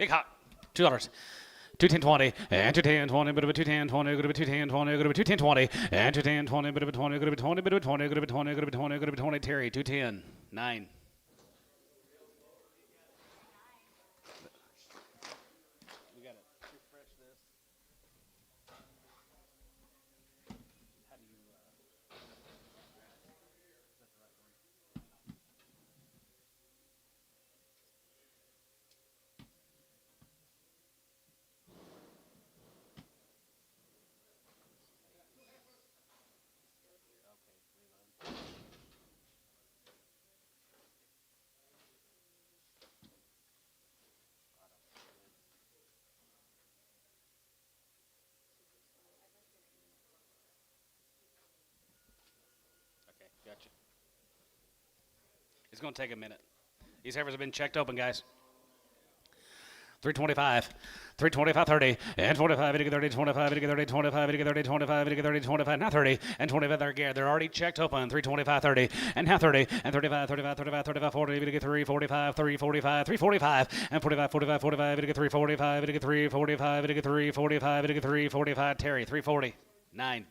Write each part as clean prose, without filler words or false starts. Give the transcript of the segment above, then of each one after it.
Big hot. $2. 210.20 and 210.20, bit of a 210.20, good of a 210.20, good of a 210.20 and 210.20, bit of a 20, good of a 20, bit of a 20, good of a 20, good of a 20, good of a 20. Terry 210. 9. We gotta refresh this. How do you? Okay, gotcha. It's gonna take a minute. These heifers have been checked open, guys. 325, 325, 30, and 25, 30, 25, 30, 25, 30, 25, 30, 25, now 30, and 25, they're already checked open, 325, 30, and now 30, and 35, 35, 35, 35, 40, 3, 45, 3, 45, 3, 45, and 45, 45, 45, 3, 45, 3, 45, 3, 45, 3, 45, Terry, 340, 9.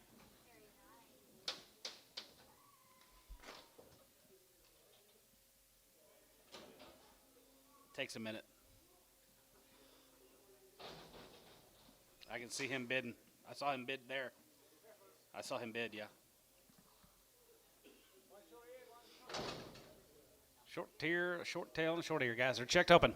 Takes a minute. I can see him bidding. I saw him bid there. I saw him bid, yeah. Short tier, short tail, and short ear, guys. They're checked open.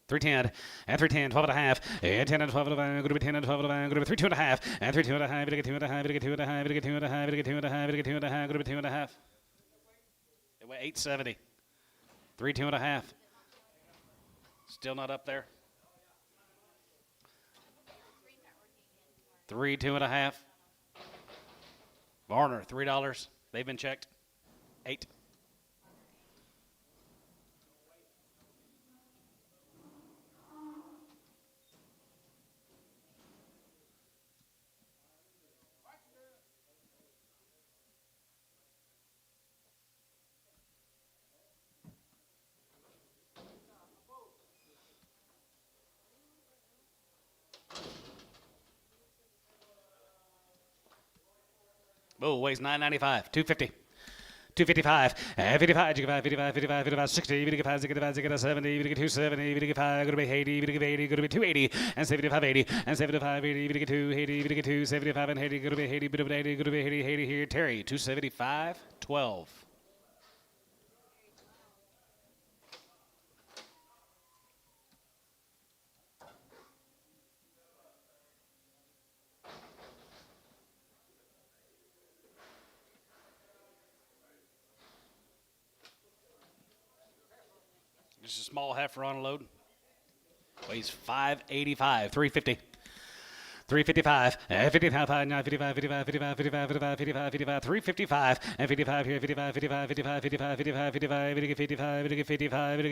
310 and 310, 12 and a half, and 10 and 12 and a half, going to be 10 and 12 and a half, going to be 3 2 and a half, and 3 2 and a half, to get 2 and a half, to get 2 and a half, to get 2 and a half, to get 2 and a half, to get 2 and a half, going to be 2 and a half. It went 870. 3 2 and a half. Still not up there. 3 2 and a half. Varner, $3. They've been checked. 8. Oh, weighs 995, 250. 255, 55, 55, 55, 55, 55, 60, 55, 55, 70, 270, 55, going to be 80, 80, going to be 280, and 75, 80, and 75, 80, 280, 275, and 80, going to be 80, going to be 80, going to be 80, 80 here. Terry, 275, 12. Just a small heifer on a load. Weighs 585, 350. 355, 55, 55, 55, 55, 55, 55, 55, 55, 355, and 55 here, 55, 55, 55, 55, 55, 55, 55,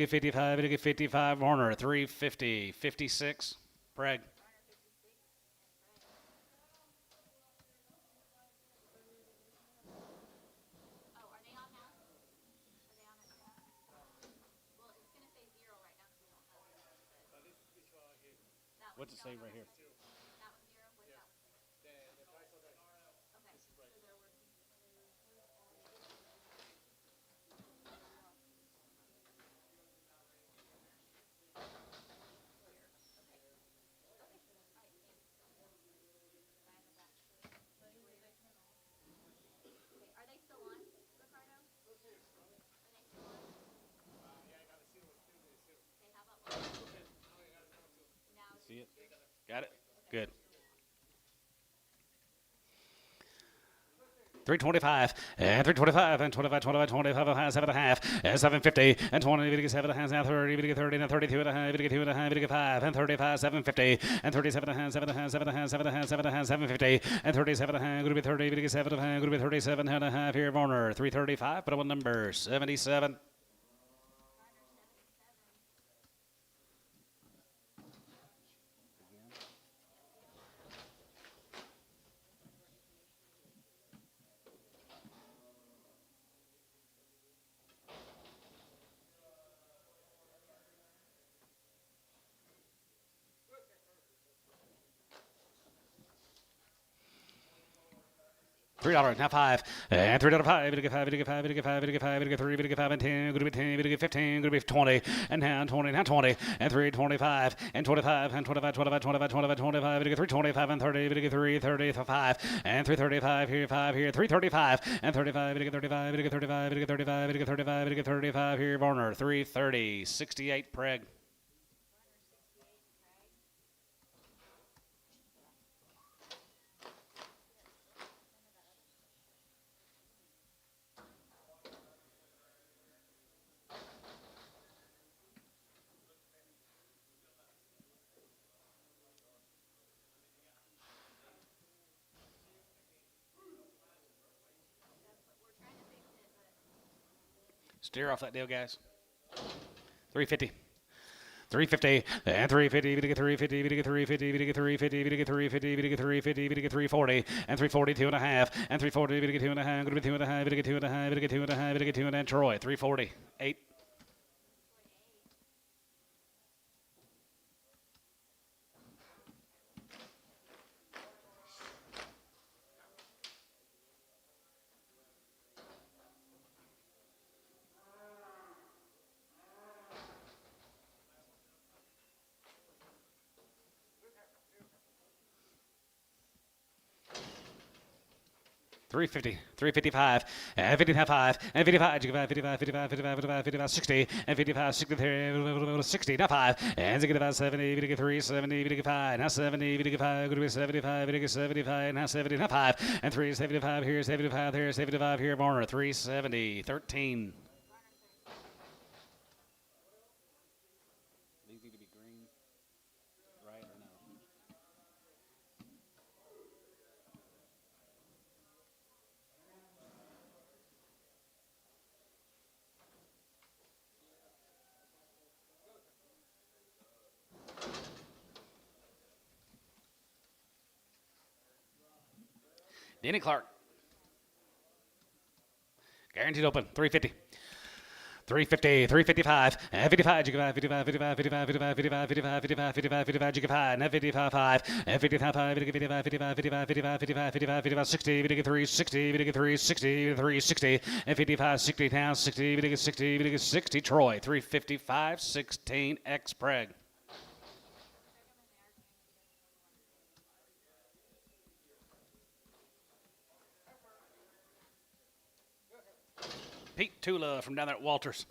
55, 55, 55, Warner, 350, 56, Preg. What's it say right here? See it? Got it? Good. 325, and 325, and 25, 25, 25, and 7 and a half, and 750, and 20, 7 and a half, now 30, 30, and 32 and a half, 2 and a half, 5, and 35, 750, and 37 and a half, 7 and a half, 7 and a half, 7 and a half, 7 and a half, 750, and 37 and a half, going to be 30, 7 and a half, going to be 37 and a half here, Warner, 335, but a one number, 77. $3, now 5, and $3.05, we get 5, we get 5, we get 5, we get 5, we get 3, we get 5 and 10, gonna be 10, we get 15, gonna be 20, and now 20, now 20, and 3, 25, and 25, and 25, 25, 25, 25, 25, we get 3, 25, and 30, we get 3, 35, and 335 here, 5 here, 335, and 35, we get 35, we get 35, we get 35, we get 35, we get 35 here, Varner, 330, 68 Preg. Steer off that deal, guys. 350. 350 and 350, we get 350, we get 350, we get 350, we get 350, we get 350, we get 340, and 340, 2.5, and 340, we get 2.5, going to be 2.5, we get 2.5, we get 2.5, we get 2.5, Troy, 340, 8. $350, $355, and 55, and 55, 55, 55, 55, 55, 55, 60, and 55, 63, 60, now 5, and 65, 70, we get 3, 70, we get 5, now 70, we get 5, going to be 75, we get 75, now 70, now 5, and 3, 75 here, 75 here, 75 here, Varner, 370, 13. These need to be green, right or no? Danny Clark. Guaranteed open, 350. 350, 355, and 55, you get 55, 55, 55, 55, 55, 55, 55, 55, 55, you get 5, and 55, 5, and 55, 5, we get 55, 55, 55, 55, 55, 55, 55, 60, we get 360, we get 360, 360, and 55, 60 down, 60, we get 60, we get 60, Troy, 355, 16, X Preg. Pete Tula from down there at Walters.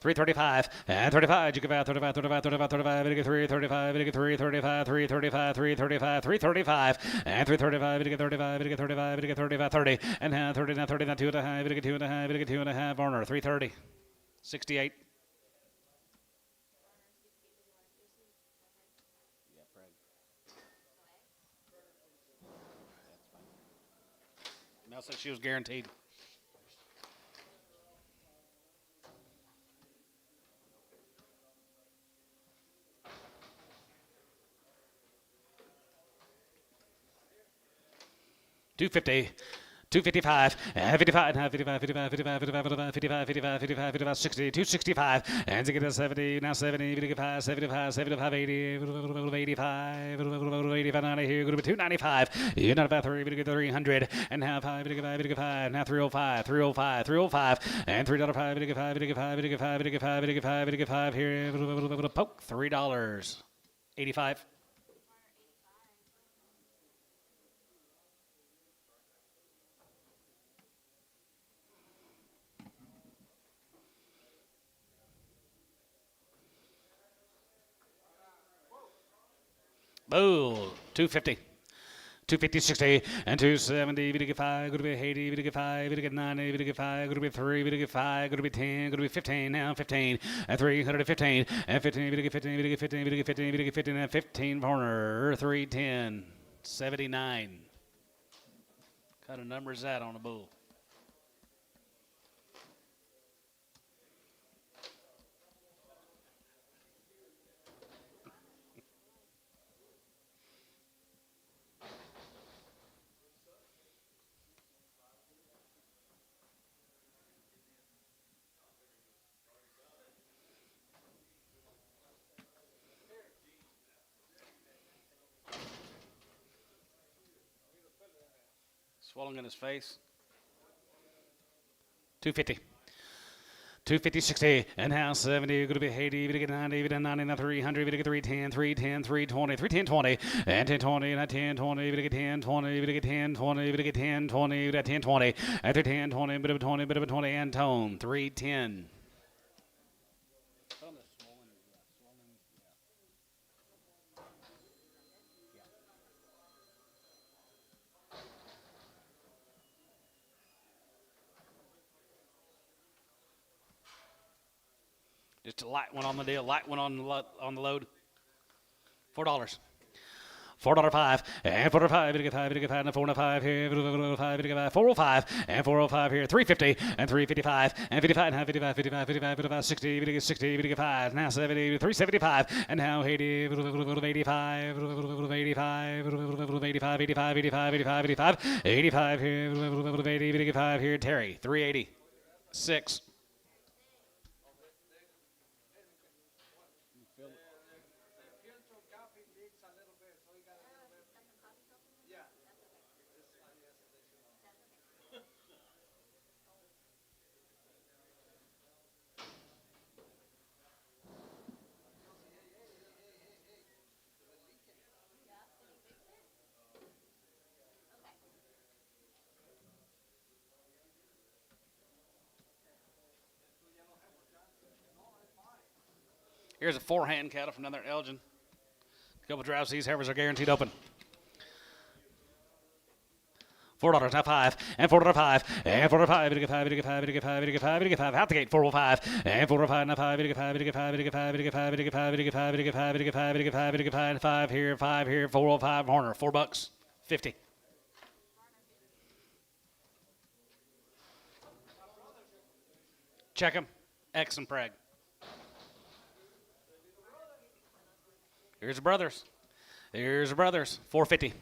335 and 35. You give out 35, 35, 35, 35. We get 3, 35. We get 3, 35, 3, 35, 3, 35, 3, 35, and 335. We get 35. We get 35. We get 35, 30, and now 30, now 30, now 2.5. We get 2.5. We get 2.5. Varner 330, 68. Mel said she was guaranteed. $250, 255, and 55, and 55, 55, 55, 55, 55, 55, 55, 55, 55, 60, 265, and to get to 70, now 70, 55, 75, 75, 80, 85, 85, 90, here, going to be 295, you're not about 3, we get 300, and now 5, we get 5, we get 5, now 305, 305, 305, and $3.05, we get 5, we get 5, we get 5, we get 5, we get 5, we get 5, here, poke, $3, 85. Boo, 250. 250, 60, and 270, we get 5, go to be 80, we get 5, we get 90, we get 5, go to be 3, we get 5, go to be 10, go to be 15, now 15, and 315, and 15, we get 15, we get 15, we get 15, we get 15, and 15 corner, 310, 79. What kind of number is that on a bull? Swelling in his face. 250. 250, 60, and now 70, going to be 80, going to get 90, going to get 90, now 300, going to get 310, 310, 320, 310, 20, and 10, 20, and 10, 20, going to get 10, 20, going to get 10, 20, going to get 10, 20, going to get 10, 20, and 10, 20, bit of a 20, bit of a 20, and tone, 310. Just a light one on the deal, light one on the load. $4. $4.05 and $4.05, $5, and $4.05 here, $5, $4.05 and $4.05 here, $3.50 and $3.55 and $55 and $55, $55, $55, $55, $60, $60, $55, now $70, $3.75 and now $80, $85, $85, $85, $85, $85, $85 here, $85 here, Terry, $3.80, $6. Here's a forehand cattle from down there at Elgin. A couple drives, these heifers are guaranteed open. $4, now 5, and $4.05, and $4.05, $5, out the gate, $4.05, and $4.05, now 5, 5 here, 4.05, Horner, $4, $50. Check him, X and Preg. Here's the brothers. Here's the brothers. 450.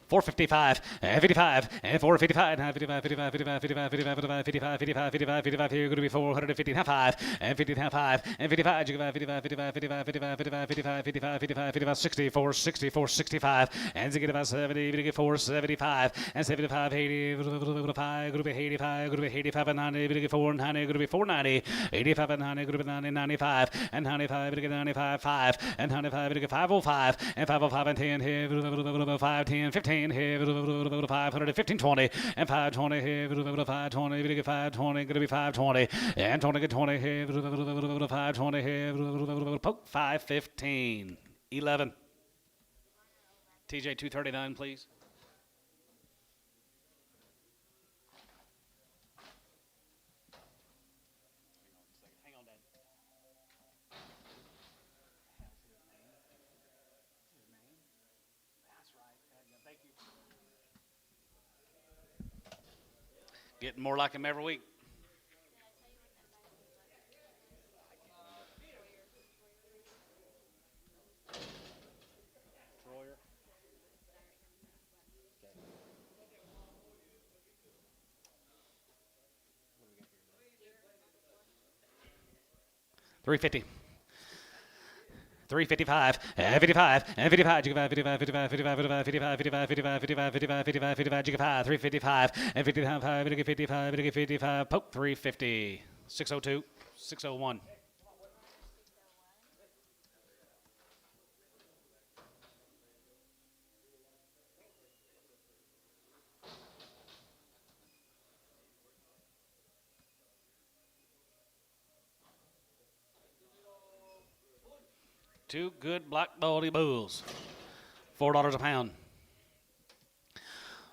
455 and 55 and 455 and 55 55 55 55 55 55 55 55 55 here going to be 450 and 5 and 50 and 5 and 55 55 55 55 55 55 55 55 55 55 60 460 465 and to get about 70 to get 475 and 75 80 5 going to be 85 going to be 85 and 90 to get 490 going to be 490 85 and 90 going to be 90 95 and 95 to get 95 5 and 95 to get 505 and 505 and 10 here 5 10 15 here 500 15 20 and 520 here 520 we get 520 going to be 520 and 20 get 20 here 520 here poke 515 11 TJ 239 please. Getting more like him every week. Troyer. $350. 355 and 55 and 55 55 55 55 55 55 55 55 55 55 55 355 and 55 55 55 poke 350 602 601 Two good black baldy bulls. $4 a pound.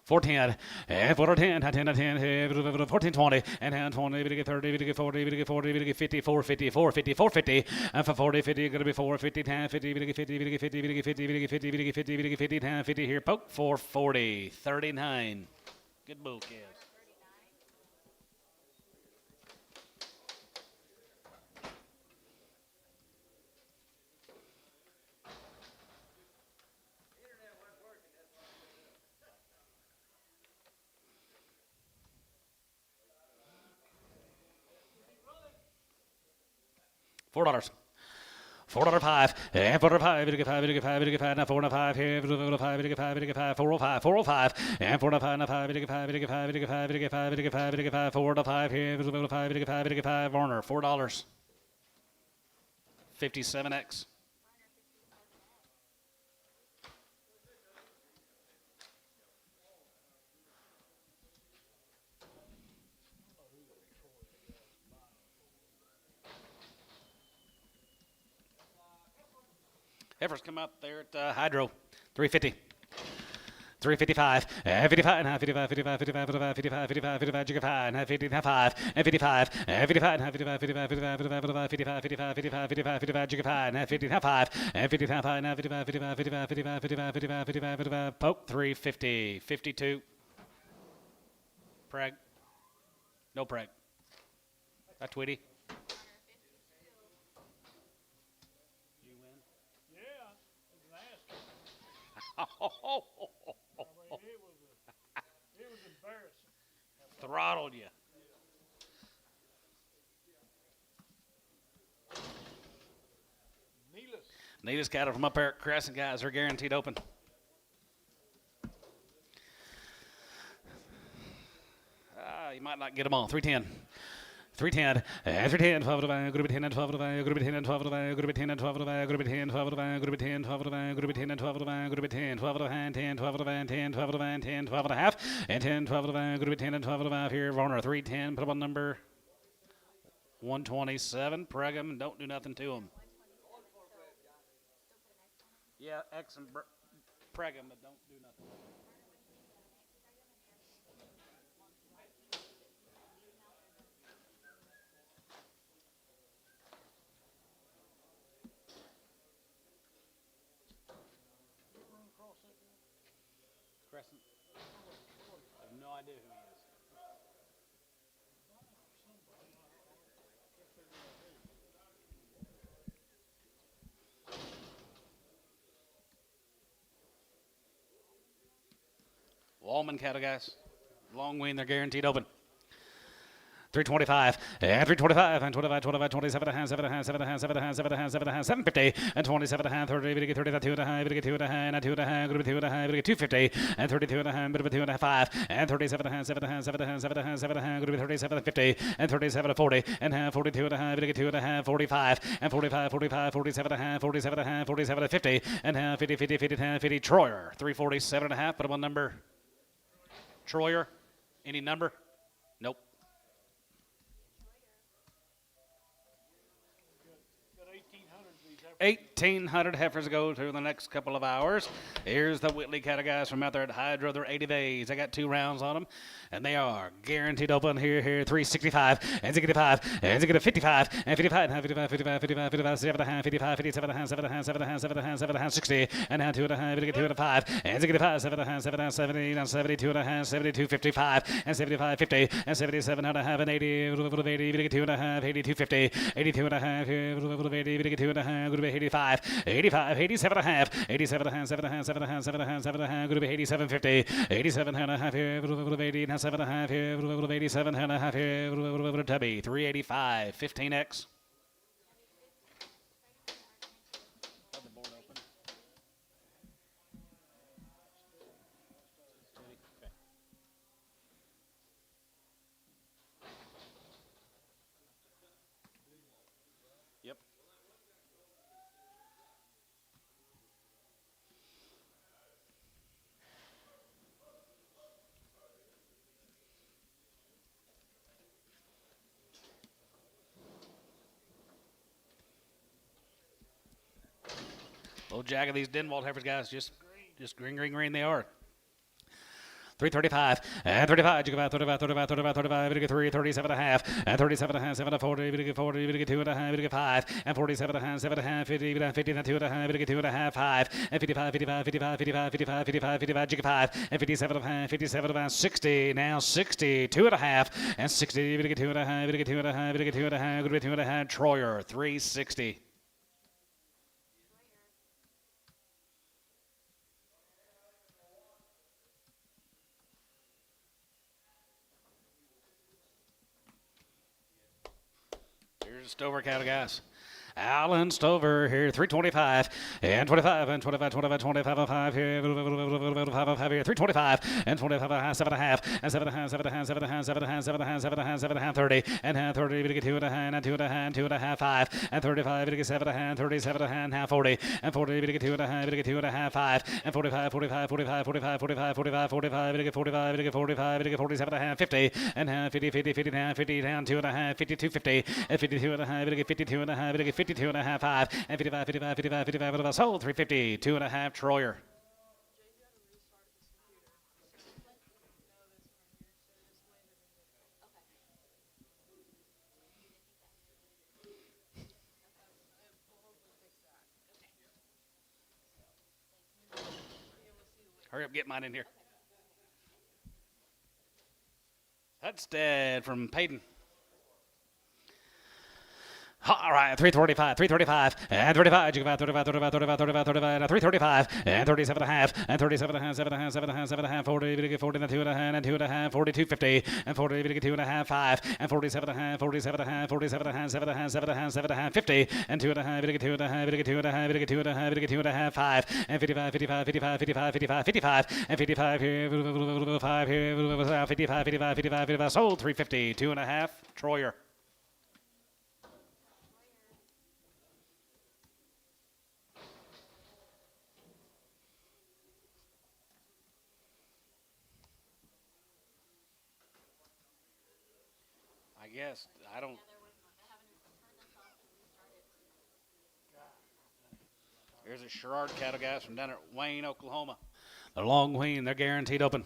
410 and 410 10 10 14 20 and 20 we get 30 we get 40 we get 40 we get 50 450 450 450 and for 40 50 going to be 450 10 50 we get 50 we get 50 we get 50 we get 50 we get 50 we get 50 10 50 here poke 440 39 good bull calves. $4. $4.05 and $4.05. Big five, big five, big five. Now $4.05 here. $4.05, big five, big five. $4.05, $4.05 and $4.05. Now $5, big five, big five, big five, big five, big five, big five. $4.05 here. $4.05, big five, big five. Warner, $4. 57X. Heifers come up there at Hydro, 350. 355, 55, and 55, 55, 55, 55, 55, 55, 55, jigger 5, and 55, and 55, and 55, and 55, 55, 55, 55, 55, 55, 55, 55, 55, jigger 5, and 55, and 55, and 55, 55, 55, 55, 55, 55, 55, 55, poke, 350, 52. Preg. No preg. That Tweety. It was embarrassing. Throttled you. Neatest cattle from up there at Crescent, guys, are guaranteed open. You might not get them all. 310. 310, 310, 12 to 5, group 10 and 12 to 5, group 10 and 12 to 5, group 10 and 12 to 5, group 10, 12 to 5, group 10, 12 to 5, group 10 and 12 to 5, group 10, 12 to 5, 10, 12 to 5, 10, 12 to 5, 10, 12 and a half, and 10, 12 to 5, group 10 and 12 to 5 here, Warner, 310, put up on number 127, preg them, and don't do nothing to them. Yeah, X and preg them, but don't do nothing. Crescent. I have no idea who he is. Wallman cattle, guys. Long wean, they're guaranteed open. 325 and 325 and 25, 25, 27 and a half, 7 and a half, 7 and a half, 7 and a half, 7 and a half, 7 and a half, 750 and 27 and a half, 30, 30, 2 and a half, 2 and a half, and 2 and a half, group 2 and a half, 250 and 32 and a half, bit of 2 and a half, 5 and 37 and a half, 7 and a half, 7 and a half, 7 and a half, 7 and a half, group 37 and 50 and 37 and 40 and half, 42 and a half, 2 and a half, 45 and 45, 45, 47 and a half, 47 and a half, 47 and 50 and half, 50, 50, 50 and half, 50, Troyer, 347 and a half, put him on number. Troyer, any number? Nope. 1,800 heifers go through the next couple of hours. Here's the Whitley cattle, guys, from out there at Hydro. They're 80 days. I got 2 rounds on them, and they are guaranteed open here, 365, and 65, and 55, and 55, and 55, 55, 55, 55, 7 and a half, 55, 57 and a half, 7 and a half, 7 and a half, 7 and a half, 7 and a half, 60, and now 2 and a half, 2 and a 5, and 65, 7 and a half, 7 and a half, 70, and 72 and a half, 72, 55, and 75, 50, and 77 and a half, and 80, 82 and a half, 82, 50, 82 and a half, 82 and a half, 85, 85, 87 and a half, 87 and a half, 7 and a half, 7 and a half, 7 and a half, 7 and a half, going to be 87, 50, 87 and a half here, 80 and 7 and a half here, 87 and a half here, Tubby, 385, 15X. Yep. Little jack of these Denwald heifers, guys. Just green they are. 335 and 35, 35, 35, 35, 35, 35, 3, 37 and a half, and 37 and a half, 7 and 40, 40, 2 and a half, 5, and 47 and a half, 7 and a half, 50, 50, and 2 and a half, 2 and a half, 5, and 55, 55, 55, 55, 55, 55, 55, 5, and 57 and a half, 57 and a half, 60, now 60, 2 and a half, and 60, 2 and a half, 2 and a half, 2 and a half, 2 and a half, Troyer, 360. Here's a Stover cattle, guys. Alan Stover here, 325 and 25 and 25, 25, 25 and 5 here, 5 here, 325 and 25 and 7 and a half and 7 and a half, 7 and a half, 7 and a half, 7 and a half, 7 and a half, 7 and a half, 7 and a half, 30 and half 30, we get 2 and a half, and 2 and a half, 2 and a half, 5 and 35, we get 7 and a half, 37 and a half, and half 40 and 40, we get 2 and a half, we get 2 and a half, 5 and 45, 45, 45, 45, 45, 45, 45, we get 45, we get 45, we get 47 and a half, 50 and half, 50, 50, 50 and a half, 50 down 2 and a half, 52, 50 and 52 and a half, we get 52 and a half, we get 52 and a half, 5 and 55, 55, 55, 55, and sold 350, 2 and a half, Troyer. Hurry up, get mine in here. Hudstead from Payton. All right, 335, 335, and 35, 35, 35, 35, 35, 35, and 335, and 37 and a half, and 37 and a half, 7 and a half, 7 and a half, 7 and a half, 40, we get 40, and 2 and a half, and 2 and a half, 42, 50, and 40, we get 2 and a half, 5, and 47 and a half, 47 and a half, 47 and a half, 7 and a half, 7 and a half, 7 and a half, 50, and 2 and a half, we get 2 and a half, we get 2 and a half, we get 2 and a half, we get 2 and a half, 5, and 55, 55, 55, 55, 55, 55, and 55 here, 5 here, 55, 55, 55, 55, sold 350, 2 and a half, Troyer. Yes, I don't. Here's a Sherrard cattle guys from down at Wayne, Oklahoma. The Long Wayne, they're guaranteed open.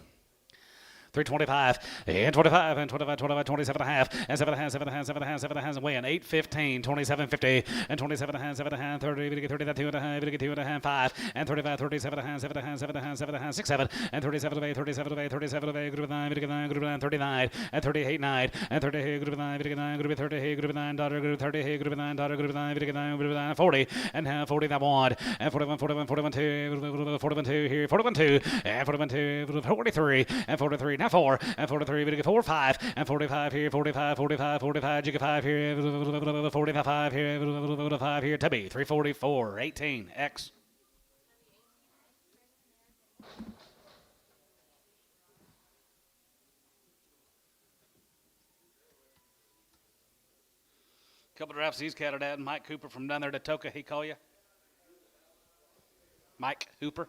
325 and 25 and 25, 25, 27 and a half and 7 and a half, 7 and a half, 7 and a half, 7 and a half, and weighing 815, 27, 50 and 27 and a half, 7 and a half, 30, we get 30, 2 and a half, we get 2 and a half, 5 and 35, 37 and a half, 7 and a half, 7 and a half, 7 and a half, 6, 7 and 37 away, 37 away, 37 away, group of 9, we get 9, group of 9, 39 and 38, 9 and 30, group of 9, we get 9, group of 30, group of 9, daughter, group of 30, group of 9, daughter, group of 9, we get 9, group of 9, 40 and half, 40 that wad and 41, 41, 41, 2, 41, 2 here, 41, 2 and 41, 2, 43 and 43, now 4 and 43, we get 4, 5 and 45 here, 45, 45, 45, you get 5 here, 45 here, 5 here, Tubby, 344, 18, X. Couple of drafts these cattle dad, Mike Cooper from down there to Toka, he call you? Mike Hooper.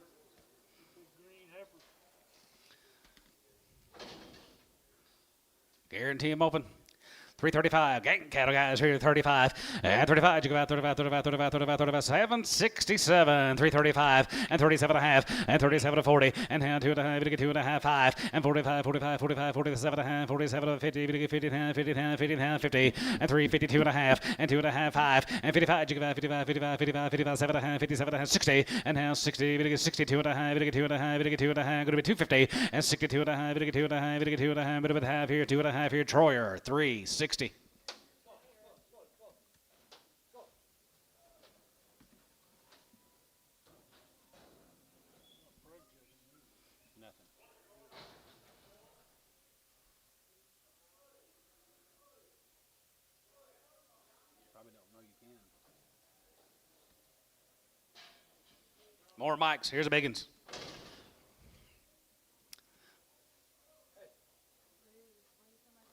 Guarantee him open. 335, gang cattle guys here, 35, and 35, you go out 35, 35, 35, 35, 35, 767, 335, and 37 and a half, and 37 to 40, and hand 2 and a half, we get 2 and a half, 5, and 45, 45, 45, 47 and a half, 47 to 50, we get 50 and a half, 50 and a half, 50 and a half, 50, and 3, 52 and a half, and 2 and a half, 5, and 55, you go out 55, 55, 55, 55, 7 and a half, 57 and a half, 60, and half 60, we get 62 and a half, we get 2 and a half, we get 2 and a half, going to be 250, and 62 and a half, we get 2 and a half, we get 2 and a half, bit of a half here, 2 and a half here, Troyer, 360. More mics. Here's a biggins.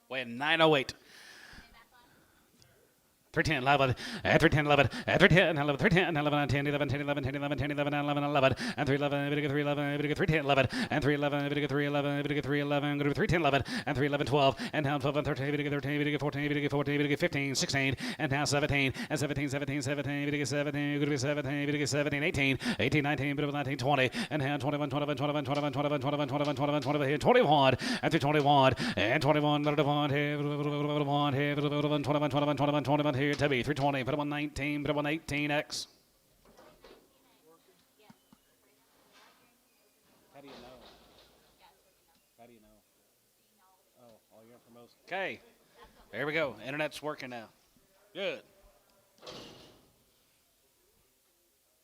Weighing 908. 310, 11, and 310, 11, and 310, 11, 310, 11, 10, 11, 10, 11, 10, 11, 10, 11, 11, 11, and 311, we get 311, we get 310, 11, and 311, we get 311, we get 311, go to 310, 11, and 311, 12, and now 12 and 13, we get 13, we get 14, we get 14, we get 15, 16, and now 17, and 17, 17, 17, we get 17, we get 17, we get 17, 18, 18, 19, we get 19, 20, and now 21, 21, 21, 21, 21, 21, 21, 21, 21, 21, and 21, and 21, 21, here, 21, here, 21, 21, 21, 21, 21, here, Tubby, 320, put him on 19, put him on 18X. How do you know? How do you know? Oh, all your information. Okay, there we go. Internet's working now. Good.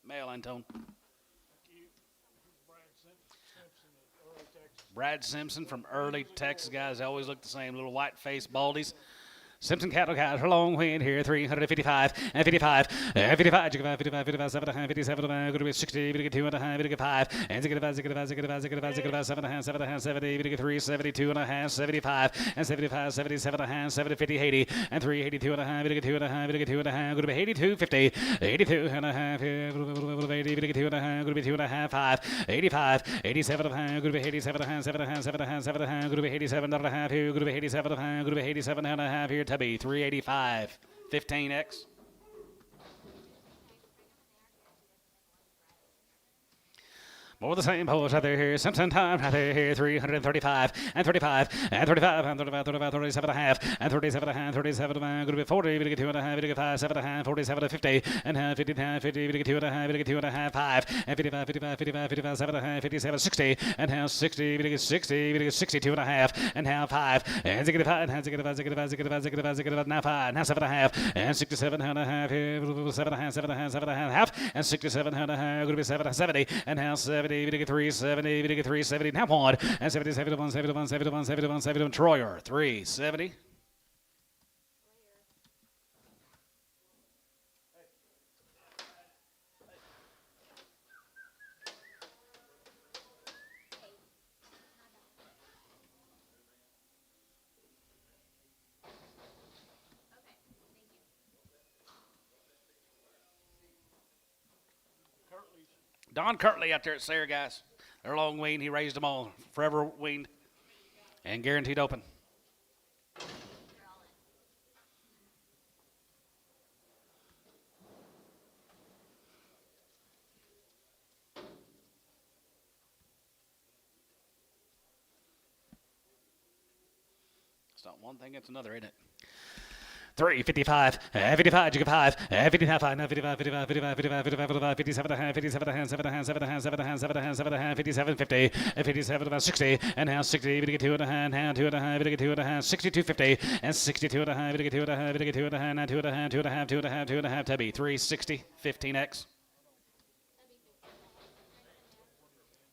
Mail, Antone. Brad Simpson from early Texas. Guys always look the same, little white face baldies. Simpson cattle got a long way in here, 355 and 55 and 55, 55, 55, 55, 7 and a half, 57 and a half, going to be 60, 52 and a half, 55 and 65, 65, 65, 65, 65, 7 and a half, 7 and a half, 70, 53, 72 and a half, 75 and 75, 77 and a half, 70, 50, 80 and 382 and a half, 82 and a half, 82 and a half, going to be 82, 50, 82 and a half, 80, 82 and a half, going to be 2 and a half, 5, 85, 87 and a half, going to be 87 and a half, 7 and a half, 7 and a half, 7 and a half, going to be 87 and a half here, going to be 87 and a half, going to be 87 and a half here, Tubby, 385, 15X. More the same pose right there here. Simpson time right there here. 335 and 35 and 35 and 35, 35, 37 and a half and 37 and a half, 37 and a half. Going to be 40, going to get 2 and a half, going to get 5, 7 and a half, 47 to 50 and a half, 50 and a half, 50, going to get 2 and a half, going to get 2 and a half, 5 and 55, 55, 55, 55, 7 and a half, 57, 60 and a half, 60, going to get 60, going to get 62 and a half and half, 5 and 5 and 5 now 5 now 7 and a half and 67 and a half, 7 and a half, 7 and a half, 7 and a half and 67 and a half. Going to be 7 and 70 and half 70. 370, 370, now 1 and 70, 71, 71, 71, 71, 71, Troyer, 370. Don Kirtley out there at Sayre, guys. They're long weaned. He raised them all. Forever weaned and guaranteed open. It's not one thing, it's another, isn't it? 355, 55, 55, 55, 55, 55, 55, 55, 55, 57 and a half, 57 and a half, 7 and a half, 7 and a half, 7 and a half, 7 and a half, 7 and a half, 57, 50, 57 about 60 and now 60, we get 2 and a half, 2 and a half, we get 2 and a half, 62, 50 and 62 and a half, we get 2 and a half, we get 2 and a half, now 2 and a half, 2 and a half, 2 and a half, 2 and a half, Tubby, 360, 15X.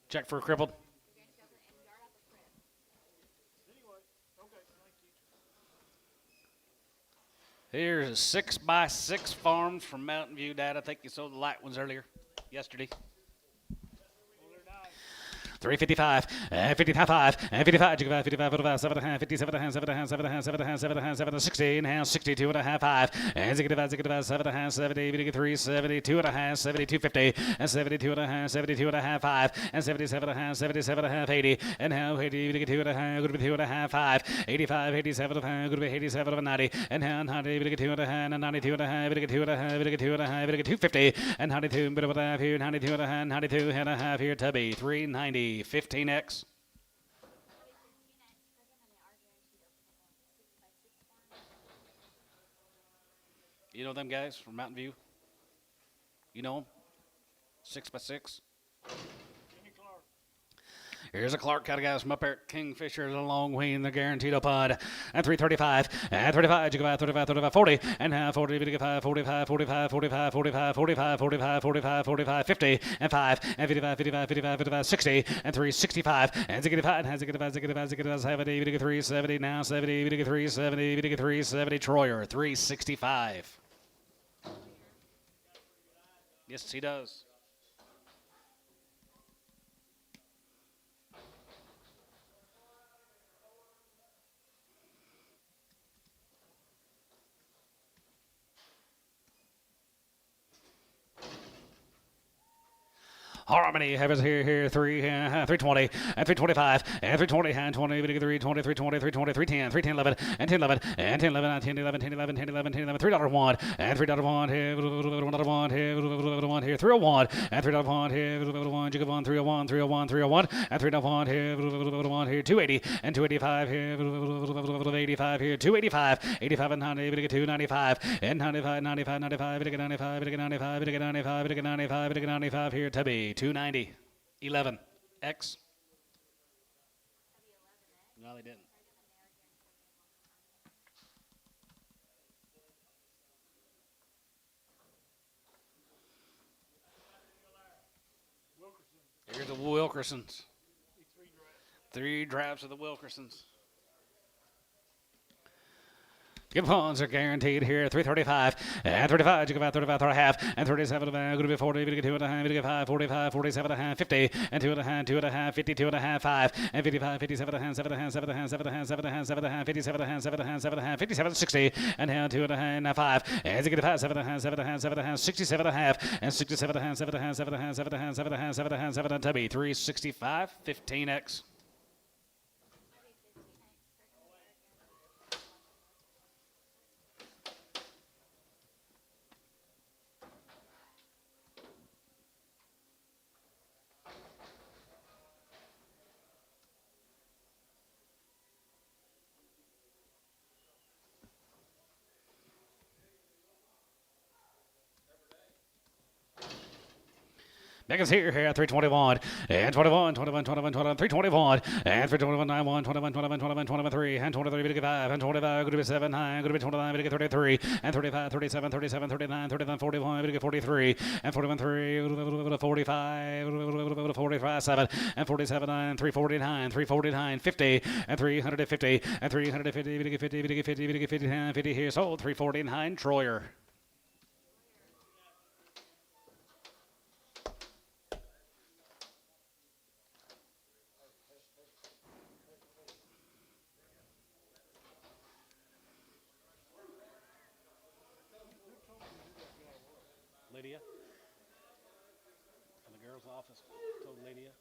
Check for crippled. Here's a 6x6 farms from Mountain View, Dad. I think you sold the light ones earlier, yesterday. 355, 55, 55, 55, 55, 7 and a half, 57 and a half, 7 and a half, 7 and a half, 7 and a half, 7 and a half, 7 and a half, 60 and a half, 62 and a half, 5, and 65, 7 and a half, 70, 3, 72 and a half, 72, 50, and 72 and a half, 72 and a half, 5, and 77 and a half, 77 and a half, 80, and now 80, 2 and a half, going to be 2 and a half, 5, 85, 87 and a half, going to be 87 and 90, and now 90, 2 and a half, and 92 and a half, 2 and a half, 2 and a half, 250, and 92, bit of a half here, 92 and a half, 92 and a half here, Tubby, 390. 15X. You know them guys from Mountain View? You know them? 6x6. Here's a Clark kind of guys from up there at Kingfisher, a long wing, the guaranteed upon, and 335, and 35, 35, 35, 40, and now 40, 45, 45, 45, 45, 45, 45, 45, 45, 45, 50, and 5, and 55, 55, 55, 55, 60, and 365, and 65, and 65, 65, 65, 70, 370, now 70, 370, 370, Troyer, 365. Yes, he does. Harmony have us here 320 and 325 and 320 and 20 320 320 320 310 310 11 and 10 11 and 10 11 10 11 10 11 10 11 10 11 $3 and $3 here $1 here 301 and $3 here 1 jig of 1 301 301 301 and $3 here 1 here 280 and 285 here 85 here 285 85 and 90 we get 295 and 95 95 95 we get 95 we get 95 we get 95 we get 95 we get 95 here Tubby 290 11 X. No, they didn't. Here's the Wilkersons. 3 drafts of the Wilkersons. Coupons are guaranteed here. 335 and 35. You give out 35 and a half and 37 and a half. Going to be 40. We get 2 and a half. We get 5. 45. 47 and a half. 50 and 2 and a half. 2 and a half. 52 and a half. 5 and 55. 57 and a half. 7 and a half. 7 and a half. 7 and a half. 7 and a half. 7 and a half. 57 and a half. 7 and a half. 7 and a half. 57 60 and a half. 2 and a half. And 5 and you get 5. 7 and a half. 7 and a half. 7 and a half. 67 and a half and 67 and a half. 7 and a half. 7 and a half. 7 and a half. 7 and a half. 7 and a half. 7 and a half. 365. 15x. Megan's here, 321, and 21, 21, 21, 21, 321, and 321, 91, 21, 21, 21, 21, 3, and 23, 5, and 25, going to be 7, 9, going to be 29, going to get 33, and 35, 37, 37, 39, 39, 41, going to get 43, and 41, 3, 45, 45, 7, and 47, 9, 349, 349, 50, and 350, and 350, going to get 50, going to get 50, going to get 50, 50 here, sold, 349, Troyer. Lydia from the girls' office told Lydia.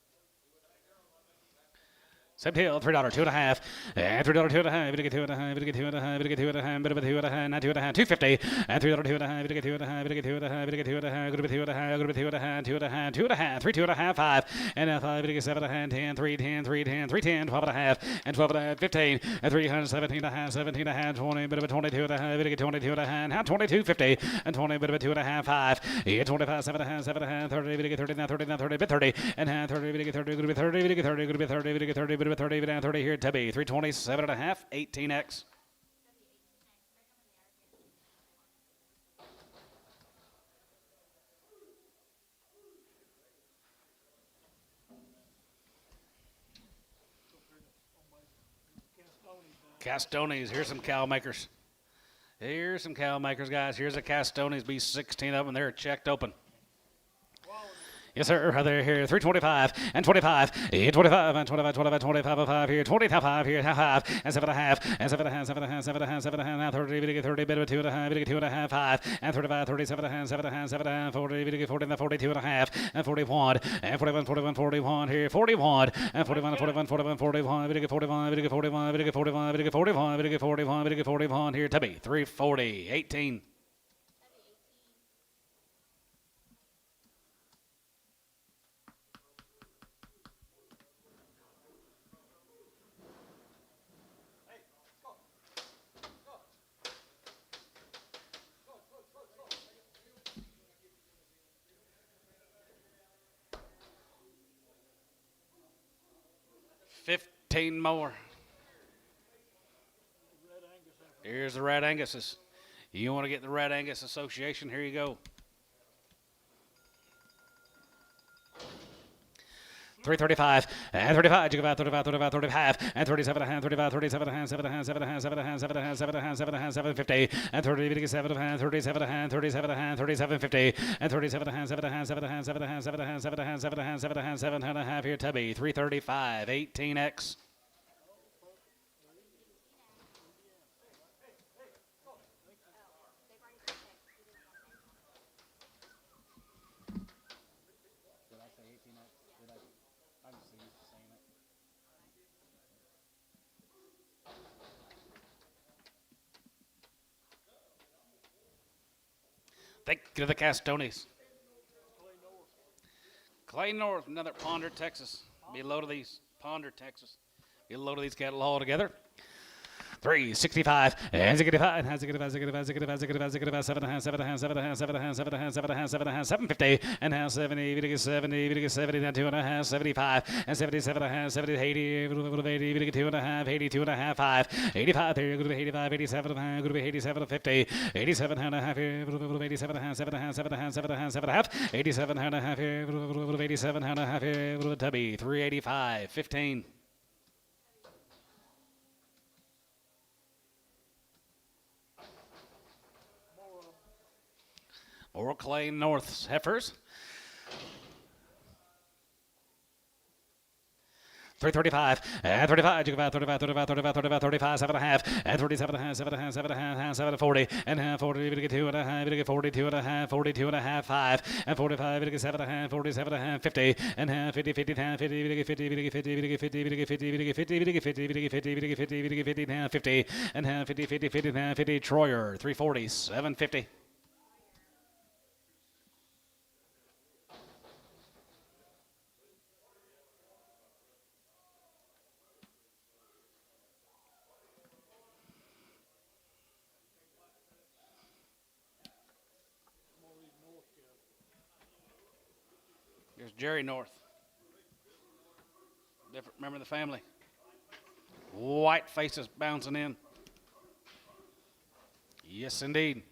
Same deal, $3, 2.5, and $3, 2.5, we get 2.5, we get 2.5, we get 2.5, bit of a 2.5, not 2.5, 250, and $3, 2.5, we get 2.5, we get 2.5, we get 2.5, go to be 2.5, go to be 2.5, 2.5, 2.5, 3, 2.5, 5, and 5, we get 7.5, 10, 3, 10, 3, 10, 3, 10, 12.5, and 12.5, 15, and 317.5, 17.5, 20, bit of a 22.5, we get 22.5, now 22.50, and 20, bit of a 2.5, 5, yeah, 25, 7.5, 7.5, 30, we get 30, now 30, now 30, bit 30, and 30, we get 30, go to be 30, we get 30, go to be 30, we get 30, bit of 30, down 30 here, Tubby, 327 and a half, 18x. Castones, here's some cow makers. Here's some cow makers, guys. Here's a Castones, be 16 of them. They're checked open. Yes, sir. They're here. 325 and 25, 25 and 25, 25, 25 and 5 here, 25 here, half, and 7.5, and 7.5, 7.5, 7.5, 7.5, now 30, we get 30, bit of 2.5, we get 2.5, 5, and 35, 37.5, 7.5, 7.5, 40, we get 40, and 42.5, and 41, and 41, 41, 41 here, 41, and 41, 41, 41, 41, we get 41, we get 41, we get 41, we get 41, we get 41, we get 41 here, Tubby, 340, 18. 15 more. Here's the Red Angus's. You want to get the Red Angus Association? Here you go. 335 and 35, you give out 35, 35, 35, and 37 and 35, 37 and 7 and 7 and 7 and 7 and 7 and 7 and 750, and 30, 7 and 37 and 37 and 3750, and 37 and 7 and 7 and 7 and 7 and 7 and 7 and 7 and 7 and a half here, Tubby, 335, 18x. Thank you to the Castones. Clay North, another Ponder, Texas. Be a load of these. Ponder, Texas. Be a load of these cattle all together. 365 and 65 and 65, 65, 65, 65, 65, 7 and 7 and 7 and 7 and 7 and 7 and 7 and 750 and now 70, we get 70, we get 70, now 2 and a half, 75 and 77 and 70, 80, 80, we get 2 and a half, 82 and a half, 5, 85, there, go to be 85, 87 and a half, go to be 87 and 50, 87 and a half here, 87 and a half, 7 and a half, 7 and a half, 7 and a half, 7 and a half, 87 and a half here, 87 and a half here, Tubby, 385, 15. or Clay North's heifers. 335 and 35, 35, 35, 35, 35, 35, 7.5 and 37.5, 7.5, 7.5, 7.40 and half 40, we get 2.5, we get 42.5, 42.5, 5 and 45, we get 7.5, 47.5, 50 and half 50, 50, 50, we get 50, we get 50, we get 50, we get 50, we get 50, we get 50, we get 50, we get 50, we get 50, and half 50 and half 50, 50, 50, and half 50. Troyer 340, 750. Here's Jerry North. Different, remember the family. White faces bouncing in. Yes, indeed.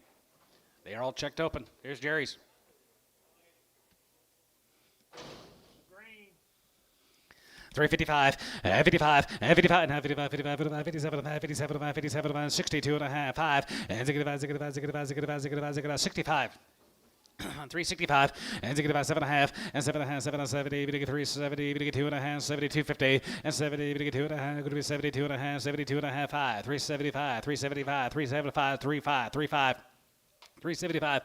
They are all checked open. Here's Jerry's. 355, 55, 55, 55, 55, 55, 57, 57, 57, 62 and a half, 5, and 65. 365 and 7.5 and 7.5, 7 70, we get 370, we get 2.5, 72.50 and 70, we get 2.5, going to be 72.5, 72.5, 5, 375, 375, 375, 35, 35. 375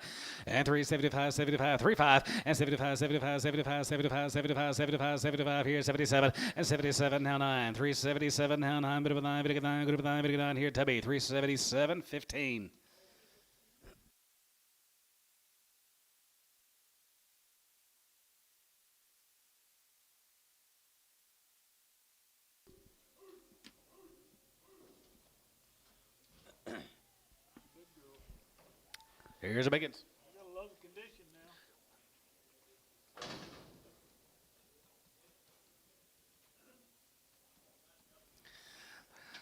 and 375, 75, 35 and 75, 75, 75, 75, 75, 75, 75 here, 77 and 77 now 9, 377 now 9, bit of a 9, bit of a 9, good of a 9, bit of a 9 here, Tubby, 377, 15. Here's a Biggins.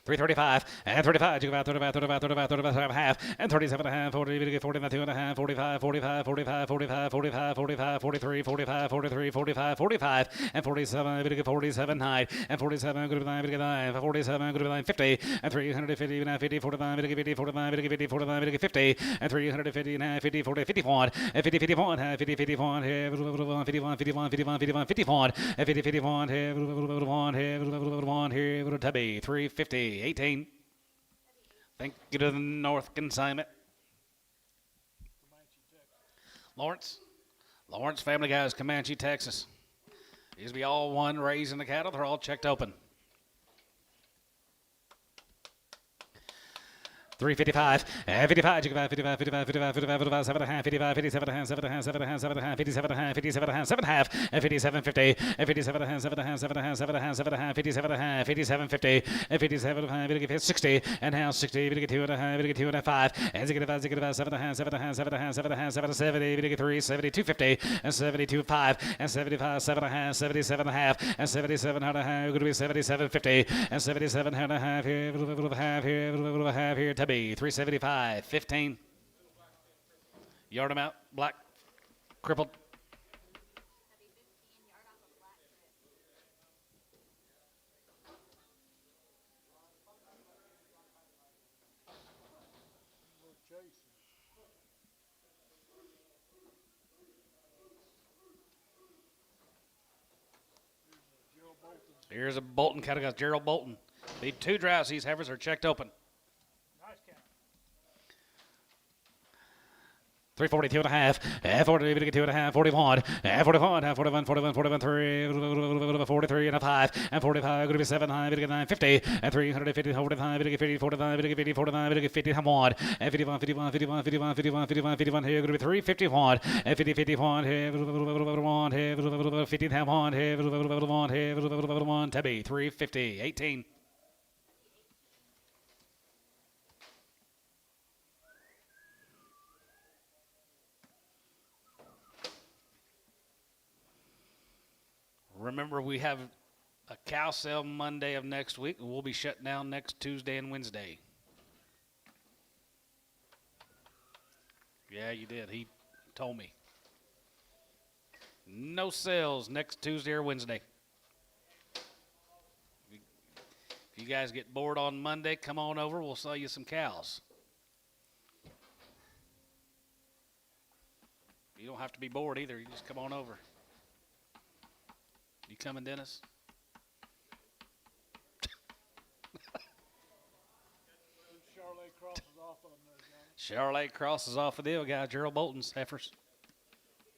335 and 35, 35, 35, 35, 35 half and 37 and a half, 40, 42 and a half, 45, 45, 45, 45, 45, 45, 43, 45, 43, 45, 45 and 47, 47 9 and 47, good 9, 47, good 9, 50 and 350, 50, 49, 50, 49, 50, 49, 50 and 350, 50, 40, 51 and 50, 51, 50, 51, 51, 51, 51, 51, 51 and 50, 51, 51, here, Tubby, 350. 18. Thank you to the North Consignment. Lawrence family guys, Comanche, Texas. These will be all one raising the cattle. They're all checked open. 355, 55, 55, 55, 55, 55, 55, 7 and a half, 55, 57 and a half, 7 and a half, 7 and a half, 7 and a half, 57 and a half, 57 and a half, 7 and a half, and 57, 50, and 57 and a half, 7 and a half, 7 and a half, 7 and a half, 7 and a half, 57 and a half, 57, 50, and 57 and a half, 60, and now 60, we get 2 and a half, we get 2 and a half, 5, and 65, 7 and a half, 7 and a half, 7 and a half, 7 and a half, 7 and 70, we get 3, 72, 50, and 72, 5, and 75, 7 and a half, 77 and a half, and 77 and a half, going to be 77, 50, and 77 and a half here, Tubby, 375. 15. Yard him out. Black. Crippled. Here's a Bolton cattle. Gerald Bolton. The 2 drives. These heifers are checked open. 342 and a half, 40, we get 2 and a half, 41, 41, 41, 41, 41, 3, 43 and a 5, and 45, going to be 7 high, we get 9, 50, and 350, 45, we get 50, 45, we get 50, 45, we get 50, and 1, and 51, 51, 51, 51, 51, 51, 51, here, going to be 351, and 50, 51, here, 1, here, 50, and 1, here, 1, here, 1, Tubby, 350, 18. Remember, we have a cow sale Monday of next week, and we'll be shut down next Tuesday and Wednesday. Yeah, you did. He told me. No sales next Tuesday or Wednesday. If you guys get bored on Monday, come on over. We'll sell you some cows. You don't have to be bored either. You just come on over. You coming, Dennis? Charlotte crosses off of the other guy, Gerald Bolton's heifers.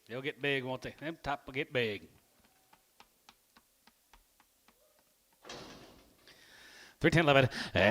They'll get big, won't they? Them top will get big. 310, 11,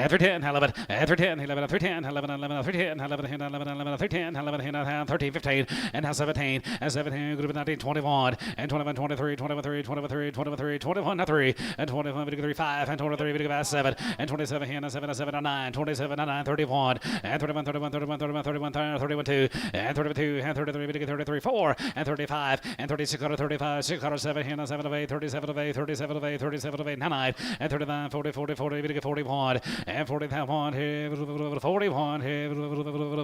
310, 11, 310, 11, 310, 11, 11, 310, 11, 11, 11, 310, 11, 13, 15, and now 17, and 17, group of 19, 21, and 21, 23, 21, 3, 21, 3, 21, 3, 21, 3, and 21, 3, 5, and 23, 7, and 27, and 7, 7, 9, 27, 9, 31, and 31, 31, 31, 31, 31, 31, 2, and 32, and 33, 33, 4, and 35, and 36, 35, 6, 7, and 7 of 8, 37 of 8, 37 of 8, 37 of 8, 9, and 39, 40, 40, 40, 41 and 41 here 41 here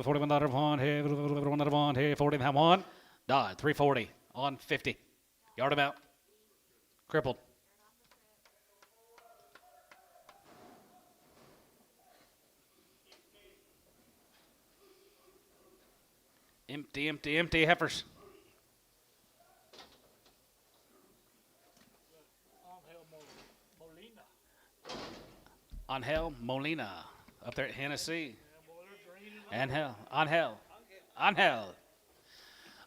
41 dollar one here 1 here 40 one died 340 on 50 yard about crippled empty heifers. Angel Molina up there at Hennessy. Angel.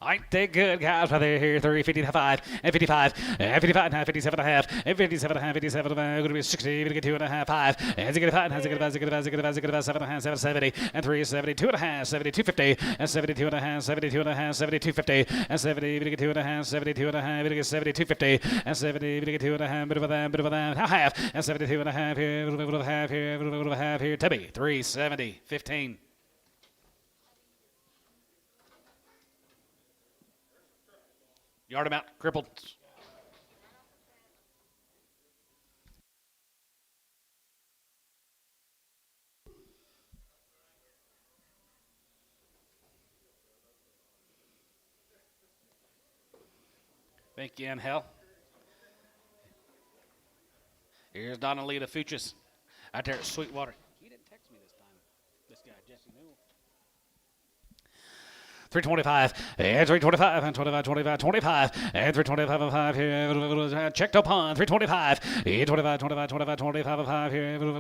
Ain't they good, guys? Right there, here, 55, and 55, and 55, and 57 and a half, and 57 and a half, 57 and a half, going to be 60, going to get 2 and a half, 5, and 5, and 7 and a half, 7, 70, and 3, 72 and a half, 72, 50, and 72 and a half, 72 and a half, 72, 50, and 70, going to get 2 and a half, 72 and a half, going to get 72, 50, and 70, going to get 2 and a half, bit of that, half, and 72 and a half here, bit of a half here, bit of a half here, Tubby, 370, 15. Yard him out, crippled. Thank you, Angel. Here's Donalita Fuchs out there at Sweetwater. He didn't text me this time. This guy, Jesse Newell. 325, and 325, and 25, 25, 25, and 325 of 5 here, checked up on 325, 25, 25, 25, 25 of 5 here, 5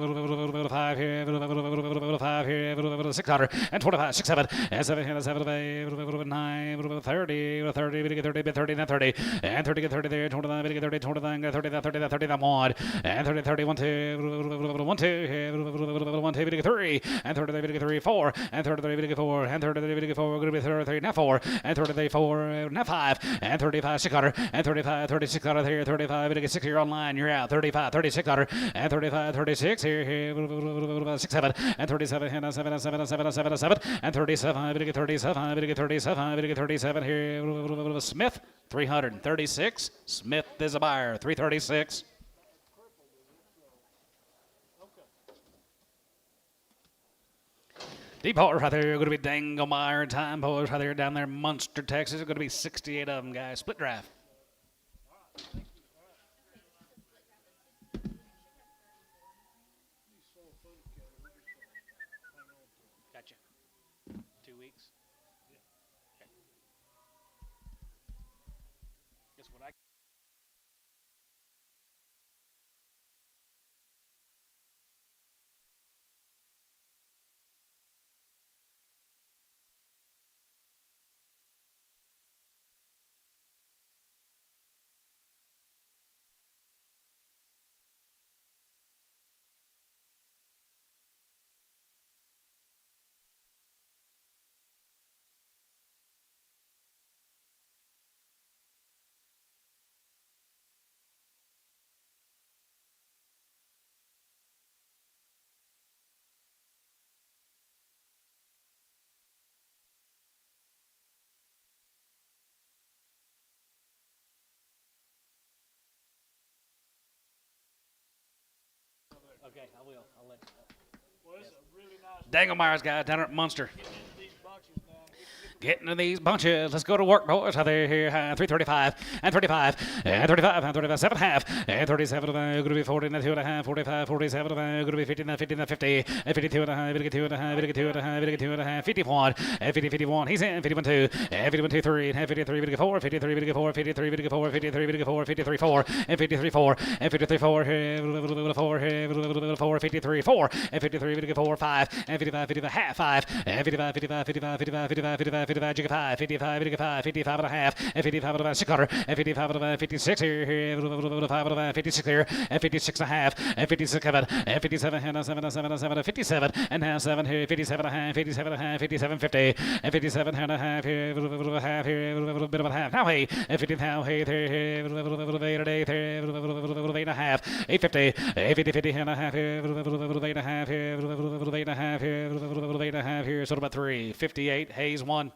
here, 5 here, 600, and 25, 6, 7, and 7 here, 7 of 8, 9, 30, 30, 30, 30, 30, and 30, 30 there, 29, 30, 29, 30, 30, 30, 1, and 30, 30, 1, 2, 1, 2, here, 1, 2, 3, and 30, 3, 4, and 30, 4, and 30, 4, going to be 33, now 4, and 34, now 5, and 35, 600, and 35, 36 out of here, 35, going to get 6 here online, you're out, 35, 36 under, and 35, 36 here, 6, 7, and 37, and 7, 7, 7, 7, 7, and 37, going to get 37, going to get 37, going to get 37 here, Smith, 336, Smith is a buyer, 336. Deep boys right there, going to be Danglemeyer and Time boys right there down there in Munster, Texas. It's going to be 68 of them, guys. Split draft. Gotcha. 2 weeks. Okay. Guess what I... Okay, I will. I'll let you know. Well, yes. Really nice Danglemeyer's guy down at Munster. Get into these bunches. Let's go to work, boys. They're here. 335 and 35 and 35 and 35. 7.5 and 37. Going to be 40 and 2.5. 45, 47. Going to be 50 and 50 and 50 and 52 and a half. 52 and a half. 52 and a half. 52 and a half. 51 and 50, 51. He's in. 51 2 and 51 2 3 and 53 54. 53 54. 53 54. 53 54. 53 4 and 53 4 and 53 4. 4 53 4 and 53 54 5 and 55 55 half 5 and 55 55 55 55 55 55 55 jigga 5 55 55 55 and a half and 55 and a half 600 and 55 and a half 56 here 5 and a half 56 here and 56 and a half and 57 and 57 and 7 and 7 and 7 and 57 and half 7 here 57 and a half 57 and a half 57 50 and 57 and a half here half here a bit of a half now hey and 50 now hey there 8 and 8 there 8 and a half 850 50 50 and a half here 8 and a half here 8 and a half here 8 and a half here so about 3 58 Hayes 1.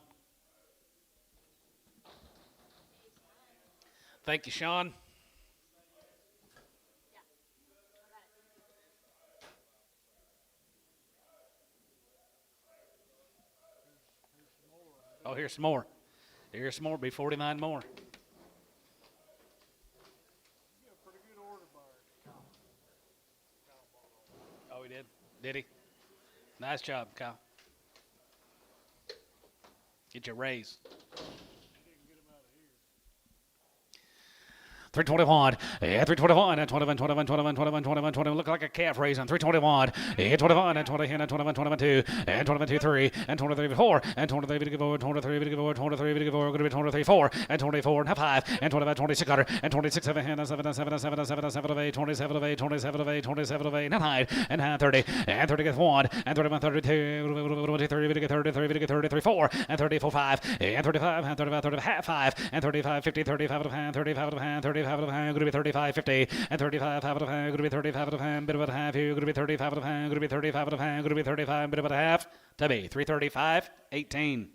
Thank you, Sean. Oh, here's some more. Here's some more. Be 49 more. Oh, he did? Did he? Nice job, Kyle. Get your raise. 321, yeah, 321, and 21, 21, 21, 21, 21, 21, look like a calf raise on 321, yeah, 21, and 20, and 21, 21, 2, and 22, 3, and 23, 4, and 23, 4, 23, 4, 23, 4, going to be 23, 4, and 24, and 5, and 25, 26, and 26, 7, and 7, 7, 7, 7, 7 of 8, 27 of 8, 27 of 8, 27 of 8, and hide, and 30, and 30 gets 1, and 31, 32, 30, 33, 33, 4, and 34, 5, and 35, and 35, 35, half 5, and 35, 50, 35 of hand, 35 of hand, 35 of hand, going to be 35, 50, and 35 out of hand, going to be 35 out of hand, bit of a half here, going to be 35 out of hand, going to be 35 out of hand, going to be 35, bit of a half, to be 335, 18.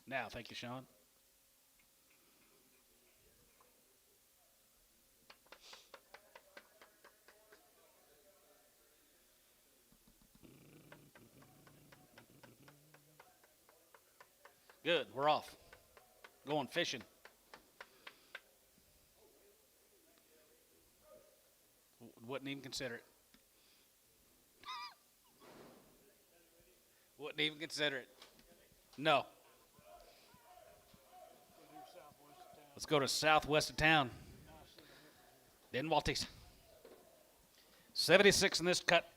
Now, thank you, Sean. Good, we're off. Going fishing. Wouldn't even consider it. Wouldn't even consider it. No. Let's go to southwest of town. Then Walties. 76 in this cut.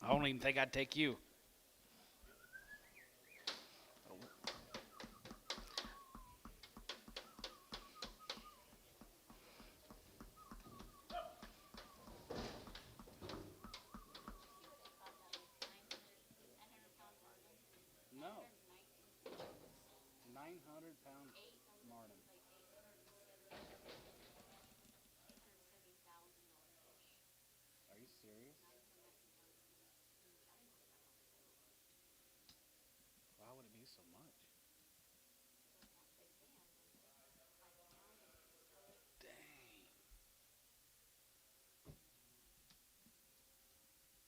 I don't even think I'd take you. No. 900-pound marlin. Are you serious? Why would it be so much? Dang.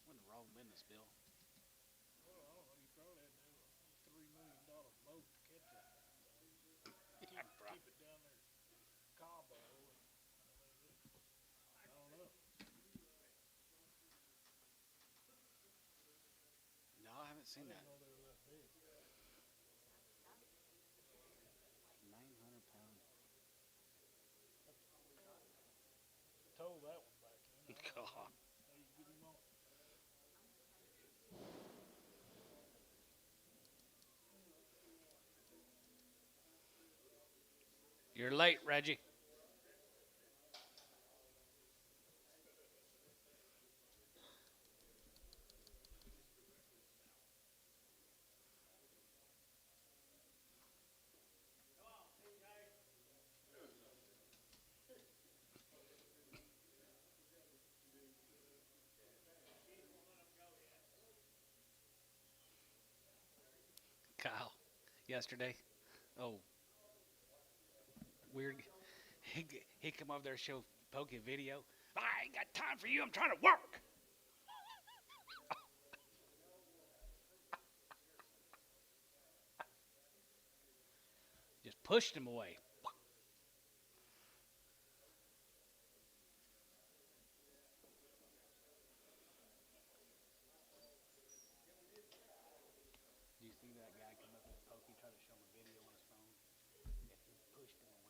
We're in the wrong business, Bill. No, I haven't seen that. 900-pound. Told that one back in. God. You're late, Reggie. Kyle, yesterday. Oh, weird. He come over there and show Pokey a video. I ain't got time for you. I'm trying to work. Just pushed him away. Do you see that guy come up to Pokey, try to show him a video on his phone? And he pushed him away.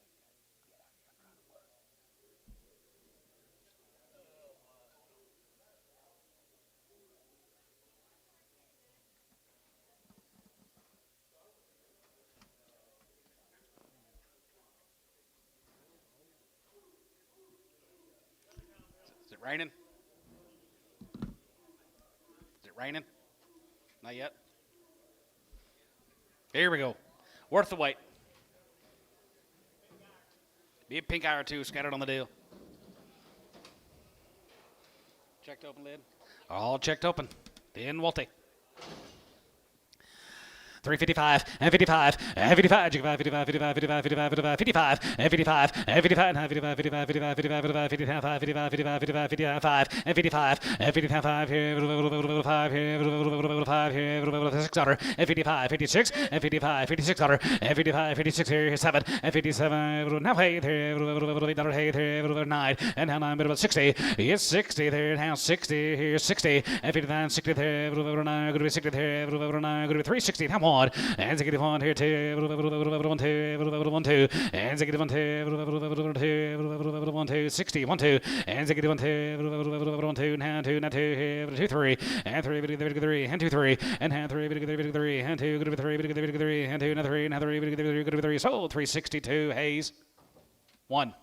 Get out of here. I'm trying to work. Is it raining? Is it raining? Not yet. Here we go. Worth the wait. Be a pink eye or two scattered on the deal. Checked open lid. All checked open. Then Walty. 355 and 55 and 55 55 55 55 55 55 and 55 and 55 and 55 55 55 55 55 55 55 55 and 55 and 55 here 5 here 600 and 55 56 and 55 56 and 55 56 here 7 and 57 now hey there hey there 9 and now 9 60 it's 60 there now 60 here 60 and 59 60 there 9 going to be 60 there 9 going to be 360 now one and negative one here two 1 2 and negative 1 2 1 2 60 1 2 and negative 1 2 now 2 now 2 here 2 3 and 3 3 and 2 3 and hand 3 3 and 2 3 3 and 2 now 3 now 3 3 sold 362 Hayes 1.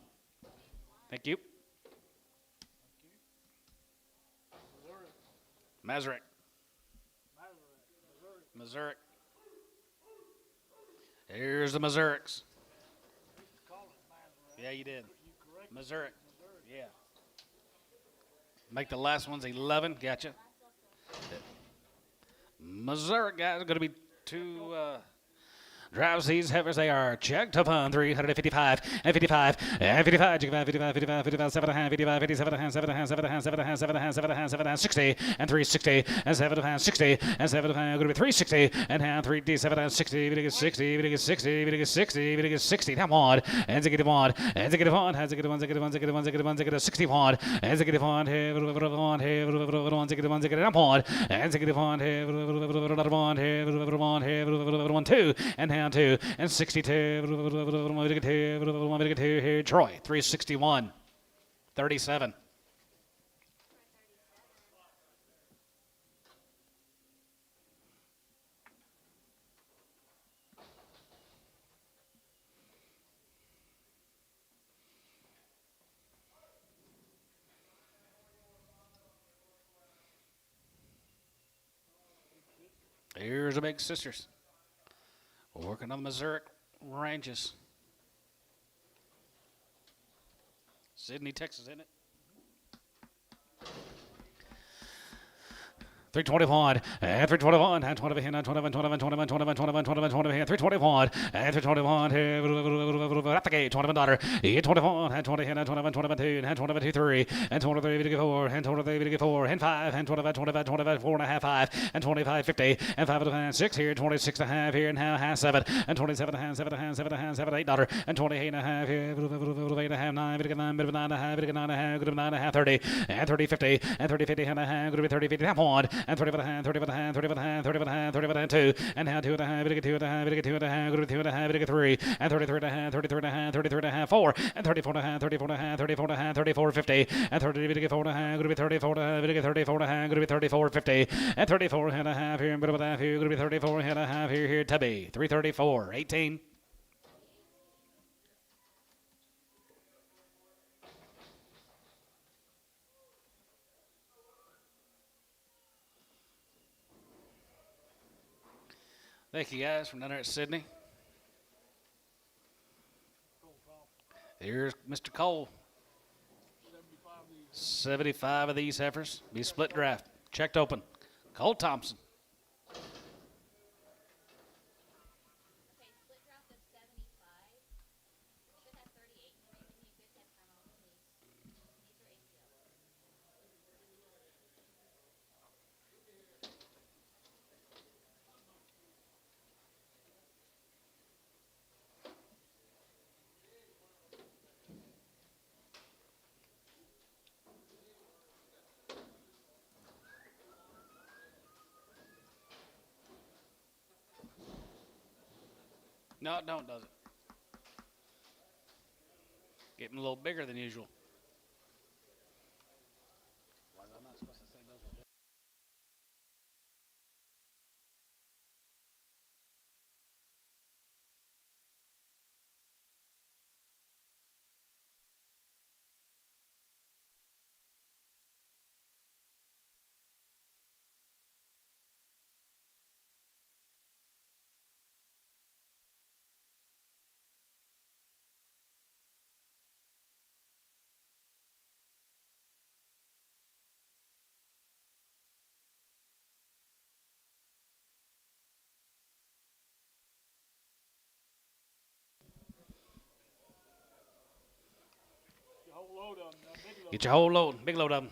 Thank you. Mazurek. Missouri. Here's the Missourics. Yeah, you did. Missouri. Yeah. Make the last ones 11. Gotcha. Missouri guys are going to be two drives these heifers. They are checked upon 355 and 55 and 55 55 55 55 7 and 55 57 and 7 and 7 and 7 and 7 and 7 and 7 and 60 and 360 and 7 and 60 and 7 and going to be 360 and 3D7 and 60 60 60 60 60 that one and negative 1 and negative 1 has negative 1 negative 1 negative 1 negative 1 negative 61 and negative 1 here 1 negative 1 negative 1 and negative 1 here 1 here 1 2 and down 2 and 62 here Troy 361 37. Here's the Big Sisters. Working on the Missouri ranges. Sydney, Texas, isn't it? 321 and 321 and 20 and 21 21 21 21 21 21 20 and 321 and 321 at the gate $21 21 and 20 and 21 21 2 and 22 3 and 23 4 and 23 4 and 5 and 25 25 25 4 and a half 5 and 25 50 and 5 and 6 here 26 and a half here and now half 7 and 27 and a half 7 and a half 7 and a half 7 $8 and 28 and a half here 8 and a half 9 bit 9 bit 9 and a half bit 9 and a half good 9 and a half 30 and 30 50 and 30 50 and a half good 30 50 half 1 and 30 hand 30 hand 30 hand 30 hand 30 hand 2 and hand 2 and a half bit 2 and a half bit 2 and a half good 2 and a half bit 3 and 33 and a half 33 and a half 33 and a half 4 and 34 and a half 34 and a half 34 and a half 34 50 and 30 bit 4 and a half good 34 and a half bit 34 and a half good 34 50 and 34 and a half here and bit of a half here good 34 and a half here Tubby 334 18. Thank you guys from down there at Sydney. Here's Mr. Cole. 75 of these heifers. Be split draft. Checked open. Cole Thompson. No, it don't, does it? Getting a little bigger than usual. Why am I not supposed to say those were big? Your whole load of them, now, big load. Get your whole load, big load of them.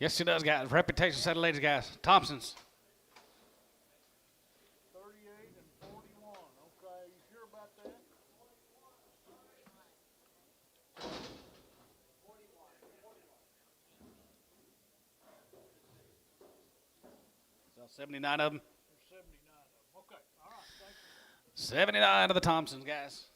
Yes, she does, guys. Reputation set of ladies, guys. Thompson's. 38 and 41. Okay, you sure about that? So 79 of them. There's 79 of them. Okay, all right, thank you. 79 of the Thompsons, guys.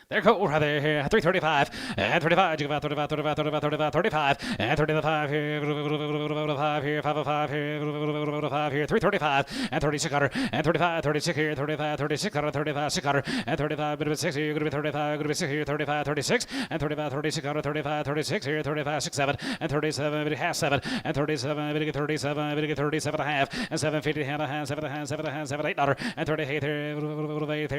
They're cool right there here. 335 and 35. You go about 35, 35, 35, 35, 35 and 35 here. 505 here. 505 here. 5 here. 335 and 36 cutter and 35, 36 here. 35, 36 cutter, 35, 6 cutter and 35, bit of 6 here. Going to be 35, going to be 6 here. 35, 36 and 35, 36 cutter, 35, 36 here. 35, 6, 7 and 37, bit of half 7 and 37, bit of 37, bit of 37 and a half and 750 and a half, 7 and a half, 7 and a half, 7, $8 and 38 here. 8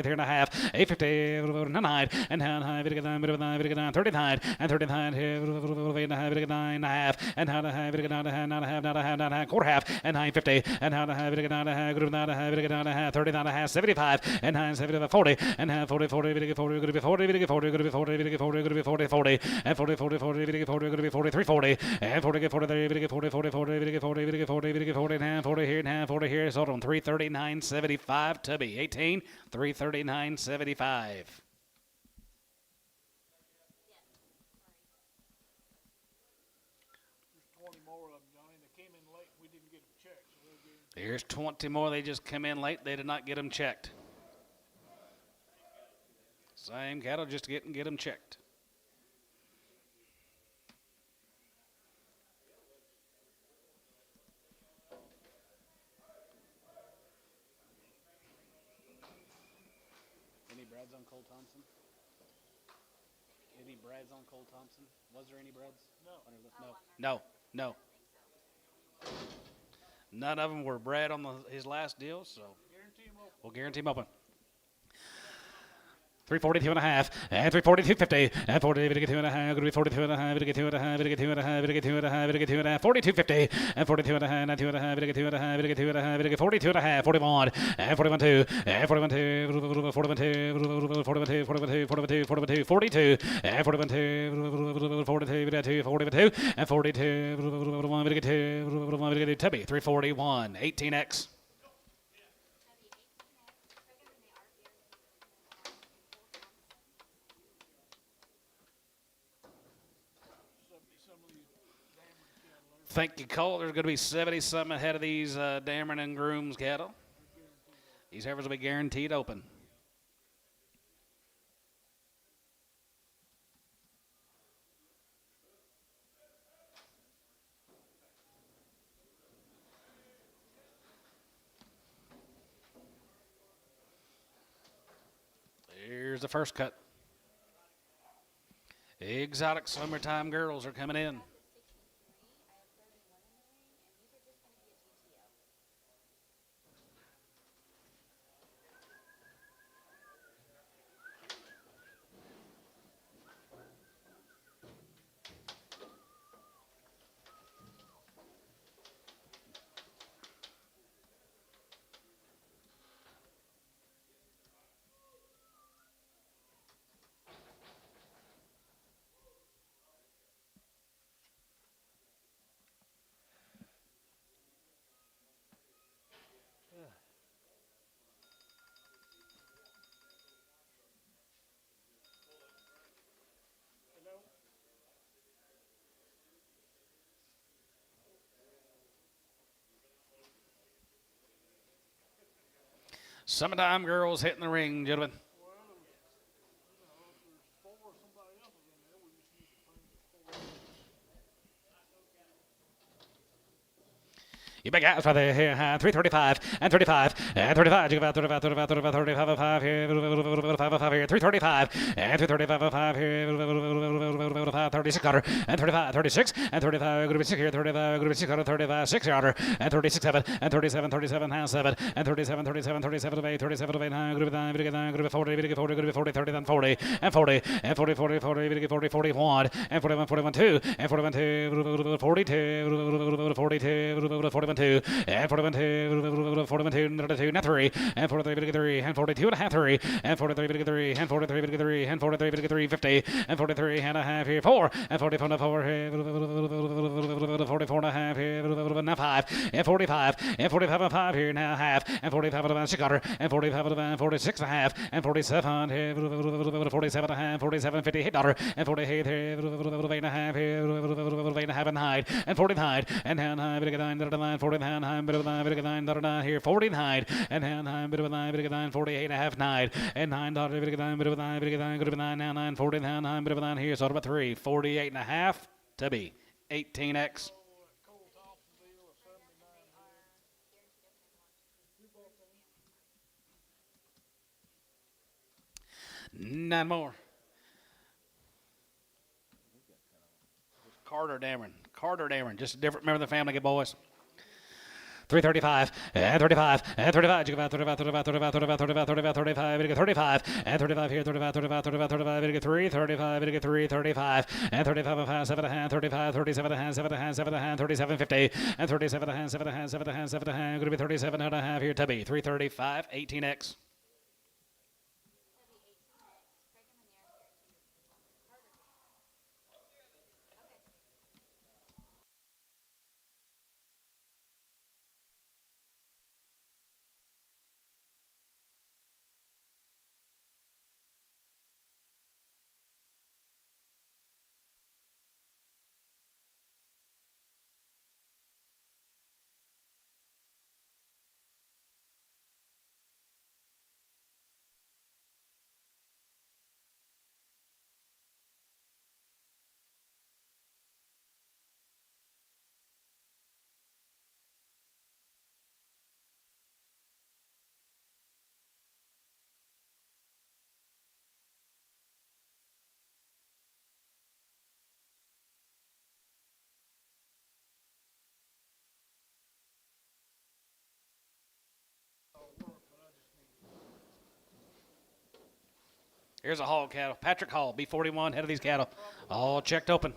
here and a half. 850. 9 and 9 bit of 9 bit of 9 bit of 9 39 and 39 here 9 bit of 9 and a half and 9 bit of 9 and a half 9 half quarter half and 950 and 9 bit of 9 and a half good of 9 bit of 9 and a half 39 and a half 75 and 9 75 40 and 40 40 bit of 40 good to be 40 bit of 40 good to be 40 bit of 40 good to be 40 40 and 40 40 40 bit of 40 good to be 43 40 and 40 get 40 there bit of 40 40 40 bit of 40 bit of 40 bit of 40 and 40 here and 40 here sold on 339.75 Tubby 18 339.75. 20 more of them, Johnny. They came in late. We didn't get them checked, so they'll get. Here's 20 more. They just come in late. They did not get them checked. Same cattle, just get them checked. Any breads on Cole Thompson? Any breads on Cole Thompson? Was there any breads? No. No. None of them were bred on his last deal, so Guarantee them open. we'll guarantee him open. 342 and a half, and 342.50, and 42 and a half, going to be 42 and a half, 2 and a half, 2 and a half, 2 and a half, 2 and a half, 42.50, and 42 and a half, 2 and a half, 2 and a half, 2 and a half, 42 and a half, 41, and 41 2, and 41 2, 41 2, 41 2, 41 2, 42, 42, 42, and 41 2, 42, 41 2, and 42, Tubby, 341, 18X. Thank you, Cole. There's going to be 70-something ahead of these Dameron and Grooms cattle. These heifers will be guaranteed open. Here's the first cut. Exotic summertime girls are coming in. Summertime girls hitting the ring, gentlemen. Well, if there's four or somebody else is in there, we just need to bring the four. You back out for the 335 and 35 and 35. You go about 35 5 here, 5 here, 335 and 335 5 here, 36 yarder and 35 36 and 35 going to be 6 here, 35 going to be 6 35 6 yarder and 36 7 and 37 37 half 7 and 37 37 37 8 37 8 9 going to be 9 going to be 40 going to be 40 going to be 40 30 then 40 and 40 and 40 40 40 40 41 and 41 41 2 and 41 2 42 42 41 2 and 41 2 41 2 32 now 3 and 43 3 and 42 and a half 3 and 43 3 and 43 3 and 43 3 50 and 43 and a half here 4 and 44 4 44 and a half here now 5 and 45 and 45 and 5 here now half and 45 and a 6 quarter and 45 and 46 and a half and 47 here 47 and a half 47 50 hit dollar and 48 here 8 and a half here 8 and a half and hide and 49 and down high bit of 9 49 high bit of 9 here 49 and down high bit of 9 48 and a half 9 and 9 dollar bit of 9 bit of 9 bit of 9 good of 9 now 9 49 high bit of 9 here so about 3 48 and a half to be 18x. Nine more. Carter Dameron, just a different member of the family, good boys. 335 and 35 and 35. You go about 35, 35, 35, 35, 35, 35, 35, 35 and 35 here, 35, 35, 35, 35, 3, 35, 3, 35 and 35 and 5, 7 and 35, 37 and 7 and 7 and 37, 50 and 37 and 7 and 7 and 7 and going to be 37 and a half here, Tubby. 335, 18x. Here's a hog cattle. Patrick Hall, B41, head of these cattle. All checked open.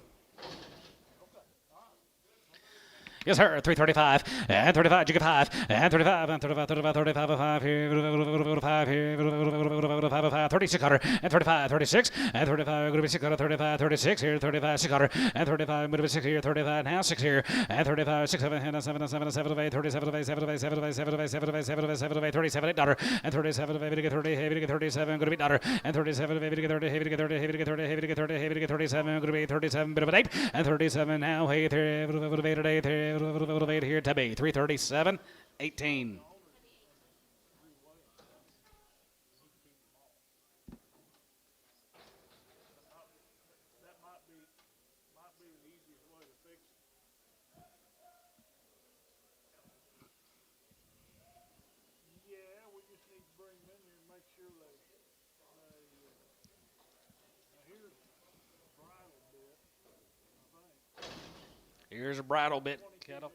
Yes, sir. 335 and 35. You get 5 and 35 and 35, 35, 35, 5 here, 5 here, 5, 36 and 35, 36 and 35. Going to be 6 35, 36 here, 35, 6 and 35. Going to be 6 here, 35 now 6 here and 35, 6 7 and 7 7 7 8 37 7 8 7 8 7 8 7 8 7 8 7 8 37 8 dollar and 37 baby to get 30 heavy to get 37 going to be dollar and 37 baby to get 30 heavy to get 30 heavy to get 30 heavy to get 30 heavy to get 37 going to be 37 bit of an 8 and 37 now hey there eight here to be 337 18. That might be the easiest way to fix it. Yeah, we just need to bring them in here and make sure they now here's a bridle bit, I think. Here's a bridle bit, cattle.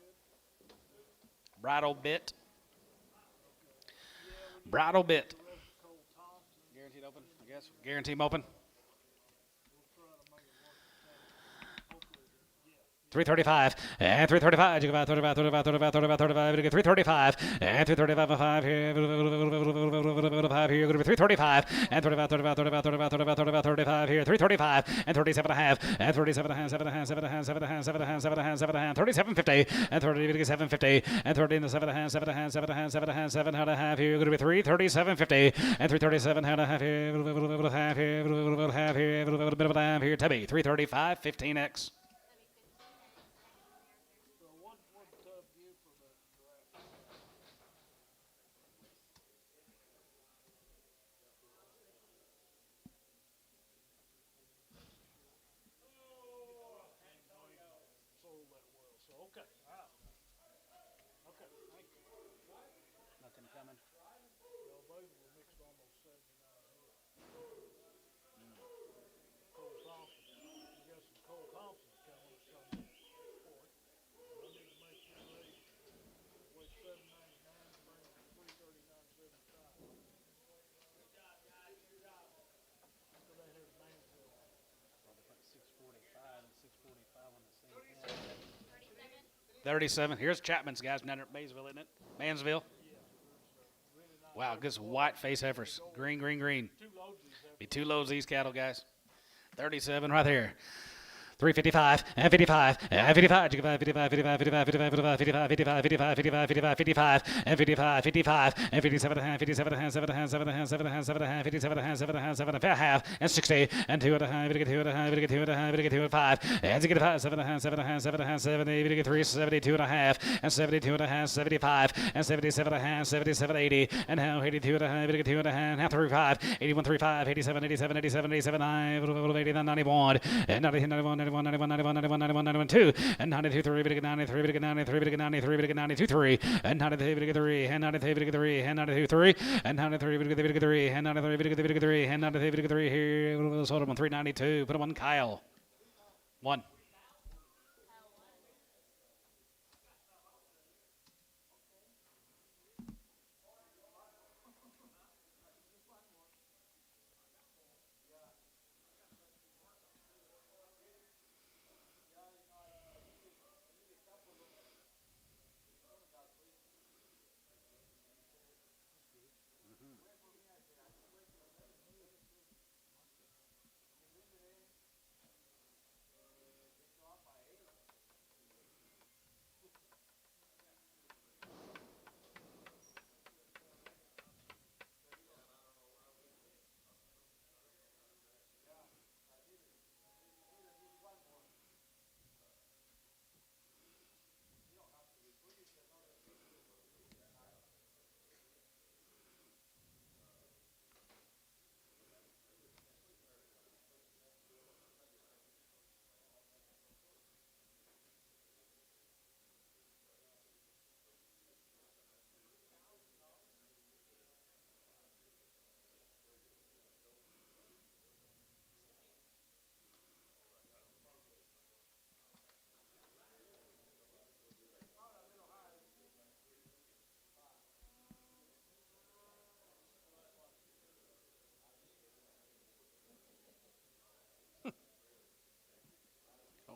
Bridle bit. Bridle bit. Guaranteed open, I guess. Guarantee them open. 335 and 335. You go about 35, 35, 35, 35, 35. You get 335 and 335 and 5 here. 5 here. You're going to be 335 and 35, 35, 35, 35, 35, 35, 35 here. 335 and 37 and a half and 37 and a half, 7 and a half, 7 and a half, 7 and a half, 7 and a half, 7 and a half, 7 and a half, 37 50 and 30 7 50 and 30 and 7 and a half, 7 and a half, 7 and a half, 7 and a half, 7 and a half here. You're going to be 337 50 and 337 and a half here. Half here. Half here. A bit of a half here. Tubby 335 15x. Nothing coming. Well, both were mixed almost 79 head. Cole Thompson. We got some Cole Thompsons coming for it. I need to make them ready. Weigh 799 and bring them to 339.75. So they have Mansville on. So they put 645 and 645 on the same thing. 37. Here's Chapman's guys down there at Maysville, isn't it? Mansville. Really nice. Wow, good white face heifers. Green, green, green. 2 loads of these have Be 2 loads of these cattle, guys. 37 right there. 355 and 55 and 55 55 55 55 55 55 55 55 55 55 and 55 55 and 57 and a half 57 and a half 7 and a half 7 and a half 7 and a half 7 and a half 57 and a half 7 and a half 7 and a half and 60 and 2 and a half 2 and a half 2 and a half 2 and 5 and 65 7 and a half 7 and a half 7 and a half 70 3 72 and a half and 72 and a half 75 and 77 and a half 77 80 and now 82 and a half 82 and a half 35 81 35 87 87 87 87 89 91 and 90 91 91 91 91 91 91 91 2 and 92 3 93 93 93 92 3 and 93 3 and 93 3 and 92 3 and 93 3 and 93 3 and 93 3 here we'll sort of on 392 put him on Kyle 1.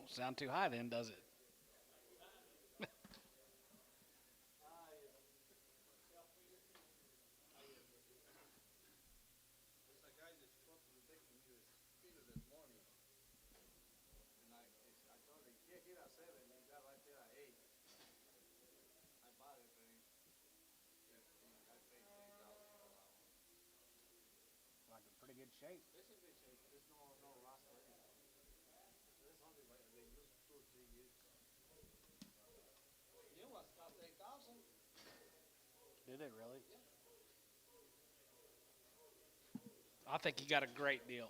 Don't sound too high then, does it? Like in pretty good shape. Did they really? I think you got a great deal.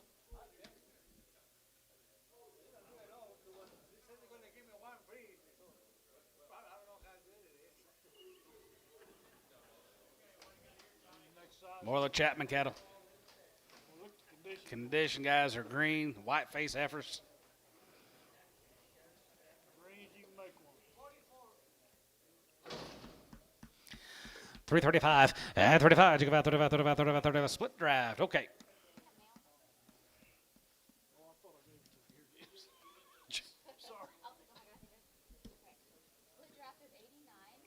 More of the Chapman cattle. Well, look at the condition. Condition guys are green, white face heifers. Green, you can make one. 335 and 35. 35. Split draft. Okay. Oh, I thought I gave it to you. Here it is. Sorry.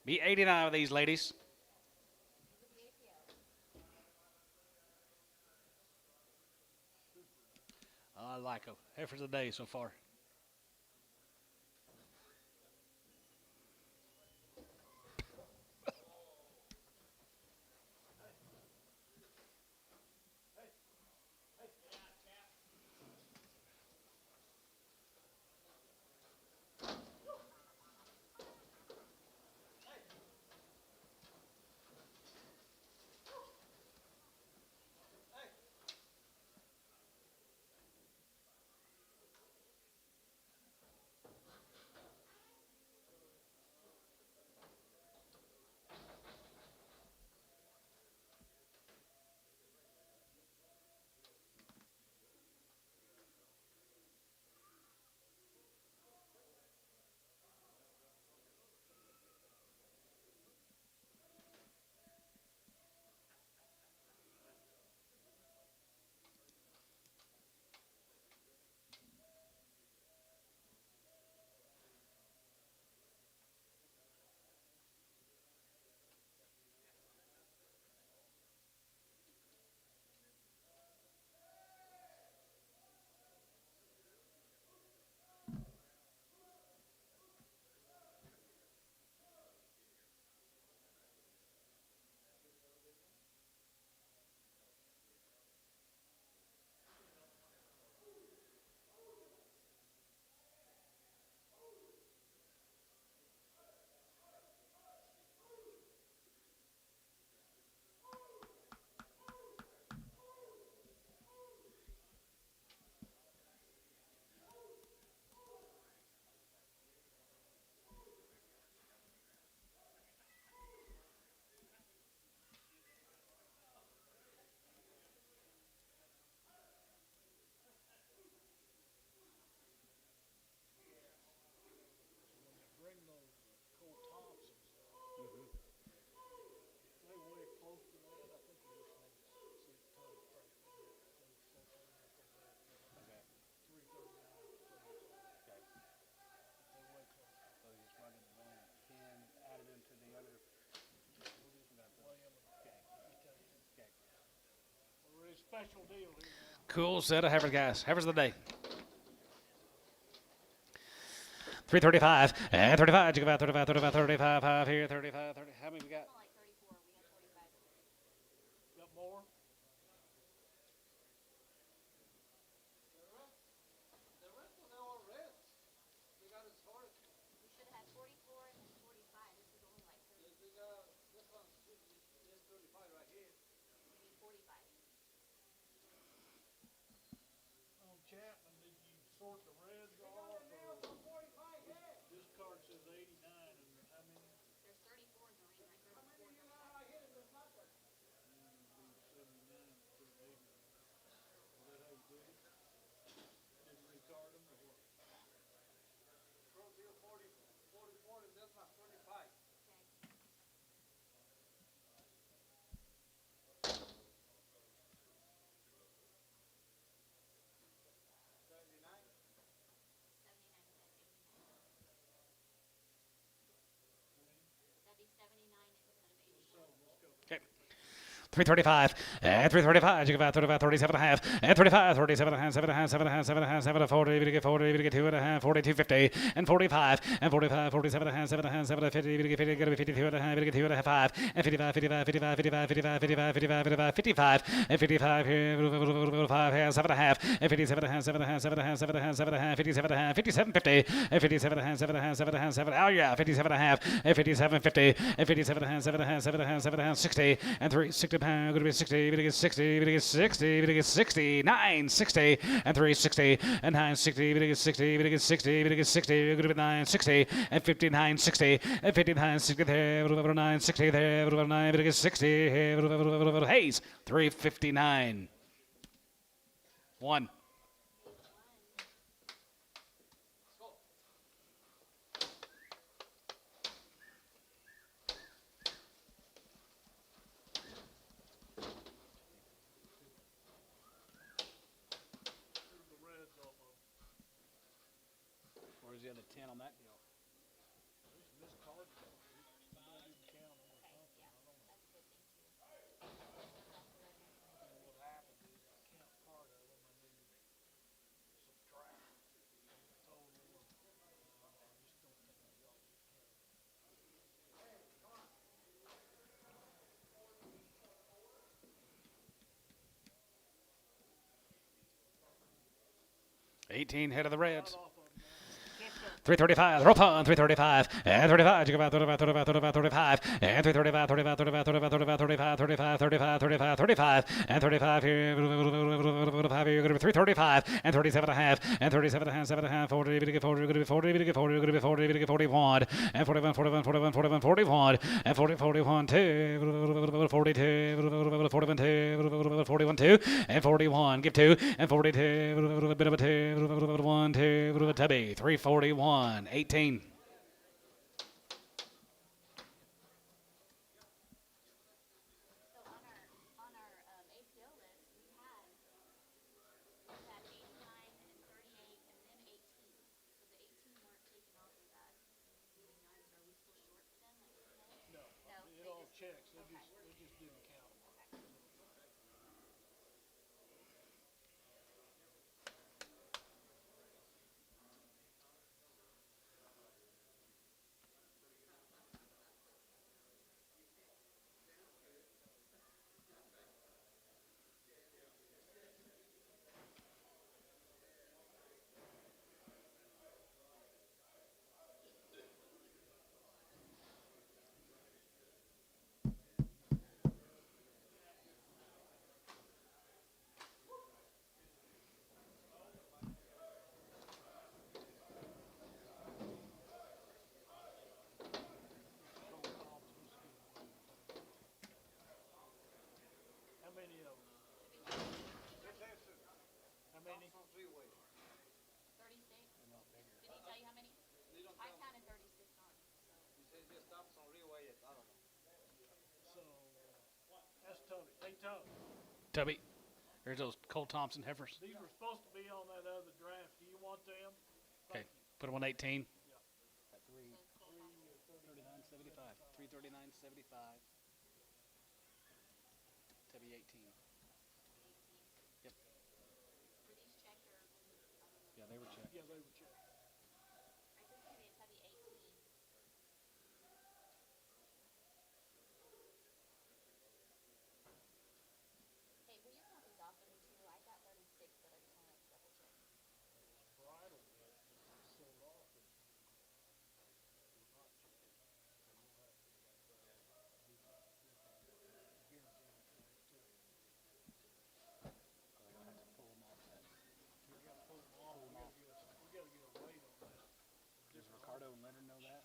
Be 89 of these ladies. I like them. Heifers a day so far. special deal here now. Cool set of heifers, guys. Heifers of the day. 335 and 35. Check about 35, 35, 35, 5 here, 35, 30. How many we got? Got more? Chapman, did you sort the reds off? This card says 89, and how many? There's 34 in the ring, right? 34, 35. 79 to 80. Is that how you did it? Didn't recard them or what? That'd be 79 instead of 80. So let's go. Okay. 335 and 335. Check about 35, 37 and a half and 35, 37 and a half, 7 and a half, 7 and a half, 7 and a half, 7 to 40. Even to get 40, even to get 2 and a half, 42, 50 and 45 and 45, 47 and a half, 7 and a half, 7 to 50. Even to get 50, going to be 52 and a half, even to get 2 and a half, 5 and 55, 55, 55, 55, 55, 55, 55, 55, 55 and 55 here, 5 here, 7 and a half and 57 and a half, 7 and a half, 7 and a half, 7 and a half, 7 and a half, 57 and a half, 57, 50 and 57 and a half, 7 and a half, 7 and a half, 7. Oh yeah, 57 and a half and 57, 50 and 57 and a half, 7 and a half, 7 and a half, 7 and a half, 60 and 3, 60 pound, going to be 60. Even to get 60, even to get 60, even to get 60, 9, 60, and 3, 60, and 9, 60, even to get 60, even to get 60, even to get 60, you're going to be 9, 60, and 59, 60, and 59, 60, there, 9, 60, there, 9, even to get 60, Hayes, 359. 1. Here's the reds off of them. Where's the other 10 on that deal? This card, you don't even count them or something. I don't know. What happened is I count part of them and then subtract from the total. I just don't think we ought to count. 18 head of the Reds. Off of them now. Check up. 335, rope on, 335, and 35, check about 35, 35, 35, 35, and 335, 35, 35, 35, 35, 35, 35, 35, 35, 35, and 35 here, 5 here, you're going to be 335, and 37 and a half, and 37 and a half, 7 and a half, 40, you're going to get 40, you're going to be 40, you're going to get 40, you're going to be 40, you're going to get 41, and 41, 41, 41, 41, 41, and 40, 41, 2, 42, 41, 2, 41, 2, and 41, give 2, and 42, bit of a 2, 1, 2, tubby, 341. 18. So on our APO list, we had 89 and 38 and then 18. So the 18 weren't taken off of that. 89, so are we still short for them? Like, No, no, it they all just, checks. They okay. just didn't count them. Okay. 36? Did he tell you how many? I counted 36 on. So that's Tubby. Hey, Tubby. Tubby. There's those Cole Thompson heifers. These were supposed to be on that other draft. Do you want them? Okay, put them on 18. Yeah. At 339.75. 339.75. Tubby 18. says they would check. I just see it's heavy 18. Hey, will you count these off for me too? I got 36, but I just wanted to double check. Bridle sold off and we're not checking. So you'll have to do something different. Guaranteed it's right too. We gotta pull them off. We gotta get a weight on that. Does Ricardo and Leonard know that?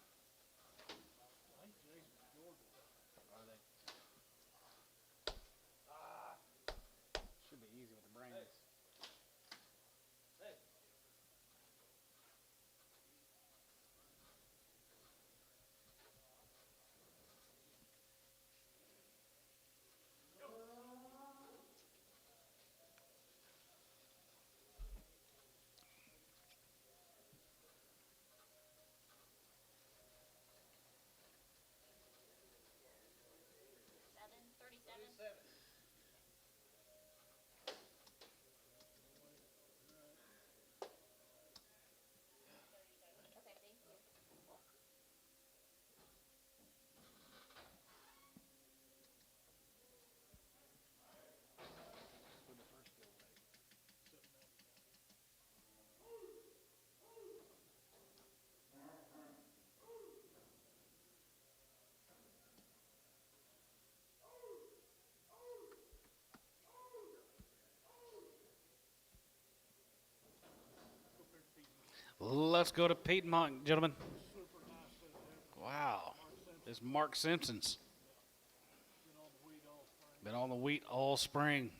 I think Jason and George will tell. Are they? Should be easy with the brains. Seven, 37. Okay, thank you. What'd the first deal weigh? 799. Go pick Pete. Let's go to Piedmont, gentlemen. Super nice set of heifers. Wow. Mark Simpson. This Mark Simpson's Been on the wheat all spring. been on the wheat all spring,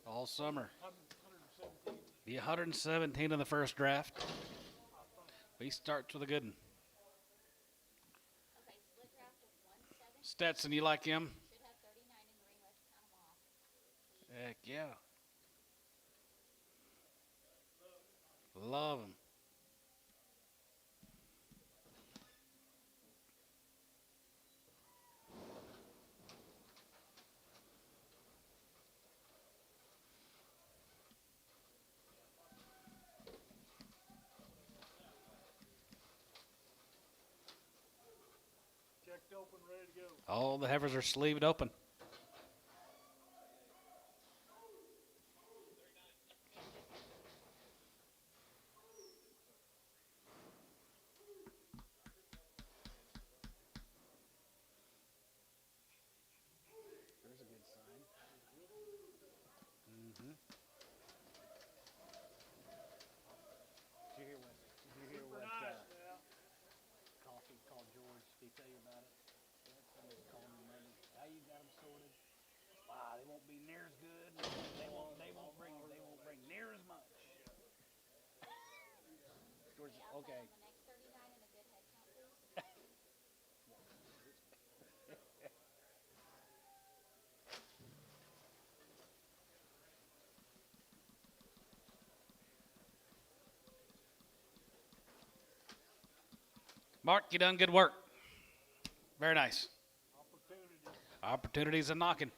all summer. 117. The 117 in the first draft. He starts with a good one. Okay, split draft of 1-7. Stetson, you like him? Should have 39 in green. Let's count them off. Heck yeah. Love him. Checked open, ready to go. All the heifers are sleeved open. There's a good sign. Did you hear Super what nice now. Coffee called George? Did he tell you about it? Somebody called him Monday. How you got them sorted? Wow, they won't be near as good. They won't bring near as much. George, The outside okay. on the next 39 and a good head count, please. Mark, you done good work. Very nice. Opportunity. Opportunities are knocking.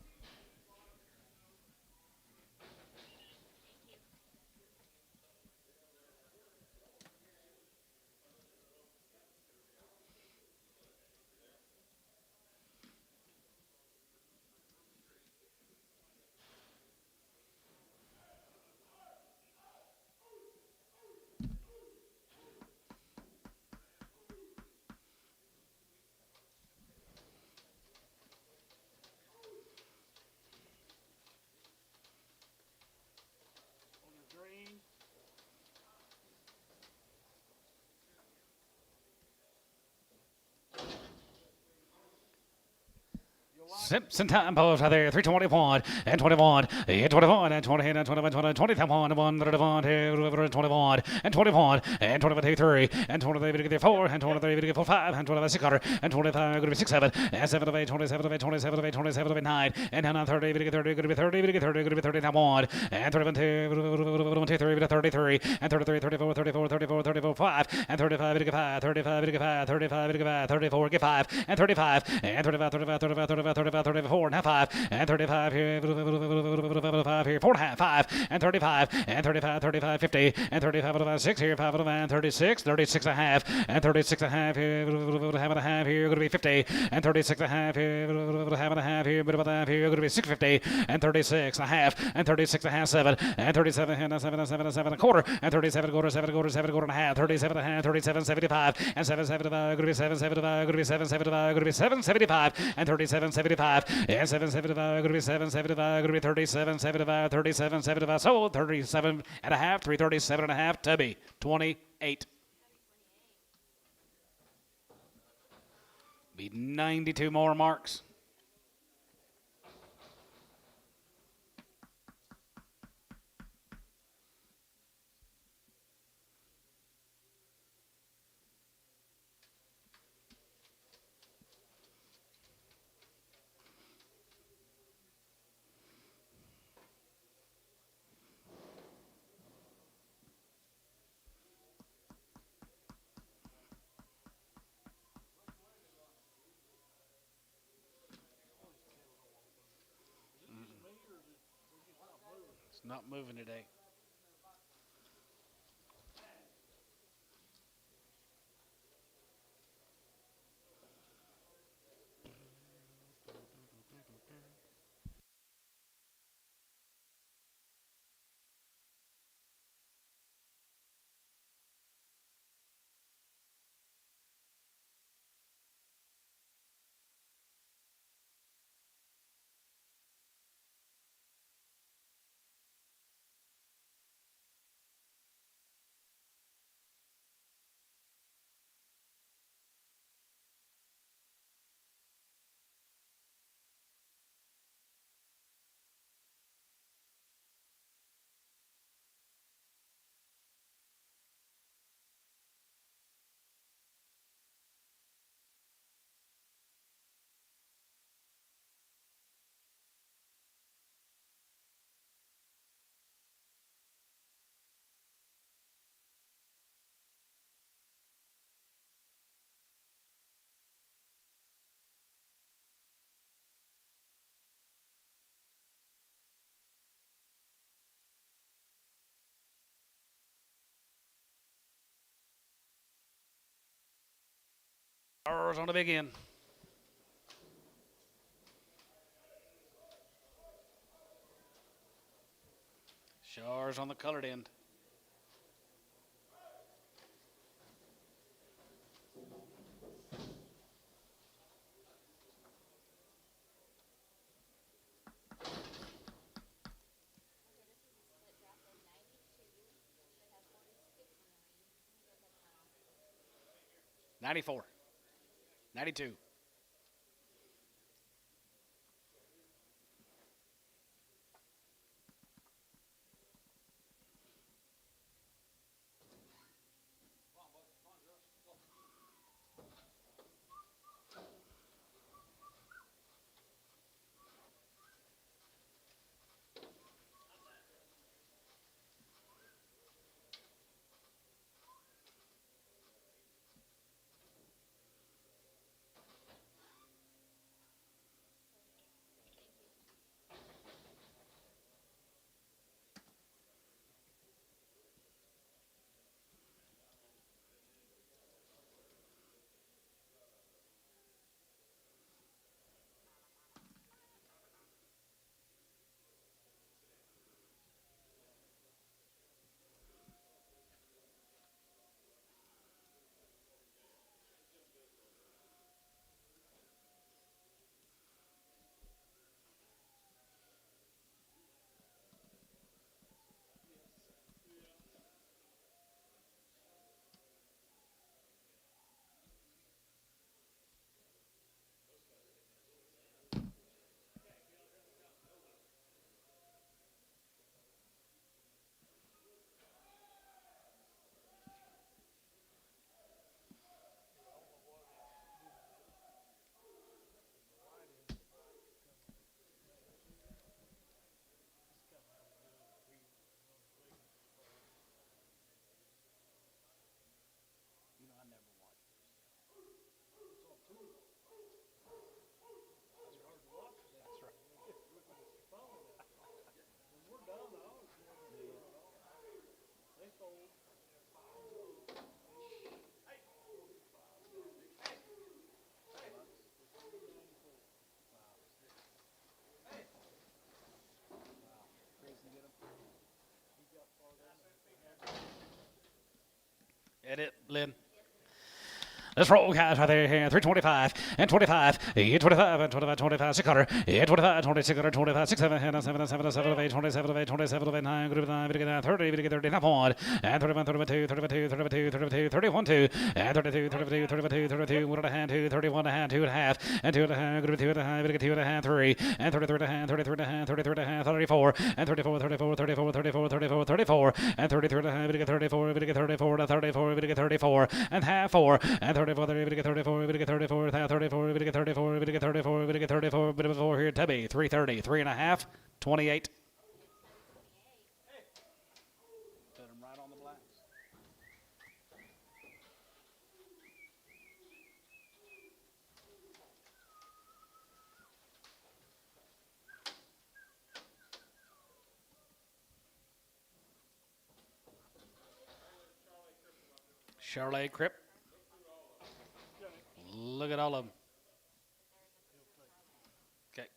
On the green. You'll like Simpson time post right there. 321 and 21 and 21 and 20 and 21 20 21 1 21 21 and 21 and 21 3 and 23 4 and 23 4 5 and 25 600 and 25 going to be 6 7 and 7 of 8 27 of 8 27 of 8 27 of 8 9 and now 30 30 going to be 30 30 going to be 30 1 and 31 2 3 33 and 33 34 34 34 34 5 and 35 5 35 5 35 5 34 5 and 35 and 35 35 35 35 35, 34 and a half, 5, and 35 here, 5 here, 4 and a half, 5, and 35, and 35, 35, 50, and 35, 6 here, 5 and 36, 36 and a half, and 36 and a half here, half and a half here, going to be 50, and 36 and a half here, half and a half here, bit of a half here, going to be 650, and 36 and a half, and 36 and a half, 7, and 37 and 7 and 7 and 7 and a quarter, and 37 quarter, 7 quarter, 7 quarter and a half, 37 and a half, 37, 75, and 775, going to be 775, going to be 775, going to be 775, and 37, 75, and 775, going to be 775, going to be 37, 75, 37, 75, sold, 37 and a half, 337 and a half, Tubby, 28. Be 92 more marks. It's not moving today. Stars on the big end. Stars on the colored end. $94. 92. Edit, Lynn. Let's roll, guys, right there. 325 and 25, 25 and 25, 25, 600, 25, 2600, 25, 6, 7, 7, 7, 7, 7, 8, 27, 8, 27, 8, 9, 9, 30, 30, 31, and 31, 32, 32, 32, 32, 31, 2, and 32, 32, 32, 32, 1 and a half, 2, 31 and a half, 2 and a half, and 2 and a half, 2 and a half, 2 and a half, 3, and 33 and a half, 33 and a half, 33 and a half, 34, and 34, 34, 34, 34, 34, 34, and 33 and a half, 34, 34, 34, 34, and half 4, and 34, 34, 34, 34, 34, 34, 34, bit of a 4 here, Tubby, 330, 3 and a half, 28. Put them right on the blacks. Charlotte Crip. Look at all of them. Okay.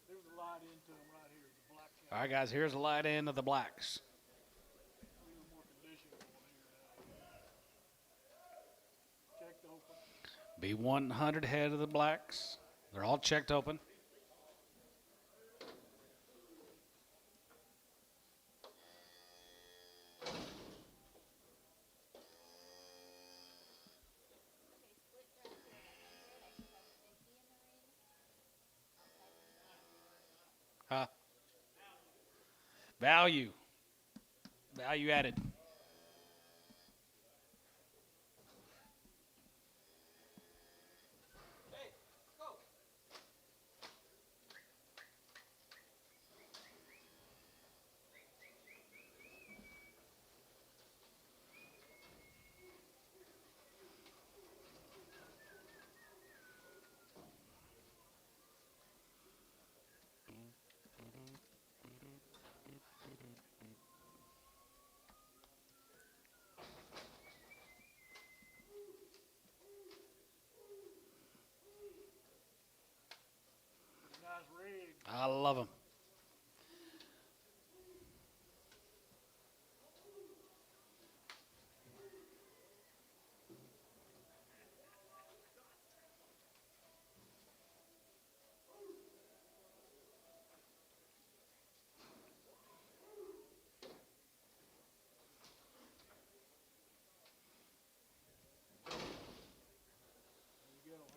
There's a light into them right here, the black cat. All right, guys, here's the light end of the blacks. A little more condition going here now. Checked open. Be 100 head of the blacks. They're all checked open. Huh? Value. Value added. Nice rig. I love them.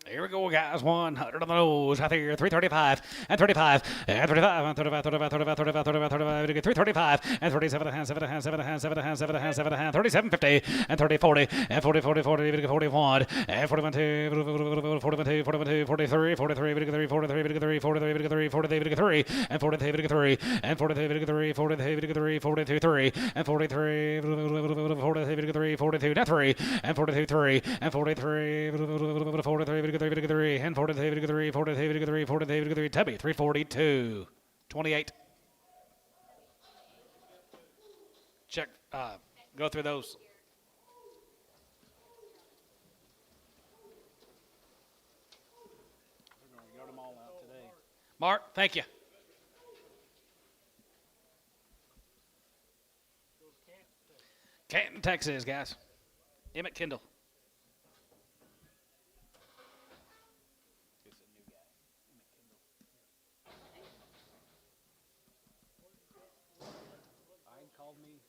Here we go, guys. 100 on the nose. Right there. 335 and 35 and 35 and 35, 35, 35, 35, 35, 35, 335 and 37 and a half, 7 and a half, 7 and a half, 7 and a half, 7 and a half, 7 and a half, 37, 50 and 30, 40 and 40, 40, 40, 41 and 41, 2, 41, 2, 41, 2, 43, 43, 43, 43, 43, 43, 43, and 43, 3 and 43, 3 43, 42, 3 and 43, 43, 42, now 3 and 42, 3 and 43, 43, 3 and 43, 43, 43, Tubby, 342, 28. Check, go through those. We're going to get them all out today. Mark, thank you. Canton, Texas, guys. Emmett Kendall. It's a new guy. I called me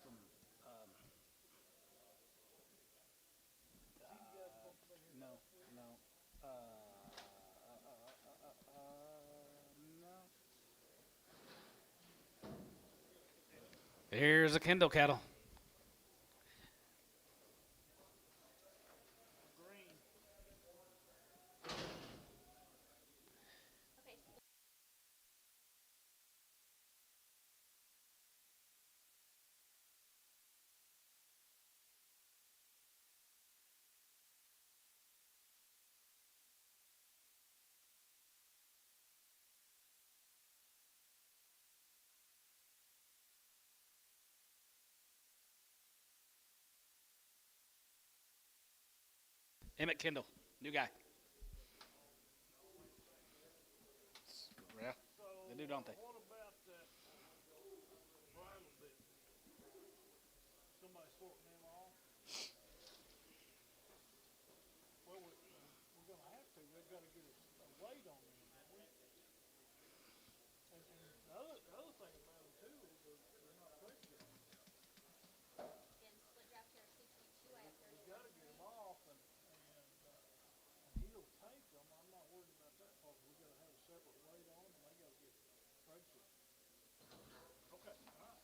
from no. No. Here's a Kendall cattle. Emmett Kendall, new guy. Yeah, they do, don't they? What about that bridle business? Somebody sorting them off? Well, we're gonna have to. They've gotta get a weight on them, don't we? And the other thing about them too is they're not pregnant. In split draft here 6.2, I have We 31. gotta get them off and he'll take them. I'm not worried about that part. We gotta have a separate weight on them. They gotta get pregnant. Okay, all right.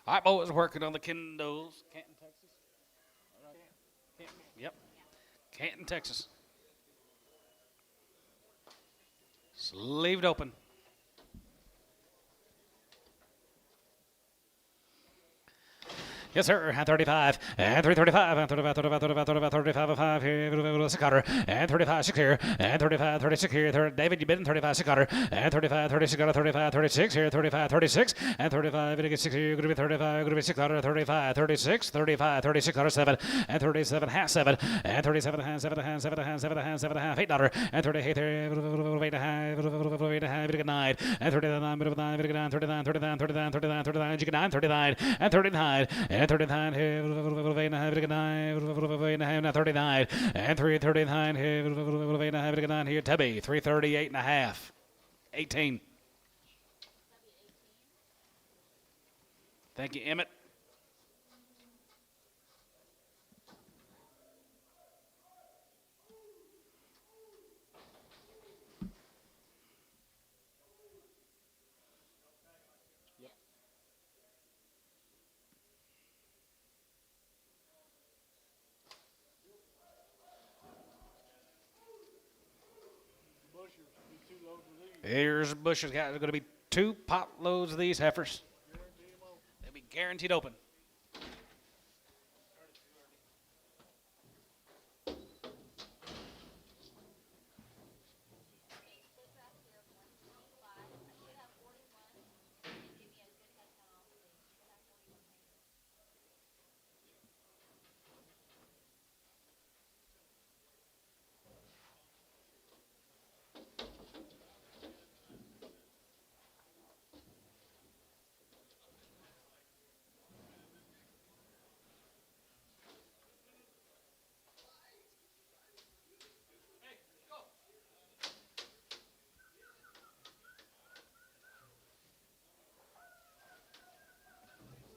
All right, boys, working on the Kendalls. Canton, Texas. All right. Canton. Yep. Canton, Texas. Sleeved open. Yes, sir. And 35. And 335. And 35, 35, 35, 35, 35, 5 here. 6 Cutter. And 35, 6 here. And 35, 36 here. David, you bid in 35, 6 Cutter. And 35, 36 Cutter. 35, 36 here. 35, 36. And 35, it gets 6 here. You're going to be 35. Going to be 6 Cutter. 35, 36. 35, 36 Cutter. 7. And 37, half 7. And 37, half 7. Half 7. Half 7. Half 7. Half $8. And 38 there. 8 half. 8 half. You get 9. And 39, 9. You get 9. 39, 39, 39, 39, 39. You get 9. 39. And 39. And 39 here, 8 now 39, and 339 here, 8 9 here, Tubby, 338 and a half, 18. Thank you, Emmett. Bushers, be 2 loads of these. Here's Bush's got going to be 2 pot loads of these heifers. Guarantee them open. They'll be guaranteed open. Okay, split draft here 125. I should have 41. And give me a good head count off, please. Should have 41 right here. Okay, I'll check on the next 4 as soon as you're ready and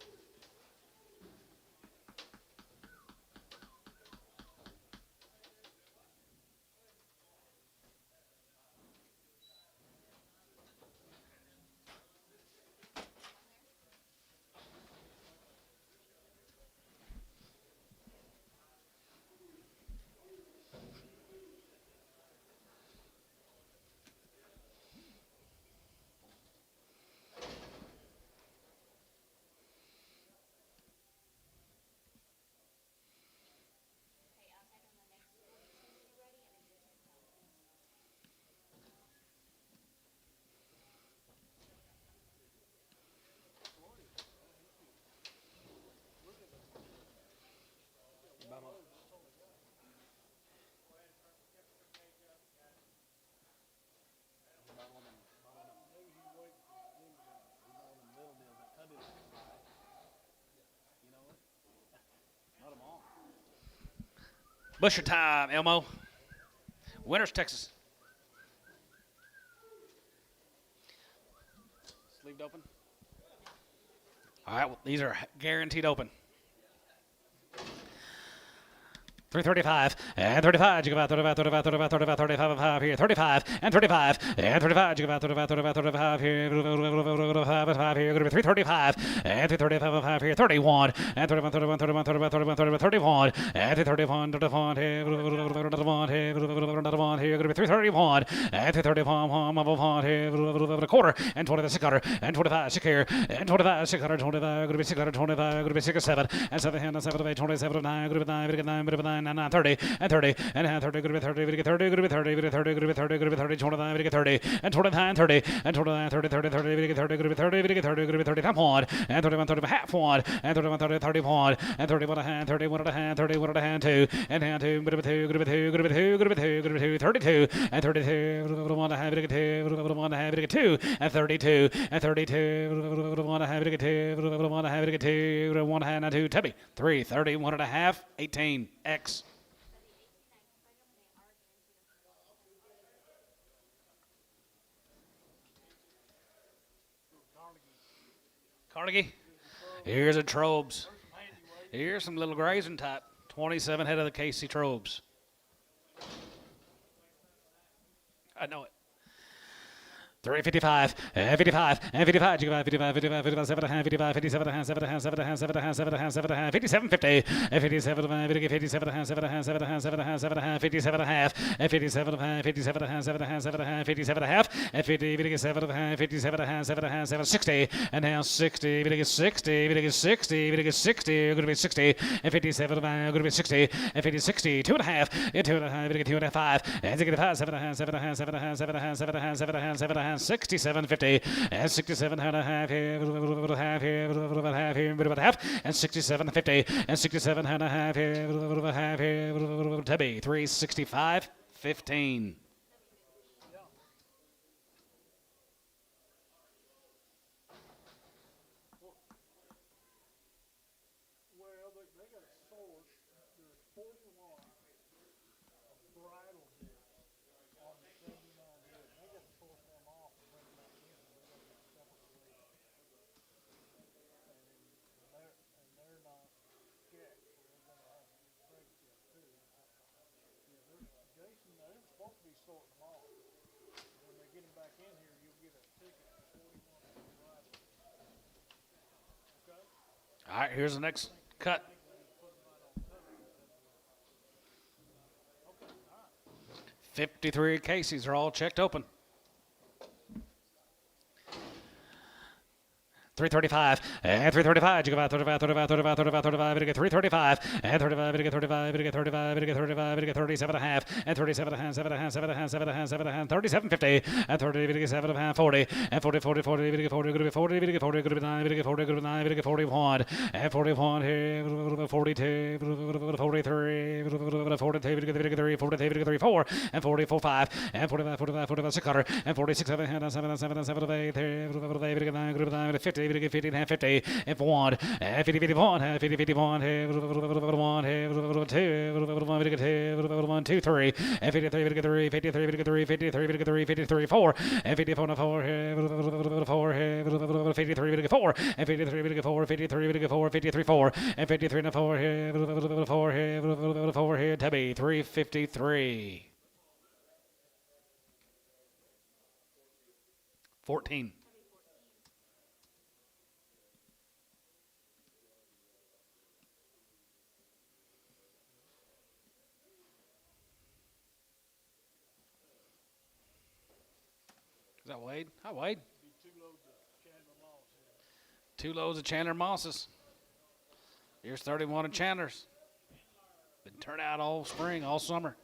a good head count, please. Busher time, Elmo. Winters, Texas. Sleeved open. All right, well, these are guaranteed open. 335 and 35. You go out 35, 35, 35, 35, 35 and 5 here. 35 and 35 and 35. You go out 35, 35, 35 here. 35 and 5 here. Going to be 335 and 335 and 5 here. 31 and 31, 31, 31, 31, 31, 31, 31 and 331, 31 here. 31 here. 31 here. Going to be 331 and 331 here. A quarter and 26 cutter and 25 6 here and 25 600 25. Going to be 625. Going to be 6 7 and 7 and 7 8 27 9. Going to be 9 9 30 and 30 and 30 could be 30 could be 30 could be 30 could be 30 could be 30 could be 30 29 could be 30 and 29 30 and 29 30 30 30 could be 30 could be 30 could be 30 could be 30 time one and 31 30 half one and 31 30 31 and 31 a hand 31 a hand 31 a hand 2 and hand 2 could be 2 could be 2 could be 2 could be 2 could be 2 32 and 32 1 a hand 2 1 a hand 2 and 32 and 32 1 a hand 2 1 a hand 2 1 hand 2 Tubby 3 30 1 and a half 18 X. Carnegie. Here's a Trobes. Here's some little grazing type. 27 head of the KC Trobes. I know it. 355 and 55 and 55 55 55 55 57 55 57 7 7 7 7 7 57 50 and 57 57 7 7 7 7 57 half and 57 57 7 7 57 half and 50 57 57 7 7 60 and now 60 60 60 60 going to be 60 and 57 going to be 60 and 50 60 2 and a half and 2 and a half 2 and a 5 and 65 7 7 7 7 7 7 67 50 and 67 and a half here half here half here bit about half and 67 50 and 67 and a half here half here Tubby 365 15. Well, they got a source. There's 41 bridal deals on the 79 head. They got to source them off and bring them back in. They got to get separate weight. And they're not checked, so they're going to have to be break checked too. Yeah, Jason, they're supposed to be sorting them off. When they get them back in here, you'll get a ticket for 41 bridal. Okay? All right, here's the next cut. 53 cases are all checked open. 335 and 335. You go out 35, 35, 35, 35, 35. You get 335 and 35. You get 35. You get 35. You get 35. You get 37 and a half and 37 and a half, 7 and a half, 7 and a half, 7 and a half, 7 and a half, 37 50 and 30. You get 7 and a half, 40 and 40, 40, 40. You get 40. Could be 40. You get 40. Could be 9. You get 40. Could be 9. You get 41 and 41 here. 42. 43. 42. You get 3. 43. You get 3. 4 and 44 5 and 45. 45. 45 600 and 46 7 and 7 and 7 and 7 8. 9. Could be 9. 50. 50 and 50 and 1 and 50 51 and 50 51 1 2 2 3 and 53 53 53 53 53 53 53 4 and 54 4 4 53 4 and 53 4 53 4 53 4 and 53 4 4 here Tubby 353 14. Is that Wade? Hi, Wade. 2 loads of Chandler Mosses. Here's 31 of Chandler's. Been turned out all spring, all summer.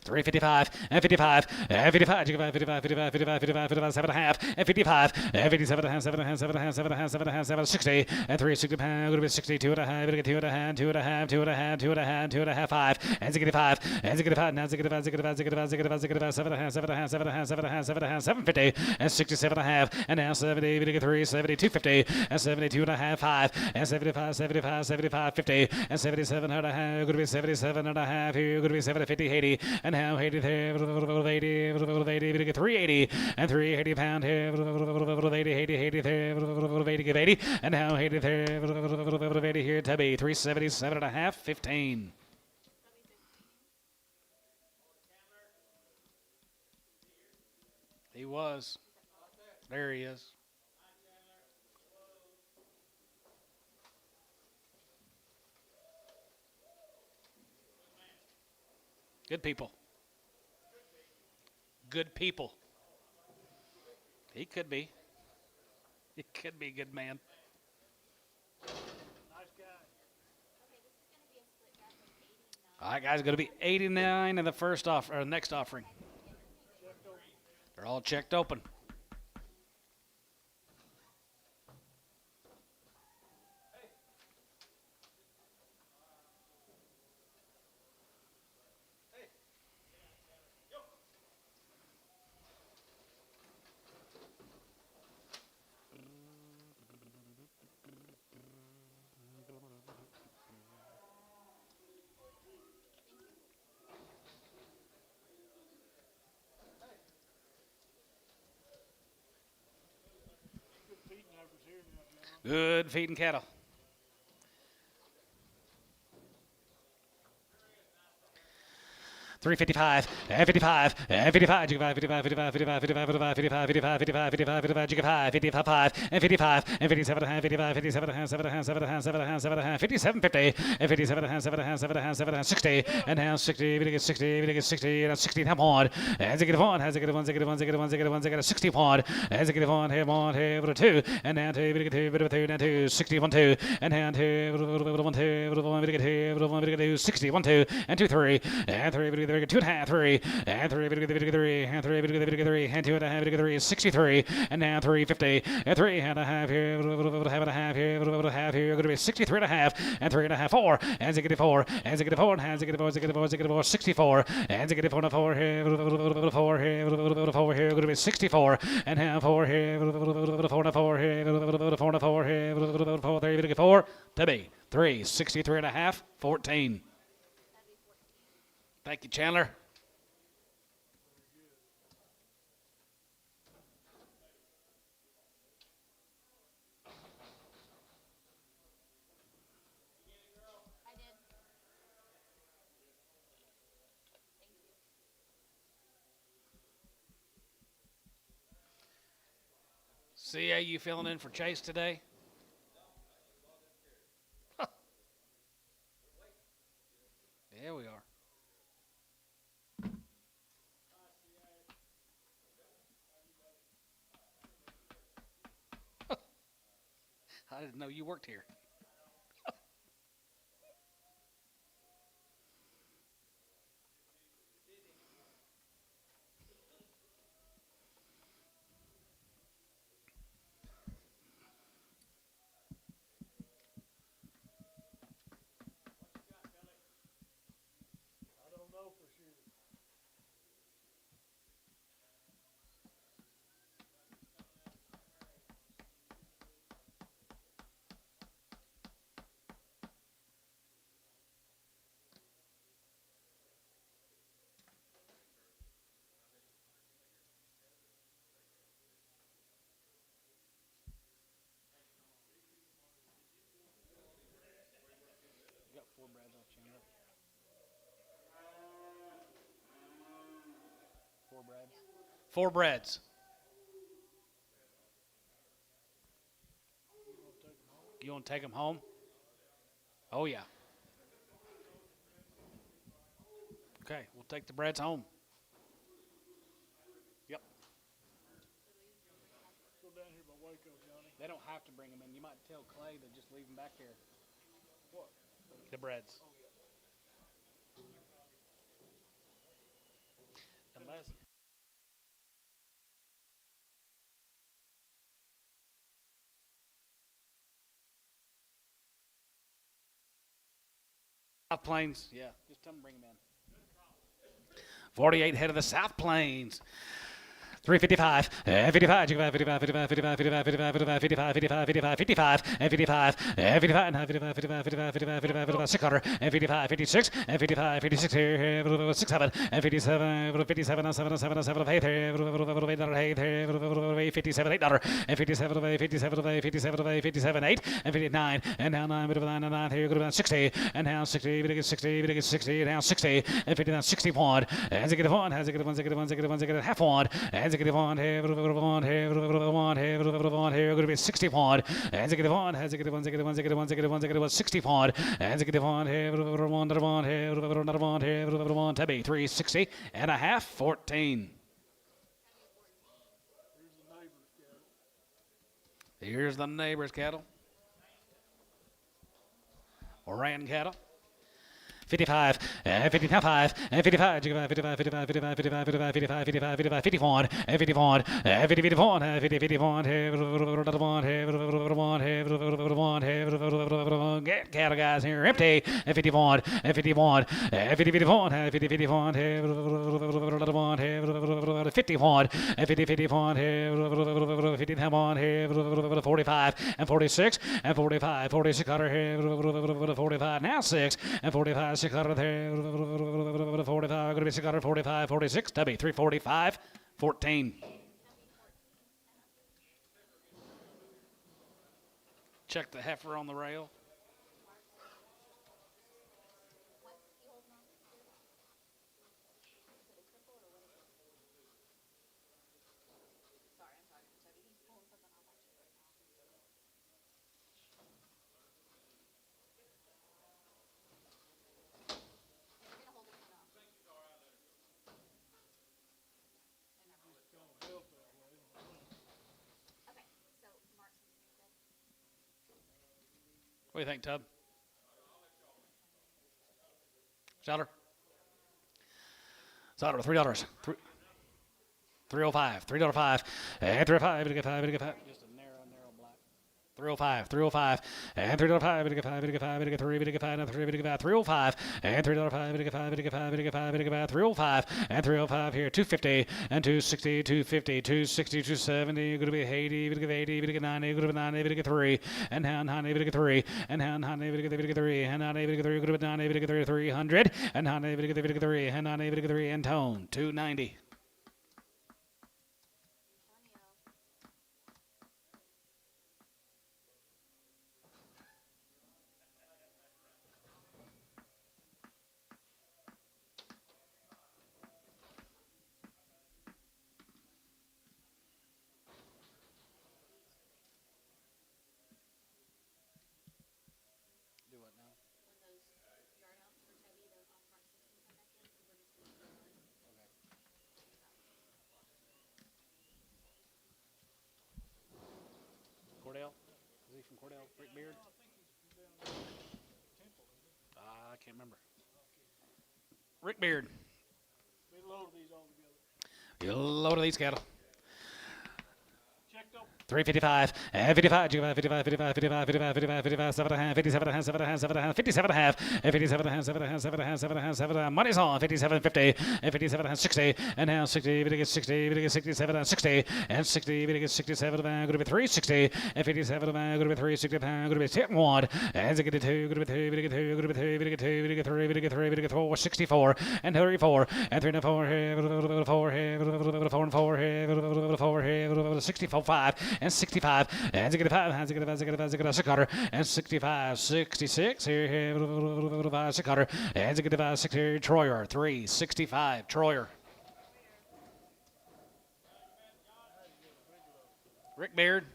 355 and 55 and 55 55 55 55 55 55 7 and a half and 55 and 57 and a half 7 and a half 7 and a half 7 and a half 7 and a half 7 60 and 360 pound going to be 62 and a half 2 and a half 2 and a half 2 and a half 2 and a half 2 and a half 5 and 65 and 65 now 65 65 65 65 7 and a half 7 and a half 7 and a half 7 and a half 7 and a half 750 and 67 and a half and now 70 3 72 50 and 72 and a half 5 and 75 75 75 50 and 77 and a half going to be 77 and a half here going to be 7 50 80 and now 80 there 80 380 and 380 pound here 80 80 80 there 80, give 80. And now 80 there, 80 here, Tubby. 377.5, 15. He was. There he is. Good people. Good people. He could be. He could be a good man. Nice guy. All right, guys, going to be 89 in the first or next offering. They're all checked open. Good feeding efforts here now, John. Good feeding cattle. 355, and 55, and 55, jig 5, 55, 55, 55, 55, 55, 55, 55, 55, 55, jig 5, 55, 5, and 55, and 57, 55, 57, 7, 7, 7, 7, 57, 50, and 57, 7, 7, 60, and now 60, we get 60, we get 60, and 60 time on, and they get one, has a good one, they get one, they get one, they get one, they get a 60 point, and they get one, here, 2, and now 2, we get 2, bit of 2, now 2, 61, 2, and now 2, 1, 2, we get 2, 1, we get 2, 60, 1, 2, and 2, 3, and 3, we get 2.5, 3, and 3, we get 3, and 3, we get 3, and 2.5, we get 3, 63, and now 350, and 3.5 here, half and a half here, half here, going to be 63.5, and 3.5, 4, and they get 4, and they get 4, and they get 4, they get 4, they get 4, 64, and they get 4 and 4 here, 4 here, 4 here, going to be 64, and now 4 here, 4 and 4 here, 4 and 4 here, 4, there you get 4, to be 3, 63.5, 14. Thank you, Chandler. I did. Thank you. See how you filling in for Chase today? There we are. I didn't know you worked here. I don't know for sure. You got 4 brads off Chandler. 4 brads. 4 breads. You want to take them home? Oh, yeah. Okay, we'll take the breads home. Yep. Go down here by Waco, Johnny. They don't have to bring them in. You might tell Clay to just leave them back here. What? The breads. Unless South Plains, Yeah, just tell them to bring them in. 48 head of the South Plains. 355, 55, 55, 55, 55, 55, 55, 55, 55, 55, 55, and 55, and 55, and 55, 55, 55, 55, 55, 55, 600, and 55, 56, and 55, 56 here, 67, and 57, 57, 7, 7, 7, 8, 57, $8, and 57, 57, 57, 57, 8, and 59, and now 9, 9, here, go to 60, and now 60, 60, 60, now 60, and 59, 61, and 61, has a good one, half one, and 61, here, here, going to be 61, and 61, has a good one, 61, 61, and 61, here, one, Tabby, 360 and a half, 14. Here's the neighbor's cattle. Oran cattle. 55, 55, 55, 55, 55, 55, 55, 55, 55, 55, 55, 51, 51, 50, 51, 50, 51, get cattle guys here, empty, 51, 51, 50, 51, 50, 51, 51, 50, 51, 51, 45, and 46, and 45, 46, 45, now 6, and 45, 600 there, 45, going to be 645, 46, Tubby, 345, 14. Check the heifer on the rail. What do you think, Tub? Sauter? Sauter, $3. 305, $3.05, and 305, and 5. Just a narrow black. 305, 305, and 305, and 5, and 5, and 3, and 5, and 3, and 5, 305, and 305, and 5, and 5, and 5, and 5, 305, and 305 here, 250, and 260, 250, 260, 270, going to be 80, going to get 80, going to get 90, going to be 90, going to get 3, and hand, 90, going to get 3, and hand, 90, going to get 3, and 90, going to get 3, going to be 90, going to get 300, and 90, going to get 3, and 90, going to get 3, and tone, 290. Cordell? Is he from Cordell? Rick Beard? I can't remember. Rick Beard. We load these all together. You load of these cattle. Checked up. 355, and 55, 55, 55, 55, 55, 55, 55, 7 and a half, 57 and a half, 7 and a half, 7 and a half, 57 and a half, and 57 and a half, 7 and a half, 7 and a half, 7 and a half, 7 and a half, money's on, 57, 50, and 57 and a half, 60, and now 60, we get 60, we get 67 and 60, and 60, we get 67, going to be 360, and 57, going to be 360, going to be 10 1, and to get 2, going to be 2, we get 2, going to be 2, we get 2, we get 3, we get 3, we get 4, 64, and 34, and 3 and 4 here, 4 here, 4 and 4 here, 4 here, 64, 5, and 65. And 65, and 600, and 65, 66, here, 600, and 65, 6 here, Troyer, 365, Troyer. Rick Beard?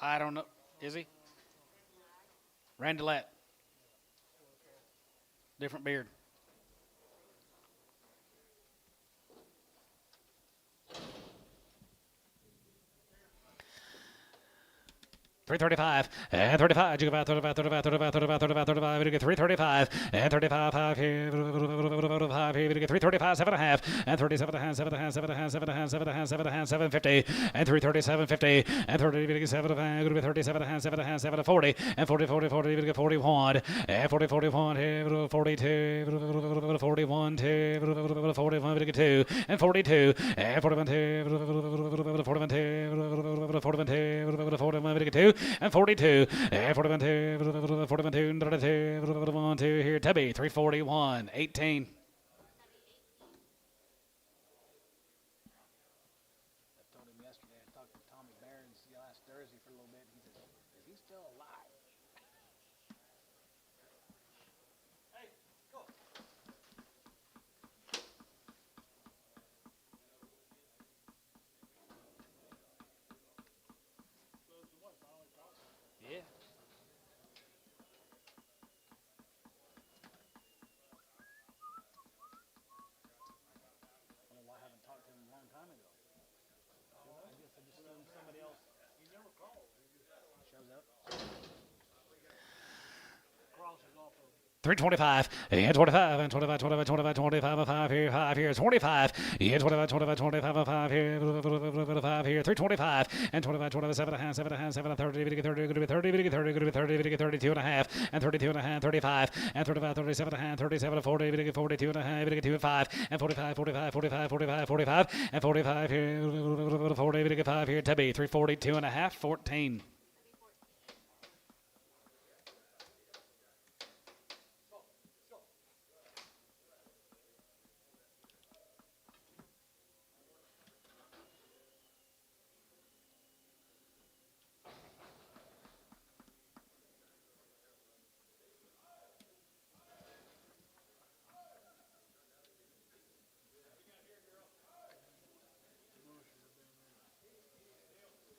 I don't know. Is he? Randolette. Different beard. 335 and 35. You go about 35, 35, 35, 35, 35, 35. You get 335 and 35, 5 here. 5 here. You get 335, 7.5 and 37 and a half, 7 and a half, 7 and a half, 7 and a half, 7 and a half, 7 and a half, 750 and 337.50 and 30. You get 7 and a half. Going to be 37 and a half, 7 and a half, 7 and 40 and 40, 40, 40. You get 41 and 40, 41 here. 42, 41, 2, 41. You get 2 and 42 and 41, 2, 41, 2, 41, 2, 41. You get 2. And 42, and 41, 2, 41, 2, 32, 41, 2, here, Tubby, 341, 18. I told him yesterday, I talked to Tommy Barron's last Thursday for a little bit. He said, is he still alive? Yeah. I don't know why I haven't talked to him a long time ago. I guess I just assumed somebody else shows up. Crosses off of 325, and 25, and 25, 25, 25, 25, 5 here, 5 here, 25, and 25, 25, 25, 5 here, 5 here, 325, and 25, 27 and a half, 7 and a half, 7 and 30, 30, 30, 30, 30, 30, 30, 32 and a half, and 32 and a half, 35, and 35, 37 and a half, 37, 40, 42 and a half, 2 and 5, and 45, 45, 45, 45, 45, and 45 here, 40, 5 here, Tubby, 342 and a half, 14.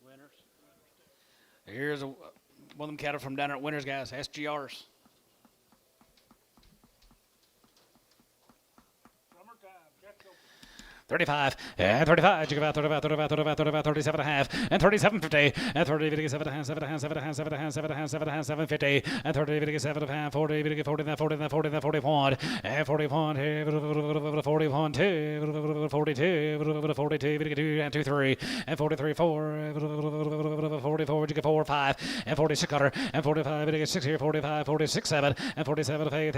Winners. Here's one of them cattle from down there at Winners, guys, SGRs. summertime. Check open. 35, and 35, you go about 35, 35, 35, 35, 37 and a half, and 37.50, and 30, 57 and a half, 7 and a half, 7 and a half, 7 and a half, 7 and a half, 7 and a half, 750, and 30, 57 and a half, 40, 40, 40, 40, 41, and 41, 41, 2, 42, 42, 2, and 2, 3, and 43, 4, 44, you get 4, 5, and 46 cutter, and 45, you get 6 here, 45, 46, 7, and 47, 8,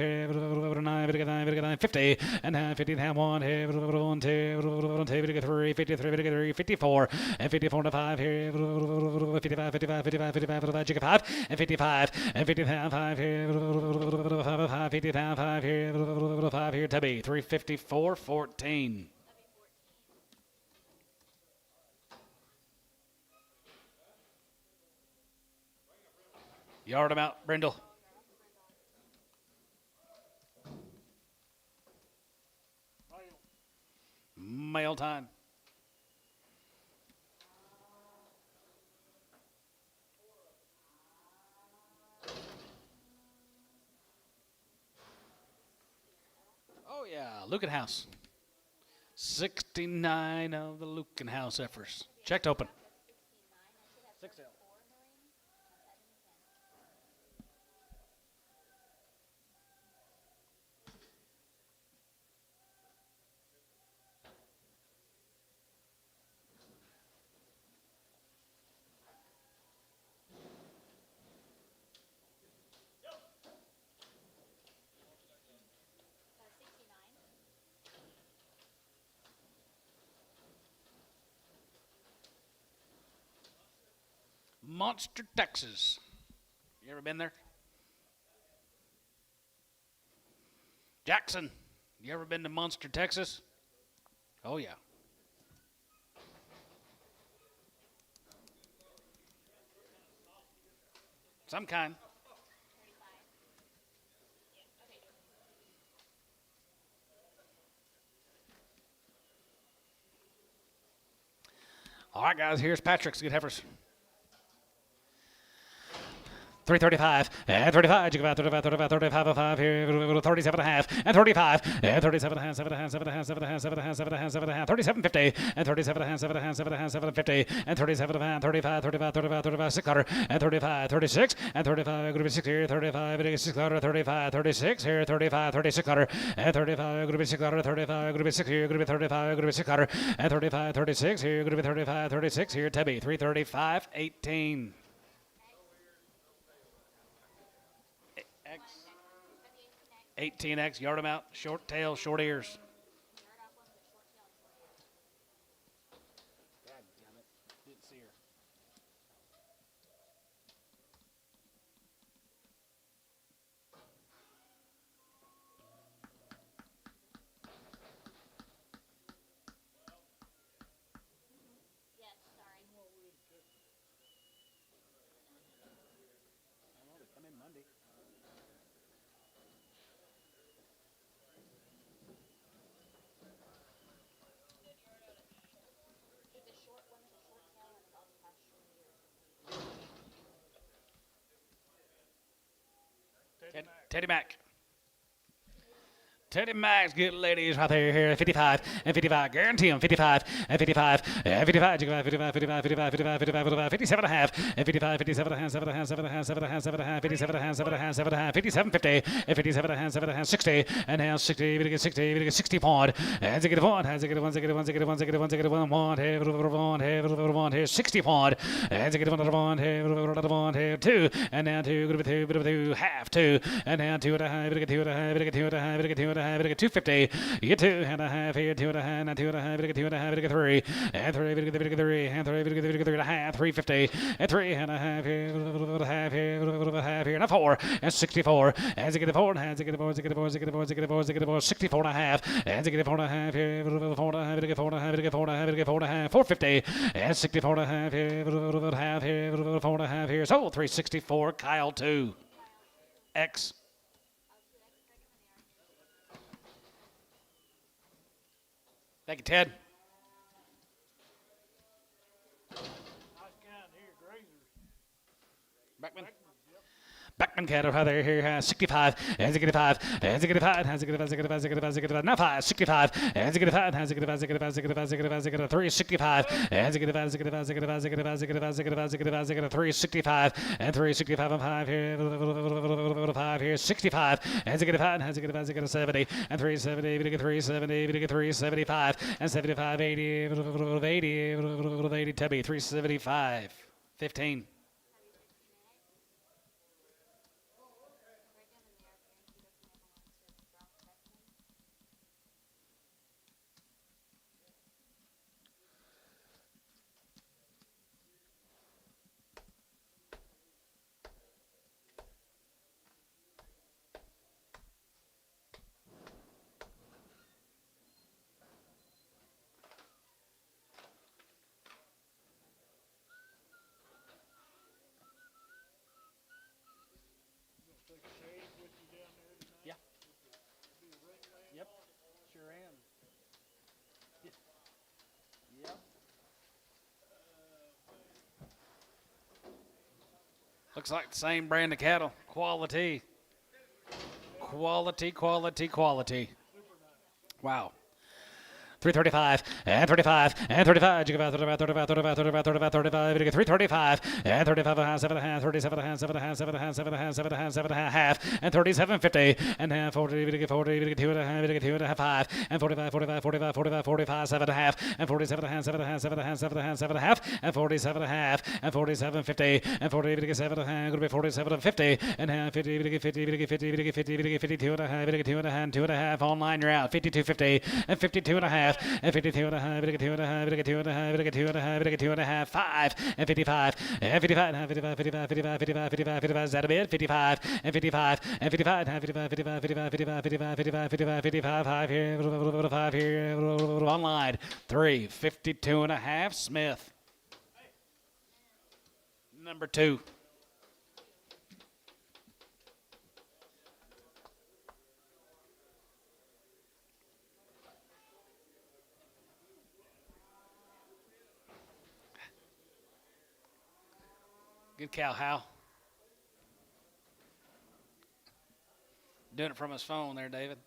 9, 9, 50, and 50, 1, 1, 2, 53, 53, 54, and 54 and 5 here, 55, 55, 55, 55, 55, 5, and 55, and 55, 5 here, 5, 55, 5 here, 5 here, Tubby, 354, 14. Yard him out, Brindle. Mail time. Oh yeah, Lucan House. 69 of the Lucan House efforts. Checked open. 6L. Monster, Texas. You ever been there? Jackson, you ever been to Monster, Texas? Oh, yeah. Some kind. All right, guys, here's Patrick's good heifers. 335 and 35. You go about 35, 35, 35, 5 here. 37 and a half and 35 and 37 and a half, 7 and a half, 7 and a half, 7 and a half, 7 and a half, 7 and a half, 7 and a half, 37 50 and 37 and a half, 7 and a half, 7 and a half, 7 and 50 and 37 and a half, 35, 35, 35, 35, 600 and 35, 36 and 35. Going to be 6 here, 35, 600, 35, 36 here, 35, 3600 and 35. Going to be 600, 35. Going to be 6 here, going to be 35, going to be 600 and 35, 36 here, going to be 35, 36 here. Tebby 335, 18. X. 18X, yard them out, short tail, short ears. God damn it. Didn't see her. Yes, sorry. I don't know, they come in Monday. She's a short one with a short tail and it also has short ears. Teddy Mac. Teddy Max, good ladies right there, here, 55 and 55, guarantee them, 55 and 55 and 55, 55, 55, 55, 55, 55, 57 and a half and 55, 57 and a half, 7 and a half, 7 and a half, 7 and a half, 7 and a half, 57 and a half, 7 and a half, 7 and a half, 57, 50 and 57 and a half, 7 and a half, 60 and now 60, we get 60, we get 60 pound, and they get one, and they get one, they get one, they get one, they get one, they get one, here, 60 pound, and they get one, two, and now two, half, two, and now two and a half, we get two and a half, we get two and a half, we get two and a half. 250. You get 2 and a half here, 2 and a half, and 2 and a half, 2 and a half, 3, and 3, 3, and 3, 3 and a half, 350, and 3 and a half here, half here, and a 4, and 64, and they get the 4, and they get the 4, they get the 4, they get the 4, they get the 4, they get the 4, 64 and a half, and they get the 4 and a half here, 4 and a half, they get 4 and a half, they get 4 and a half, they get 4 and a half, 450, and 64 and a half here, half here, 4 and a half here, so 364, Kyle 2, X. Thank you, Ted. Nice kind here, grazers. Beckman. Beckman cattle right there here, 65, and 65, and 65, and 65, now 5, 65, and 65, and 65, 3, 65, and 65, 365, and 365 and 5 here, 5 here, 65, and 65, and 70, and 370, 370, 375, and 75, 80, 80, Tubby, 375, 15. Take a shave with you down there tonight. Yeah. Be a ring lamp. Yep. Sure am. Yep. Looks like the same brand of cattle. Quality. Quality, quality, quality. Wow. 335 and 35 and 35. You go about 35, 35, 35, 35, 35, 35. You get 335 and 35 and a half, 7 and a half, 37 and a half, 7 and a half, 7 and a half, 7 and a half, 7 and a half, 7 and a half, and 37.50 and half 40. You get 40. You get 2 and a half. You get 2 and a half, 5 and 45, 45, 45, 45, 45, 7 and a half and 47 and a half, 7 and a half, 7 and a half, 7 and a half, 7 and a half, and 47 and a half and 47.50 and 40. You get 7 and a half. Going to be 47 and 50 and half 50. You get 50. You get 50. You get 50. You get 52 and a half. You get 2 and a half. 2 and a half online. You're out. 52.50 and 52 and a half and 52. 2 and a half, 2 and a half, 2 and a half, 2 and a half, 2 and a half, 5 and 55 and 55 and 55, 55, 55, 55, 55, 55, is that a bit? 55 and 55 and 55 and 55, 55, 55, 55, 55, 55, 55, 55, 5 here, 5 here, online, 3, 52 and a half, Smith. Number 2. Good cow, Hal. Doing it from his phone there, David.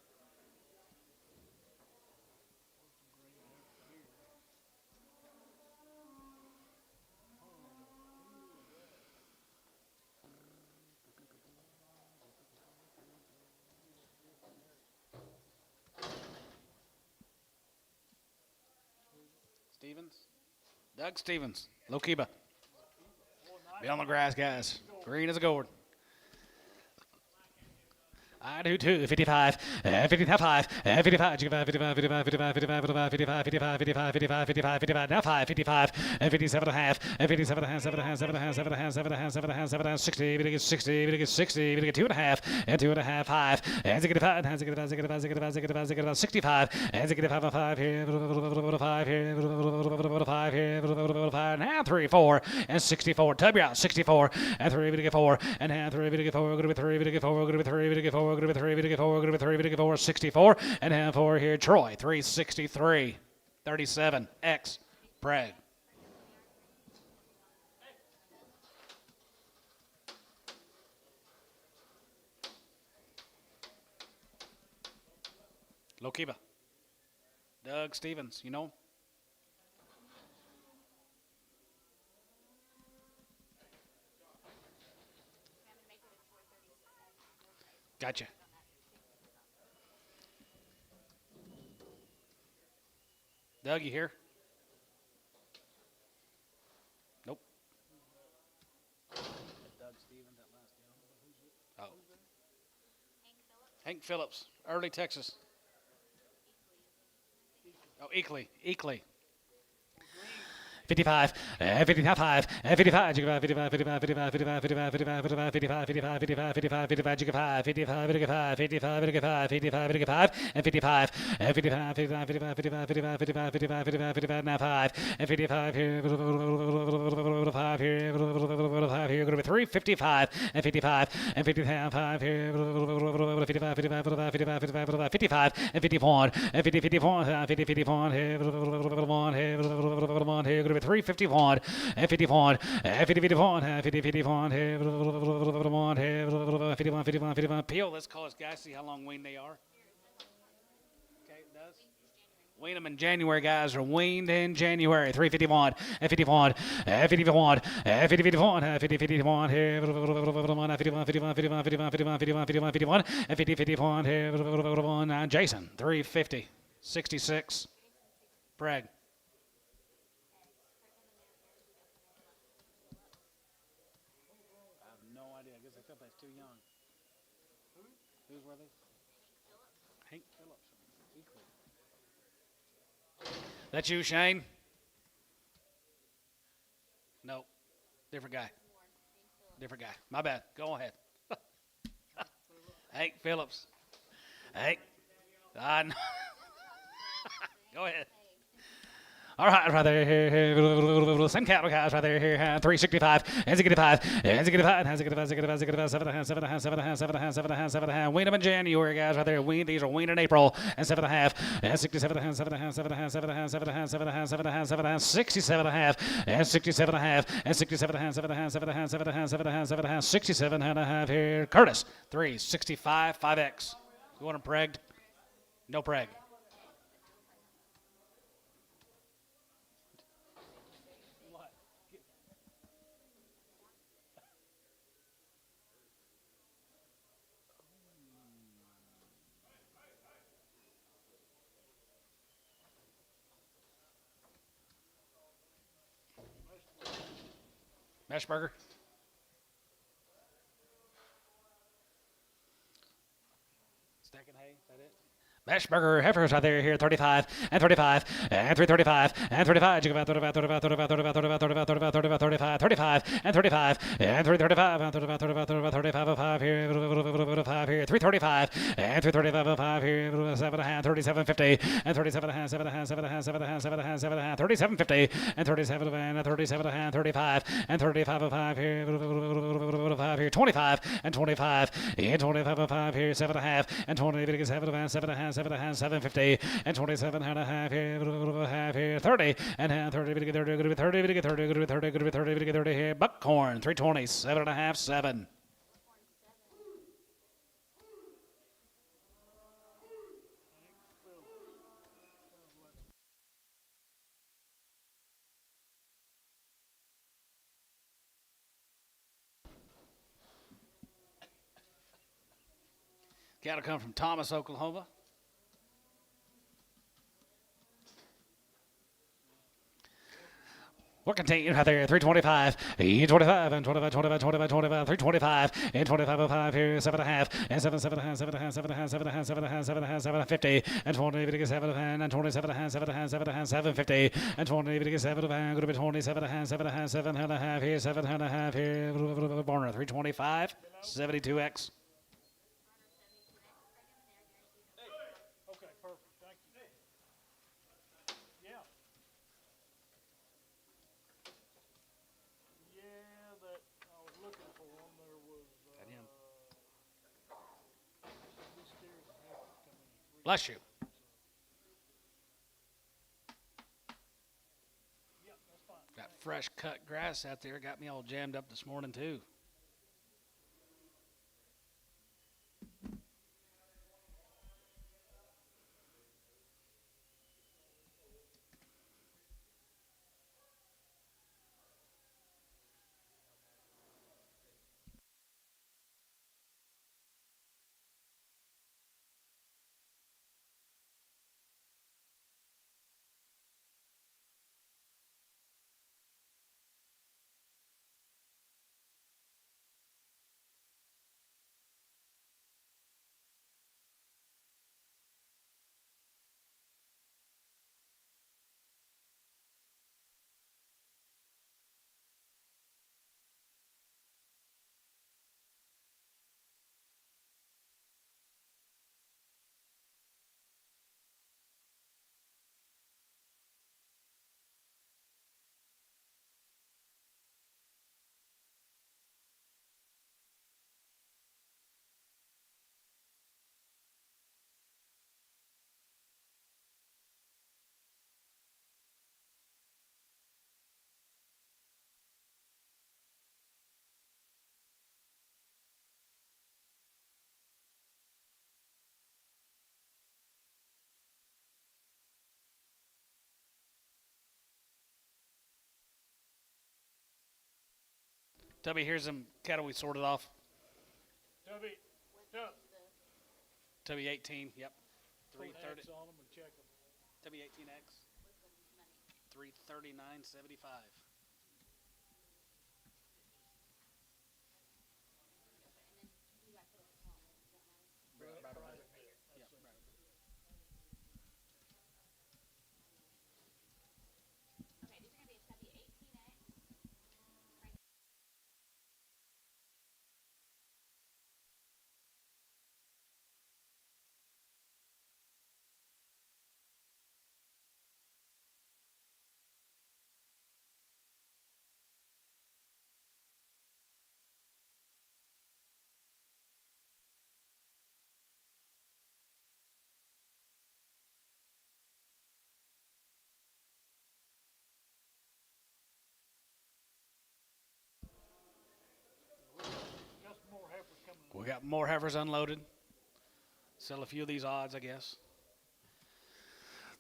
Stevens? Doug Stevens. Lokiba. Be on the grass, guys. Green as a gourd. I do too. 55, 55, 55, 55, 55, 55, 55, 55, 55, 55, 55, 55, 55, now 5, 55, 57 and a half, 57 and a half, 7 and a half, 7 and a half, 7 and a half, 7 and a half, 7 and a half, 7 and a half, 60, we get 60, we get 60, we get 2 and a half, and 2 and a half, 5, and 65, and 65, 65, 65, 65, 65, and 65, 5 here, 5 here, 5 here, 5, now 3, 4, and 64, tub you out, 64, and 3, we get 4, and half, 3, we get 4, go to 3, we get 4, go to 3, we get 4, go to 3, we get 4, go to 3, we get 4, 64, and half 4 here, Troy, 363, 37, X, Bragg. Lokiba. Doug Stevens, you know? Gotcha. Doug, you here? Nope. Doug Stevens, that last deal. Oh. Hank Phillips, early Texas. Oh, Eakley. 55, 55, 55, 55, 55, 55, 55, 55, 55, 55, 55, 55, 55, 55, 55, 55, 55, 55, and 55, and 55, 55, 55, 55, 55, 55, 55, 55, 55, now 5, and 55 here, 5 here, 5 here, go to 3, 55, and 55, and 55 here, 55, 55, 55, 55, 55, and 51, and 50, 51, 50, 51 here, 1 here, go to 351 and 51 and 50 51 and 50 51 here 51 51 51 Peel, let's call us guys, see how long weaned they are. Okay, it does. Wean them in January, guys, are weaned in January. 351 and 51 and 51 and 50 51 and 50 51 here 51 51 51 51 51 51 51 51 and 50 51 here Jason 350 66 Bragg. That's too young. Who's were they? Hank Phillips. That's you, Shane? No. Different guy. Different guy. My bad. Go ahead. Hank Phillips. Hank. I know. Go ahead. All right, right there, here, same cattle guys, right there, here, 365, and 65, and 65, and 65, 65, 65, 7 and a half, 7 and a half, 7 and a half, 7 and a half, 7 and a half, 7 and a half, wean them in January, guys, right there, wean, these are weaned in April, and 7 and a half, and 67 and a half, 7 and a half, 7 and a half, 7 and a half, 7 and a half, 7 and a half, 7 and a half, 7 and a half, 67 and a half, and 67 and a half, and 67 and a half, 7 and a half, 7 and a half, 7 and a half, 7 and a half, 7 and a half, 67 and a half here, Curtis, 365, 5X. You want them pregged? No preg. Meshburger. Stacking hay, is that it? Meshburger heifers out there here, 35 and 35 and 335 and 35, 35, 35, 35, 35, 35, 35, 35, 35, 35 and 35 and 335 and 35, 35, 35, 35, 5 here, 5 here, 335 and 335, 5 here, 7 and a half, 3750 and 37 and a half, 7 and a half, 7 and a half, 7 and a half, 7 and a half, 7 and a half, 3750 and 37 and 37 and a half, 35 and 35 5 here, 5 here, 25 and 25 and 25 5 here, 7 and a half and 20, 7 and a half, 7 and a half, 7 and a half, 750 and 27 and a half here, 30 and a half, 30, 30, 30, 30, 30, 30, 30, 30, 30 here, Buckhorn, 320, 7 and a half, 7. Cattle come from Thomas, Oklahoma. We're continuing out there, 325, 25, and 25, 25, 25, 25, 325, and 25.05 here, 7.5, and 7, 7.5, 7.5, 7.5, 7.5, 7.5, 7.5, 7.50, and 20, 7, and 27.5, 7.5, 7.5, 7.50, and 20, 7, going to be 27.5, 7.5, 7.5 here, 7.5 here, Barner, 325, 72X. Okay, perfect, thank you. Yeah. Yeah, that, I was looking for them, there was, him. these steers and heifers come in three. Bless you. Yeah, that's fine. Got fresh cut grass out there. Got me all jammed up this morning, too. Tubby, here's some cattle we sorted off. Tubby, Tub, Tubby 18, yep. put an 330. X on them and check them. Tubby 18X. 339.75. Right over there. Yep, right over there. Okay, these are gonna be a Chevy 18X. Got some more heifers coming in. We got more heifers unloaded. Sell a few of these odds, I guess.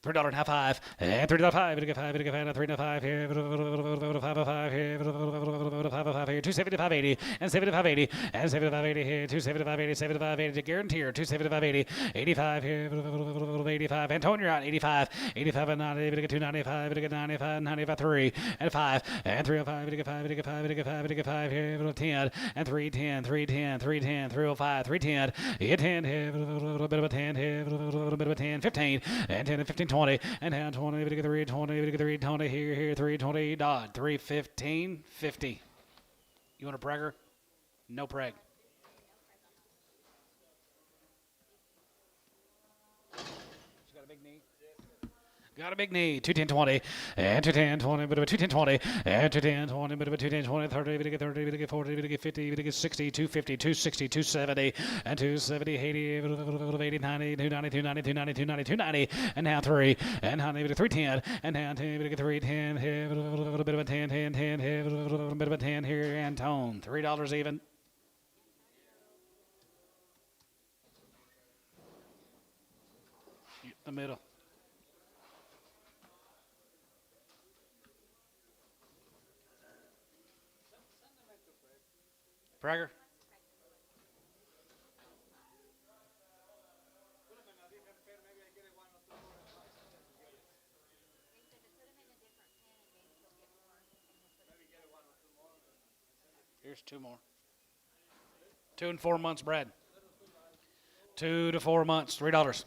$3.5, and $3.5, and 3.5 here, 5 here, 275.80, and 75.80, and 75.80 here, 275.80, 75.80 guarantee here, 275.80, 85 here, 85, Antonio out 85, 85 and 90, 295, 95, 95 3, and 5, and 305, 5 here, 10, and 310, 310, 310, 305, 310, 10 here, a little bit of a 10 here, a little bit of a 10, 15, and 10 and 15, 20, and down 20, 3, 20, 3, 20, here, 320, Dodd, 315, 50. You want a pregger? No preg. She's got a big knee. Got a big knee, 210-20, and 210-20, bit of a 210-20, and 210-20, bit of a 210-20, 30, bit of 30, bit of 40, bit of 50, bit of 60, 250, 260, 270, and 270, 80, bit of 80, 90, 290, 290, 290, 290, 290, and now 3, and 100, bit of 310, and now 10, bit of 310, here, a little bit of a 10, 10, 10, here, a little bit of a 10 here, and tone, $3 even. The middle. Prager. Here's 2 more. 2 and 4 months bred. 2 to 4 months, $3.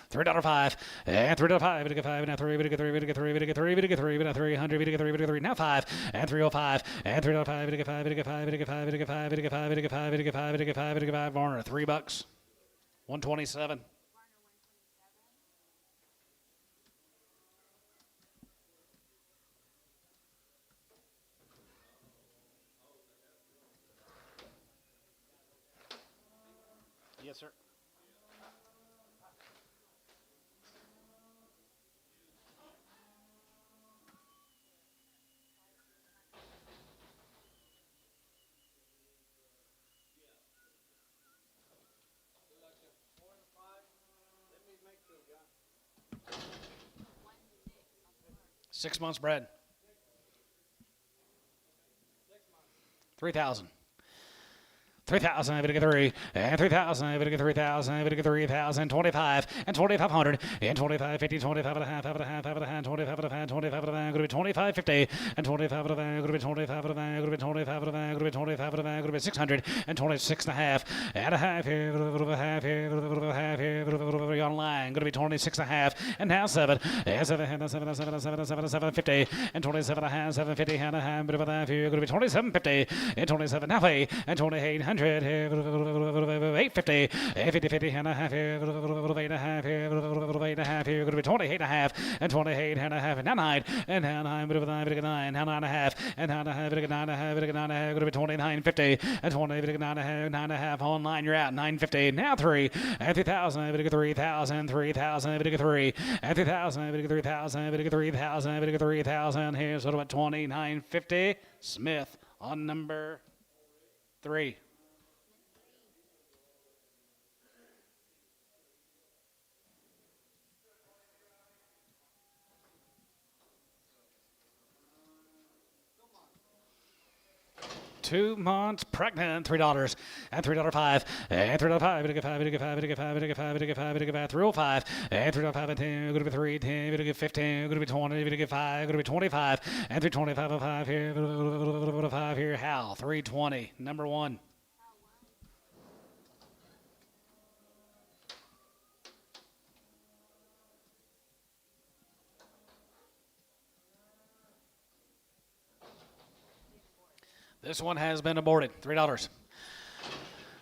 $3.05 and $3.05. We get 5 now 3. We get 3. We get 3. We get 3. We get 3. We get 300. We get 3. We get 3. Now 5 and 305 and 305. We get 5. We get 5. We get 5. We get 5. We get 5. We get 5. We get 5. We get 5. We get 5. Varner $3. 127. Yes, sir. Six months bred. 3,000. 3,000, we get 3, and 3,000, we get 3,000, we get 3,000, 25, and 2,500, and 25, 50, 25 and a half, 25 and a half, 25 and a half, 25 and a half, going to be 25, 50, and 25 and a half, going to be 25 and a half, going to be 25 and a half, going to be 25 and a half, going to be 600, and 26 and a half here, a half here, online, going to be 26 and a half, and now 7, and 750, and 27 and a half, 750, and a half, bit of a half here, going to be 2750, and 27 now, and 2800, 850, 850, and a half here, 8 and a half here, 8 and a half here, going to be 28 and a half, and 28 and a half, and now 9, and now 9, bit of a 9, bit of 9, now 9 and a half, and now 9 and a half, bit of 9 and a half, bit of 9 and a half, going to be 2950, and 20, bit of 9 and a half, 9 and a half, online, you're out, 950, now 3, and 3,000, bit of 3,000, 3,000, bit of 3, and 3,000, bit of 3,000, bit of 3,000, bit of 3,000, here's sort of at 2950, Smith on number 3. $2 months pregnant, $3 and $3.05 and $3.05. We get 5. We get 5. We get 5. We get 5. We get 5. We get 5. 305 and $3.05 and 10. We're going to be 3. 10. We're going to get 15. We're going to be 20. We're going to get 5. We're going to be 25 and 325 and 5 here. 5 here. Hal 320. Number 1. This one has been aborted. $3.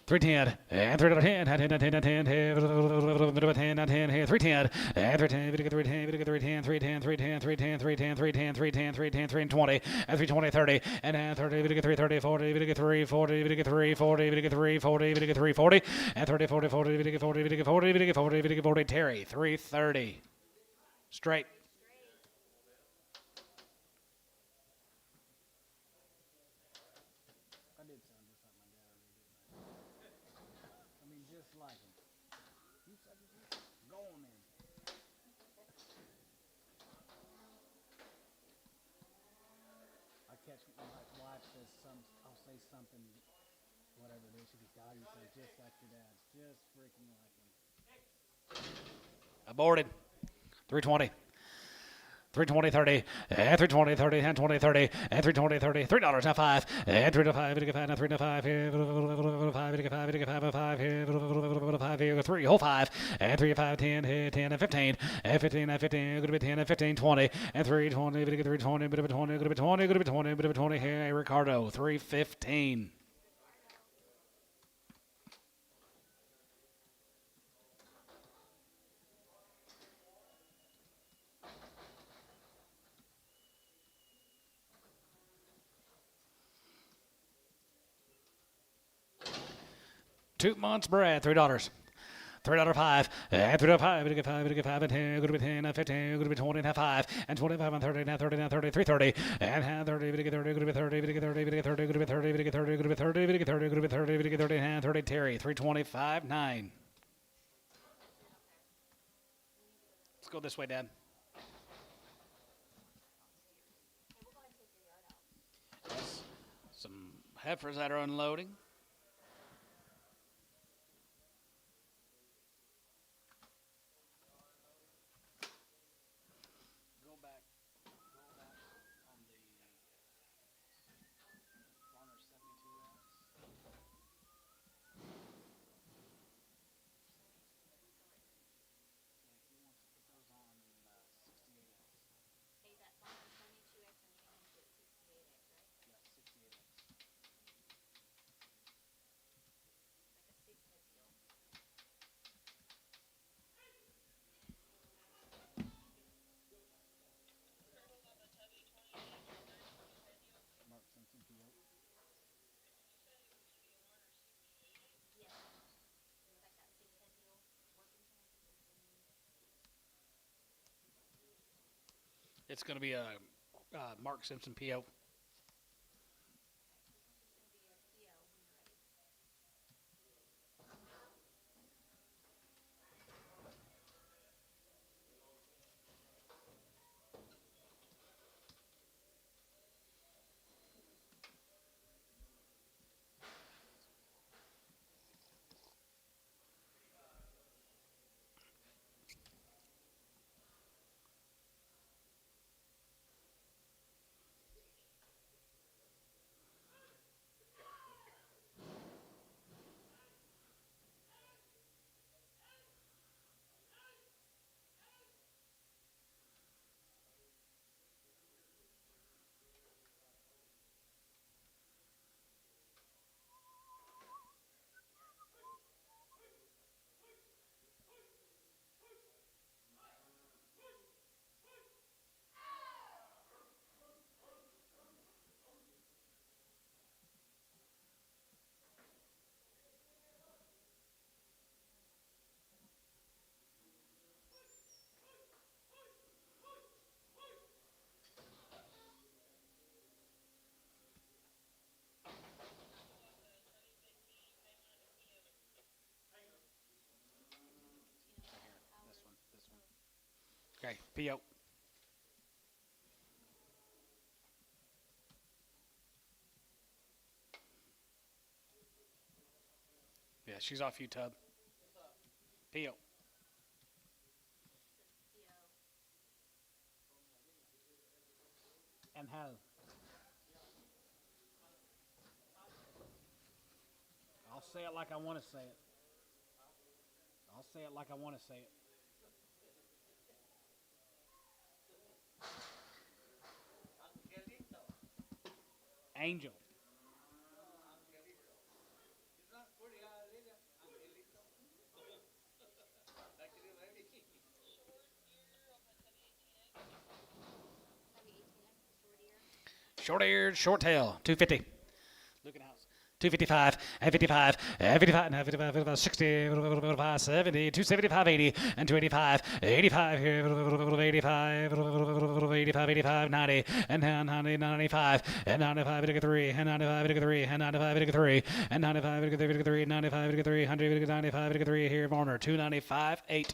310 and $3.10 and 10 10 10 10 here 310 and 310 we get 310 we get 310 310 310 310 310 310 310 310 320 and 320 30 and 30 we get 330 40 we get 340 we get 340 we get 340 we get 340 and 30 40 40 we get 40 we get 40 we get 40 we get 40 Terry 330 straight. Like him. You said go on in. I catch my wife says I'll say something, whatever it is. She goes, God, you say just like your dad, just freaking like him. Aborted. 320. 320 30 and 320 30 and 20 30 and 320 30 $3 now 5 and 3 to 5 we get 5 now 3 to 5 here 5 we get 5 we get 5 5 here 5 here 3 whole 5 and 3 5 10 here 10 and 15 and 15 and 15 going to be 10 and 15 20 and 320 we get 320 bit of 20 going to be 20 going to be 20 bit of 20 here Ricardo 315. $2 months bred, $3. $3.05 and $3.05. We get 5. We get 5 and 10. Going to be 10 and 15. Going to be 20 and 5 and 25 and 30 now 30 now 30 330 and 30. We get 30. Going to be 30. We get 30. We get 30. Going to be 30. We get 30. Going to be 30. We get 30. Going to be 30. We get 30 and 30 Terry 325 9. Let's go this way, Dad. Some heifers that are unloading. It's going to be a Mark Simpson PO. Okay, PO. Yeah, she's off you, Tub. PO. And how? I'll say it like I want to say it. I'll say it like I want to say it. Angel. Short eared, short tail, 250. Looking house. 255 and 55 and 55 and 55, 55 60 55 70 275 80 and 285 85 here 85 85 85 90 and 90 95 and 95 83 and 95 83 and 95 83 and 95 83 95 83 100 95 83 here Varner 295 8.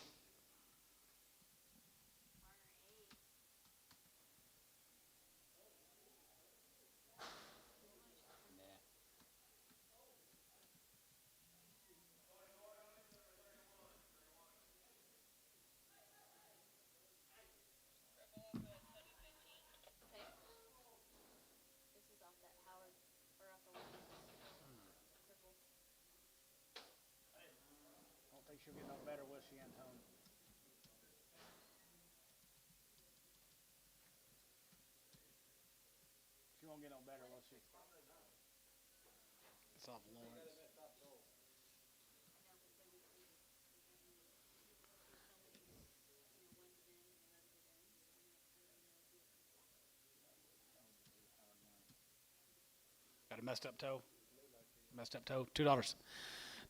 This is off that Howard, or off the Williams triple. I don't think she'll get no better, will she, Antone? She won't get no better, will she? It's off Lawrence. Got a messed up toe. Messed up toe. $2.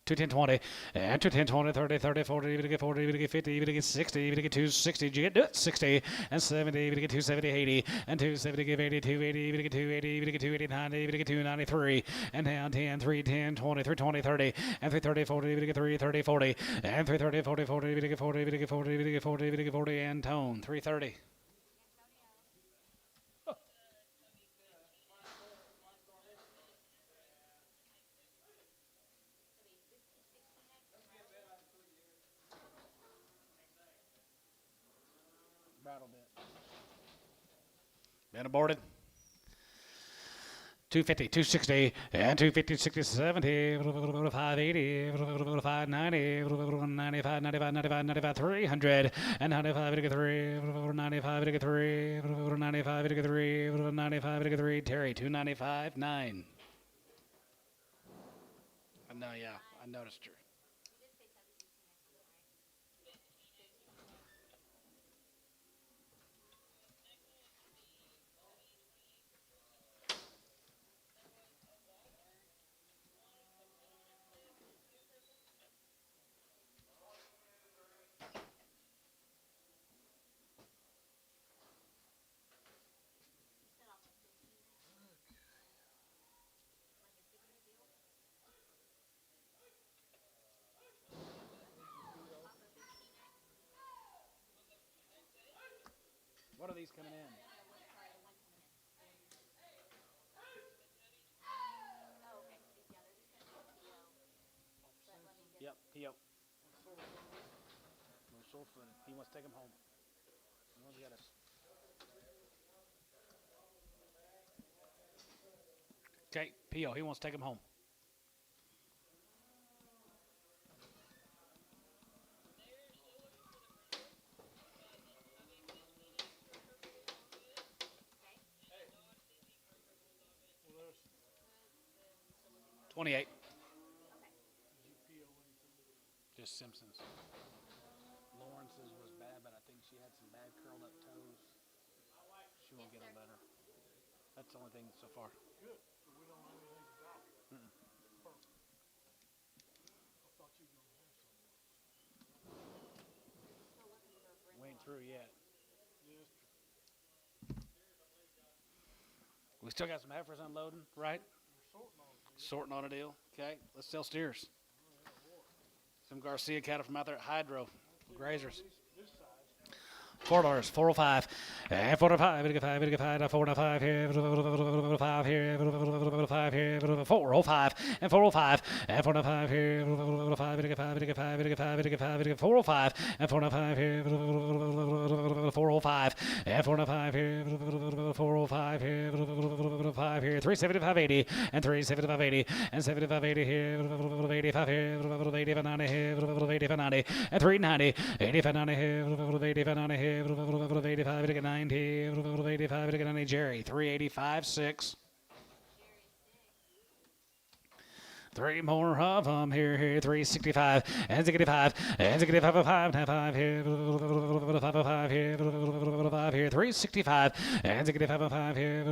210 20 and 210 20 30 30 40 even to get 40 even to get 50 even to get 60 even to get 260 you get it 60 and 70 even to get 270 80 and 270 to give 80 280 even to get 280 even to get 280 90 even to get 293 and down 10 310 20 320 30 and 330 40 even to get 330 40 and 330 40 40 even to get 40 even to get 40 even to get 40 even to get 40 and tone 330. Battle bit. Been aborted. 250, 260, and 250, 60, 70, 580, 590, 95, 95, 95, 95, 300, and 95, 3, 95, 3, 95, 3, 95, 3, Terry, 295, 9. I know, yeah. I noticed her. these coming in? Oh, okay. Yeah, they're just gonna do PO. But let me get Yep, P.O. Little sore-footed. He wants to take him home. He wants to get us. Okay, P.O. He wants to take him home. Well, there's 28. Just Simpsons. Lawrence's was bad, but I think she had some bad curled up toes. She won't get them better. That's the only thing so far. good. So we don't have anything to drop. Perfect. I thought you were gonna have some. still looking for a Brent. We ain't through yet. Yes. We still got some heifers unloading, right? We're sorting on it. Sorting on a deal. Okay, let's sell steers. Some Garcia cattle from out there at Hydro. Grazers. This size. $4, 405, and 45, 45, 45 here, 5 here, 5 here, 405, and 405, and 45 here, 5, 405, and 45 here, 405, and 45 here, 405 here, 5 here, 375.80, and 375.80, and 75.80 here, 85 here, 85.90 here, 85.90, and 390, 85.90 here, 85.90 here. 85 to get 90, 85 to get 90, Jerry, 385.6. Three more of them here, 365, and 65, and 65, 5, 5 here, 5 here, 5 here, 365, and 65, 5 here,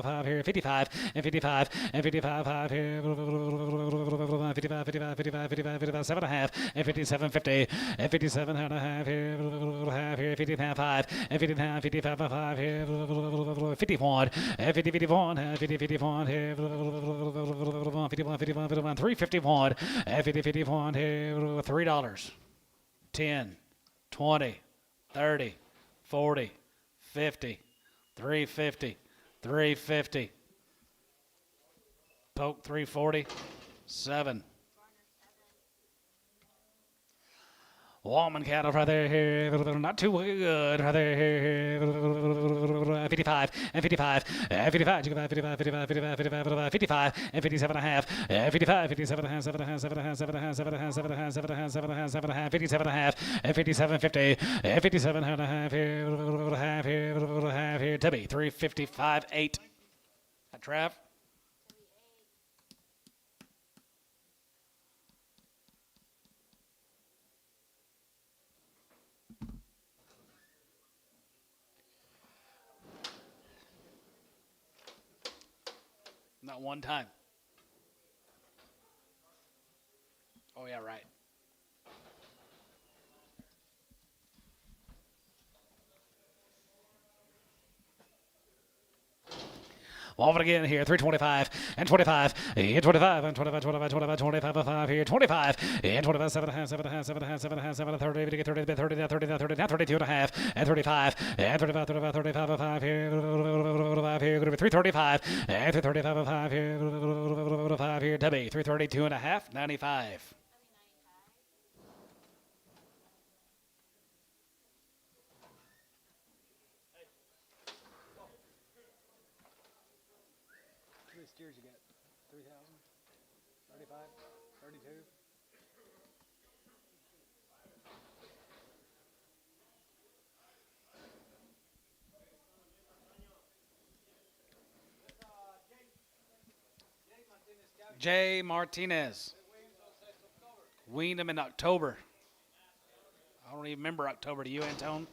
5 here, 55, and 55, and 55, 5 here, 55, 55, 55, 55, 55, 7 and a half, and 57, 50, and 57 and a half here, 55, 5, and 55, 55, 5 here, 51, and 50, 51, and 50, 51 here, 51, 51, 51, 51, 351, and 50, 51 here, $3, 10, 20, 30, 40, 50, 350, 350, poke 340, 7. Woman cattle right there, here, not too good, right there, here, 55, and 55, and 55, 55, 55, 55, 55, 55, 55, and 57 and a half, and 55, 57 and a half, 7 and a half, 7 and a half, 7 and a half, 7 and a half, 7 and a half, 7 and a half, 7 and a half, 7 and a half, 57 and a half, and 57, 50, and 57 and a half, here, half here, half here, Tubby, 355, 8. Trav. Not one time. Oh, yeah, right. Off it again here, 325 and 25, and 25 and 25, 25, 25, 25, 5 here, 25 and 25, 7 and a half, 7 and a half, 7 and a half, 7 and a half, 7 and 30, 30, 30, 30, 30, 30, 32 and a half, and 35 and 35, 35, 35, 5 here, 5 here, 335 and 335, 5 here, 5 here, Debbie, 332 and a half, 95. How many steers you got? 3,000? 35? 32? Jay Martinez. Weaned him in October. I don't even remember October. Do you, Antone?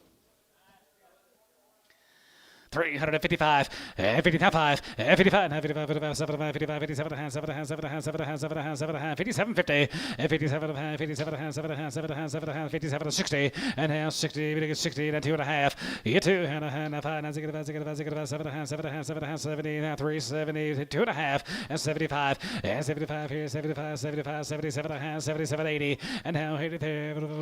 355, 55, 55, 55, 55, 75, 55, 57, 7, 7, 7, 7, 7, 57, 50, 57, 57, 7, 7, 57, 60, and now 60, we get 60, and 2.5, you 2, and 5, and 6, 7, 7, 70, now 370, 2.5, and 75, and 75 here, 75, 75, 77, 77, 80, and now 80 there, 80,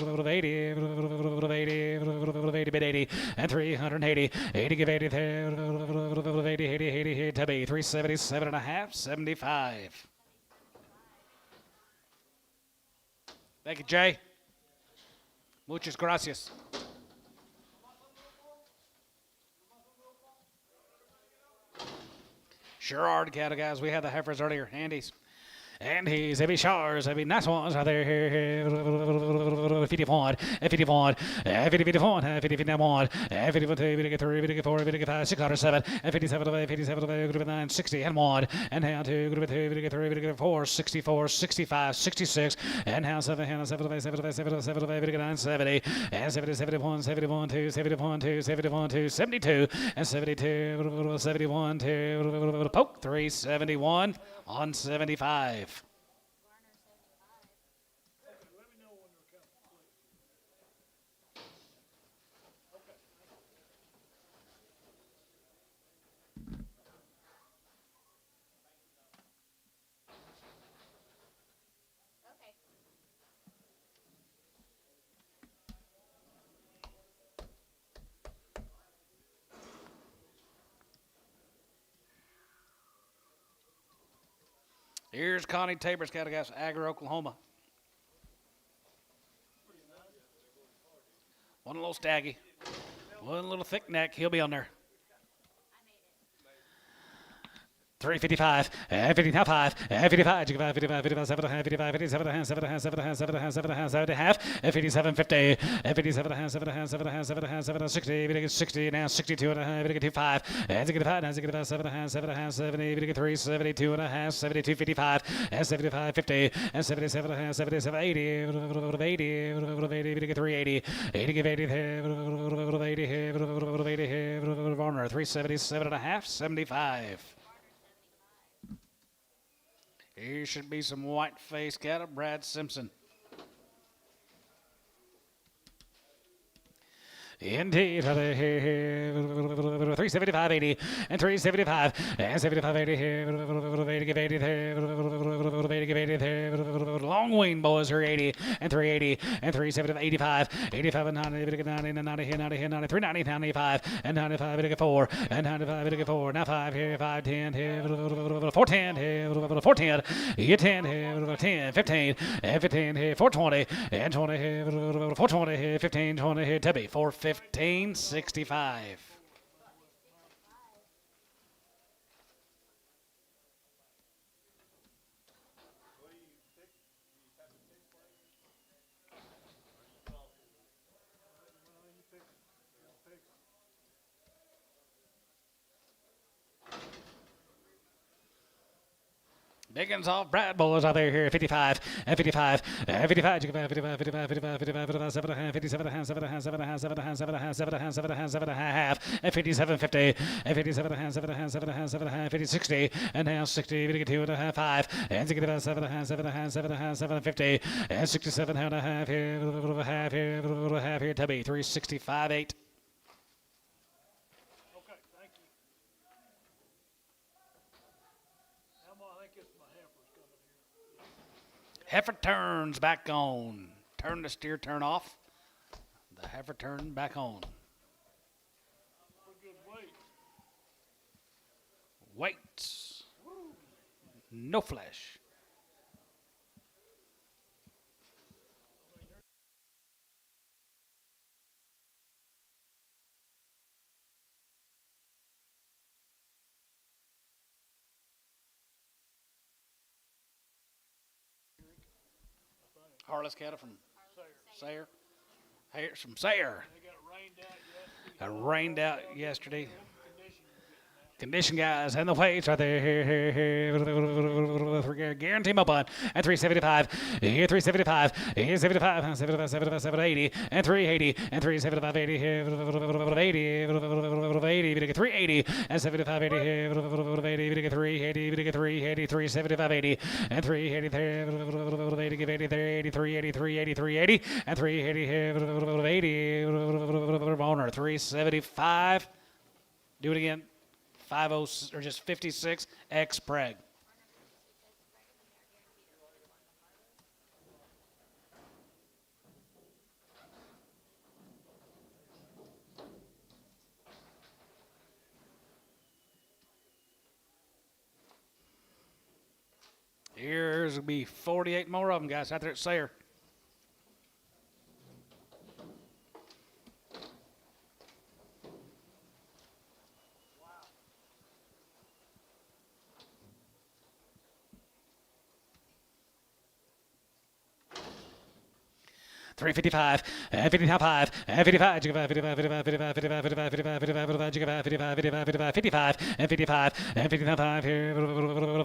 80, and 380, 80 give 80 there, 80, 80, 80 here, Tubby, 377.5, 75. Thank you, Jay. Muchas gracias. Sure are the cattle guys. We had the heifers earlier. Andy's. And he's heavy showers, heavy nice ones out there. 51, 51, 50, 51, 50, 51, 51, 53, 54, 55, 607, 57, 57, group 9, 60, and 1, and now 2, group 2, 53, 54, 64, 65, 66, and now 7, and 7, 7, 7, 7, 9, 70, and 70, 71, 71, 2, 71, 2, 71, 2, 72, and 72, 71, 2, poke, 371 on 75. Let me know when they're coming, please. Okay. Okay. Here's Connie Tabor's cattle guys, Agar, Oklahoma. One little staggy, one little thick neck. He'll be on there. 355, 55, 55, 55, 55, 55, 55, 57, 7, 7, 7, 7, 7, half, 57, 50, 57, 7, 7, 7, 7, 60, 60, now 62 and a half, 25, 65, 65, 7, 7, 70, 3, 72 and a half, 72, 55, 75, 50, 77, 77, 80, 80, 380, 80, 80, 377 and a half, 75. Here should be some white-faced cattle. Brad Simpson. Indeed, 375, 80, and 375, and 75, 80 here, 80, 80 there, 80, 80 there, long wing boys are 80, and 380, and 370, 85, 85, and 90, 90, 90 here, 90 here, 93, 90, 95, and 95, 4, and 95, 4, now 5 here, 5, 10 here, 410 here, 410, you 10 here, 10, 15, and 15 here, 420, and 20 here, 420 here, 15, 20 here, Tubby, 415, 65. Dickens off Brad boys out there here, 55, and 55, and 55, 55, 55, 55, 55, 55, 7, 57, 7, 7, 7, 7, 7, 7, 7, half, and 57, 50, and 57, 7, 7, 7, 50, 60, and now 60, 2 and a half, 5, and 67, 7, 7, 7, 50, and 67 and a half here, half here, Tubby, 365, 8. Okay, thank you. I think it's my heifers coming here. Heifer turns back on. Turn the steer turn off. The heifer turn back on. Pretty good weight. Weights. No flesh. Harless cattle from Sayre. From Sayre. They got rained out yesterday. Rained out yesterday. Condition you're getting Condition guys and the weights right there. Here. Guarantee my butt. And 375. Here 375. Here 75. 75, 75, 780. And 380. And 375, 80. 80. 380. And 75, 80. 80. 380. 380. 375, 80. And 380. 80. 80. 380. 380. 380. And 380. 80. Owner 375. Do it again. 50 or just 56 X preg. Here's gonna be 48 more of them, guys, out there at Sayre. $355 and 55 and 55 55 55 55 55 55 55 55 55 55 55 and 55 and 55 here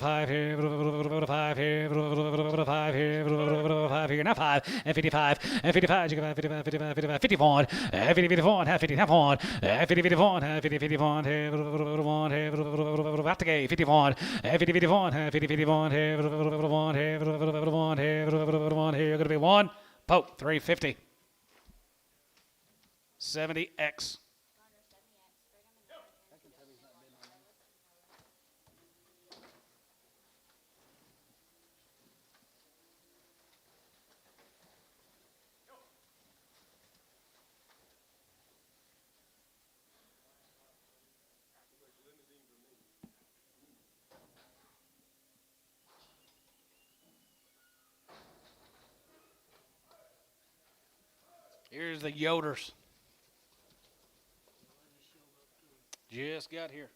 5 here 5 here 5 here 5 here now 5 and 55 and 55 55 55 55 51 and 50 51 half 50 half 1 and 50 51 half 50 51 here 1 here out the gate 51 and 50 51 half 50 51 here 1 here 1 here you're going to be 1 Pope, 350. 70X. Here's the Yoders. Just got here.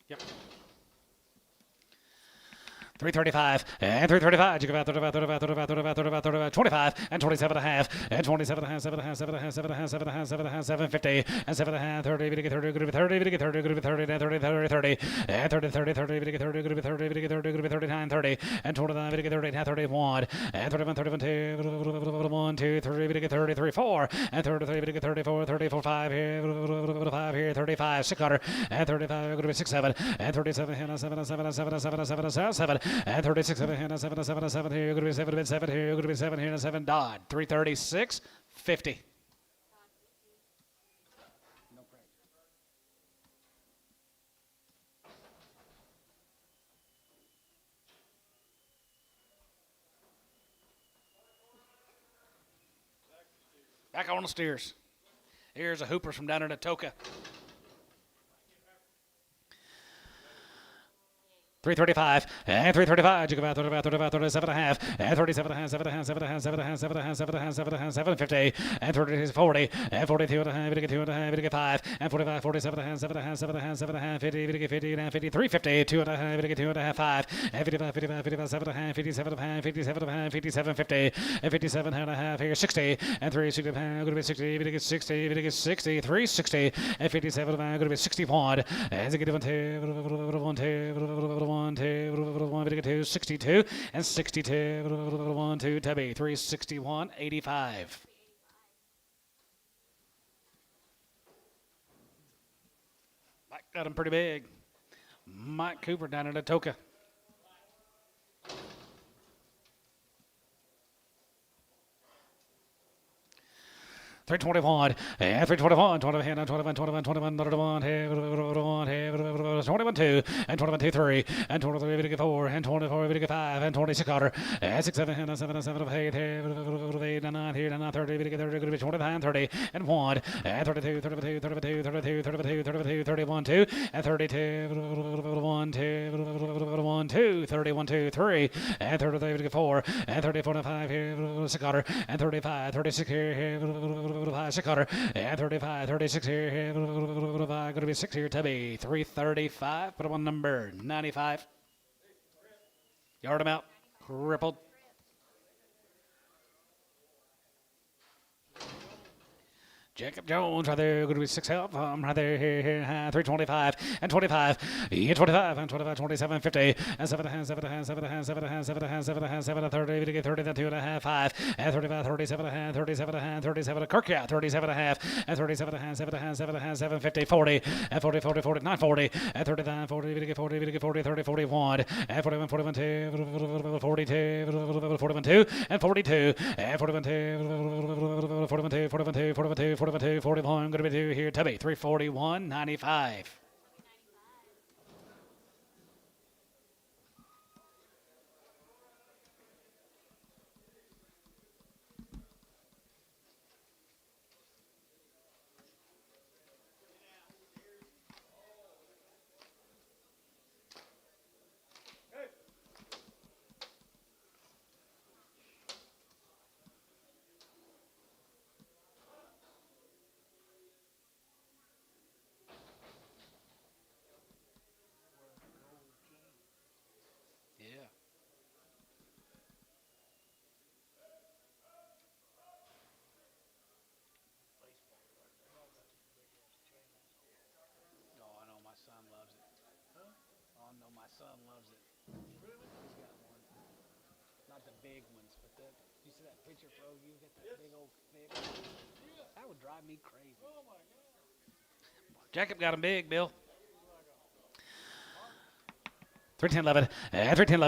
Yep. 335 and 335. You go about 35, 35, 35, 35, 35, 35, 25 and 27 and a half and 27 and a half, 7 and a half, 7 and a half, 7 and a half, 7 and a half, 7 and a half, 750 and 7 and a half, 30, 30, 30, 30, 30, 30, 30, 30, 30, 30, and 30, 30, 30, 30, 30, 30, 30, 39, 30, and 29, 30, 31, and 31, 31, 2, 1, 2, 3, 33, 4, and 33, 34, 34, 5 here, 5 here, 35, 600, and 35, going to be 6, 7, and 37, 7, 7, 7, 7, 7, 7, 7, and 36, 7, 7, 7, 7 here, you're going to be 7, 7 here, you're going to be 7 here, and 7 Dodd. 336, 50. No pressure. Back on the steers. Here's a Hoopers from down in Atoka. 335 and 335. You go about 35, 35, 37 and a half and 37 and a half, 7 and a half, 7 and a half, 7 and a half, 7 and a half, 7 and a half, 7 and a half, 750 and 30, 40 and 42 and a half, 2 and a half, 5 and 45, 47 and a half, 7 and a half, 7 and a half, 7 and a half, 50, 50 and a half, 53, 50, 2 and a half, 2 and a half, 5 and 55, 55, 55, 7 and a half, 57 and a half, 57 and a half, 57, 50 and 57 and a half here, 60 and 3, 60 and a half, going to be 60, 60, 60, 360 and 57 and a half, going to be 61 and 1, 62 and 62 1, 2 Tubby 361 85. Mike got him pretty big. Mike Cooper down in Atoka. 321 and 321, 21, 21, 21, 21, 21, 21, 2 and 22, 3 and 23, 4 and 24, 5 and 26 quarter and 6, 7, 7, 7, 8, 8, 9, here, 9, 30, 30, 29, 30 and 1 and 32, 32, 32, 32, 32, 32, 31, 2 and 32, 1, 2, 1, 2, 31, 2, 3 and 33, 4 and 34, 5 here, 6 quarter and 35, 36 here, 6 quarter and 35, 36 here, going to be 6 here, Tubby 335, put him on number 95. Yard him out, crippled. Jacob Jones right there, going to be 6 help. Right there, here, 325 and 25. Yeah, 25 and 25, 27, 50 and 7 and 7 and 7 and 7 and 7 and 7 and 7 and 30 to get 30, then 2 and a half, 5 and 35, 37 and 37 and 37 Kirk out, 37 and a half and 37 and 7 and 7 and 7, 50, 40 and 40, 40, 49, 40 and 39, 40 to get 40, to get 40, 30, 41 and 41, 41, 2, 42, 41, 2 and 42 and 41, 2, 41, 2, 41, 2, 41, 2, 41, 2, 41, going to be 2 here, Tubby, 341, 95. Yeah. Oh, I know my son loves it. Oh, I know my son loves it. He's got one. Not the big ones, but you see that picture, bro? You got that big old thick. That would drive me crazy. Jacob got him big, Bill. 310, 11, 310,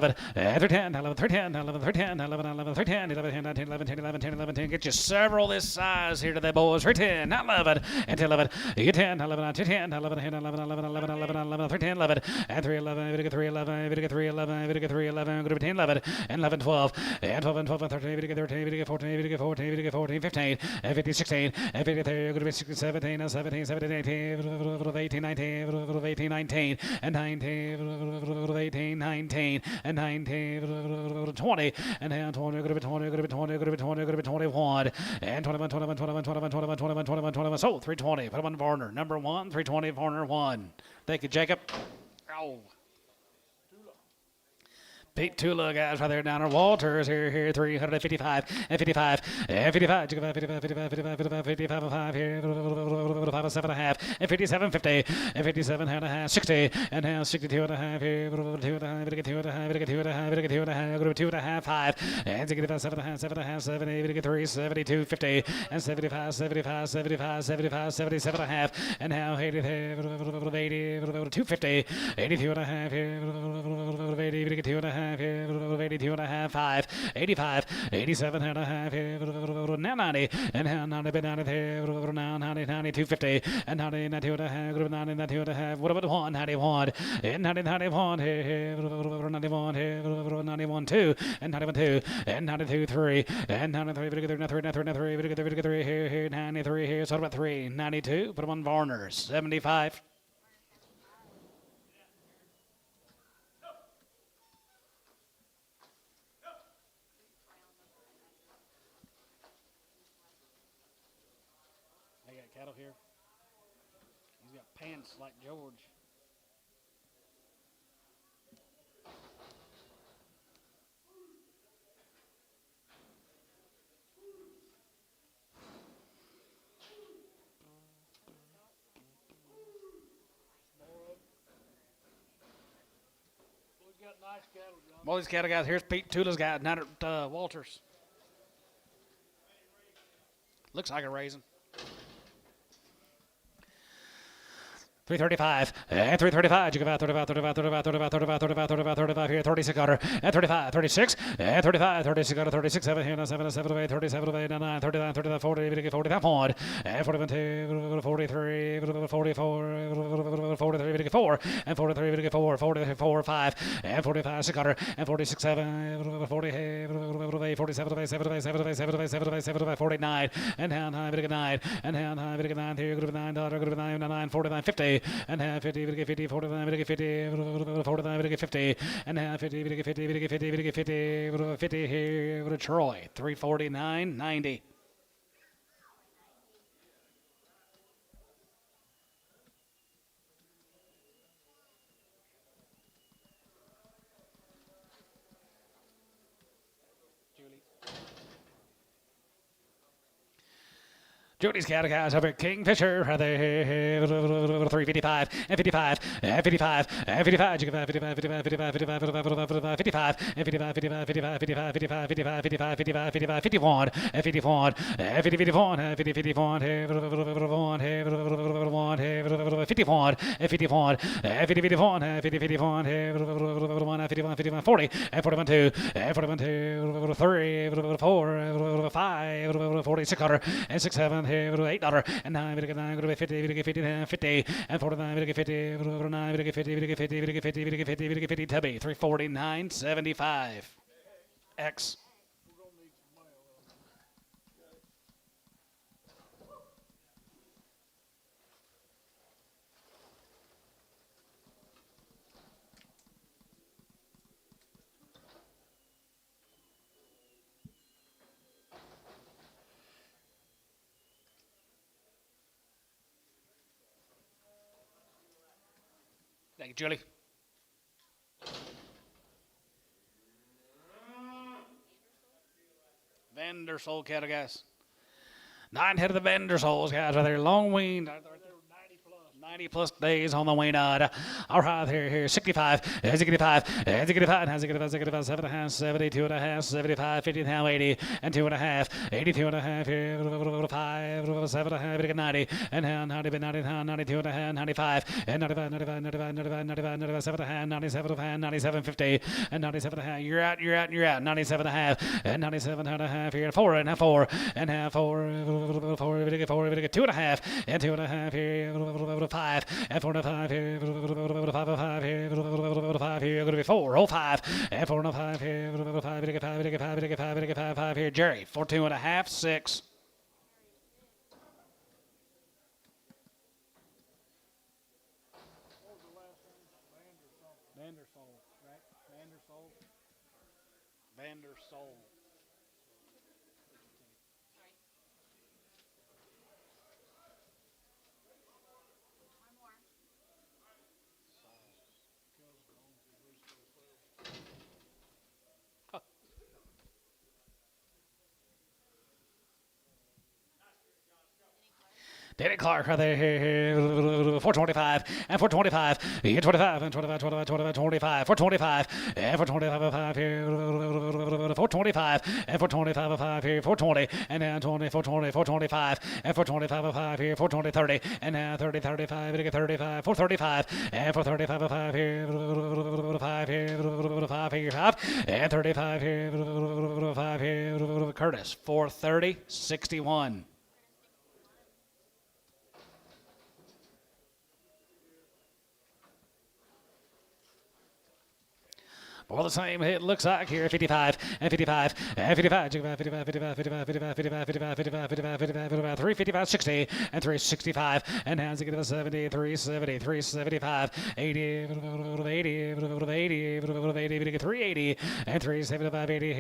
11, 310, 11, 310, 11, 11, 310, 11, 10, 19, 11, 10, 11, 10, 11, 10. Get you several this size here today, boys. 310, 11, and 10, 11. You get 10, 11, 10, 11, 10, 11, 11, 11, 11, 11, 310, 11, and 311, we get 311, we get 311, we get 311, go to 10, 11, and 11, 12, and 12, and 12, and 13, we get 13, we get 14, we get 14, we get 14, 15, and 15, 16, and 53, go to 16, 17, and 17, 17, 18, 18, 19, 18, 19, and 19, 18, 19, and 19, 20, and then 20, going to be 20, going to be 20, going to be 20, going to be 21, and 21, 21, 21, 21, 21, 21, 21, 21. So 320, put him on Varner, number 1, 320, Varner 1. Thank you, Jacob. Oh. Pete Tula, guys, right there down there. Walters here, 355 and 55 and 55, 55, 55, 55, 55, 55, 5 here, 5, 7 and a half, and 57, 50, and 57 and a half, 60, and now 62 and a half here, 2 and a half, 2 and a half, 2 and a half, 2 and a half, go to 2 and a half, 5, and 65, 7 and a half, 7 and a half, 70, 3, 72, 50, and 75, 75, 75, 75, 77 and a half, and now 80, 250, 82 and a half here, 80, 2 and a half. 82 and a half, 5, 85, 87 and a half, now 90, and now 90, 90, now 90, 90, 250, and 90, 92 and a half, 90, 92 and a half, what about 1, 91, and 90, 91, 91, 91, 2, and 91, 2, and 92, 3, and 93, 3, here, 93 here, so what about 3, 92, put them on Varner, 75. Cattle here. He's got pants like George. Well, he's got nice cattle, John. Well, these cattle guys, here's Pete Tula's guy, down at Walters. Looks like a raisin. 335, and 335, you give out 35, 35, 35, 35, 35, 35, 35, 35 here, 36 under, and 35, 36, and 35, 36 under, 36, 7 here, 7, 7, 8, 37, 8, 9, 39, 39, 40, 45 point, and 41, 2, 43, 44, 43, 4, and 43, 4, 44, 5, and 45, 6 under, and 46, 7, 40, 47, 7, 7, 49, and down high, 9, and down high, 9, here, group 9, 9, 49, 50, and half 50, 50, 49, 50, 49, 50, and half 50, 50, 50, 50, 50, 50 here to Troy, 349, 90. Jody's cattle guys over at Kingfisher. 355 and 55 and 55 and 55. You can 55, 55, 55, 55, 55 and 55, 55, 55, 55, 55, 55, 55, 55, 55, 51 and 51 and 50, 51 and 50, 51 and 51 and 51 and 51 and 50, 51 and 50, 51 and 51, 51, 40 and 41, 2 and 41, 2, 3, 4, 5, 46 $6 and 6, 7, $8 and 9, 9, 50, 50, 50 and 49, 50, 9, 50, 50, 50, 50, 50, Tubby 349.75 X. Thank you, Julie. Vandersol cattle guys. 9 head of the Vandersols guys are there. Long weaned. 90 plus days on the wean. All right, here, 65, 65, 65, 65, 75, 7 and a half, 72 and a half, 75, 50 now 80, and 2 and a half, 82 and a half, 5, 7 and a half, 90, and 90, 92 and a half, 95, and 95, 95, 95, 95, 95, 97 and a half, 97 and a half, 97, 50, and 97 and a half. You're out. 97 and a half, and 97 and a half, here, 4 and a half, 4, and half, 4, 2 and a half, and 2 and a half, here, 5 and 4 and 5 here, 5 here, 5 here, going to be 4, oh 5 and 4 and 5 here, 5 here, Jerry, 42 and a half, 6. Vandersol, right? Vandersol. One more. Danny Clark right there, 425 and 425, 25 and 25, 25, 25, 25, 425 and 425 5 here, 425 and 425 5 here, 420 and now 20, 420, 425 and 425 5 here, 420, 30 and now 30, 35, 35, 435 and 435 5 here, 5 here, 5 here, 5 and 35 here, 5 here, Curtis, 430, 61. All the same, it looks like here 55 and 55 and 55, 55, 55, 55, 55, 55, 55, 55, 55, 55, 355, 60 and 365 and now 70, 370, 375, 80, 80, 80, 380 and 375, 80,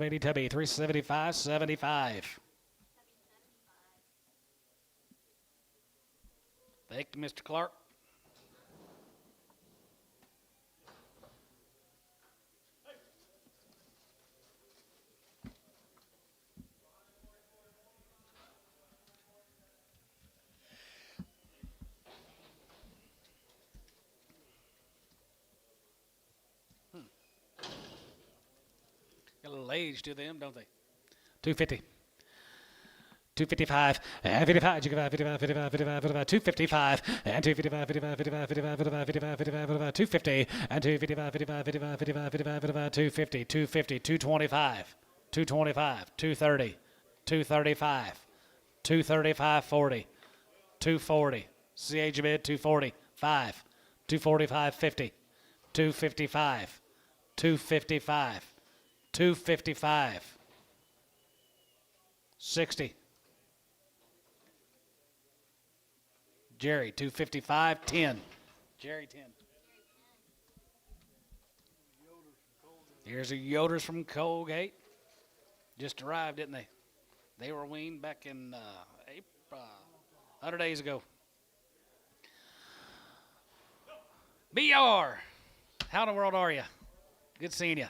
80, Tubby, 375, 75. Thank you, Mr. Clark. Got a little age to them, don't they? 250. 255 and 55, 55, 55, 55, 55, 255 and 255, 55, 55, 55, 55, 55, 250 and 255, 55, 55, 55, 55, 250, 250, 225, 225, 230, 235, 235, 40, 240, CH bid 240, 5, 245, 50, 255, 255, 255, 60. Jerry, 255, 10. Jerry, 10. Here's the Yoders from Colgate. Just arrived, didn't they? They were weaned back in April, 100 days ago. BR, how in the world are you? Good seeing you.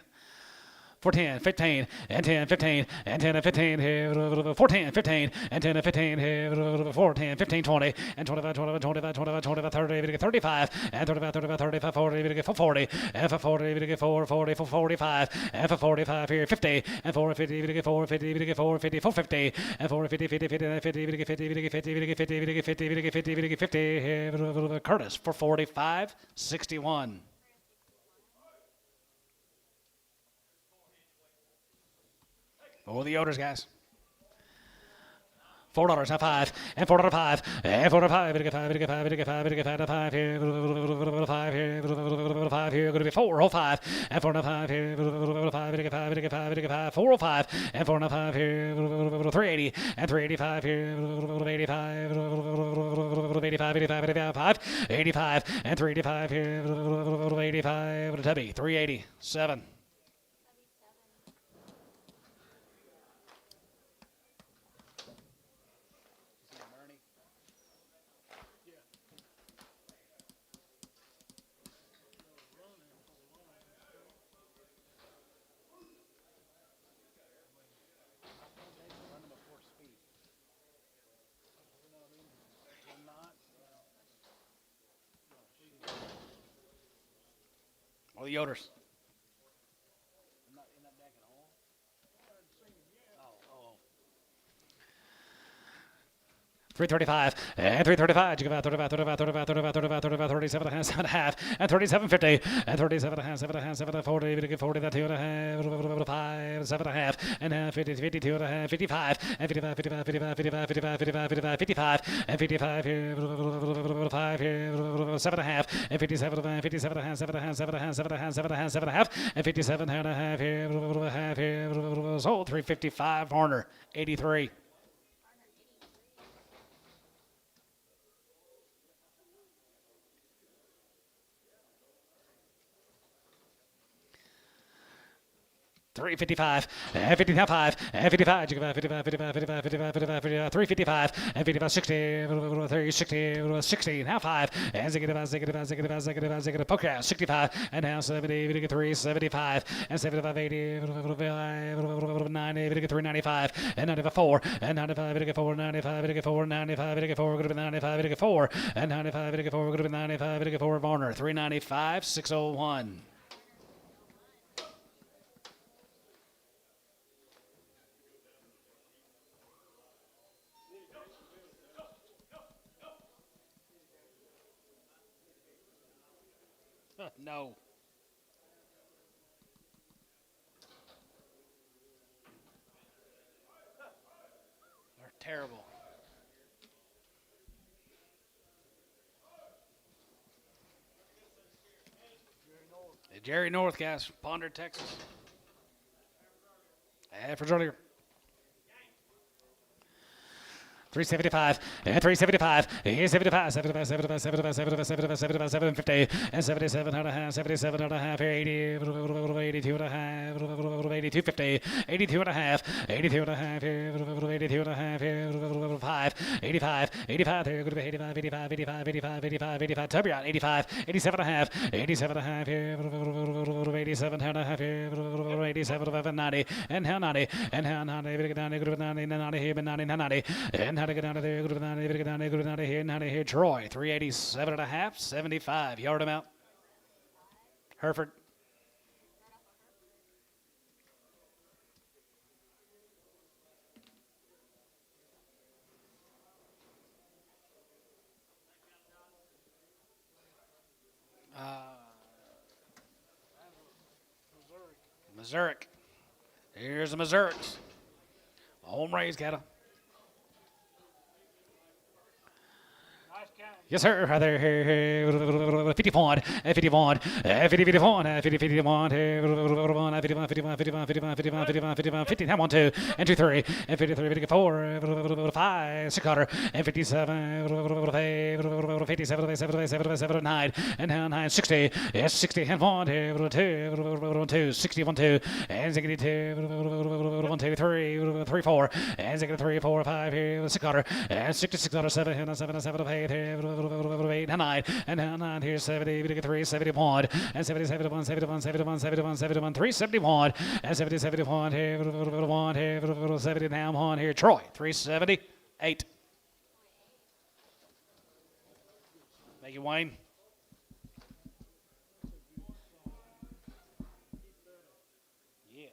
14, 15, and 10, 15, and 10 and 15, 14, 15, and 10 and 15, 14, 15, 20, and 25, 25, 25, 25, 25, 30, 35, and 35, 35, 35, 40, for 40, and for 40, for 40, for 45, and for 45 here, 50, and for 50, 4, 50, 4, 50, 450, and for 50, 50, 50, 50, 50, 50, 50, 50, 50, 50, 50, Curtis for 45, 61. Oh, the Odors, guys. $4, not 5, and $4, 5, and $4, 5, $5, $5 here, $5 here, going to be 405, and $4, here, $5, 405, and $4, here, 380, and 385 here, 85, 85, 85, 85, and 385 here, 85, Tubby, 387. Oh, the Odors. I'm not in that deck at all. Oh. 335, and 335, 35, 35, 35, 35, 35, 35, 37 and 7.5, and 37.50, and 37 and 7.5, 7 40, 40, that 2.5, 5, 7.5, and 50, 52 and 55, and 55, 55, 55, 55, 55, 55, 55, and 55 here, 5 here, 7.5, and 57, 57 and 7.5, 7.5, 7.5, 7.5, 7.5, and 57 and a half here, sold 355, Horner, 83. Three 55, and 55, and 55, 55, 55, 55, 55, 55, 55, 355, and 55, 60, 360, 60, now 5, and ziggy, poker, 65, and now 70, 3, 75, and 75, 80, 90, 395, and 95, 4, and 95, 4, 95, 4, 95, 4, good to be 95, 4, and 95, 4, good to be 95, 4, Varner, 395, 601. No. They're terrible. Jerry North, guys. Ponder, Texas. Average earlier. 375, and 375, 75, 75, 75, 75, 75, 75, 75, 750, and 77 and a half, 77 and a half, 80, 82 and a half, 82, 50, 82 and a half, 82 and a half, 82 and a half, 5, 85, 85, 85, 85, 85, 85, 85, 85, Tubiot, 85, 87 and a half, 87 and a half, 87 and a half, 87, 90, and how 90, and how 90, 90, 90, 90, 90, and how to get down to there, go to 90, get down here, 90 here, Troy, 387 and a half, 75, yard him out. Hereford. Missouri. Here's the Missouri's. Home raised cattle. Yes, sir. There, 51, 51, 50, 51, 50, 51, 51, 51, 51, 51, 51, 51, 51, 50, and 1, 2, and 2, 3, and 53, 54, 5, 600, and 57, 57, 57, 9, and 9, 60, yes, 60, and 1, 2, 61, 2, and 62, 1, 2, 3, 3, 4, and 3, 4, 5, 600, and 66, 7, 7, 8, 8 and 9, and now 9 here, 70, 3, 71, and 70, 71, 71, 71, 71, 71, 371, and 70, 71 here, 1 here, 70 down 1 here, Troy, 378. Thank you, Wayne. Yeah.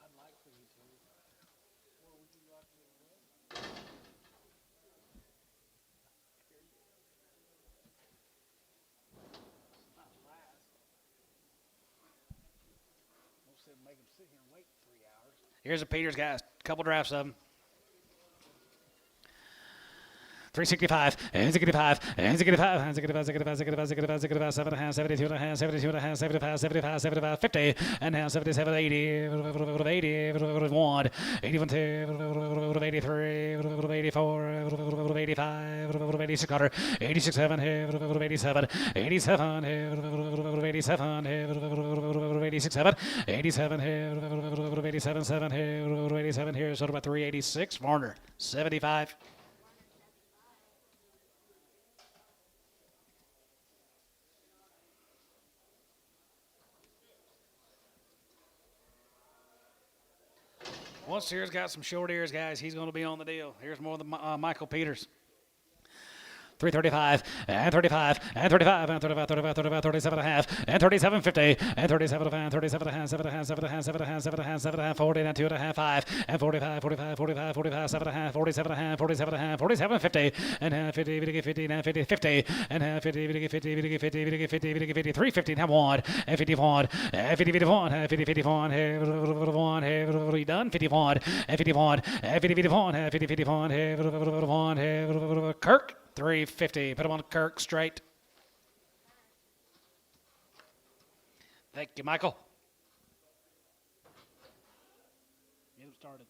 I'd like for you to. Where would you like me to run? Not last. Don't sit, make them sit here and wait 3 hours. Here's the Peters guys. Couple drafts of them. 365, and 65, and 65, and 65, 65, 65, 65, 65, 7 and a half, 72 and a half, 72 and a half, 75, 75, 75, 50, and now 77, 80, 80, 81, 81, 2, 83, 84, 85, 86, 86, 7, 87, 87, 87, 86, 7, 87, 87, 7, 87 here, so about 386, Varner, 75. Once here's got some short ears, guys, he's going to be on the deal. Here's more than Michael Peters. 335, and 35, and 35, and 35, 35, 35, 37 and a half, and 37, 50, and 37 and a half, 37 and a half, 7 and a half, 7 and a half, 7 and a half, 7 and a half, 7 and a half, 40, and 2 and a half, 5, and 45, 45, 45, 45, 7 and a half, 47 and a half, 47 and a half, 47, 50, and half, 50, 50, 50, and 50, 50, and half, 50, 50, 50, 50, 50, 50, 50, 50, 50, 350, and have 1, and 51, and 50, 51, and 50, 51, and you done? 51, and 51, and 50, 51, and 50, 51, and Kirk. 350. Put him on Kirk straight. Thank you, Michael. Get them started.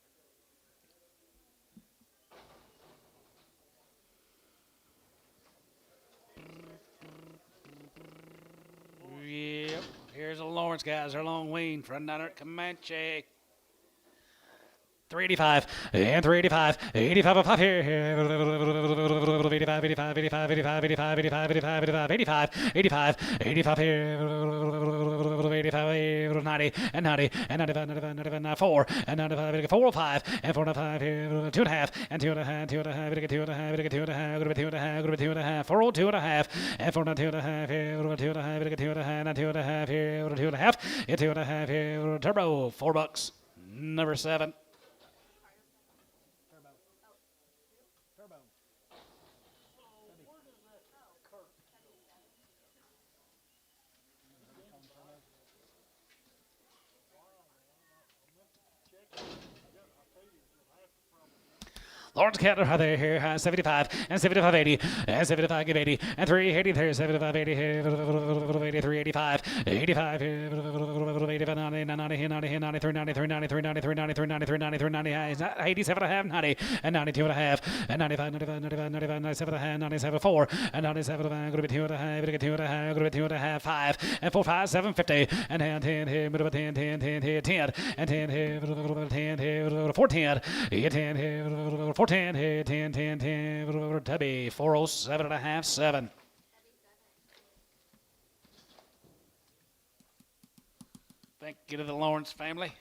Yep. Here's the Lawrence guys. They're long Ween. Front down at Comanche. 385, and 385, 85 of 5 here, 85, 85, 85, 85, 85, 85, 85, 85, 85, 85 here, 85, 90, and 90, and 95, 95, 95, 94, and 95, 405, and 405 here, 2.5, and 2.5, 2.5, 2.5, 2.5, 2.5, 2.5, 402 and a half, and 402 and a half here, 2.5, 2.5, and 2.5 here, 2.5, and 2.5 here, turbo, $4, number 7. Turbo. Where does that Kirk? Lawrence Kettler, how they here, 75, and 75, 80, and 75, give 80, and 380 there, 75, 80, 83, 85, 85, 85, 90, 90, 90, 93, 93, 93, 93, 93, 93, 93, 90, 87 and a half, 90, and 92 and a half, and 95, 95, 95, 95, 97 and a half, 97, 4, and 97 and a half, going to be 2 and a half, going to be 2 and a half, going to be 2 and a half, 5, and 4, 5, 7, 50, and 10 here, middle of 10, 10, 10 here, 10, and 10 here, 10 here, 4, 10, 10 here, 410 here, 10, 10, 10, Tubby, 407 and a half, 7. Thank you to the Lawrence family.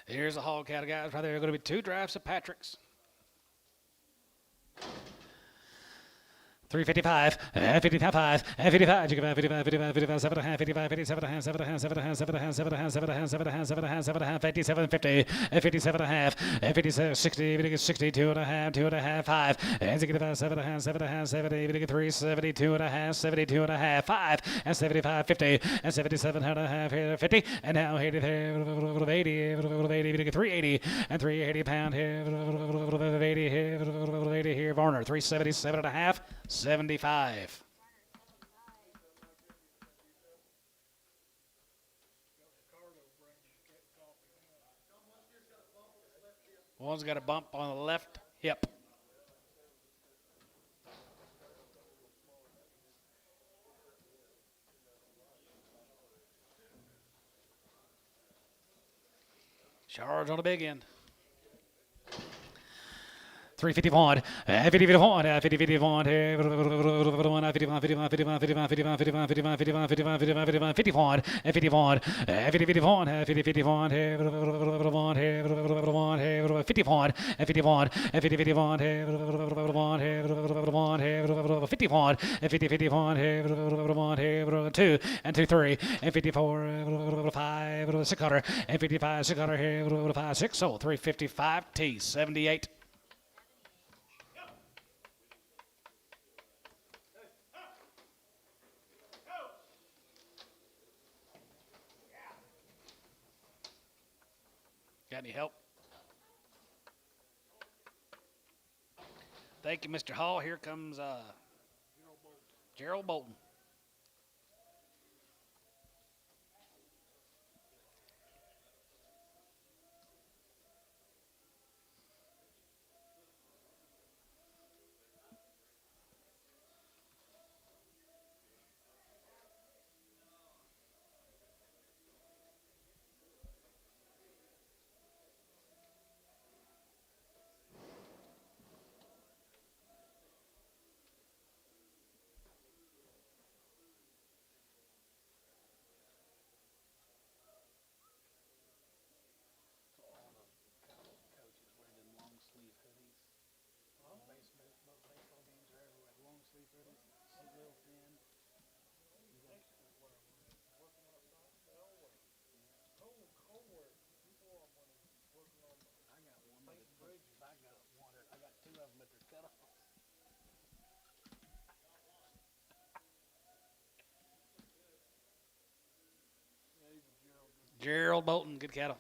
Here's the hog cattle guys right there. Going to be 2 drafts of Patrick's. 355, 55, 55, 55, 55, 55, 7 and a half, 55, 57 and a half, 7 and a half, 7 and a half, 7 and a half, 7 and a half, 7 and a half, 7 and a half, 7 and a half, 7 and a half, 57, 50, 57 and a half, 57, 60, 62 and a half, 2 and a half, 5, and 65, 7 and a half, 7 and a half, 70, 3, 72 and a half, 72 and a half, 5, and 75, 50, and 77 and a half, 50, and now 80, 80, 380, and 380 pound here, 80 here, 80 here, Varner, 377 and a half, 75. One's got a bump on the left hip. Charge on the big end. 351, 51, 51, 2 and 2 3 and 54 5 600 and 55 600 5 6 so 355 T 78. Got any help? Thank you, Mr. Hall. Here comes Gerald Bolton. Coaches wear them long sleeve hoodies. Baseball games are everywhere. Long sleeve hoodies, real thin. I got two of them, but they're cut off. Gerald Bolton, good cattle.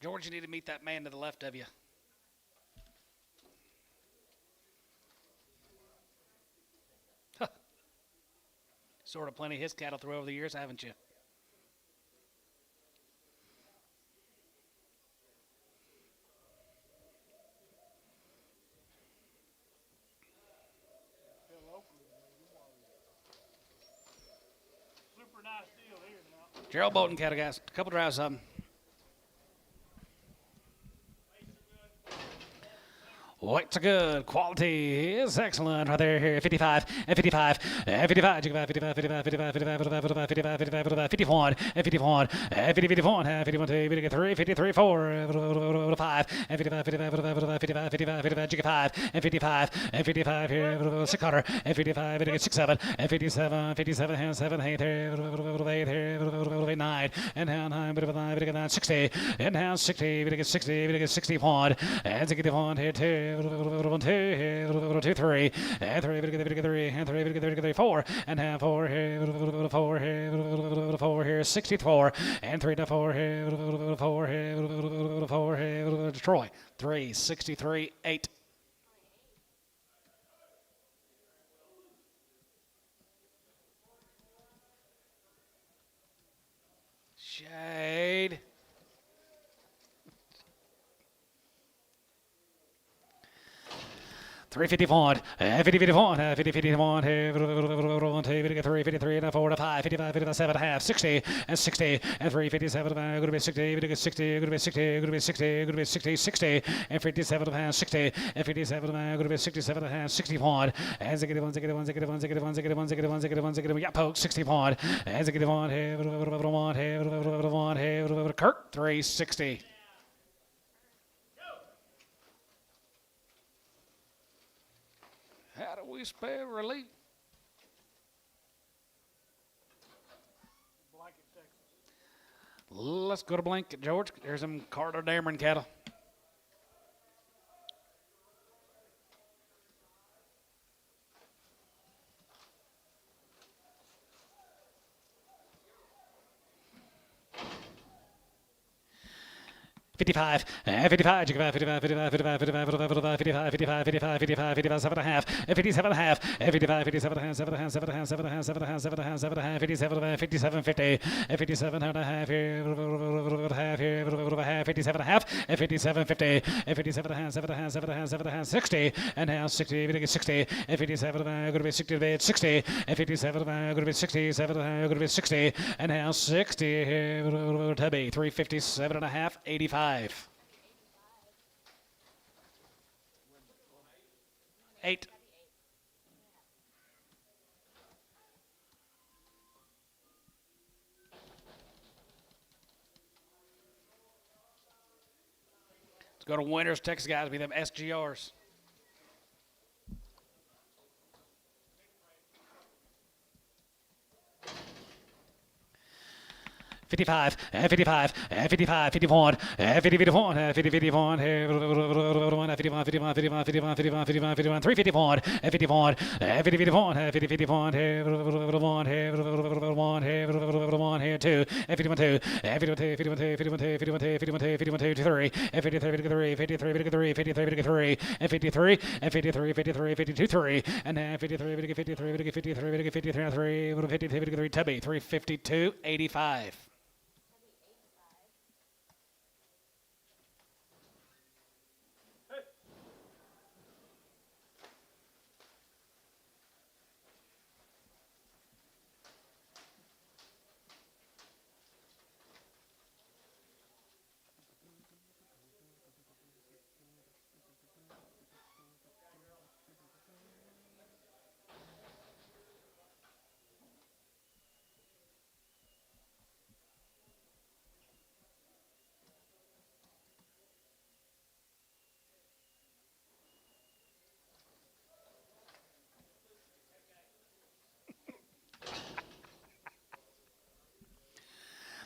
George, you need to meet that man to the left of you. Huh. Sort of plenty of his cattle through over the years, haven't you? Super nice deal here now. Gerald Bolton cattle, guys. A couple drives of them. Whites are good. Quality is excellent. Right there, here, 55, and 55, and 55, 55, 55, 55, 55, 55, 55, 55, 51, and 51, and 50, 51, and 51, 2, 3, 53, 4, 5, and 55, 55, 55, 55, 55, 55, and 55, and 55, here, 600, and 55, 6, 7, and 57, 57, and 7, 8, 8, 9, and 9, 60, and now 60, 60, 61, and 61, here, 2, 2, 3, and 3, 3, and 3, 4, and half 4 here, 4 here, 4 here, 64, and 3 to 4 here, 4 here, 4 here, Troy, 3, 63, 8. Shade. Three 51, 50 51, 50 51, 3 53 and 4 to 5, 55 57 half, 60 and 60 and 3 57 going to be 60, 60, going to be 60, going to be 60, going to be 60, 60 and 57 half, 60 and 57 going to be 67 half, 61 and 61, 61, 61, 61, 61, 61, 61, 61, yeah, poke 61 and 61 here, Kirk 360. How do we spell relief? Blanket, Texas. Let's go to Blanket, George. There's some Carter Dameron cattle. 55, 55, 55, 55, 55, 55, 55, 55, 55, 55, 55, 57 and a half, 57 and a half, 55, 57 and a half, 7 and a half, 7 and a half, 7 and a half, 7 and a half, 7 and a half, 7 and a half, 57, 57, 50, 57 and a half, half here, half, 57 and a half, 57, 50, 57 and a half, 7 and a half, 7 and a half, 7 and a half, 60, and now 60, 60, 57 going to be 60, 60, 57 going to be 67, going to be 60, and now 60 to be 357 and a half, 85. 8. Let's go to winners. Texas guys be them SGRs. 55, 55, 55, 51, 50, 51, 50, 51, 51, 51, 51, 51, 51, 51, 51, 51, 351, 51, 50, 51, 50, 51, 51, 51, here, 2, 51, 2, 51, 2, 51, 2, 51, 2, 51, 2, 51, 2, 51, 2, 3, 53, 53, 53, 53, 53, 53, 53, 53, 52, 3, and 53, 53, 53, 53, 53, 53, Tubby, 352, 85.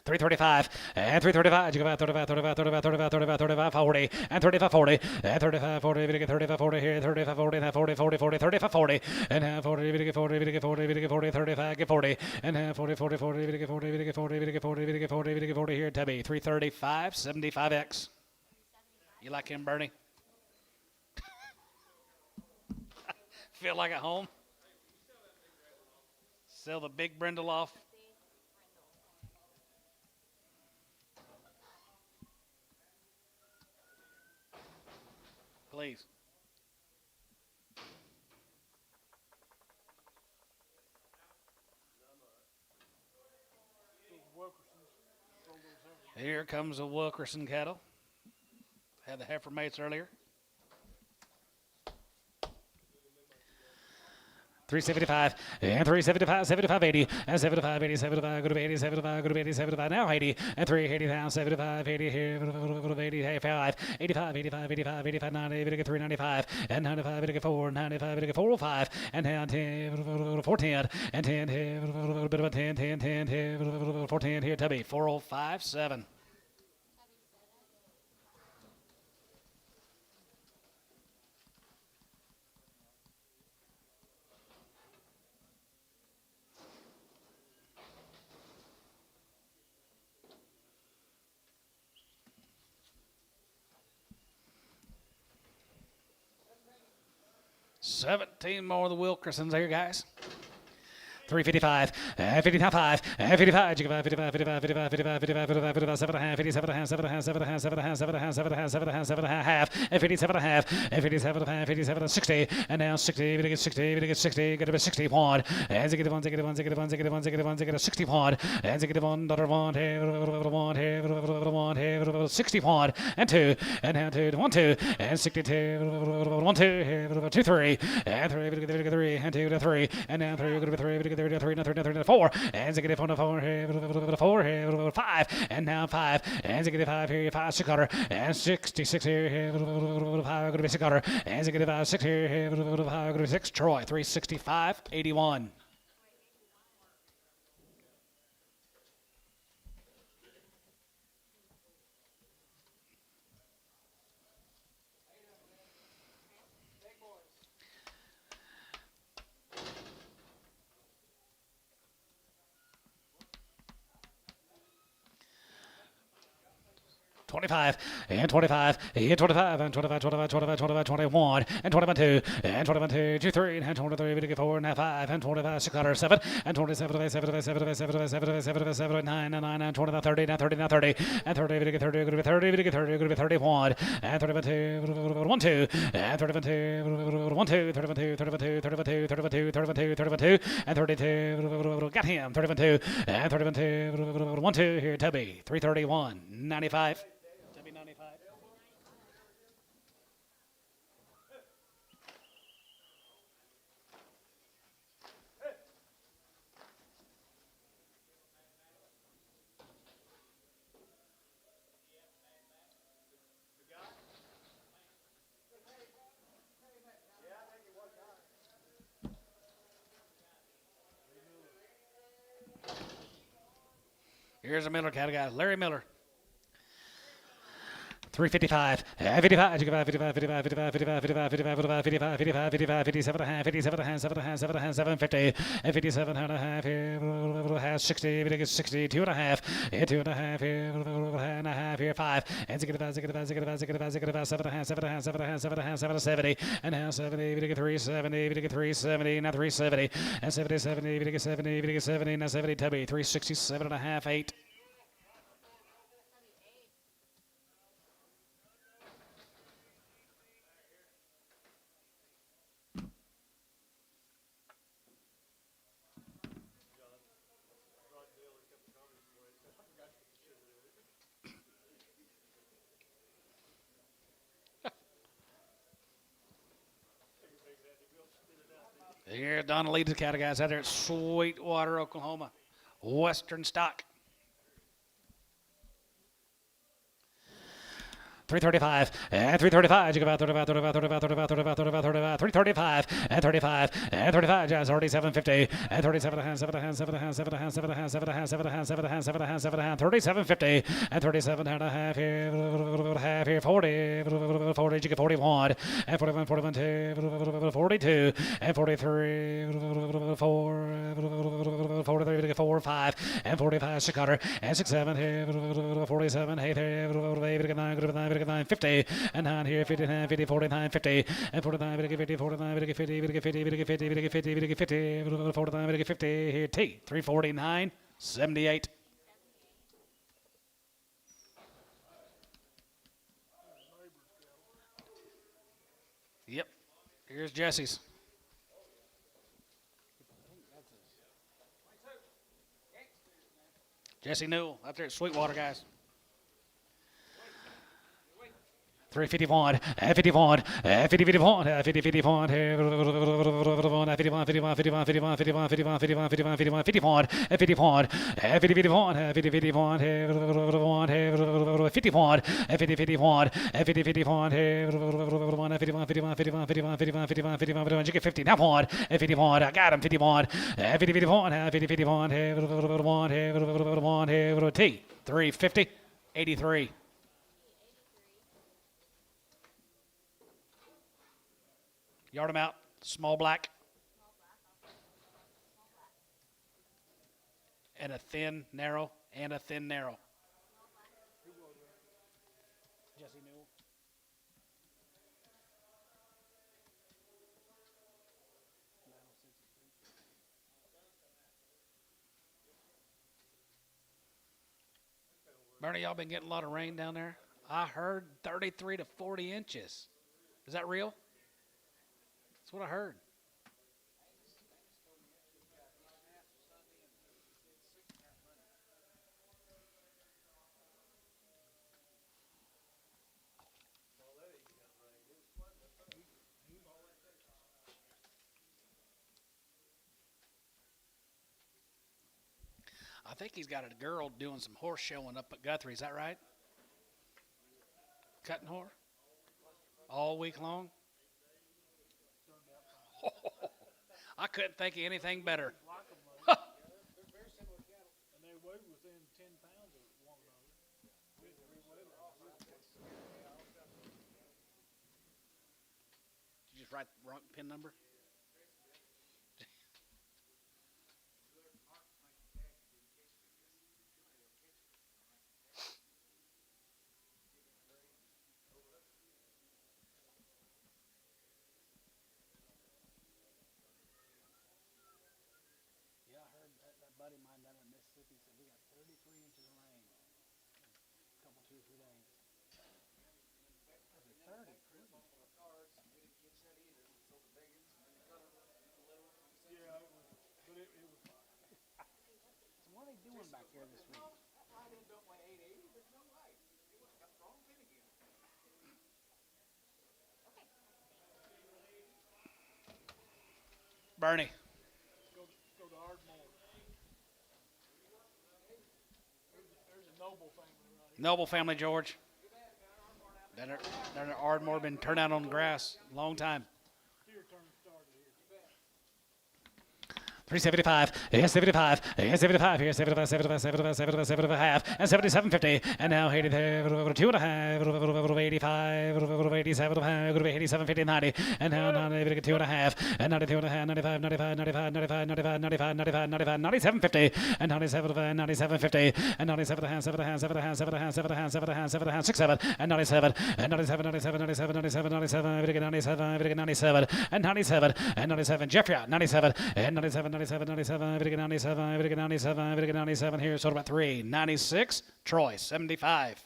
335 and 335. You go about 35, 35, 35, 35, 35, 35, 40 and 35, 40 and 35, 40. We get 35, 40 here, 35, 40 and 40, 40, 40, 35, 40 and 40. We get 40, we get 40, we get 40, 35, get 40 and 40, 40, 40. We get 40, we get 40, we get 40, we get 40, we get 40 here. Tubby 335, 75x. You like him, Bernie? Feel like at home? Sell the big brindle off. Please. Here comes the Wilkerson cattle. Had the heifer mates earlier. 375 and 375, 75, 80 and 75, 80, 75, go to 80, 75, go to 80, 75, now 80 and 380 down, 75, 80 here, 80, 85, 85, 85, 85, 85, 90, 80, 395 and 95, 80, 4, 95, 80, 405 and down 10, 410 and 10 here, a bit of a 10, 10, 10 here, 410 here, Tubby, 405, 7. 17 more of the Wilkersons here, guys. 355, 55, 55, 55, 55, 55, 55, 55, 55, 7 and a half, 57 and a half, 7 and a half, 7 and a half, 7 and a half, 7 and a half, 7 and a half, 7 and a half, 7 and a half, and 57 and a half, and 57 and a half, 57 and 60, and now 60, we get 60, we get 60, got to be 60 1, and get 1, get 1, get 1, get 1, get 1, get a 60 1, and get 1, daughter 1, here, 1, here, 1, here, 60 1, and 2, and now 2, 1, 2, and 62, 1, 2, here, 2, 3, and 3, we get 3, and 2 to 3, and now 3, we're going to be 3, we get 3, 3, 4, and zig 4, here, 4, here, 5, and now 5, and zig 5 here, 5, 6 quarter, and 66 here, 5, going to be 6 quarter, and zig 5, 6 here, 5, going to be 6, Troy, 365, 81. 25 and 25 and 25 and 25, 25, 25, 25, 21 and 21, 2 and 21, 2, 2, 3 and 23, we get 4 and 5 and 25, 6 out 7 and 27, 7, 7, 7, 7, 7, 7, 7, 9 and 9 and 25, 30 and 30 and 30 and 30, we get 30, we get 30, we get 30, we get 31 and 31, 2, 1, 2 and 31, 2, 1, 2, 31, 2, 31, 2, 31, 2, 31, 2, 31, 2, 31, 2 and 32, got him 31, 2 and 31, 2, 1, 2 here Tubby 331 95. Tubby 95. Here's a Miller cat guy, Larry Miller. 355, 55, 55, 55, 55, 55, 55, 55, 55, 55, 55, 57 and a half, 57 and a half, 7 and a half, 7 and a half, 750, and 57 and a half, here, 60, we get 62 and a half, 2 and a half, here, and a half, here, 5, and 65, 65, 65, 65, 65, 7 and a half, 7 and a half, 7 and a half, 7 and a half, 7 to 70, and now 70, we get 370, we get 370, now 370, and 70, 70, we get 70, we get 70, now 70, Tubby, 367 and a half, 8. Here's Donna leads the cattle guys out there at Sweetwater, Oklahoma. Western stock. 335 and 335. You go about 35, 35, 35, 35, 35, 35, 35, 335 and 35 and 35. Just already 750 and 37 and 7 and 7 and 7 and 7 and 7 and 7 and 7 and 7 and 7 and 3750 and 37 and a half here, half here, 40, 40. You get 41 and 41, 41, 2, 42 and 43, 4, 43. You get 4, 5 and 45. 6 cutter and 6, 7 here, 47, 8 here, 9, 9, 50 and 9 here, 59, 50, 49, 50 and 49, 50, 49, 50, 50, 50, 50, 50, 50, 50, 49, 50 here, T 349, 78. Yep. Here's Jesse's. Jesse Newell out there at Sweetwater, guys. 351, 51, 50, 51, 50, 51, 51, 51, 51, 51, 51, 51, 51, 51, 51, 51, 51, 51, 50, 51, 50, 51, 51, 50, 51, 50, 51, 51, 51, 51, 51, 51, 51, 51, you get 50, now 1, 51, I got him, 51, 50, 51, 50, 51, 1, T, 350, 83. Yard him out, small black. And a thin, narrow, and a thin, narrow. Jesse Newell. Bernie, y'all been getting a lot of rain down there? I heard 33 to 40 inches. Is that real? That's what I heard. I think he's got a girl doing some horse showing up at Guthrie. Is that right? Cutting horse? All week long? I couldn't think of anything better. And they weigh within 10 pounds of one another. Did you just write the wrong pin number? 3 inches of rain. A couple, 2 or 3 days. Was it 30? Yeah, it was, but it was fine. So what are they doing back there this week? Bernie. Go to Ardmore. There's a Noble family right here. Noble family, George. Down there Ardmore, been turned out on the grass a long time. Deer turn started here. 375, yes, 75, yes, 75, here, 75, 75, 75, 75, 75, half, and 77.50, and now 80, 2.5, 85, 87, 87.50, 90, and now 90, 2.5, and 92.5, 95, 95, 95, 95, 95, 95, 95, 95, 97.50, and 97, 97.50, and 97, 7, 7, 7, 7, 7, 7, 7, 6, 7, and 97, and 97, 97, 97, 97, 97, 97, 97, and 97, and 97, Jeffrey, 97, and 97, 97, 97, 97, 97, 97, here, so about 3, 96, Troy, 75.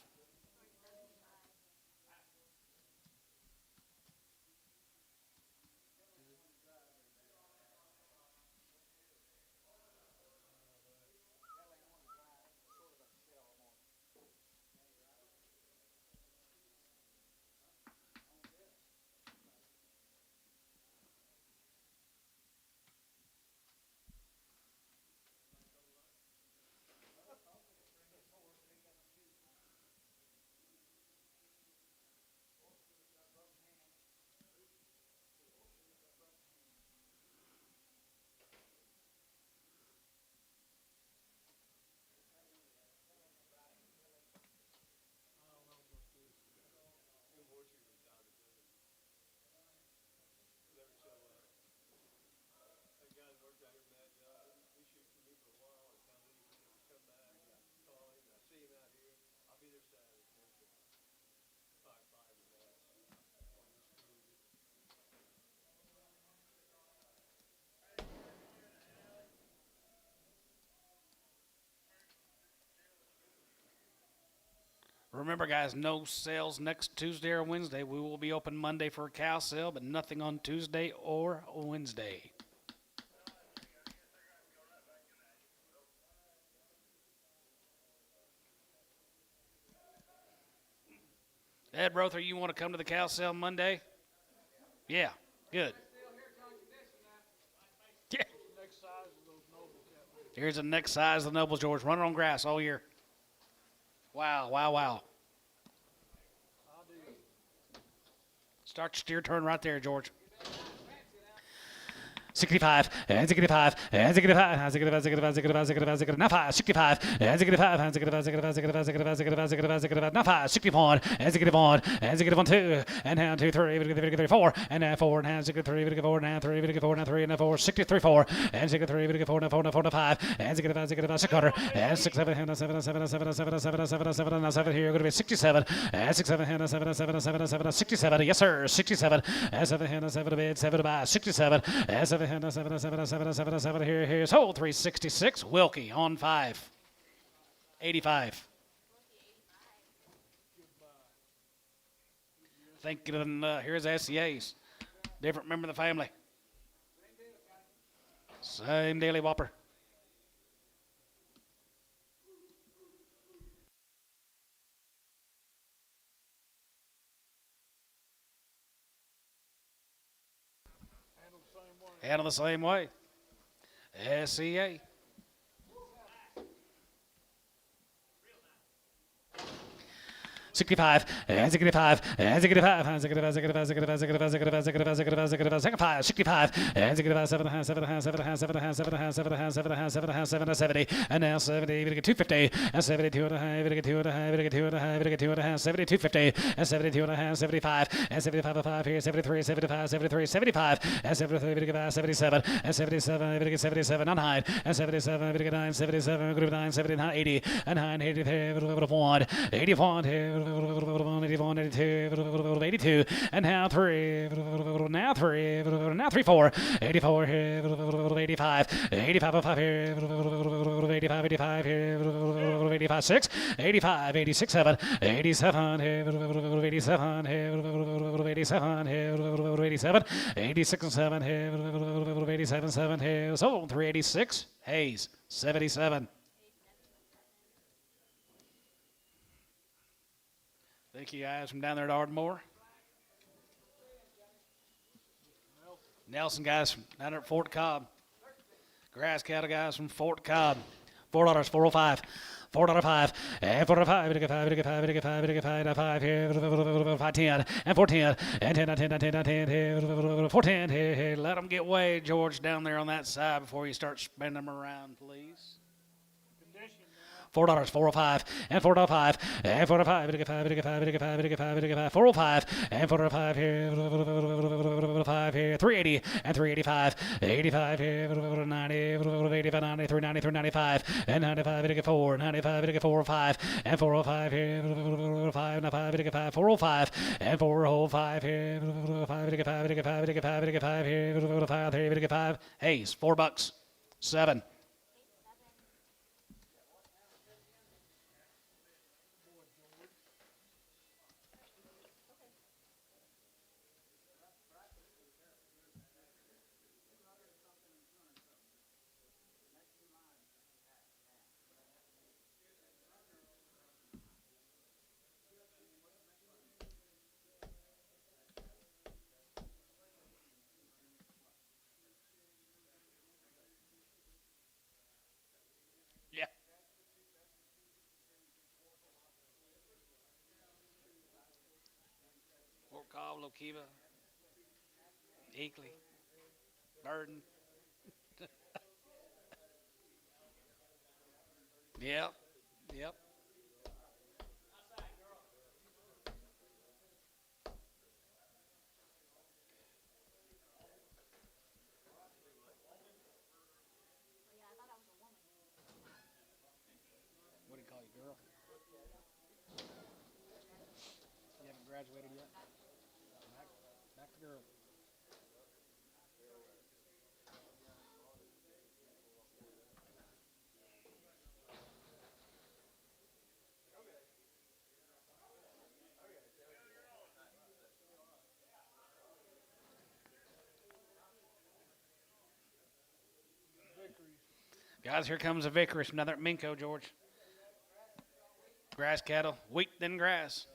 Remember, guys, no sales next Tuesday or Wednesday. We will be open Monday for a cow sale, but nothing on Tuesday or Wednesday. Ed Rother, you want to come to the cow sale Monday? Yeah, good. Yeah. Next size of those Nobles out there. Here's the next size of the Nobles, George. Running on grass all year. Wow, wow, wow. I do. Start your steer turn right there, George. 65, and 65, and 65, and 65, 65, 65, 65, 65, now 5, 65, and 65, and 65, 65, 65, 65, 65, 65, 65, now 5, 61, and 61, and 61, 2, and now 2, 3, 4, and now 4, and now 63, 4, now 3, 4, now 3, and now 4, 63, 4, and 63, 4, now 4, now 4, now 5, and 65, 65, 6 quarter, and 6, 7, and 7, 7, 7, 7, 7, 7, 7, now 7 here, going to be 67, and 6, 7, and 7, 7, 7, 7, 67, yes sir, 67, and 7, and 7, bid, 7 to buy, 67, and 7, and 7, 7, 7, 7, 7, here's hold 366, Wilkie on 5, 85. Thank you, and here's SCA's. Different member of the family. Same daily whopper. Handle the same way. SCA. 65, and 65, and 65, and 65, 65, 65, 65, 65, 65, 65, 65, 65, and 65, 7, 7, 7, 7, 7, 7, 7, 7, 7, 7, 70, and now 70, we get 250, and 72 and a half, we get 2 and a half, we get 2 and a half, we get 2 and a half, 72, 50, and 72 and a half, 75, and 75 and 5 here, 73, 75, 73, 75, and 73, we get 77, and 77, we get 77 on high, and 77, we get 9, 77, we get 9, 79, 80, and 9, 80, 1, 81 here. 81, 82, 82, and now three, now three, now 3, 4, 84, 85, 85, 5 here, 85, 85 here, 85, 6, 85, 86, 7, 87 here, 87 here, 87 here, 87, 86 and 7 here, 87, 7 here, so 386, Hayes, 77. Thank you guys from down there at Ardmore. Nelson guys from down there at Fort Cobb. Grass cattle guys from Fort Cobb. $4, 405. $4.05 and $4.05, 5 here, 510 and 410 and 10, 10, 10, 10, 410. Hey, let them get way, George, down there on that side before you start spinning them around, please. $4, 405 and 405 and 405, 405 and 405 here, 5 here, 380 and 385, 85 here, 90, 85, 90, 390, 395 and 95, 4, 95, 405 and 405 here, 5, 95, 405 and 405 here, 5 here, 5 Hayes, $4, 7. Yeah. Fort Cobb, Lokiva, Eakley, Burden. Yep. Yep. Yeah, I thought I was a woman. What do you call you, girl? You haven't graduated yet? Back to girl. Guys, here comes a Vickers, another Minko, George. Grass cattle, wheat then grass.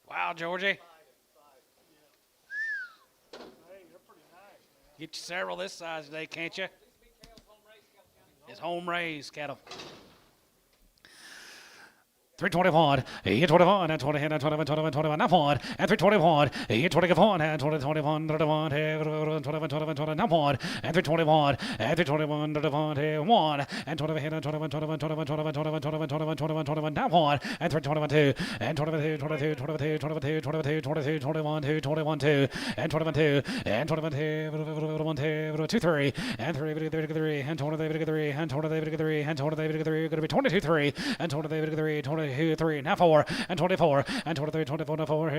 Wow, Georgie. Hey, they're pretty nice, man. Get you several this size today, can't you? It's home raised cattle. 321, 21, and 20, and 21, 21, 21, not one, and 321, 21, and 20, 21, 31, 21, 21, 21, not one, and 321, and 321, 21, and 20, and 21, 21, 21, 21, 21, 21, 21, 21, 21, not one, and 321, 2, and 22, 22, 22, 22, 22, 22, 21, 2, 21, 2, and 21, 2, and 21, 2, 2, 3, and 3, 3, and 20, 3, and 20, 3, and 20, 3, going to be 22, 3, and 20, 3, 20, 3, now 4, and 24, and 23, 24, 4,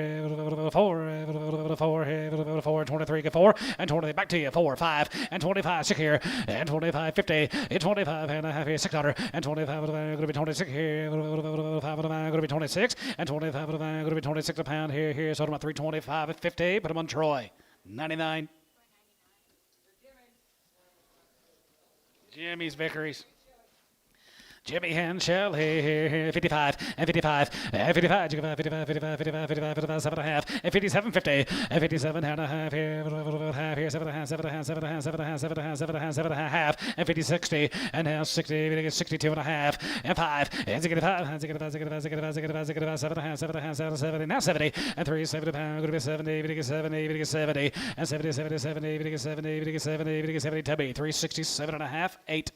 23, 4, and 20, back to you, 4, 5, and 25, 6 here, and 25, 50, and 25 and a half here, 600, and 25, going to be 26 here, 5, going to be 26, and 25, going to be 26 a pound here, so I'm at 325 at 50, put them on Troy, 99. Jimmy's Vickeries. Jimmy and Shelley, 55, and 55, and 55, 55, 55, 55, 55, 57 and a half, and 57, 50, and 57 and a half here, 7 and a half, 7 and a half, 7 and a half, 7 and a half, 7 and a half, 7 and a half, 7 and a half, and 50, 60, and now 60, 62 and a half, and 5, and 65, and 65, 65, 65, 65, 65, 7 and a half, 7 and a half, 7, 70, now 70, and 3, 70 pounds, going to be 70, 70, 70, and 70, 70, 70, 70, 70, 70, Tubby, 367 and a half, 8. Okay.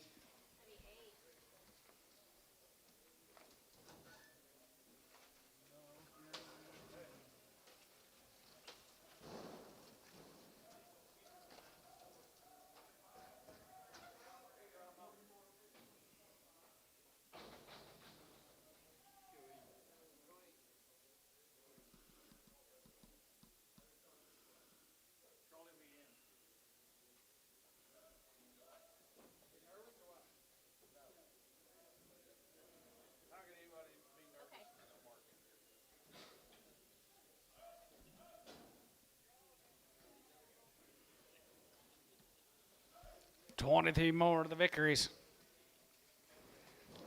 23 more to the Vickeries.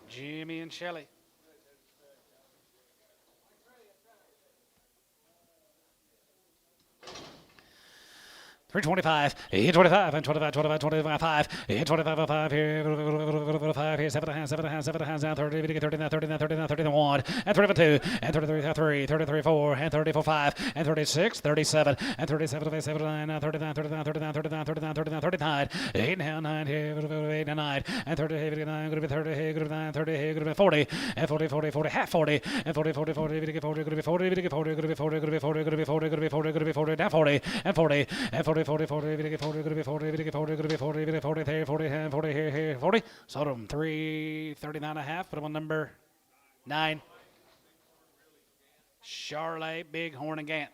Jimmy and Shelley. 325, 25, and 25, 25, 25, 5, 25, 5 here, 5 here, 7 and a half, 7 and a half, 7 and a half, now 30, 30, now 30, now 30, now 30, now 1, and 32, and 33, 3, 33, 4, and 34, 5, and 36, 37, and 37, 37, 9, now 39, 39, 39, 39, 39, 39, 39, 8 now, 9 here, 8 and 9, and 30, 9, going to be 30, going to be 9, 30, going to be 40, and 40, 40, 40, half 40, and 40, 40, 40, going to be 40, going to be 40, going to be 40, going to be 40, going to be 40, going to be 40, going to be 40, going to be 40, now 40, and 40, and 40, 40, 40, going to be 40, going to be 40, going to be 40, going to be 40, going to be 40, here, 40, and 40, here, 40. Sold them 339 and a half. Put them on number 9. Charlotte, Bighorn, and Gant.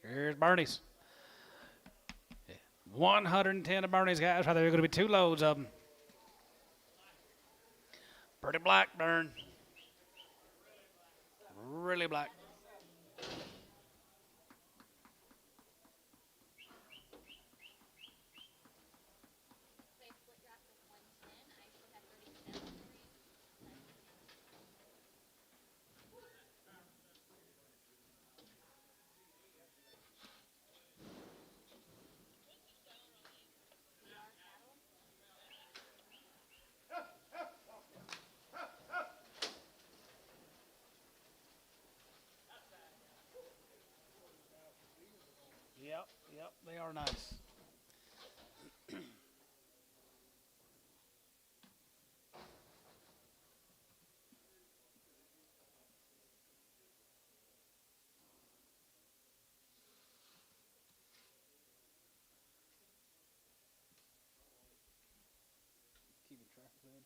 Here's Bernie's. 110 of Bernie's guys. Right there, going to be 2 loads of them. Pretty black, Bern. Really black. They split draft with 110. I still have 37 for you. Yep, they are nice. Keeping track of that.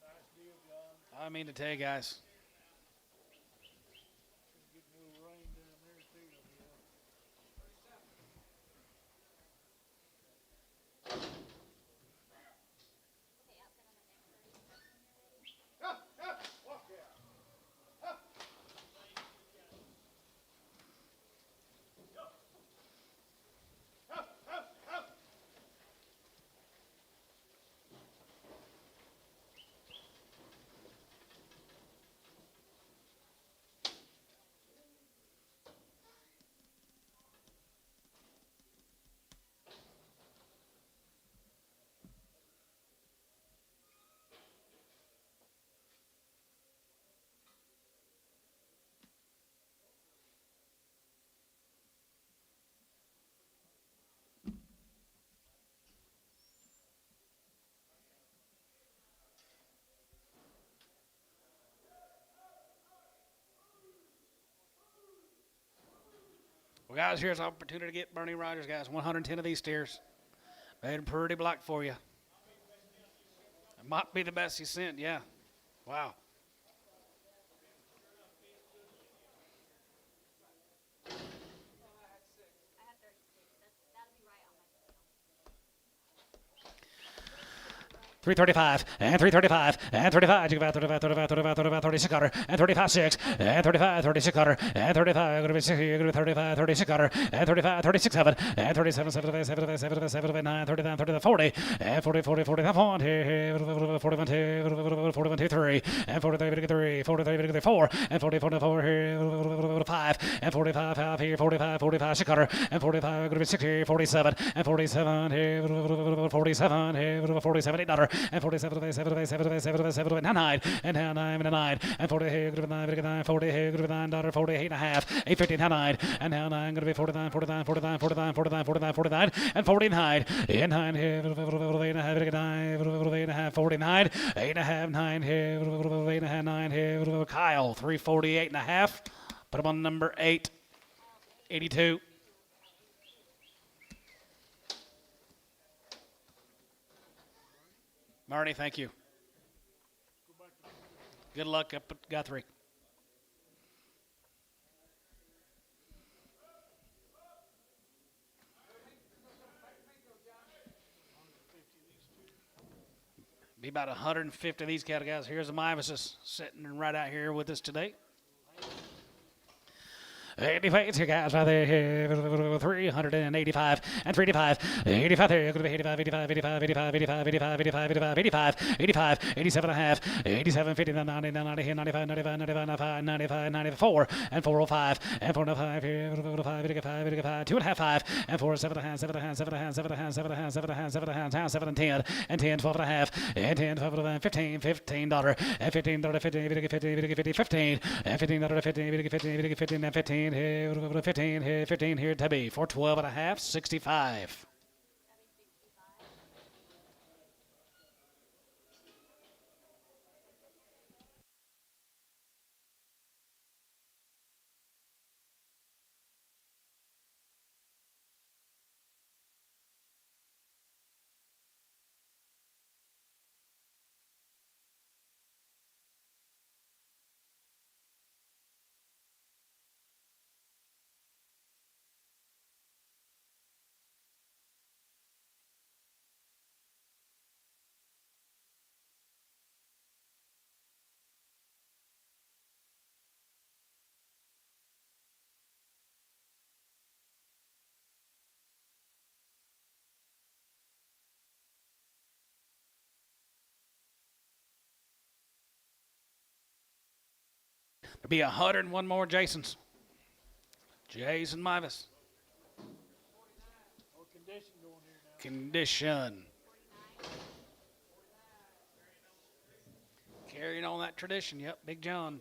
Nice deal, John. I mean to tell you guys. Getting a little rain down there too. Yeah. guys, here's an opportunity to get Bernie Rogers, guys. 110 of these steers. Made them pretty black for you. It might be the best he sent, yeah. Wow. I have 36. That'll be right on my scale. 335 and 335 and 35. You got 35, 35, 35, 35, 36 cutter and 35, 6 and 35, 36 cutter and 35. Going to be 60. You're going to be 35, 36 cutter and 35, 36, 7 and 37, 75, 75, 75, 79, 39, 39, 40 and 40, 40, 40, 41, 41, 2, 41, 2, 3 and 43, 3, 43, 4 and 40, 44, 5 and 45, 5 here, 45, 45, 6 cutter and 45. Going to be 60, 47 and 47 here, 47 here, 47, 8 dollar and 47, 7, 7, 7, 7, 9 and 9 and 9 and 40 here, good 9, 40 here, good $9, 48 and a half, 8.50 and 9 and now 9 going to be 49, 49, 49, 49, 49, 49, 49 and 49 and 9 here, 8 and a half, 8 and a half, 49, 8 and a half, 9 here, 8 and a half, 9 here, Kyle 348 and a half. Put him on number 8, 82. Marty, thank you. Good luck up at Guthrie. Be about 150 of these cattle guys. Here's the Mivases sitting right out here with us today. 85 here, guys, right there. 385 and 385. 85 there. Going to be 85, 85, 85, 85, 85, 85, 85, 85, 85, 85, 87 and a half, 87, 50, 90, 90, 95, 95, 95, 95, 94, and 405, and 405 here, 5, 85, 85, 2 and a half, 5, and 4, 7 and a half, 7 and a half, 7 and a half, 7 and a half, 7 and a half, 7 and a half, 7 and a half, 7 and 10, and 10, 12 and a half, and 10, 12 and a half, 15, $15, and $15, 15, 50, 15, and $15, 15, 50, 15, and 15. Here, 15 here, 15 here, Tubby, 412 and a half, 65. There'll be 101 more Jasons. Jason Mivis. What condition going here now? Condition. Carrying on that tradition. Yep, Big John.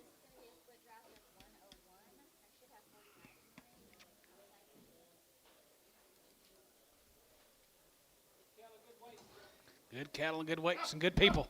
Good cattle and good weights and good people.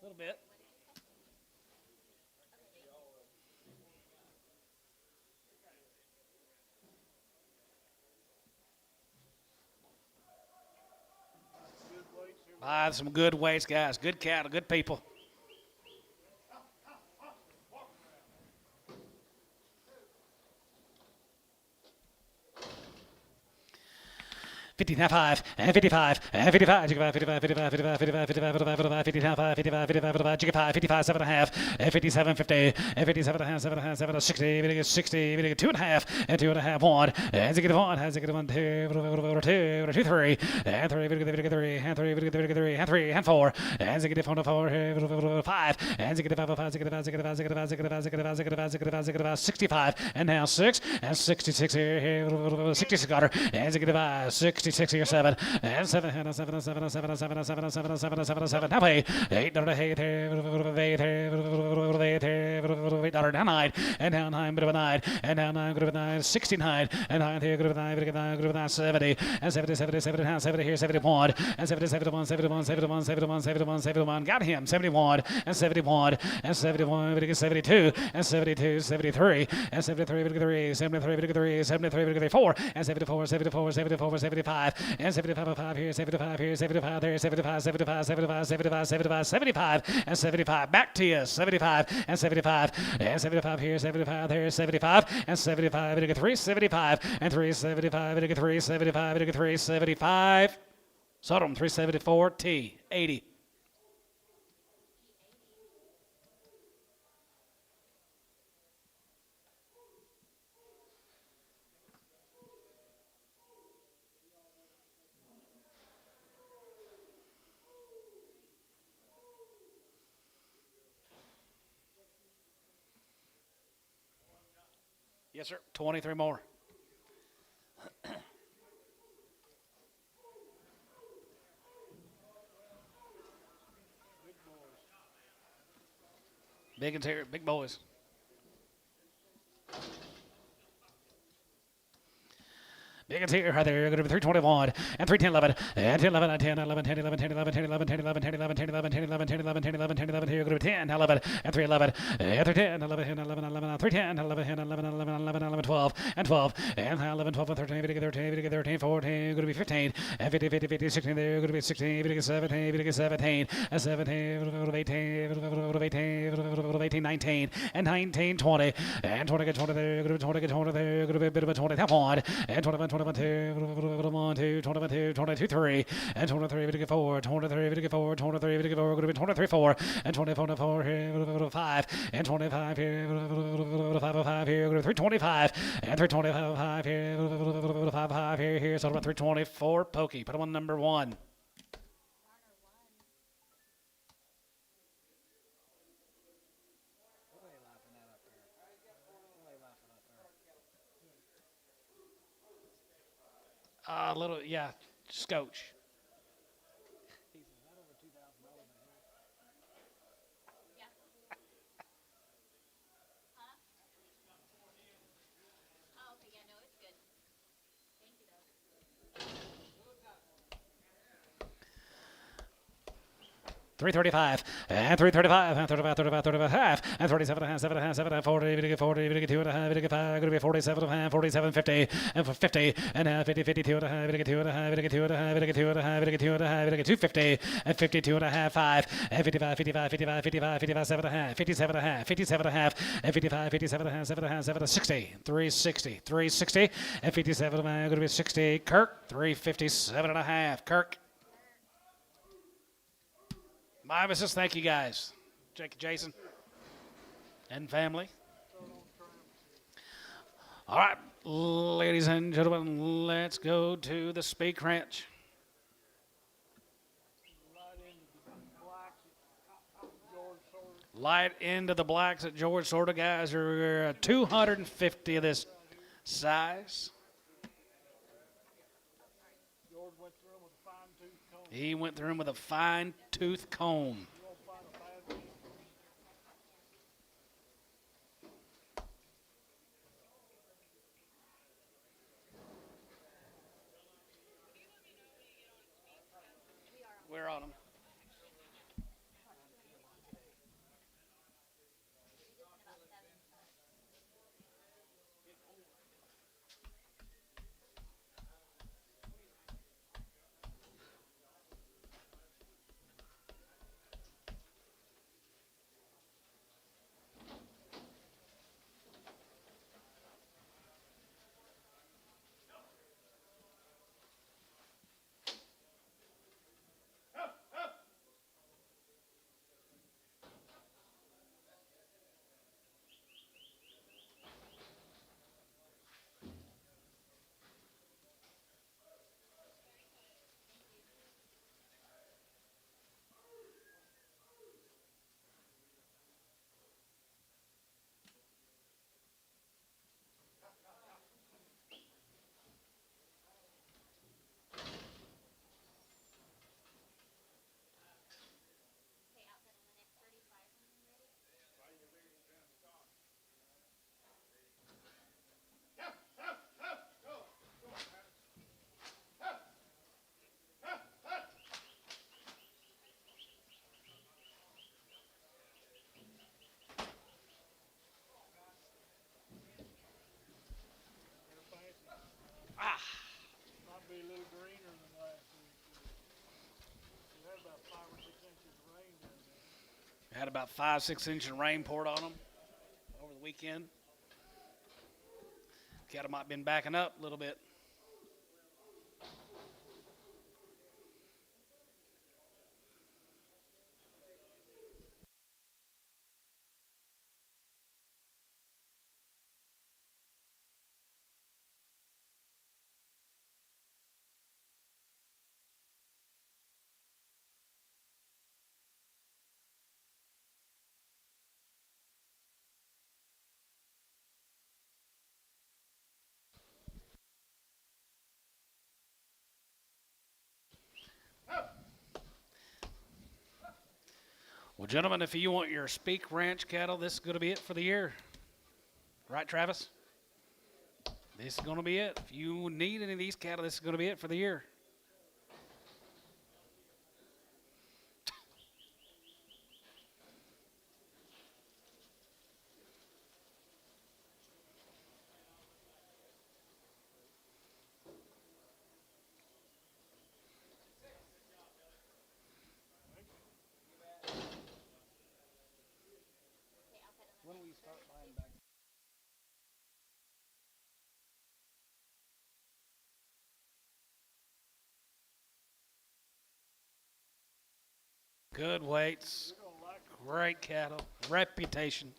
A little bit. Buy some good weights, guys. Good cattle, good people. 55 and 55 and 55 55 55 55 55 55 55 55 55 55 7 and a half and 57 50 and 57 and a half 7 and a half 7 60 60 2 and a half and 2 and a half 1 as it get 1 has it get 1 2 2 3 and 3 3 and 3 3 and 3 and 4 as it get 4 5 as it get 5 5 65 and now 6 and 66 here 66 got her as it get 5 66 here 7 and 7 and 7 and 7 and 7 and 7 and 7 and 7 and 7 and 7 and 7 now 8 8 down 9 and down 9 bit of a 9 and down 9 good of a 9 69 and 9 here good of a 9 good of a 9 70 and 70 70 70 and 70 here 71 and 70 71 71 71 71 71 71 got him 71 and 71 and 71 72 and 72 73 and 73 73 73 73 4 and 74 74 74 75 and 75 5 here 75 here 75 there 75 75 75 75 75 75 and 75 back to you 75 and 75 and 75 here 75 there 75 and 75 375 and 375 375 375 Sodom 374 T 80. Yes, sir. 23 more. Big interior, big boys. Big interior right there. Going to be 321 and 310 11 and 10 11 and 10 11 10 11 10 11 10 11 10 11 10 11 10 11 10 11 10 11 10 11 10 11 here. Going to be 10 11 and 311 and 310 11 11 11 310 11 11 11 11 12 and 12 and 11 12 and 13 13 13 14 going to be 15 and 50 50 50 16 there. Going to be 16 50 17 50 17 and 17 18 18 19 and 19 20 and 20 20 there. Going to be 20 20 there. Going to be a bit of a 20 tap on and 21 21 2 21 2 22 3 and 23 4 23 4 23 4 going to be 23 4 and 24 4 here 5 and 25 here 5 5 here going to be 325 and 325 here 5 5 here so about 324 pokey put him on number 1. A little, yeah, scotch. Yeah. Huh? Oh, okay, yeah, no, it's good. Thank you, though. 335 and 335 and 35 35 35 half and 37 and a half 7 and a half 7 and 40 40 2 and a half 5 going to be 47 and a half 47 50 and 50 and a half 50 52 and a half 2 and a half 2 and a half 2 and a half 2 and a half 250 and 52 and a half 5 and 55 55 55 55 55 7 and a half 57 and a half 57 and a half and 55 57 and a half 7 and a half 7 60 360 360 and 57 and a half going to be 60 Kirk 357 and a half Kirk. My missus, thank you guys. Jason and family. All right, ladies and gentlemen, let's go to the Speak Ranch. Light into the blacks at George Sorta, guys. Are 250 of this size. He went through him with a fine-tooth comb. We're on him. Had about 5-6 inches of rain poured on them over the weekend. Cattle might have been backing up a little bit. Well, gentlemen, if you want your Speak Ranch cattle, this is going to be it for the year. Right, Travis? This is going to be it. If you need any of these cattle, this is going to be it for the year. When will you start buying back? Good weights, great cattle, reputation.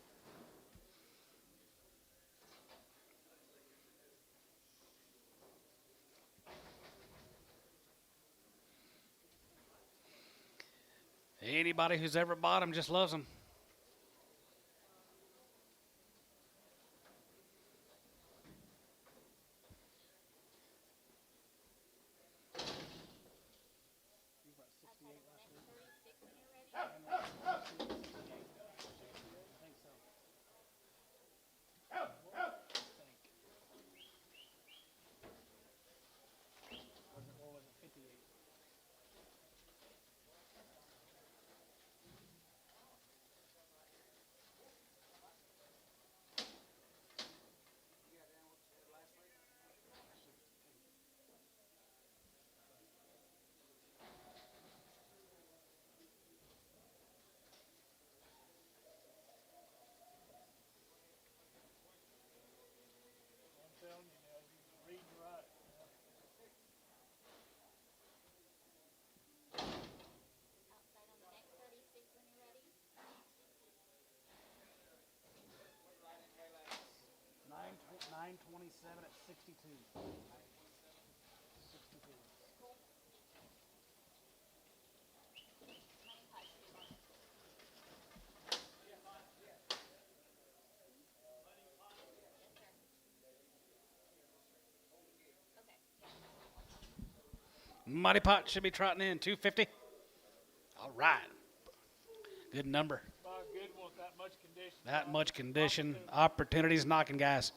Anybody who's ever bought them just loves them. I'm telling you now, you read and write. Outside on the next 36 when you're ready. 927 at 62. 62. Money pot should be on. Mighty Pot should be trotting in 250. All right. Good number. Buy a good one with that much condition. That much condition. Opportunities knocking, guys.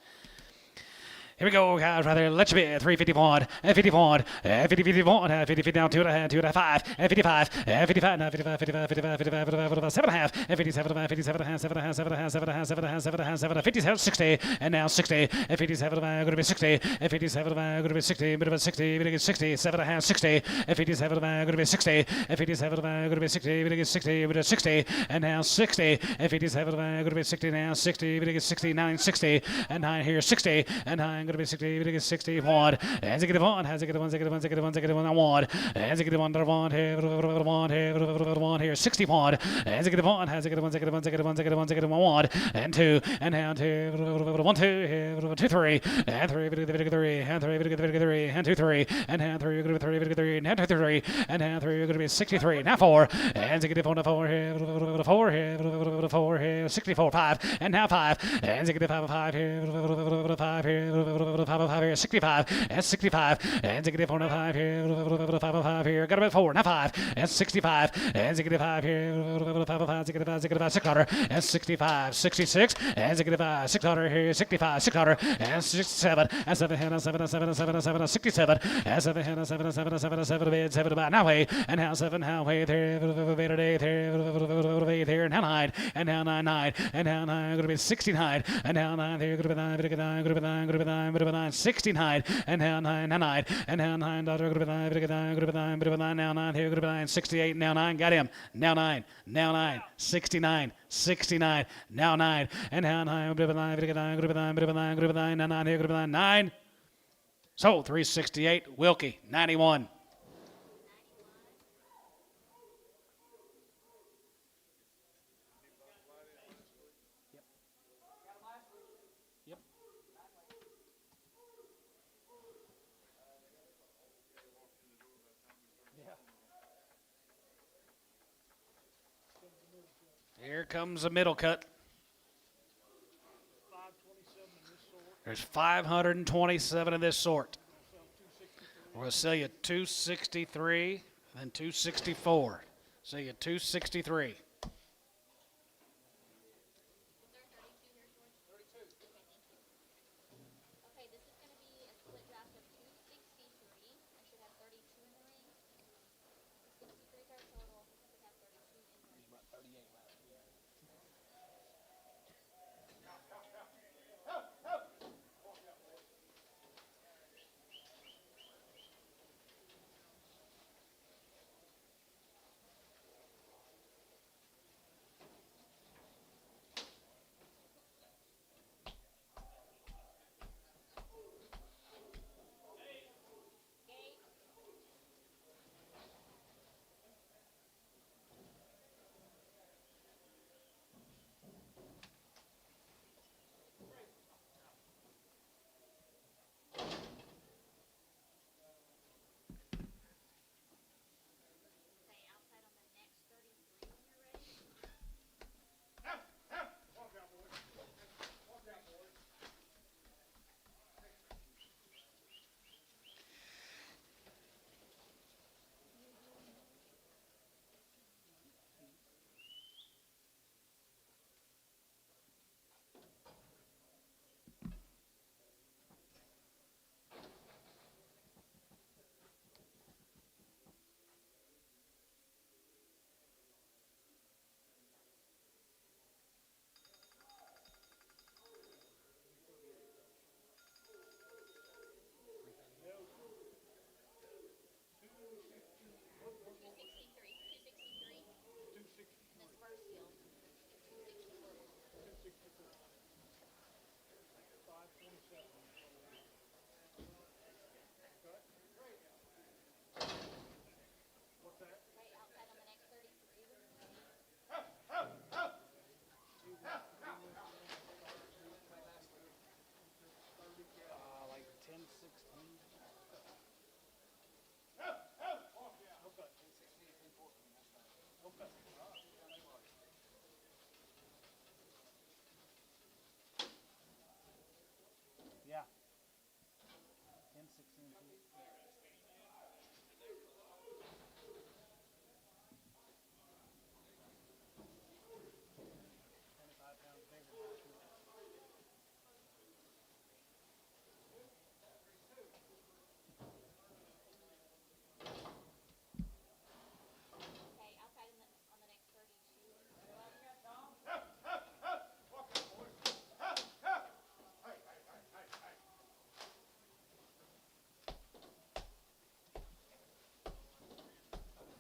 Here we go, guys, right there. Let's be 351, 51, 50, 51, 50, 50 down, 2.5, 55, 55, now 55, 55, 55, 55, 55, 7 and a half, 57, 57 and a half, 7 and a half, 7 and a half, 7 and a half, 7 and a half, 7 and a half, 7 and a half, 57, 60, and now 60, 57, going to be 60, 57, going to be 60, bit of a 60, bit of 60, 7 and a half, 60, 57, going to be 60, 57, going to be 60, bit of 60, bit of 60, and now 60, 57, going to be 60, now 60, bit of 69, 60, and 9 here, 60, and 9 going to be 60, bit of 61, and 1, has a good 1, 1, and a good 1 here, 61, and a good 1, has a good 1, and 2, and now 2, 1, 2, here, 2, 3, and 3, bit of 3, and 3, bit of 3, and 2, 3, and now 3, good 3, bit of 3, and 2, 3, and now 3, going to be 63, now 4, and a good 4 here, 4 here, 4 here, 64, 5, and now 5, and a good 5 here, 5 here, 5 here, 65, and 65, and negative 4, now 5 here, 5 here, got about 4, now 5, and 65, and negative 5 here, 5, negative 600, and 65, 66, and negative 600 here, 65, 600, and 67, and 7, and 7, and 7, and 7, and 7, and 67, and 7, and 7, and 7, and 7, and 7, 7, about now way, and now 7, now way there, there, and now 9, and now 9, 9, and now 9, going to be 69, and now 9 there, going to be 9, going to be 9, going to be 9, going to be 9, going to be 9, 69, and now 9, now 9, and now 9, daughter, going to be 9, going to be 9, going to be 9, now 9 here, going to be 9, 68, now 9, got him, now 9, now 9, 69, 69, now 9, and now 9, 9. So 368, Wilkie, 91. Yep. Yeah. Here comes the middle cut. 527 in this sort. There's 527 of this sort. We'll sell 263. We're going to sell you 263, then 264. Sell you 263. Okay, this is gonna be a split draft of 263. I should have 32 in the ring. 63 card total. I should have 32 in the ring. About 38 last year. Gate. Okay, outside on the next 33 when you're ready. In this first field. 264. 527. What's that? Okay, outside on the next 33 when you're ready. Like 10, 16. Okay. Yeah. 10, 16 feet. Okay, outside on the next 32 when you're ready.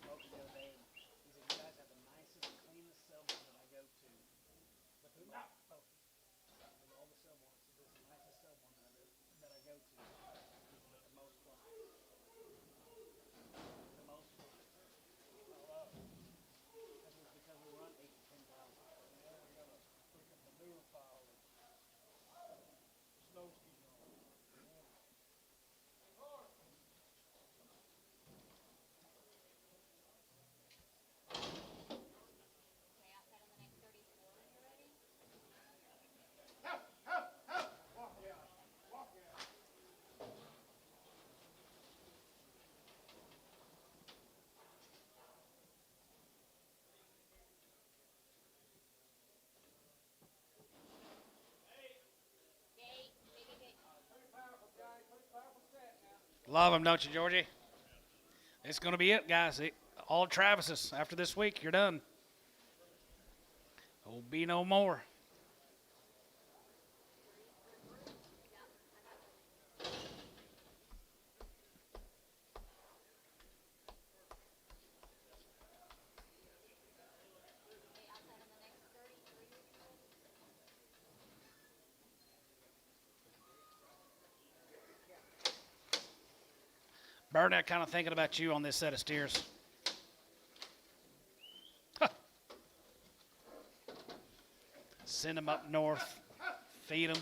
Spoke the other day. He said, "You guys have the nicest, cleanest cell barn that I go to." With the not focus. Of all the cell barns, this is the nicest cell barn that I go to. With the most flies. The most flies. That was because we run 8 to 10,000. Yeah, we got a freaking manure pile of snow skis on. Okay, outside on the next 34 when you're ready. Gate. Gate. Love them, don't you, Georgie? It's going to be it, guys. All Travis's. After this week, you're done. There'll be no more. Burnett kind of thinking about you on this set of steers. Huh. Send them up north. Feed them.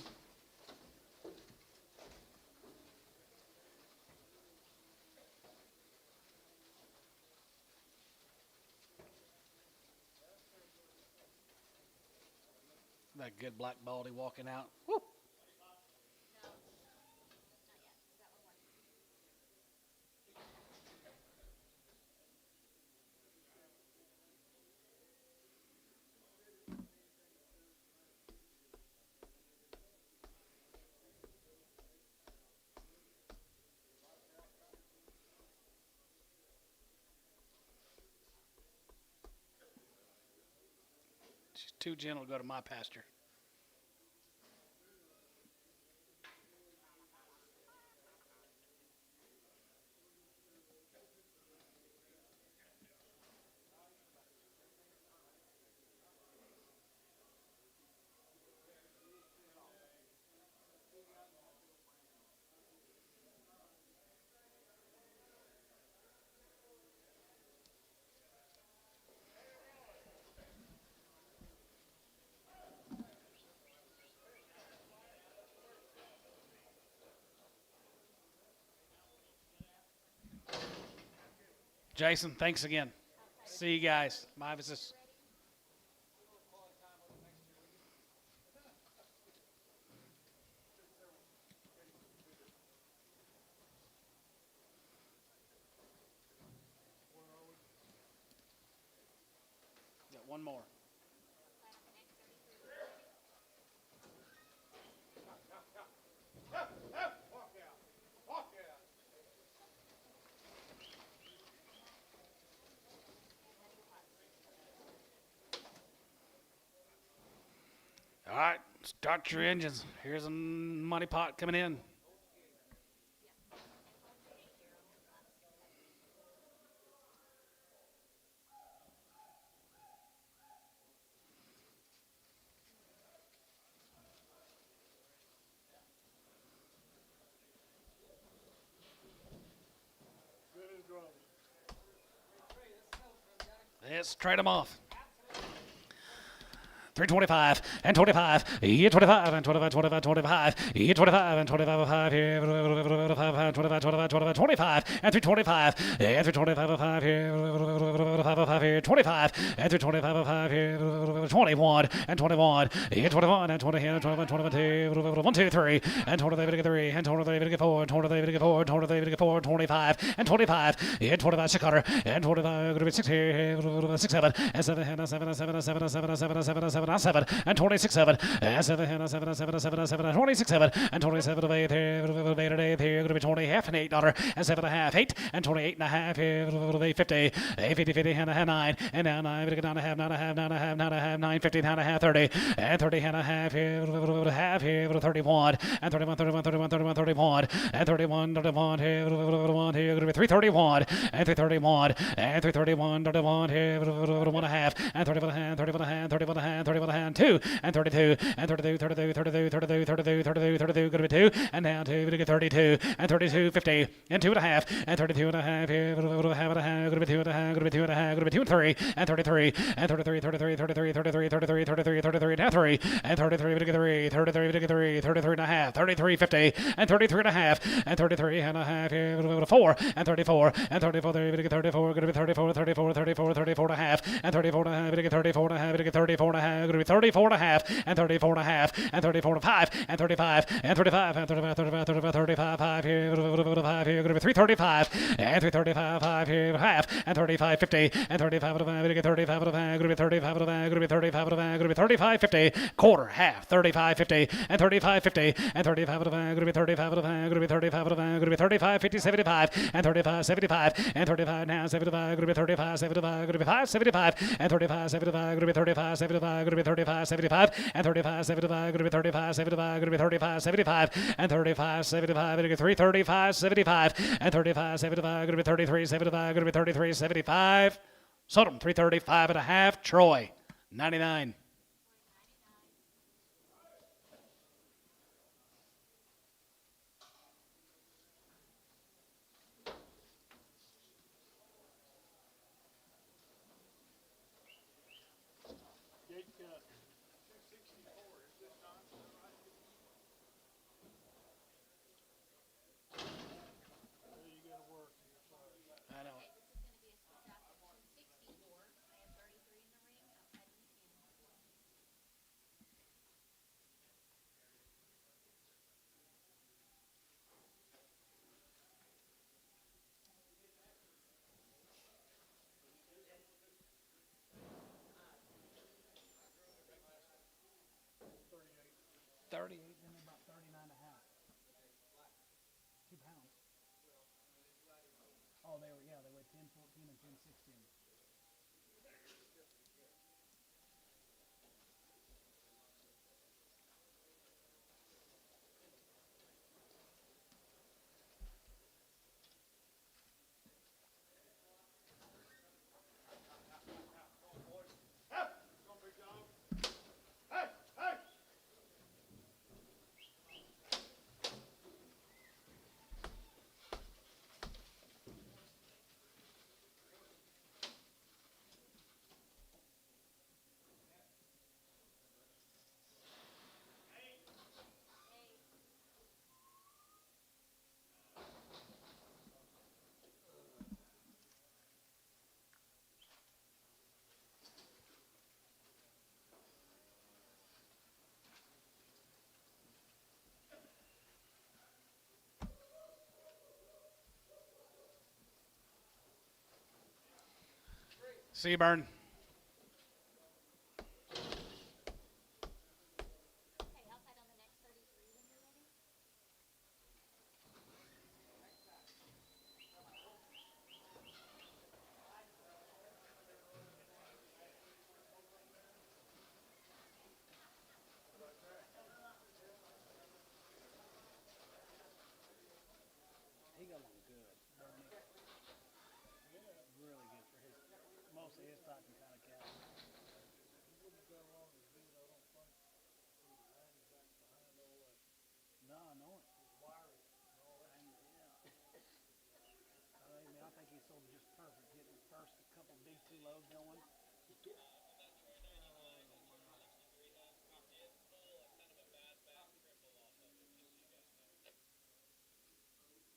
That good black baldy walking out. Woo. No. Not yet. Is that one more? She's too gentle to go to my pasture. Jason, thanks again. See you guys. My emphasis. Got one more. All right, start your engines. Here's a money pot coming in. Good as gold. Let's trade them off. 325 and 25, yeah, 25 and 25, 25, 25, yeah, 25 and 25, 5 here, 25, 25, 25, 25, and 325, and 325, 5 here, 5 here, 25, and 325, 5 here, 21, and 21, yeah, 21, and 20 here, 21, 22, 1, 2, 3, and 23, 3, and 23, 4, 23, 4, 23, 4, 25, and 25, yeah, 25, 600, and 25, 6 here, 6, 7, and 7, and 7, 7, 7, 7, 7, 7, 7, 7 and 26 7 and 7 and 7 7 7 7 and 26 7 and 27 of 8 here going to be 20 half and $8 and 7 and a half 8 and 28 and a half here 50 50 50 and a half 9 and now 9 9 and a half 9 and a half 9 and a half 9 and a half 9 50 and a half 30 and 30 and a half here half here 31 and 31 31 31 31 31 and 31 31 here going to be 331 and 331 and 331 31 here 1 and a half and 31 and a half 31 and a half 31 and a half 31 and a half 2 and 32 and 32 32 32 32 32 32 32 going to be 2 and now 2 going to get 32 and 32 50 and 2 and a half and 32 and a half here half and a half going to be 2 and a half going to be 2 and a half going to be 2 and 3 and 33 and 33 33 33 33 33 33 33 and 3 and 33 going to get 3 33 going to get 3 33 and a half 33 50 and 33 and a half and 33 and a half here 4 and 34 and 34 going to get 34 going to be 34 34 34 34 and a half and 34 and a half going to get 34 and a half going to get 34 and a half going to be 34 and a half and 34 and a half and 34 and 5 and 35 and 35 and 35 35 35 35 5 here 5 here going to be 335 and 335 5 here half and 35 50 and 35 and 5 going to get 35 and 5 going to be 35 and 5 going to be 35 and 5 going to be 35 50 quarter half 35 50 and 35 50 and 35 and 5 going to be 35 and 5 going to be 35 and 5 going to be 35 50 75 and 35 75 and 35 now 75 going to be 35 75 going to be 5 75 and 35 75 going to be 35 75 going to be 35 75 and 35 75 going to be 35 75 going to be 35 75 and 35 75 going to be 335 75 and 35 75 going to be 33 75 going to be 33 75 Sodom 335 and a half Troy 99. got 264. Is this not right? Well, you got to work here. Sorry. I know. Okay, this is going to be a split draft of 264. I have 33 in the ring, outside in the can. $38. 38, then they're about 39 and a half. 2 pounds. Oh, they were, yeah, they weighed 10, 14, and 10, 16. Come on, big dog. Hey! Hey! Hey, Seaburn. okay, outside on the next 33 when you're ready. He got along good. Really good for his, mostly his type and kind of cattle. He wouldn't have got along as good, I don't think. He was hiding back behind all that No, I know it. wiring and all that. I think he sold it just perfect. Getting the first couple big 2 loads going.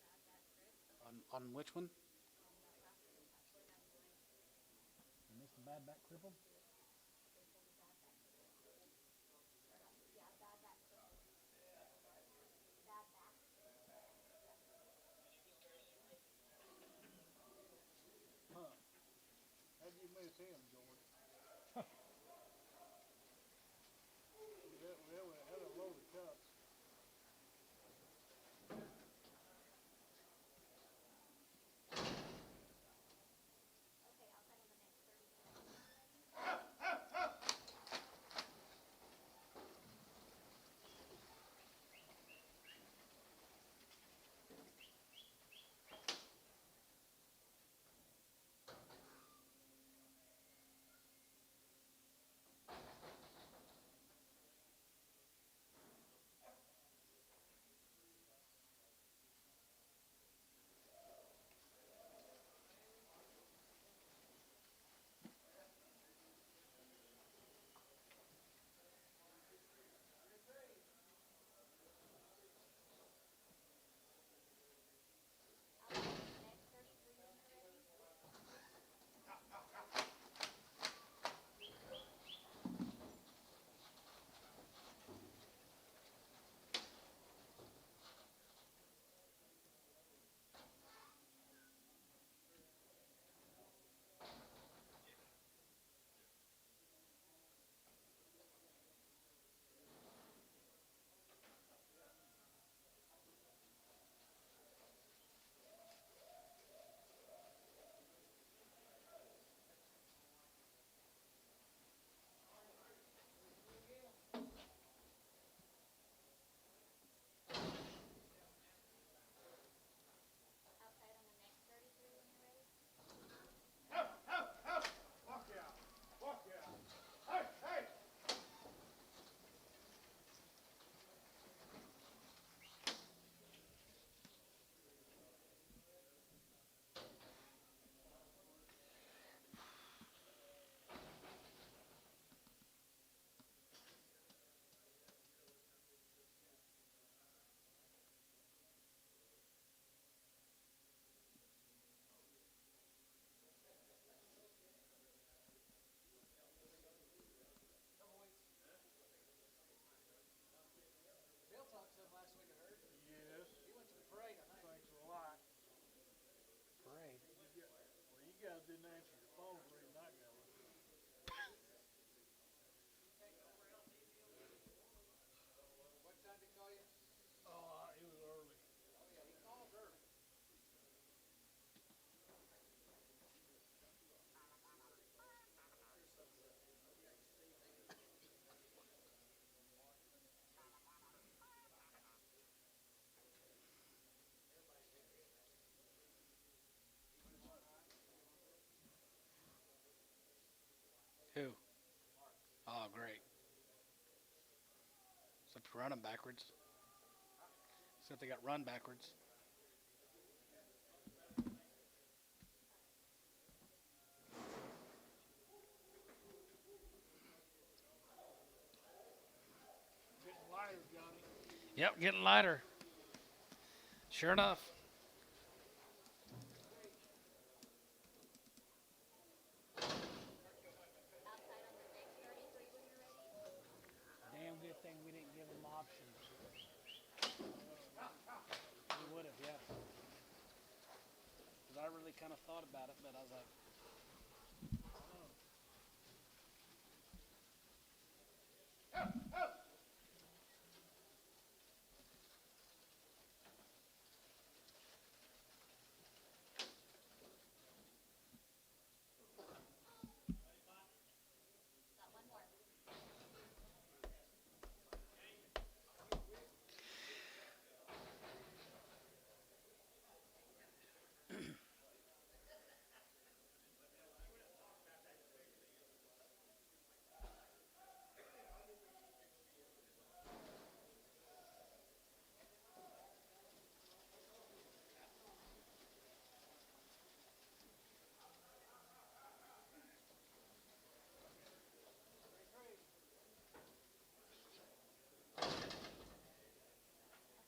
Bad back grip On which one? on that last one, that 49.9. You missed the bad back crippled? They sold a bad back cripple. Or not, yeah, bad back cripple. Bad back. Huh. How'd you miss him, George? We had a load of cups. Okay, outside on the next 33 when you're ready. run them backwards. Except they got run backwards. Getting lighter, Johnny. Yep, getting lighter. Sure enough. Outside on the next 33 when you're ready. Damn good thing we didn't give them options. We would have, yeah. Because I really kind of thought about it, but I was like,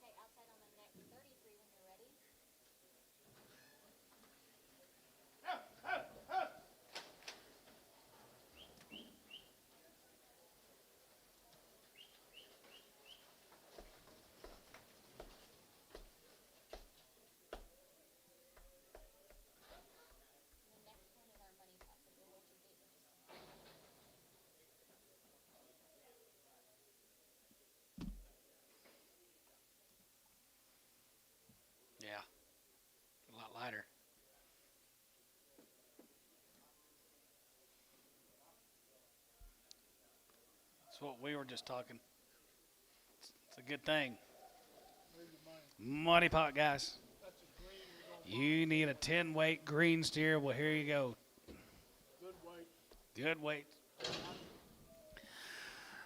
Got one more. Okay, outside on the next 33 when you're ready. The next one is our money pot, so we'll hold your date for just a second. yeah, a lot lighter. That's what we were just talking. It's a good thing. Where's your money? Money pot, guys. That's a green. We're gonna You need a 10-weight green steer. Well, here you go. good weight. Good weight.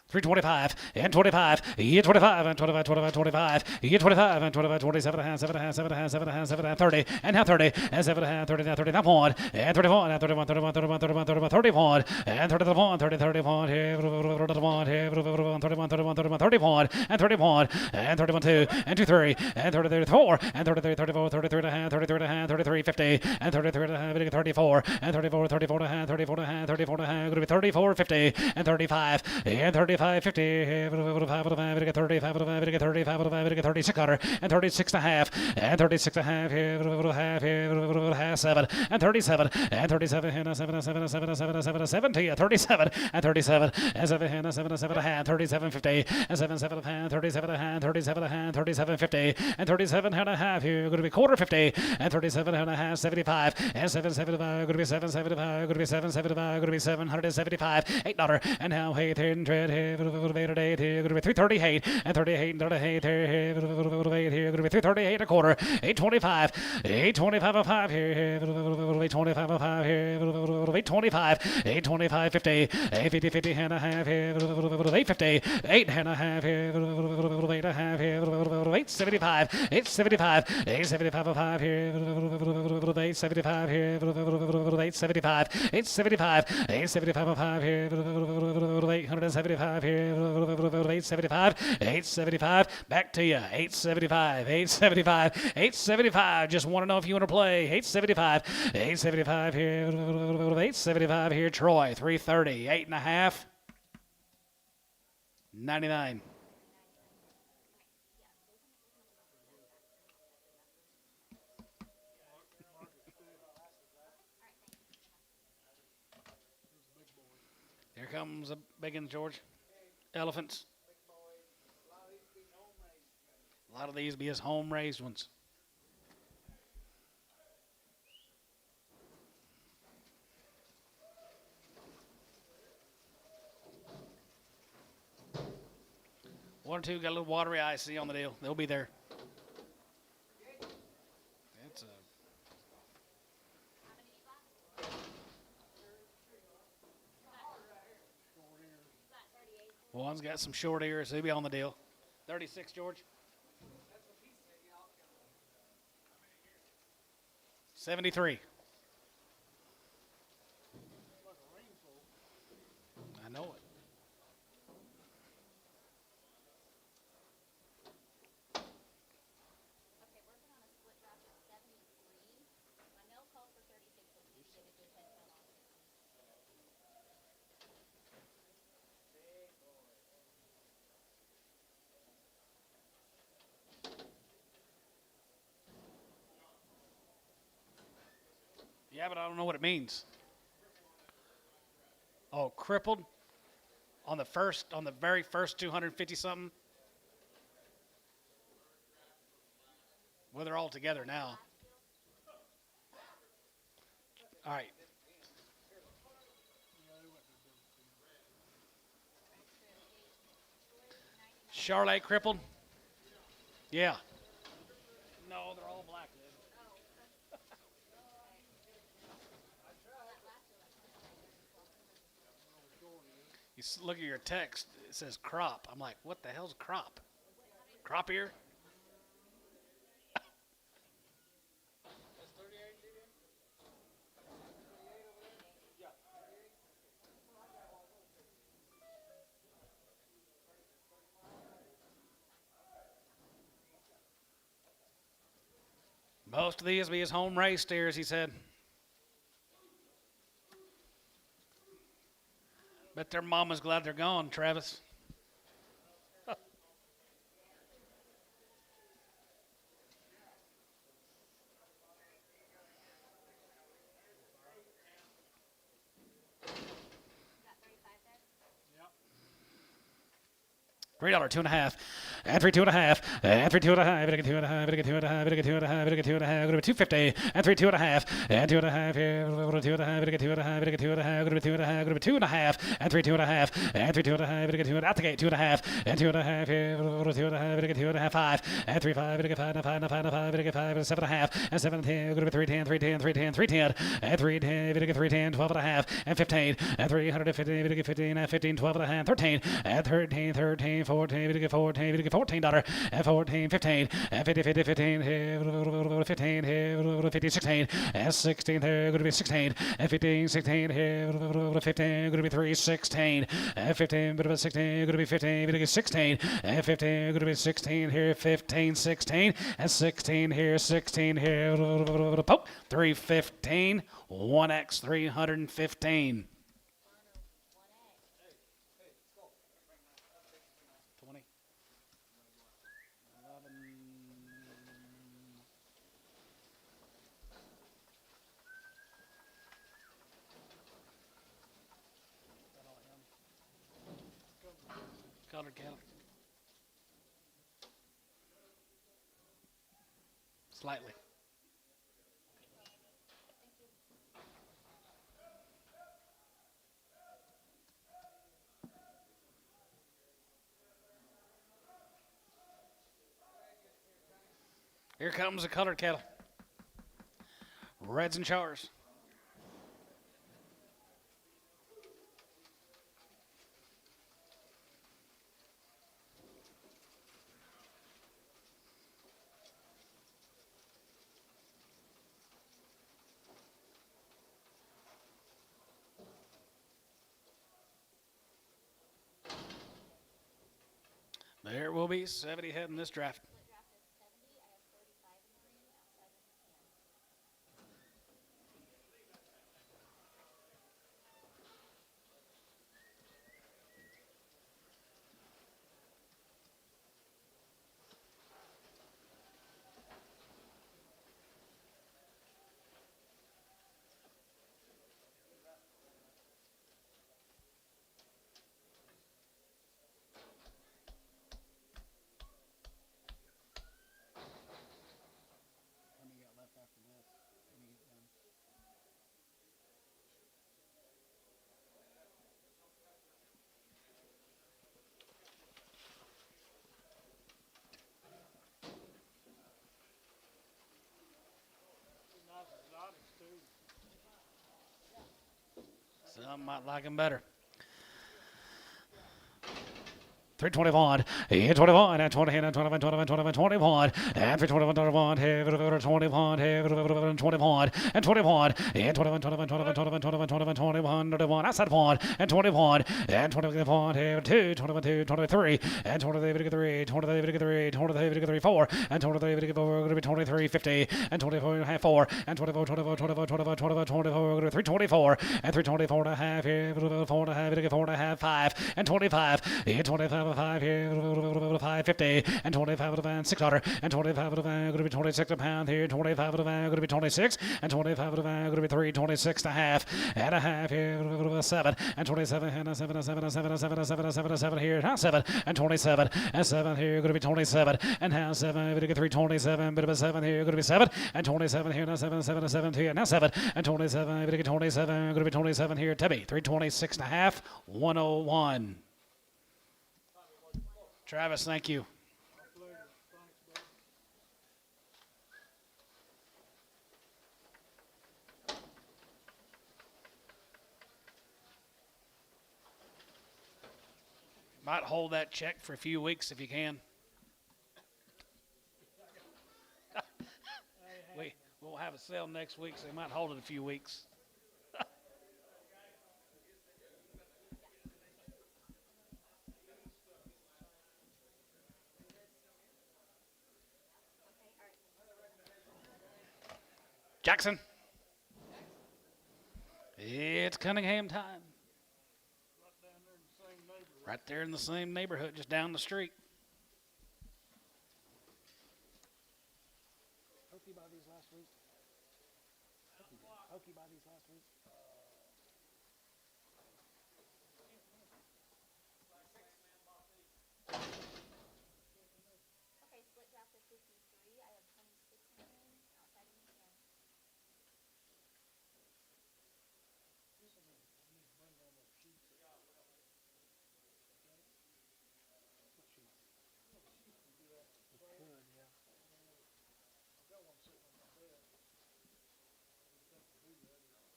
325 and 25, yeah, 25 and 25, 25, 25, yeah, 25 and 25, 27 and a half, 7 and a half, 7 and a half, 7 and a half, 7 and a half, 30 and half 30 and 7 and a half, 30 and 30 and 1 and 31 and 31, 31, 31, 31, 31, 31 and 31, 30, 31, 31, 31, 31, 31, 31 and 31 and 31, 2 and 2, 3 and 33, 4 and 33, 34, 33 and a half, 33 and a half, 33, 50 and 33 and a half, 34 and 34, 34 and a half, 34 and a half, 34 and a half, going to be 34, 50 and 35 and 35, 50, 35, 35, 35, 35, 35, 36 and 36 and a half, and 36 and a half, half, 7 and 37 and 37 and 7 7 7 7 7 70 37 and 37 and 7 and 7 7 and a half, 37 50 and 7 7 and a half, 37 and a half, 37 and a half, 37 50 and 37 and a half, you're going to be quarter 50 and 37 and a half, 75 and 7 75, going to be 7 75, going to be 7 75, going to be 775, $8 and now hey here and tread here going to be 338 and 38 and 38 here going to be 338 a quarter, 825 825 a 5 here 825 a 5 here 825 825 50 850 50 and a half here 850 8 and a half here 8 and a half here 875 875 875 a 5 here 875 here 875 875 875 a 5 here 875 here 875 875 back to you 875 875 875 just want to know if you want to play 875 875 here 875 here Troy 330 8 and a half 99 here comes a big one, George. Elephants. A lot of these be his home raised ones. One or two got a little watery eyes, see on the deal. They'll be there. That's a one's got some short ears. He'll be on the deal. 36, George. 73. It's like a rainfall. I know it. Okay, working on a split draft of 73. My no calls for 36, but we need to get a good 10 count on 60. Yeah, but I don't know what it means. Oh, crippled on the very first 250 something. Well, they're all together now. All right. Charlotte crippled. Yeah. No, they're all black, dude. Look at your text. It says crop. I'm like, what the hell's crop? Crop ear? Most of these will be his home race steers, he said. Bet their mama's glad they're gone, Travis. Got 35 there? $3, 2.5, and 3, 2.5, and 3, 2.5, and 2.5, and 2.5, and 2.5, and 2.5, going to be 250, and 3, 2.5, and 2.5 here, 2.5, and 2.5, and 2.5, going to be 2.5, going to be 2.5, and 3, 2.5, and 3, 2.5, and 2.5, out the gate, 2.5, and 2.5 here, 2.5, and 2.5, 5, and 3, 5, and 5, and 5, and 5, and 5, and 5, and 7.5, and 7, 10, going to be 310, 310, 310, 310, and 310, 310, 12.5, and 15, and 350, 15, and 15, 12.5, 13, and 13, 13, 14, 14, $14, and 14, 15, and 50, 50, 15, 15, 50, 16, and 16, going to be 16, and 15, 16, 15, going to be 3, 16, and 15, going to be 16, going to be 15, going to be 16, and 15, going to be 16 here, 15, 16, and 16 here, 16 here, 315, 1x 315. 20. 11. Colored cattle. Slightly. Here comes the colored cattle. Reds and chars. There will be 70 head in this draft. Split draft of 70. I have 35 in the ring, outside of 10. How many you got left after this? When you get done? Nice exotics too. Some might like them better. 321, 21, and 20, and 21, 21, 21, 21, and 321, 21, 21, 21, and 21, and 21, 21, 21, 21, 21, 21, 21, 21, outside 1, and 21, and 21, 2, 21, 2, 23, and 23, 23, 23, 4, and 23, 4, going to be 23, 50, and 24 and a half, 4, and 24, 24, 24, 24, 24, 24, going to be 324, and 324 and a half, 4 and a half, 4 and a half, 5, and 25, and 25, 5 here, 550, and 25 and 600, and 25 going to be 26 a pound here, 25 going to be 26, and 25 going to be 326 and a half here, 7, and 27 and a 7, and 7, and 7, and 7, and 7, and 7, and 7 here, now 7, and 27, and 7 here, going to be 27, and now 7, going to get 327, bit of a 7 here, going to be 7, and 27 here, now 7, 7, and 7 here, now 7, and 27, going to get 27, going to be 27 here, Tebby, 326 and a half, 101. Travis, thank you. Might hold that check for a few weeks if you can. We won't have a sale next week, so we might hold it a few weeks. Jackson. It's Cunningham time. Right there in the same neighborhood, just down the street. Hokey by these last week. Hokey by these last week. Okay, split draft of 53. I have 26 in the ring, outside in the 10.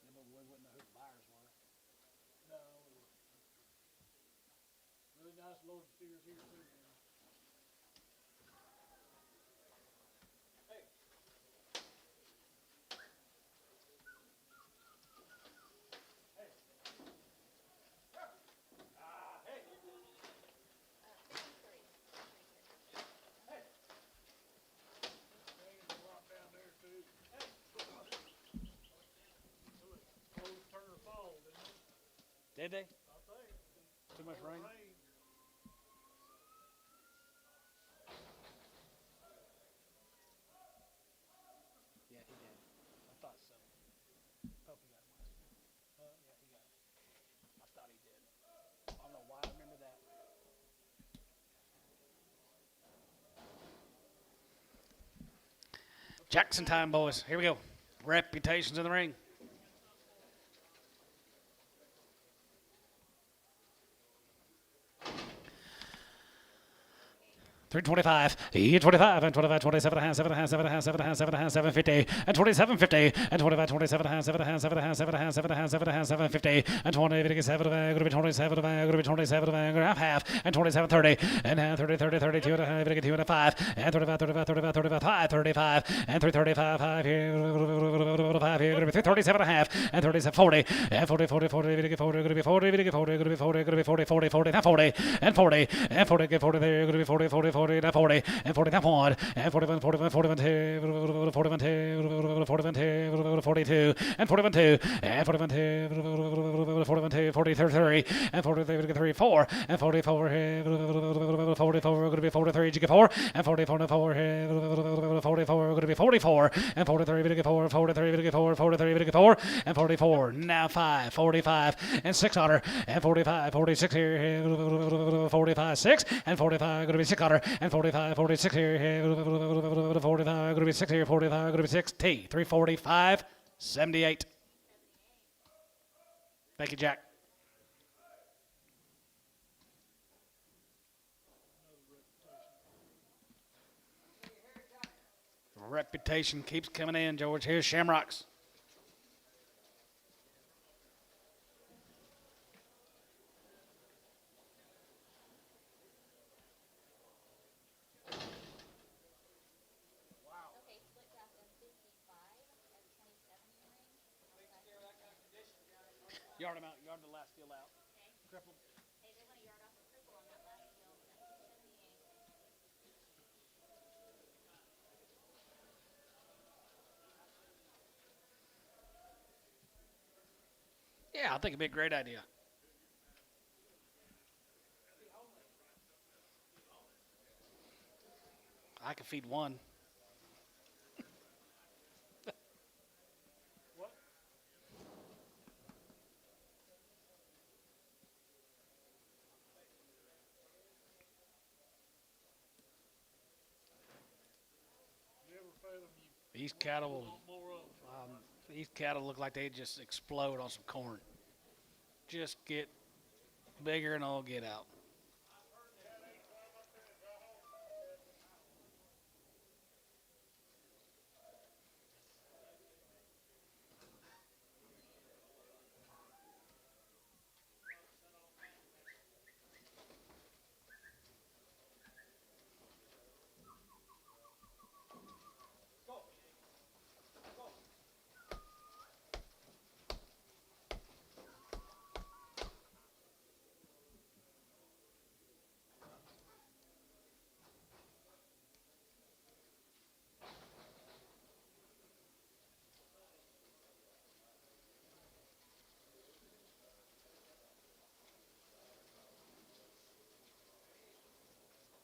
Yeah, but we wouldn't know who the buyers were. No. Really nice load of steers here too. Did they? I think. Too much rain? Yeah, he did. I thought so. Hope he got him last week. Yeah, he got him. I thought he did. I don't know why I remember that. Jackson time, boys. Here we go. Reputations in the ring. 325, 25, and 25, 27 and a half, 7 and a half, 7 and a half, 7 and a half, 7 and a half, 750, and 27, 50, and 25, 27 and a half, 7 and a half, 7 and a half, 7 and a half, 7 and a half, 7 and a half, 750, and 20, 57, going to be 27, going to be 27, going to half, and 27, 30, and half, 30, 30, 32 and a half, 2 and a 5, and 35, 35, 35, 35, 5, 35, and 335, 5 here, 5 here, going to be 337 and a half, and 37, 40, and 40, 40, 40, going to be 40, going to be 40, going to be 40, going to be 40, going to be 40, 40, 40, now 40, and 40, and 40, get 40 there, going to be 40, 40, 40, now 40, and 40 that one, and 41, 41, 41, 2, 41, 2, 41, 2, 42, and 41, 2, and 41, 2, 41, 2, 43, and 43, 4, and 44, 44, going to be 43, you get 4, and 44, 4, 44, going to be 44, and 43, going to get 4, 43, going to get 4, 43, going to get 4, and 44, now 5, 45, and 600, and 45, 46 here, 45, 6, and 45, going to be 600, and 45, 46 here, 45, going to be 6 here, 45, going to be 6, T, 345, 78. Thank you, Jack. Reputation keeps coming in, George. Here's Shamrocks. Yard him out. Yard the last deal out. Crippled. Hey, they want a yard off the cripple on that last field. That's 278. Yeah, I think it'd be a great idea. I could feed one. What? You ever fed them, These cattle will. want more of them. These cattle look like they just explode on some corn. Just get bigger and all get out.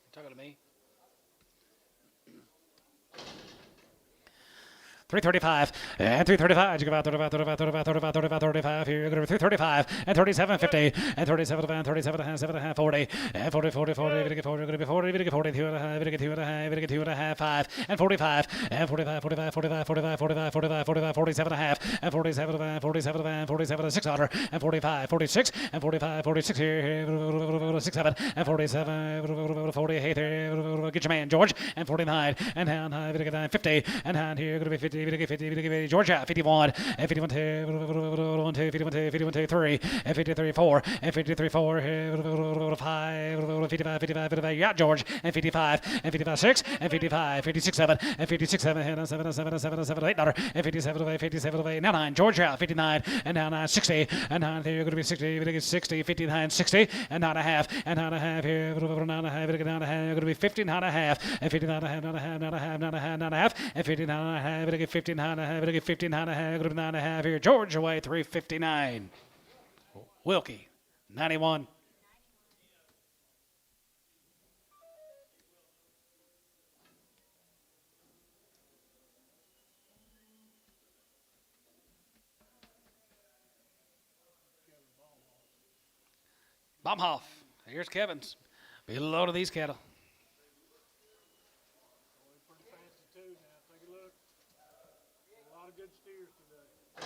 You talking to me? 335 and 335. You go out 35, 35, 35, 35, 35, 35. Here you go to 335 and 37, 50 and 37 and 37 and a half, 7 and a half, 40 and 40, 40, 40. Going to get 40, going to be 40, going to get 42 and a half, going to get 2 and a half, going to get 2 and a half, 5 and 45 and 45, 45, 45, 45, 45, 45, 45, 47 and a half and 47 and 47 and 47 and 600 and 45, 46 and 45, 46 here, 67 and 47, 48 here. Get your man George and 49 and down high, 50 and down here, going to be 50. 50, Georgia, 51, and 51, 2, 51, 2, 51, 2, 3, and 53, 4, and 53, 4, 5, 55, 55, 55, yeah, George, and 55, and 55, 6, and 55, 56, 7, and 56, 7, and 7, 7, 7, 7, 8, and 57, 8, 57, 8, now 9, Georgia, 59, and now 9, 60, and 9, here, going to be 60, 60, 59, 60, and 9 and a half, and 9 and a half, here, 9 and a half, 9 and a half, going to be 59 and a half, and 59 and a half, 9 and a half, 9 and a half, 9 and a half, 9 and a half, and 59 and a half, going to get 15 and a half, going to get 15 and a half, going to be 9 and a half, here, Georgia way, 359, Wilkie, 91. Baumhoff. Here's Kevin's. Be a load of these cattle. Pretty fancy too now. Take a look. A lot of good steers today.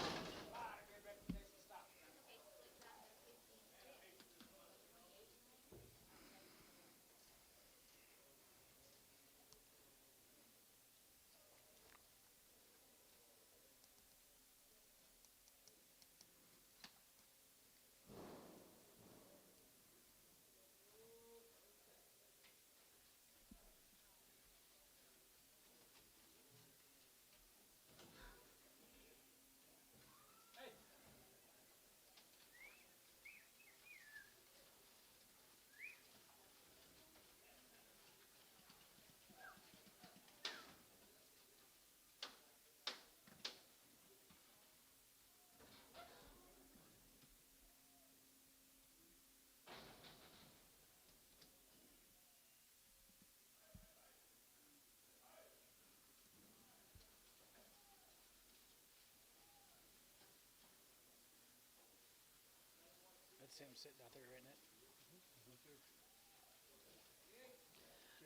That's him sitting out there, isn't it?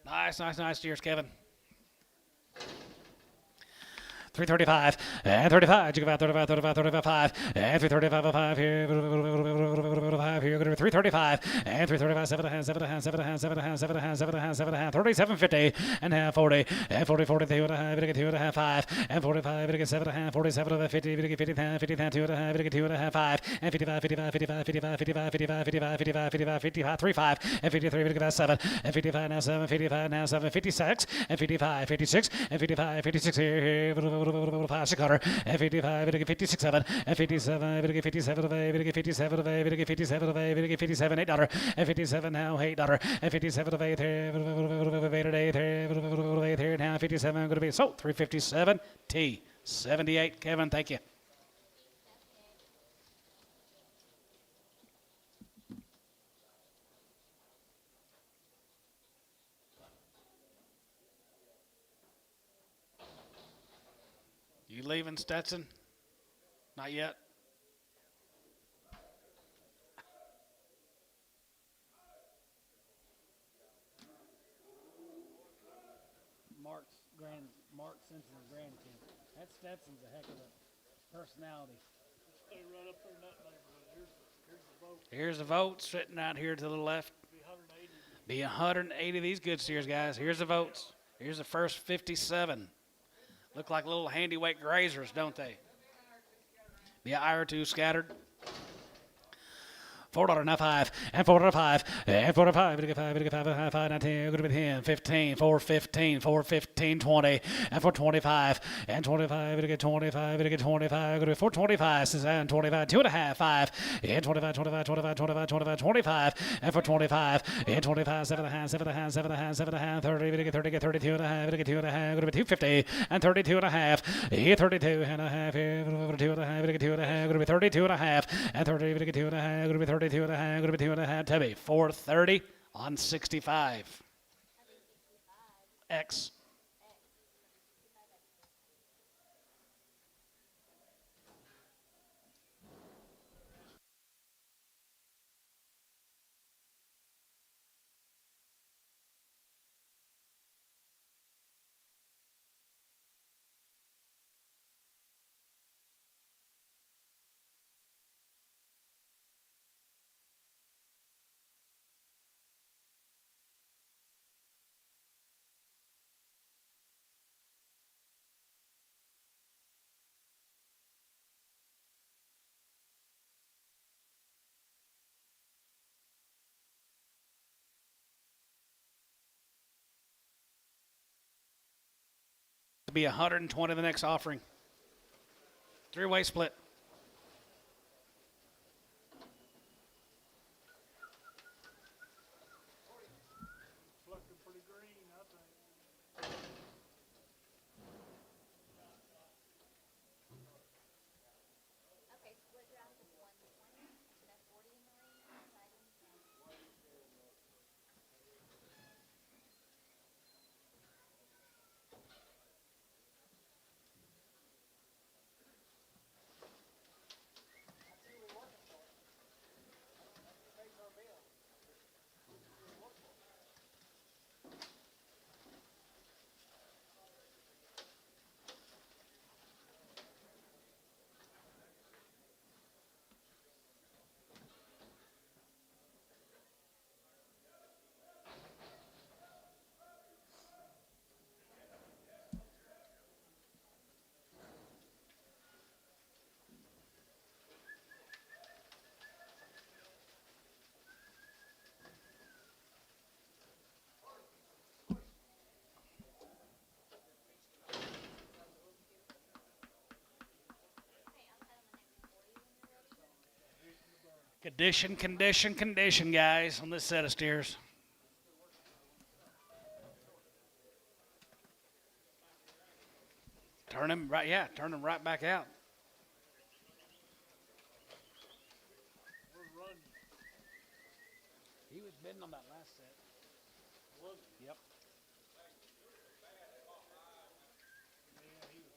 Nice, nice, nice. Cheers, Kevin. 335 and 35. You go out 35, 35, 35, 5 and 335, 5 here. 5 here. Going to be 335 and 335, 7 and a half, 7 and a half, 7 and a half, 7 and a half, 7 and a half, 7 and a half, 7 and a half, 37, 50 and a half, 40 and 40, 40, 2 and a half, going to get 2 and a half, 5 and 45, going to get 7 and a half, 47, 50, going to get 50, 50, 2 and a half, going to get 2 and a half, 5 and 55, 55, 55, 55, 55, 55, 55, 55, 55, 55, 35 and 53, going to get 7 and 55 now, 7, 55 now, 7, 56 and 55, 56 and 55, 56 here. Plastic cutter. And 55, it'll get 56, 7. And 57, it'll get 57 of A, it'll get 57 of A, it'll get 57 of A, it'll get 57, $8. And 57 now, $8. And 57 of A, there now, 57 going to be sold. 357 T. 78, Kevin, thank you. You leaving, Stetson? Not yet. Mark Simpson's grandkid. That Stetson's a heck of a personality. Stay right up there in that neighborhood. Here's the vote. Here's the votes sitting out here to the left. Be 180. Be 180 of these good steers, guys. Here's the votes. Here's the first 57. Look like little handy weight grazers, don't they? Be an eye or two scattered. $4 now 5 and $4 5 and $4 5. It'll get 5. It'll get 5. 5 now 10. Going to be 10, 15, 4 15, 4 15, 20 and for 25 and 25. It'll get 25. It'll get 25. Going to be 425. And 25. 2.5. 5 and 25. 25. 25. 25. 25. 25 and for 25 and 25. 7.5. 7.5. 7.5. 7.5. 30. It'll get 30. Get 32 and a half. It'll get 2 and a half. Going to be 250 and 32 and a half. 32 and a half. 2 and a half. It'll get 2 and a half. Going to be 32 and a half and 30. It'll get 2 and a half. Going to be 32 and a half. Going to be 2 and a half. Tubby 430 on 65. X. To be 120 the next offering. Three-way split. It's looking pretty green, I think. Okay, split draft is 120. Should have 40 in the ring. Siding 10. Condition, guys, on this set of steers. Turn him right back out. We're running. He was bidding on that last set. Was it? Yep. Yeah, he was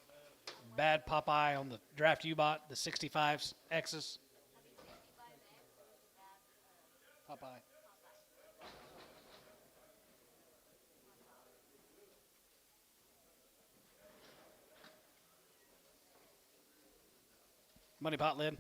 bad. Bad Popeye on the draft you bought, the 65s, X's. Popeye. Money pot lid.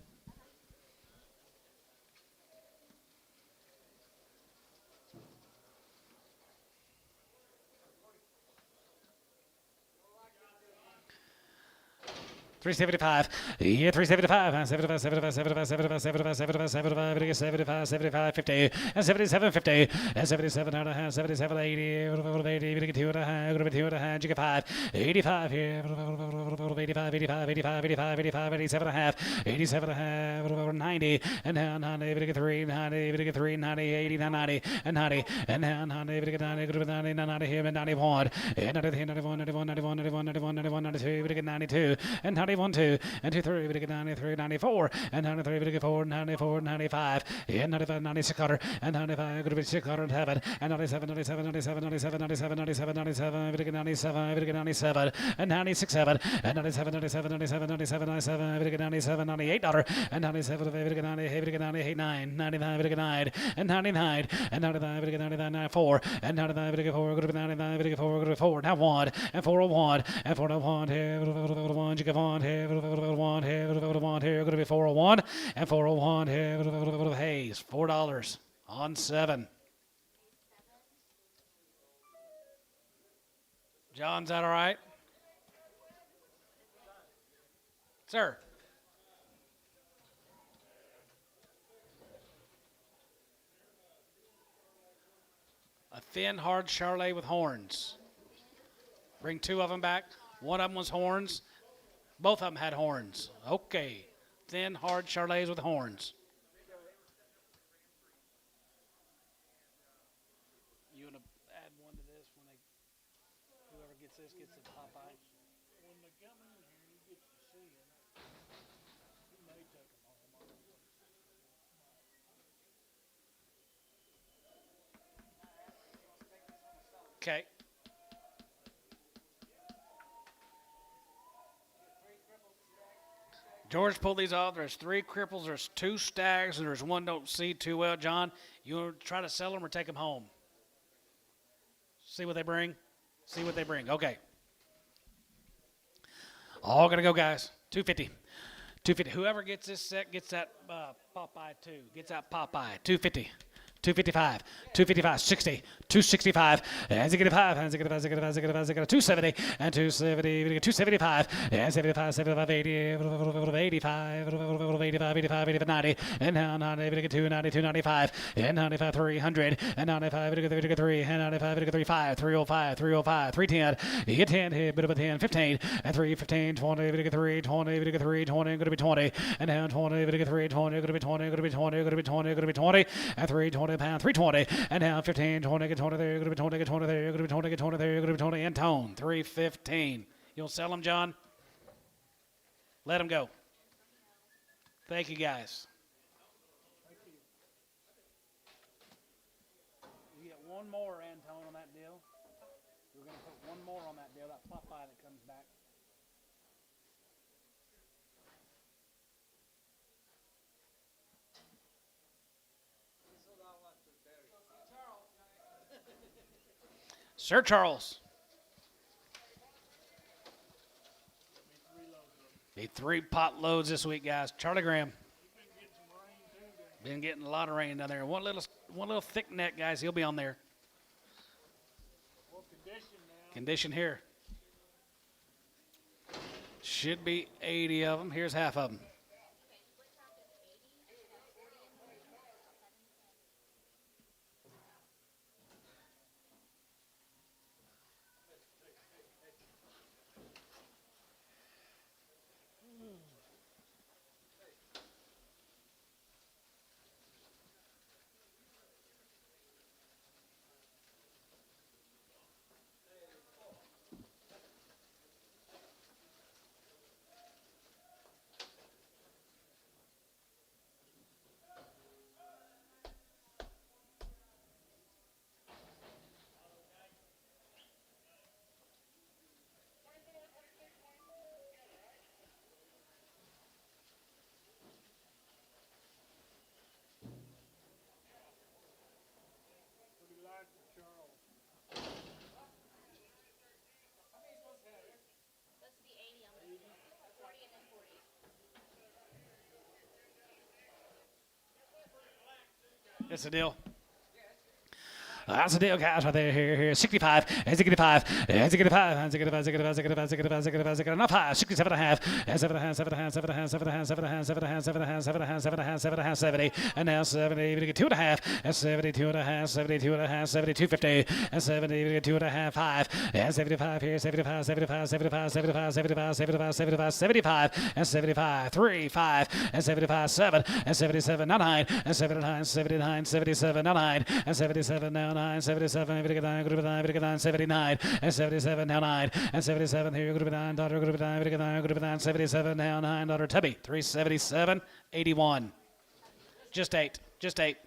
375. Yeah, 375. 75, 75, 75, 75, 75, 75, 75, 75, 75, 50. And 77, 50. And 77 and a half, 77, 80. 80, 2 and a half, 2 and a half, jigga 5. 85 here. 85, 85, 85, 85, 85, 87 and a half. 87 and a half, 90. And now 90, 3, 90, 3, 90, 80, 90, and 90. And now 90, 90, 90 here, and 91. And 93, 91, 91, 91, 91, 91, 92, 92. And 91, 2, and 2, 3, we get 93, 94, and 93, we get 4, 94, 95, and 95, 9600, and 95, going to be 607, and 97, 97, 97, 97, 97, 97, 97, we get 97, we get 97, and 96, 7, and 97, 97, 97, 97, 97, we get 97, $98, and 97, we get 98, we get 98, 9, 99, we get 9, and 99, and 99, we get 99, 94, and 99, we get 4, going to be 99, we get 4, going to be 4, now 1, and 401, and 401 here, 1, you give on here, 1 here, 1 here, going to be 401, and 401 here, Hayes, $4 on 7. John's that all right? Sir. A thin, hard Charolais with horns. Bring 2 of them back. One of them was horns. Both of them had horns. Okay. Thin, hard Charolais with horns. You want to add one to this when they, whoever gets this gets the Popeye? When they come in here, you get to see them. You may take them home. I don't know. Okay. George pulled these off. There's 3 cripples, there's 2 stags, and there's 1 don't see too well. John, you want to try to sell them or take them home? See what they bring? See what they bring. Okay. All going to go, guys. 250. 250. Whoever gets this set gets that Popeye too. Gets that Popeye. 250. 255, 255, 60, 265, and 5, and 270, and 270, 275, and 75, 75, 80, 85, 85, 85, 85, 90, and now 90, 2, 92, 95, and 95, 300, and 95, 3, and 95, 35, 305, 305, 310, you get 10, hit, bit of a 10, 15, and 3, 15, 20, 3, 20, 3, 20, going to be 20, and now 20, 3, 20, going to be 20, going to be 20, going to be 20, going to be 20, and 3, 20 pound, 320, and now 15, 20, get 20 there, going to be 20, get 20 there, going to be 20, get 20 there, going to be 20, and tone, 315. You'll sell them, John? Let them go. Thank you, guys. You get one more, Antone, on that deal. We're going to put one more on that deal, that Popeye that comes back. Sir Charles. Need 3 pot loads this week, guys. Charlie Graham. Been getting a lot of rain down there. One little thick neck, guys. He'll be on there. Condition here. Should be 80 of them. Here's half of them. That's the deal. That's the deal, guys, right there. Here. 65. 65. 65. 65. 65. 65. 65. 65. 65. Enough high. 67 and a half. 7 and a half. 7 and a half. 7 and a half. 7 and a half. 7 and a half. 7 and a half. 7 and a half. 7 and a half. 7 and a half. 7 and a half. 70. And now 70. We get 2 and a half. 72 and a half. 72 and a half. 72. 50. And 70. We get 2 and a half. 5. And 75 here. 75. 75. 75. 75. 75. 75. 75. 75. And 75. 3. 5. And 75. 7. And 77. 9. And 79. 79. 77. 9. And 77. Now 9. 77. Group of 9. Group of 9. Group of 9. 79. And 77. Now 9. And 77. Here. Group of 9. Daughter. Group of 9. Group of 9. Group of 9. 77. Now 9. Daughter. Tubby. 377. 81. Just 8. Just 8.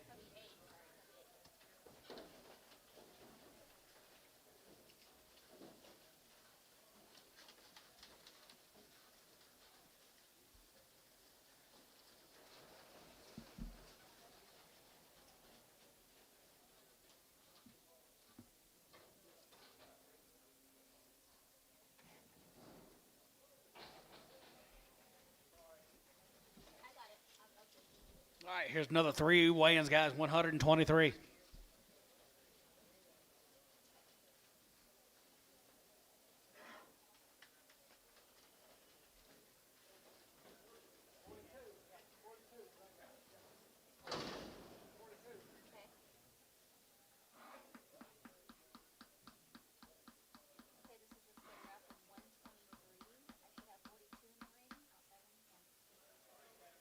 All right, here's another 3 weigh-ins, guys. 123. Okay, this is the split draft of 123. I should have 42 in the ring. Outside ring, yeah.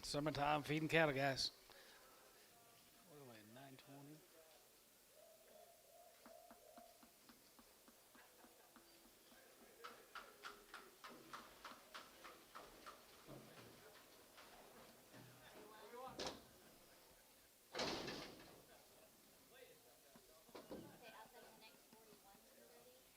Summertime feeding cattle, guys. What are we, 920? Okay, outside of the next 41 when you're ready.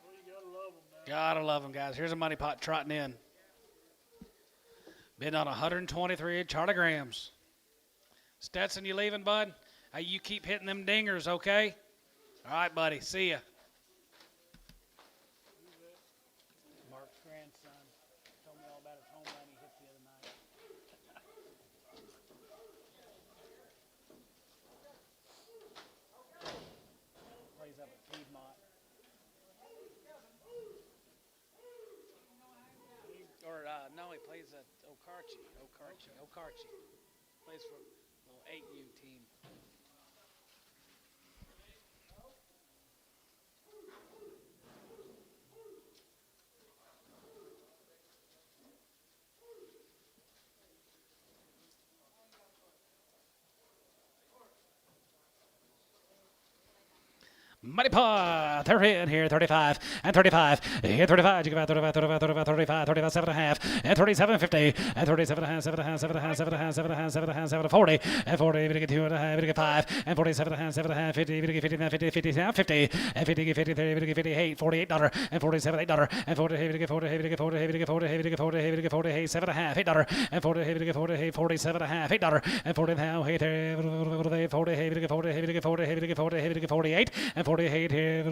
Well, you gotta love them now. Gotta love them, guys. Here's a money pot trotting in. Been on 123 Charlie Grahams. Stetson, you leaving, bud? Hey, you keep hitting them dingers, okay? All right, buddy. See ya. Mark's grandson told me all about his home run he hit the other night. Plays up at Piedmont. Or, no, he plays at Okarche. Plays for a little 8U team. Money Paw, they're in here, 35 and 35, and 35, you give out 35, 35, 35, 35, 35, 7 and a half, and 37, 50, and 37 and a half, 7 and a half, 7 and a half, 7 and a half, 7 and a half, 7 and a half, 7 and 40, and 40, we get 2 and a half, we get 5, and 47 and a half, 7 and a half, 50, we get 50, 50, 50, 50, and 50, 50, 30, we get 58, $48, and 47, $8, and 40, we get 40, we get 40, we get 40, we get 40, we get 40, 7 and a half, $8, and 40, we get 40, 47 and a half, $8, and 40 now, 40, we get 40, we get 40, we get 40, we get 40, we get 48, and 48 here.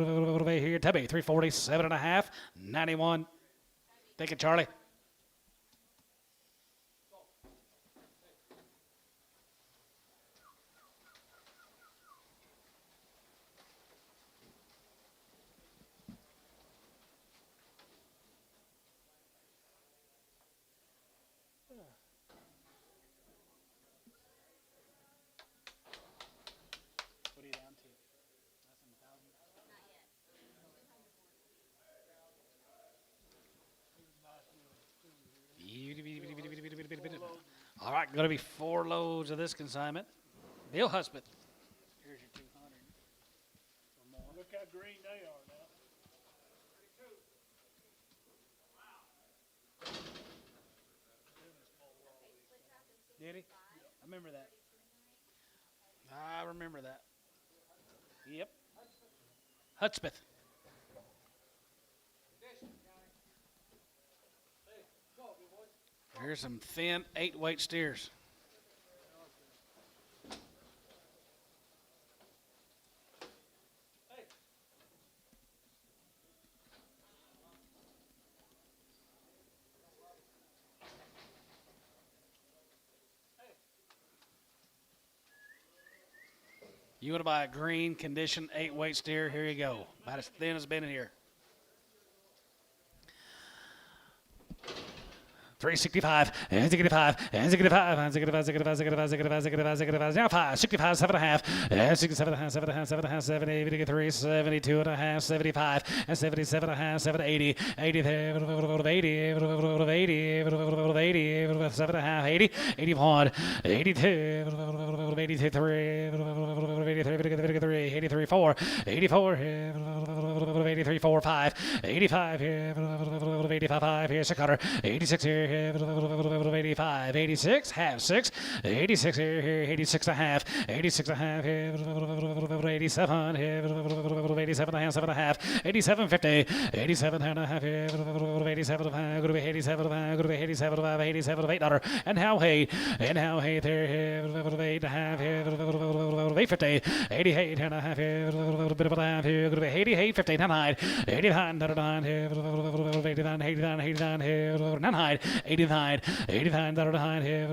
Here, Tubby, 347 and a half, 91. Thank you, Charlie. What are you down to? Less than 1,000? All right, going to be 4 loads of this consignment. Bill Husband. Here's your 200 or more. Look how green they are now. Did he? I remember that. I remember that. Yep. Hudspeth. Here's some thin 8-weight steers. You want to buy a green condition 8-weight steer? Here you go. About as thin as been in here. 365, and 65, and 65, and 65, 65, 65, 65, 65, 65, now 5, 65, 7 and a half, and 67 and a half, 7 and a half, 7 and a half, 70, 3, 72 and a half, 75, and 77 and a half, 7, 80, 80, 80, 80, 7 and a half, 80, 81, 82, 82, 3, 83, 83, 4, 84, 83, 4, 5, 85 here, 85, 5 here, 600, 86 here, 85, 86, half 6, 86 here, 86 and a half, 86 and a half here, 87 here, 87 and a half, 7 and a half, 87, 50, 87 and a half here, 87, go to be 87, go to be 87, 87, $8, and how hey there, 8 and a half here, 850, 88 and a half here, a bit of a half here, go to be 88, 50, 99, 89, 99 here, 89, 89, 89 here, 99, 89, 89, 99 here,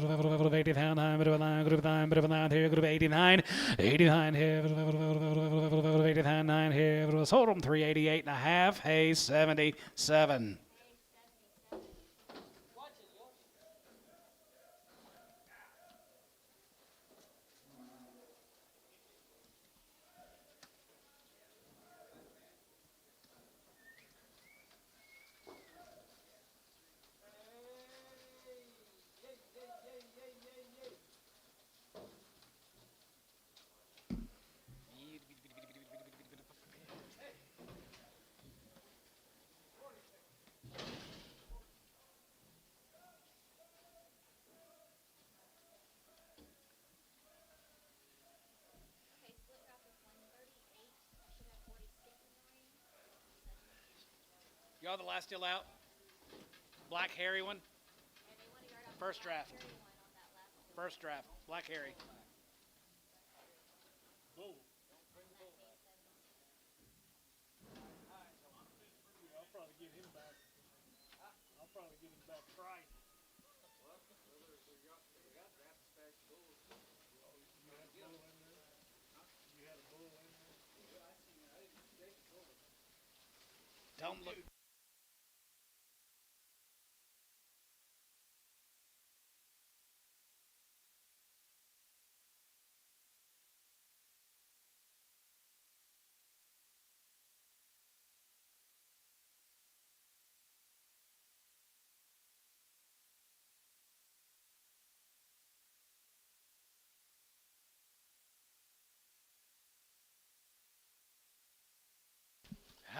89, bit of a line, group of 9, bit of a 9 here, group of 89, 89 here, 89 here, sold them 388 and a half, hey, 77. Okay, split drop is 138. I should have 46 in the ring. Y'all the last still out? Black hairy one? And they want to yard off First the draft. carry one on that last one. First draft, black hairy. Bull. Yeah, I'll probably get him back. I'll probably get him back Friday. You had a bull in there? You had a bull in there? Tell them look.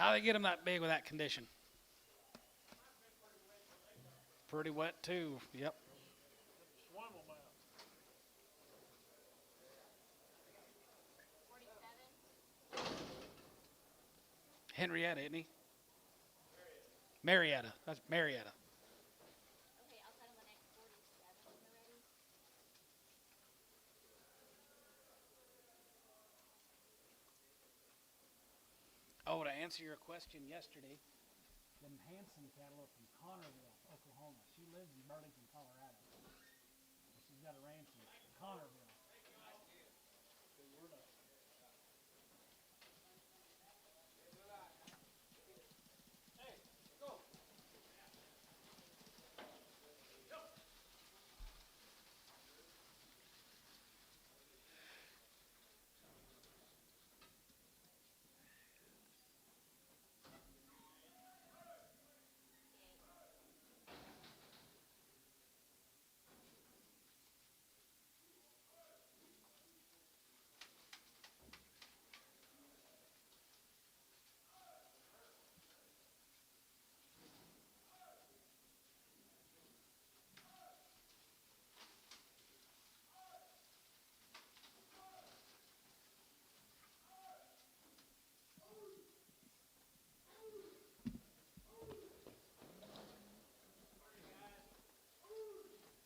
How they get them that big with that condition? Pretty wet too. Yep. Swim them out. 47. Henrietta, isn't he? Marietta. That's Marietta. Okay, I'll cut him the next 47 when they're ready. Oh, to answer your question yesterday, them Hanson cattle are from Connerville, Oklahoma. She lives in Burlington, Colorado. She's got a ranch in Connerville.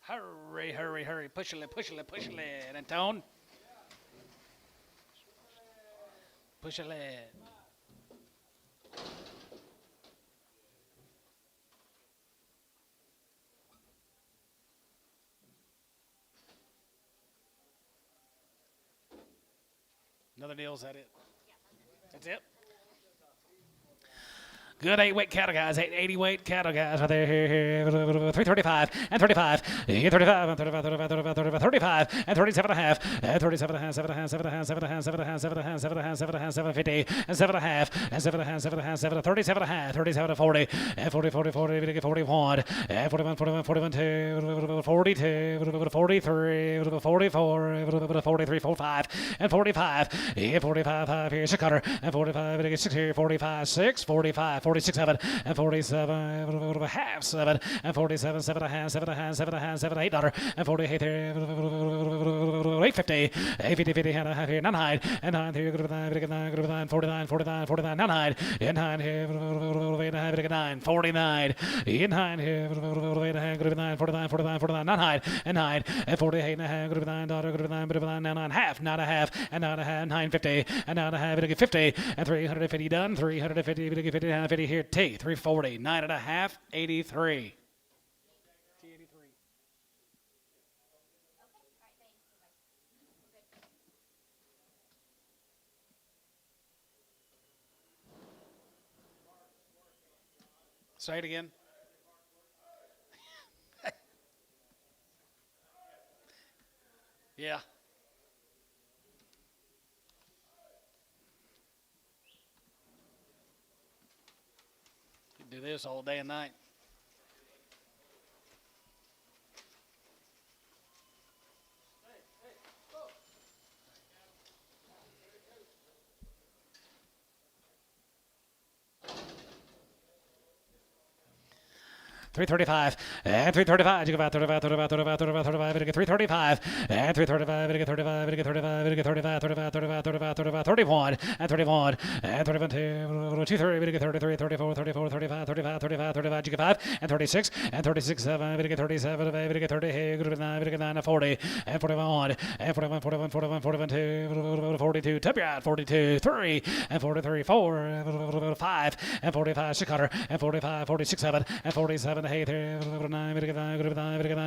Hurry, hurry, hurry. Push it, push it, push it. And Tone. Push it. Another deal, is that it? That's it? Good 8-weight cattle guys, 80-weight cattle guys right there, here, 335 and 35, 35 and 35, 35, 35, 35, 35 and 37 and a half, 37 and a half, 7 and a half, 7 and a half, 7 and a half, 7 and a half, 7 and a half, 7 and a half, 7 and a half, 750 and 7 and a half, and 7 and a half, 7 and a half, 7 and 37 and a half, 37 and 40, and 40, 40, 40, 41, and 41, 41, 41, 2, 42, 43, 44, 43, 45, and 45, and 45, 5 here's a cutter, and 45, 6 here, 45, 6, 45, 46, 7, and 47, half 7, and 47, 7 and a half, 7 and a half, 7 and a half, 7, 8 dollar, and 48, 850, 850, 50, and a half here, 9, and 9 here, 49, 49, 49, 49, 9, and 9 here, 8 and a half, 9, 49, and 9 here, 8 and a half, 9, 49, 49, 49, 9, and 9, and 48 and a half, 9 dollar, 9, 9, half, 9 and a half, and 9 and a half, 950, and 9 and a half, 50, and 350 done, 350, 50, and 50 here, T, 340, 9 and a half, 83. T83. Okay, alright, thanks. Bye-bye. We're good. Say it again. Yeah. You can do this all day and night. Three 35 and 335. You go about 35, 35, 35, 35, 35, and 335 and 335, and 35, and 35, and 35, 35, 35, 35, 35, 31 and 31 and 31, 2, 3, 33, 34, 34, 35, 35, 35, 35, you go 5 and 36 and 36, 7, and 37, and 30, 9, 40 and 41 and 41, 41, 41, 41, 2, 42, tip your out 42, 3 and 43, 4, 5 and 45, 6 and 45, 46, 7 and 47. 9,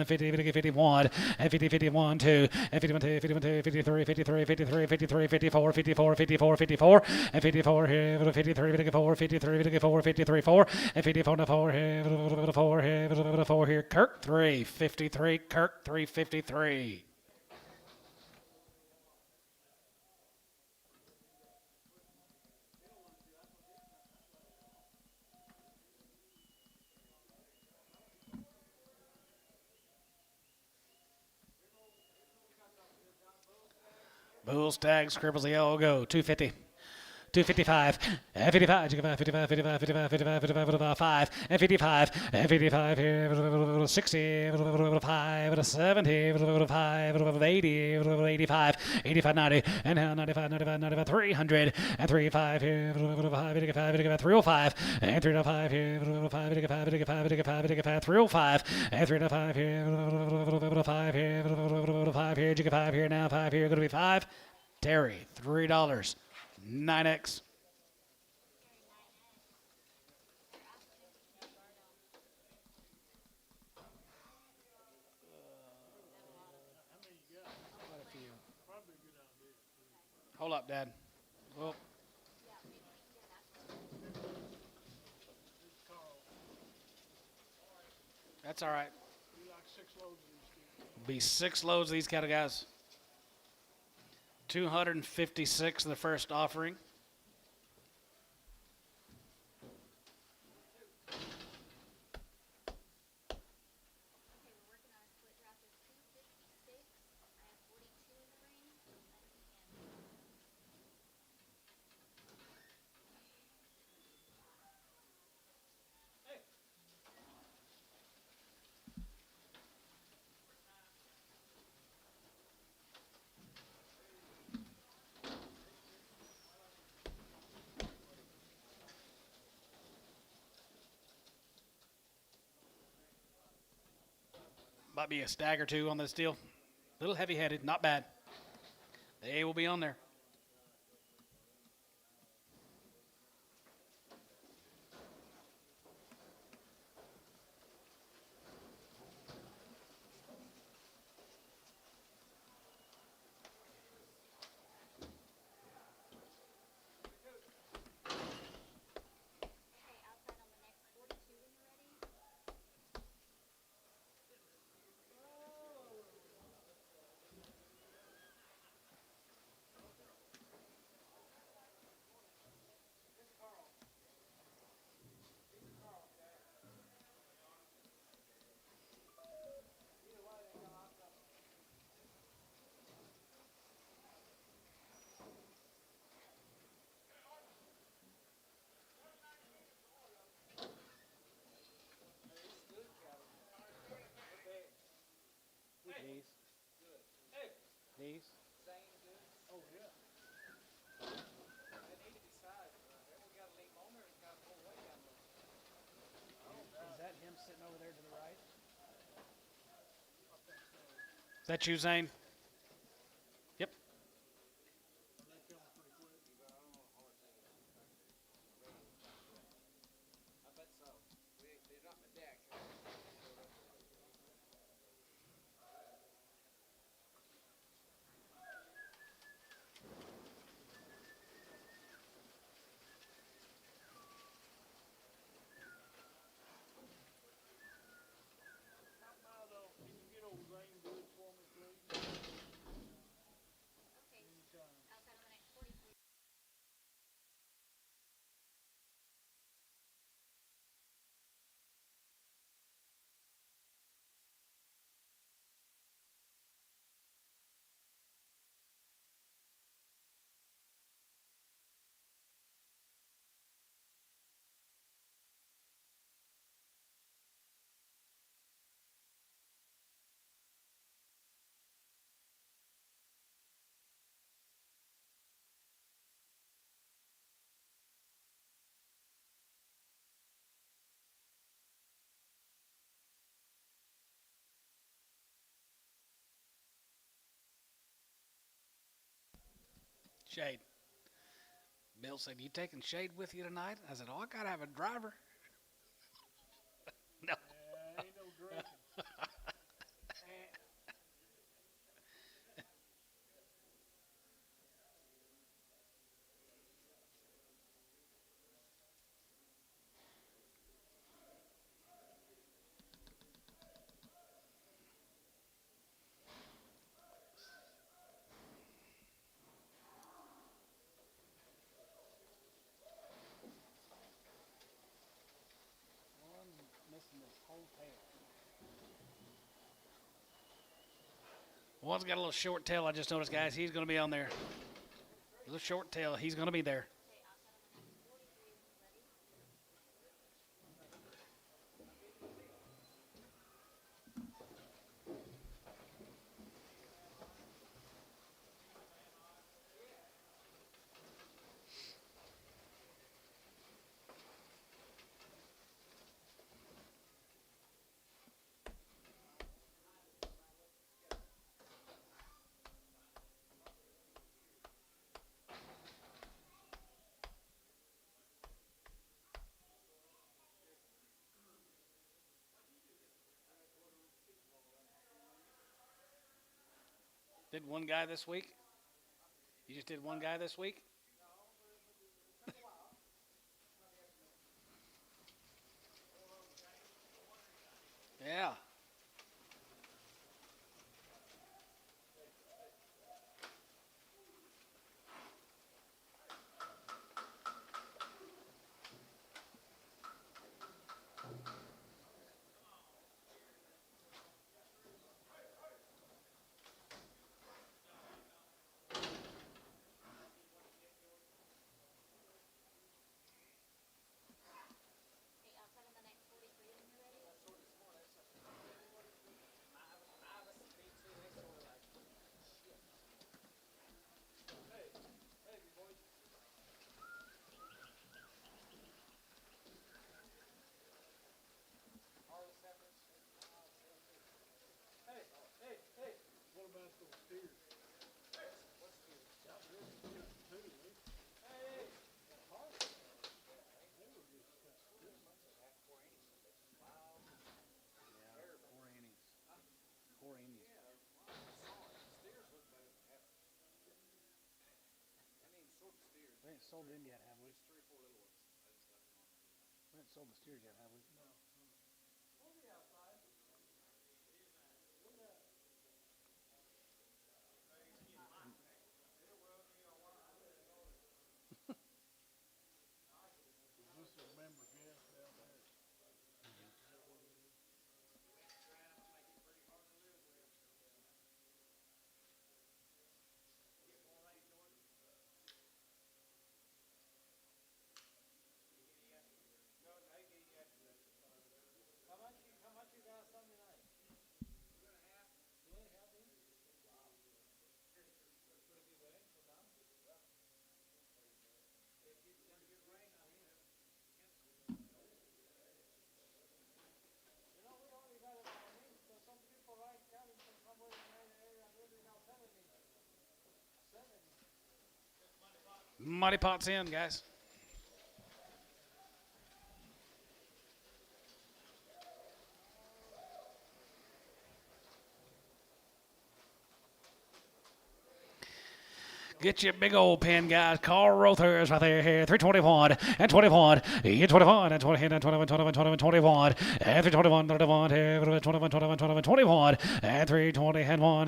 50, 51, and 50, 51, 2, and 51, 2, 51, 2, 53, 53, 53, 53, 54, 54, 54, 54, and 54 here, 53, 54, 53, 54, 53, 4, and 54, 4 here, 4 here, 4 here, Kirk 353, Kirk 353. Bulls, tags, scribbles, the yellow go. 250. 255, and 55, 55, 55, 55, 55, 55, 55, 5, and 55, and 55 here, 60, 5, 70, 5, 80, 85, 85, 90, and now 95, 95, 95, 300, and 35 here, 5, 85, 85, 305, and 305 here, 5, 85, 85, 85, 85, 305, and 305 here, 5 here, 5 here, 5 here, now 5 here, going to be 5. Terry, $3. 9X. Quite a few. Hold up, Dad. Well, that's all right. Be like 6 loads of these things. Be 6 loads of these cattle, guys. 256 the first offering. Okay, we're working on a split draft of 256. I have 42 in the ring. Might be a stag or two on this deal. A little heavy-headed, not bad. They will be on there. Okay, outside on the next 42 when you're ready. These. Oh, yeah. Is that him sitting over there to the right? Is that you, Zane? Yep. How about, can you get old Zane good for me, please? Okay, Anytime. outside on the next 43. Shade. Bill said, "You taking Shade with you tonight?" I said, "Oh, I gotta have a driver." No. Yeah, ain't no drinking. One missing this whole tail. One's got a little short tail. I just noticed, guys. He's going to be on there. Little short tail. He's going to be there. Okay, Did one guy this week? You just did one guy this week? Yeah. Hey, outside of the next 43 when you're ready. What about those steers? What steers? Out there, steers too, eh? That harvest, they were just cut. Yeah. Poor Annie's. Poor Annie's. We ain't sold them yet, have we? We haven't sold the steers yet, have we? No. Is this a member guest down there? How much you got Sunday night? 2.5. 2.5 inches? Wow. Could it be wet for now? If it's gonna get rain out here. You know, we only got about an inch, so some people right coming from somewhere in that area, really got 7 inches. 7 inches. Muddy Pot's in, guys. Get your big old pen, guys. Carl Rother is right there here. 321 and 21. 21 and 20 and 21, 21, 21, 21. And 321, 31, 21, 21, 21, 21. And 320 and 1,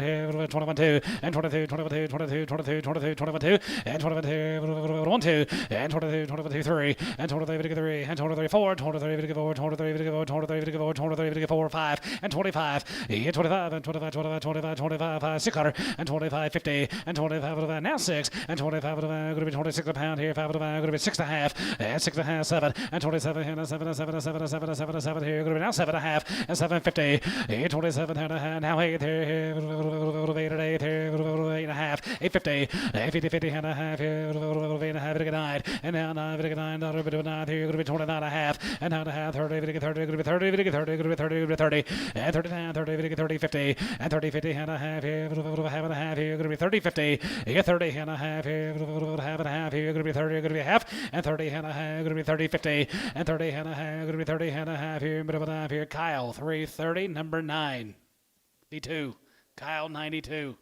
21, 2. And 22, 22, 22, 22, 22, 22. And 22, 1, 2. And 22, 22, 3. And 23, 3. And 23, 4. 23, 4. 23, 4. 23, 4. 23, 4. 5. And 25. And 25 and 25, 25, 25, 25. 600 and 25, 50. And 25 now 6 and 25 going to be 26 a pound here. 5 going to be 6.5 and 6.5, 7 and 27 and 7 7 7 7 7 7 here. Going to be now 7.5 and 7.50. 27 and now 8 here. 8 8 here. 8.5 8.50 8.50 50 and a half here. 8.5 9 and now 9 9 9 here. Going to be 29.5 and now 1/2 30 30 going to be 30 30 30 going to be 30 30 and 39 30 30 50 and 30 50 and a half here. Half and a half here. Going to be 30 50 30 and a half here. Half and a half here. Going to be 30 going to be half and 30 and a half going to be 30 50 and 30 and a half going to be 30 and a half here. Bit of a half here. Kyle 330 number 9 92. Kyle 92.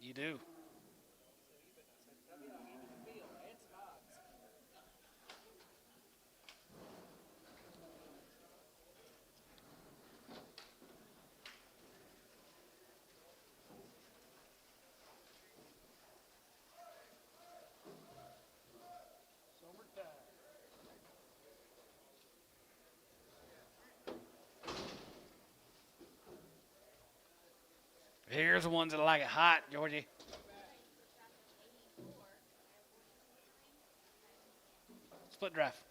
You do. Summertime. Here's the ones that like it hot, Georgie. Split draft.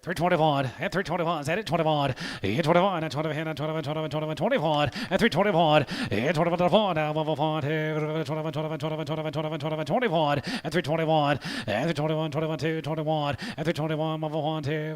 321 and 321 is at it 21 and 21 and 20 and 21 21 21 21 and 321 and 21 21 now 1 21 21 21 21 21 21 and 321 and 321 21 2 21 and 321 1 2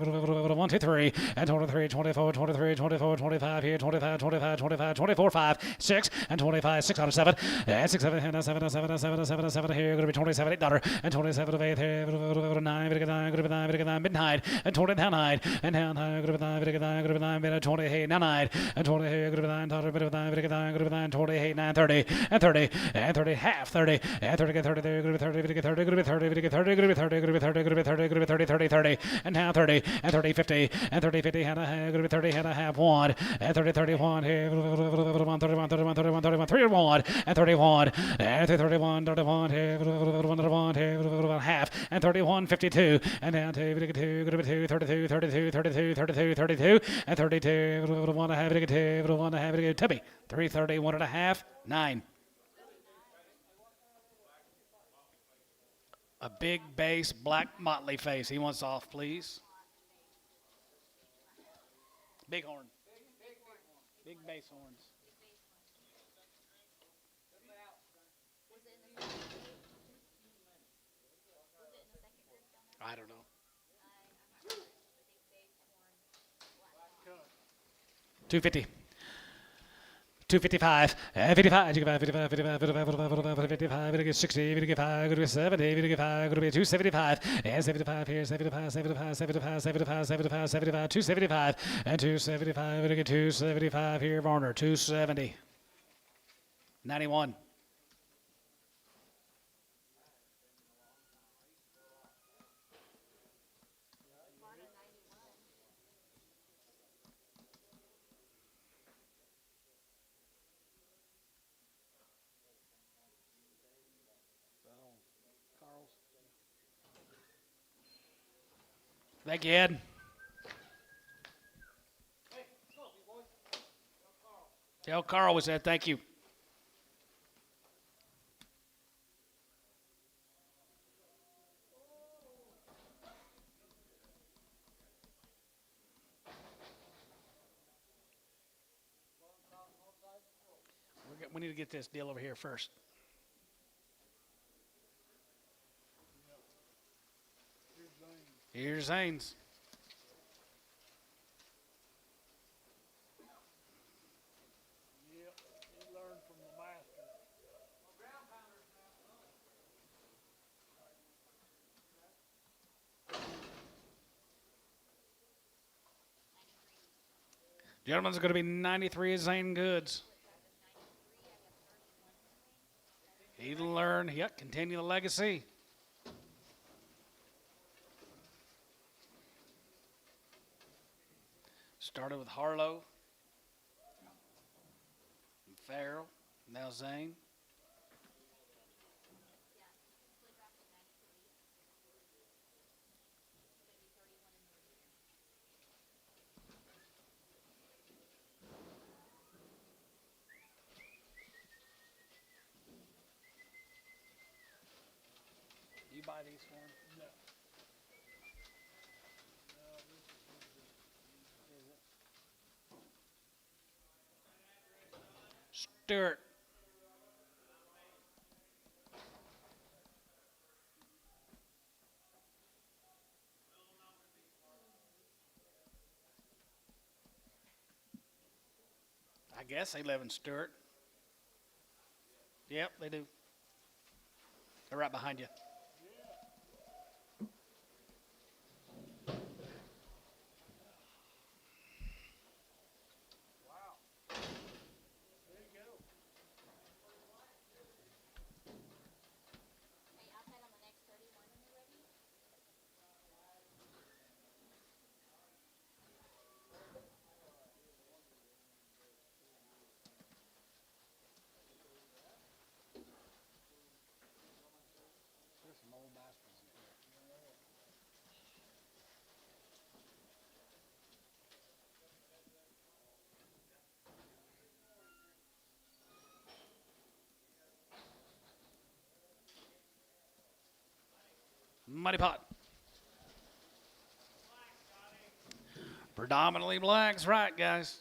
1 2 3 and 23 24 23 24 25 here 25 25 25 24 5 6 and 25 6 out of 7 and 6 7 and 7 7 7 7 7 here going to be 27 $8 and 27 of 8 here 9 going to be 9 midnight and 20 down high and down high going to be 9 20 hey now 9 and 20 hey going to be 9 going to be 9 20 hey 9 30 and 30 and 30 half 30 and 30 get 30 there going to be 30 30 going to be 30 30 going to be 30 going to be 30 going to be 30 going to be 30 30 30 and now 30 and 30 50 and 30 50 and a half going to be 30 and a half 1 and 30 31 here 31 31 31 31 31 31 and 31 and 31 31 here 31 here half and 31 52 and down to 32 going to be 2 32 32 32 32 32 and 32 1 and a half 2 1 and a half Tubby 330 1 and a half 9. A big bass black motley face. He wants off, please. Big horn. Big bass horns. Was it in the first grade? Was it in the second group down there? I don't know. I'm not sure. The big bass horn. Black dog. 250. 255, 55, 55, 55, 55, 55, 55, 60, 55, 70, 55, 275, and 75 here, 75, 75, 75, 75, 75, 75, 275, and 275, 275 here, Varner, 270. 91. Thank you, Ed. Tell Carl we said thank you. We need to get this deal over here first. Here's Zane's. Yep, he learned from the master. Gentlemen's going to be 93 is Zane Goods. He learned, yep, continue the legacy. Started with Harlow, and Farrell, now Zane. You buy these for him? No. Stewart. I guess they live in Stewart. Yep, they do. They're right behind you. Hey, outside on the next 31 when you're ready. There's some old bastards in here. Muddy Pot. Predominantly blacks, right, guys?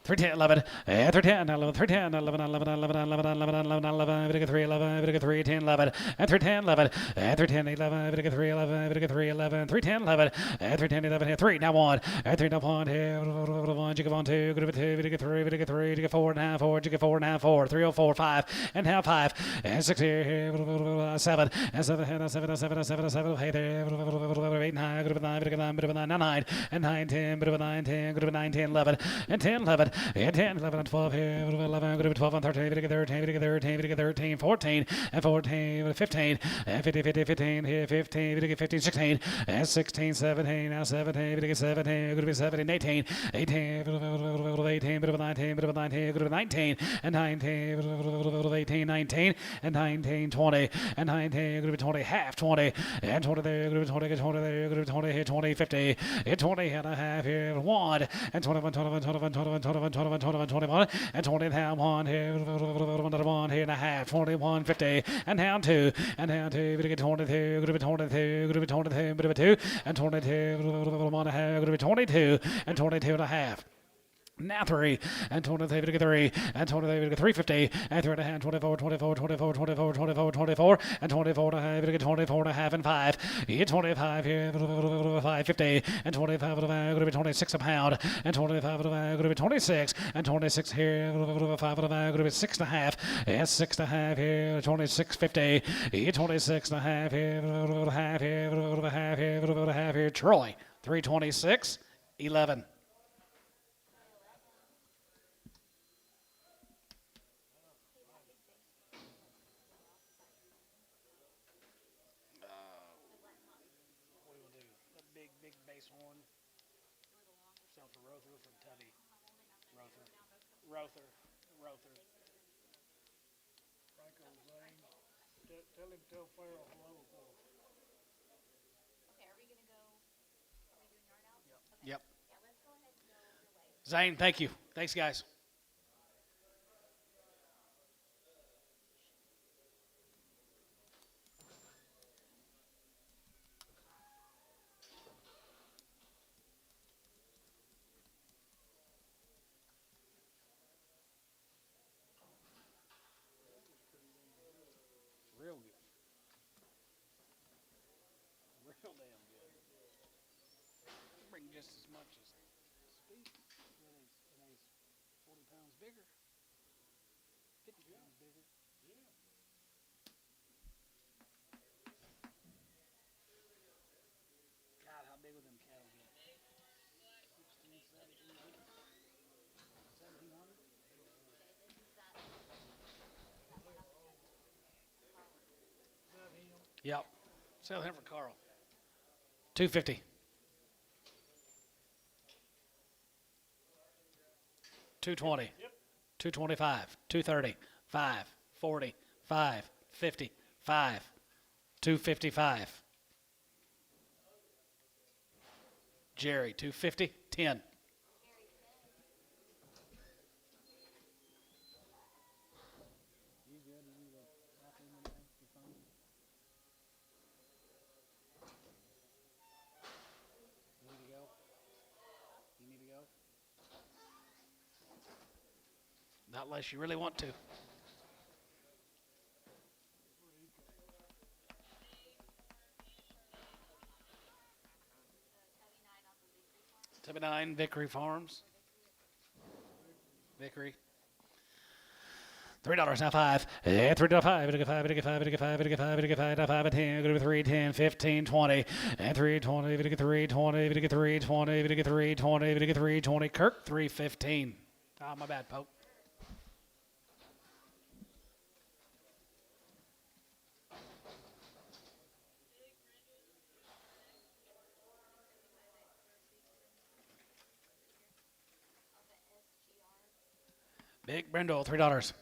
310, 11, 310, 11, 310, 11, 11, 11, 11, 11, 11, 11, Vidica 3, 11, Vidica 3, 10, 11, and 310, 11, and 310, 11, Vidica 3, 11, Vidica 3, 11, 310, 11, and 310, 11, 3, now 1, and 3, now 1, 1, Jigga 1, 2, Vidica 2, Vidica 3, Vidica 3, Jigga 4, now 4, Jigga 4, now 4, 304, 5, and now 5, and 6 here, 7, and 7, 7, 7, 7, 7, hey there, 8, 9, Vidica 9, Vidica 9, Vidica 9, 9, and 9, 10, Vidica 9, 10, Vidica 9, 10, 11, and 10, 11, and 10, 11, and 12 here, 11, good 12, and 13, Vidica 13, Vidica 13, Vidica 13, 14, and 14, 15, and 50, 50, 15, here, 15, Vidica 15, 16, and 16, 17, now 17, Vidica 17, good 17, 18, 18, 18, bit of 19, bit of 19, good 19, and 19, 18, 19, and 19, 20, and 19, good 20, half 20, and 20 there, good 20, 20 there, good 20, here, 20, 50, here, 20 and a half here, 1, and 21, 21, 21, 21, 21, 21, 21, 21, and 20 and half, 1 here, 1 here and a half, 21, 50, and down 2, and down 2, bit of 22, good 22, good 22, bit of 2, and 22, 1 and a half, good 22, and 22 and a half. Now 3, and 23, 3, and 23, 350, and 3 and a half, 24, 24, 24, 24, 24, 24, and 24 and a half, 24 and a half, and 5, here 25 here, 550, and 25 going to be 26 a pound, and 25 going to be 26, and 26 here, 5 going to be 6 and a half, and 6 and a half here, 26.50, here 26 and a half here, half here, half here, half here, Troy, 326, 11. Big bass horn. So for Rother, for Tubby. Rother. Franco Zane. Tell him, tell Farrell hello for us. Okay, are we gonna go? Are we doing yard out? Okay. Yep. Yeah, let's go ahead and go your way. Zane, thank you. Thanks, guys. Real good. Real damn good. Bring just as much as speed. It ain't 40 pounds bigger. 50 pounds bigger. God, how big will them cattle get? 16, 1700? 1700? Yep. Sell him for Carl. 250. 220. Yep. 225. 230. 5. 40. 5. 50. 5. 255. Jerry, 250. 10. You good? You need to talk to him anything? You fine? You need to go? You need to go? Not unless you really want to. Tubby 9, Vickery Farms. Vickery. $3 now 5. Yeah, $3 5. It'll get 5. It'll get 5. It'll get 5. It'll get 5. It'll get 5. Now 5 and 10. Go to 3, 10, 15, 20. And 320. It'll get 3, 20. It'll get 3, 20. It'll get 3, 20. It'll get 3, 20. Kirk 315. Oh, my bad, Pope. Big Brindle, $3.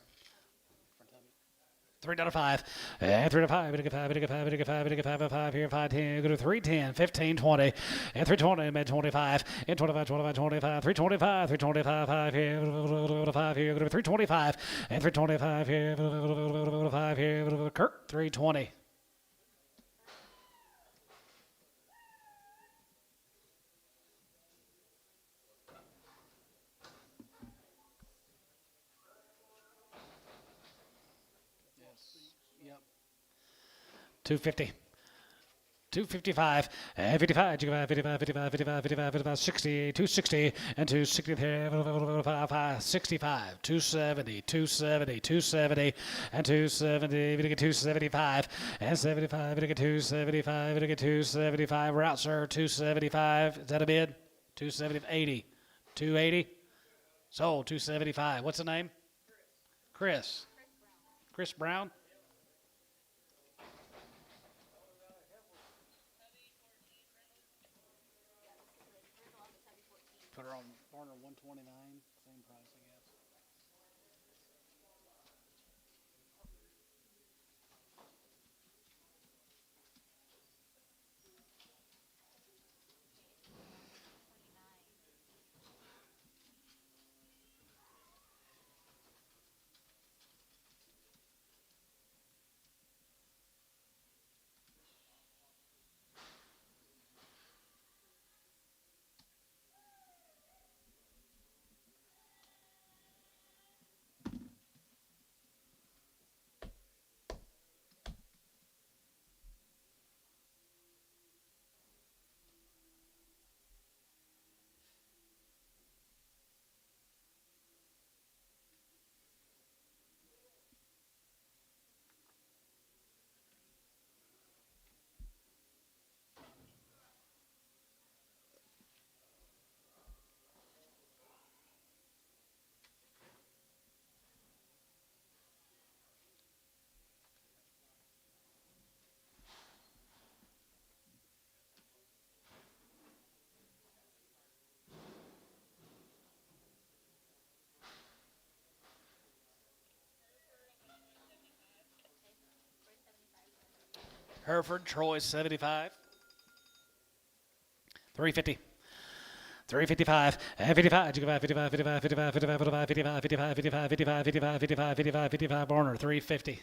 $3 5. And 3 to 5. It'll get 5. It'll get 5. It'll get 5. It'll get 5. 5 here. 5 10. Go to 3 10. 15 20. And 320. Mid 25. And 25 25 25. 325. 325. 5 here. 5 here. Go to 325. And 325 here. 5 here. Kirk 320. 250. 255, 55, 55, 55, 55, 55, 55, 60, 260, and 260, 65, 270, 270, 270, and 270, we get 275, and 75, we get 275, we get 275, we're out, sir, 275, is that a bid? 270, 80, 280, sold, 275, what's the name? Chris. Chris Brown? Put her on Barner 129, same price, I guess. Hereford, Troy, 75. 350. 355, 55, 55, 55, 55, 55, 55, 55, 55, 55, 55, 55, 55, 55, 55, Barner, 350.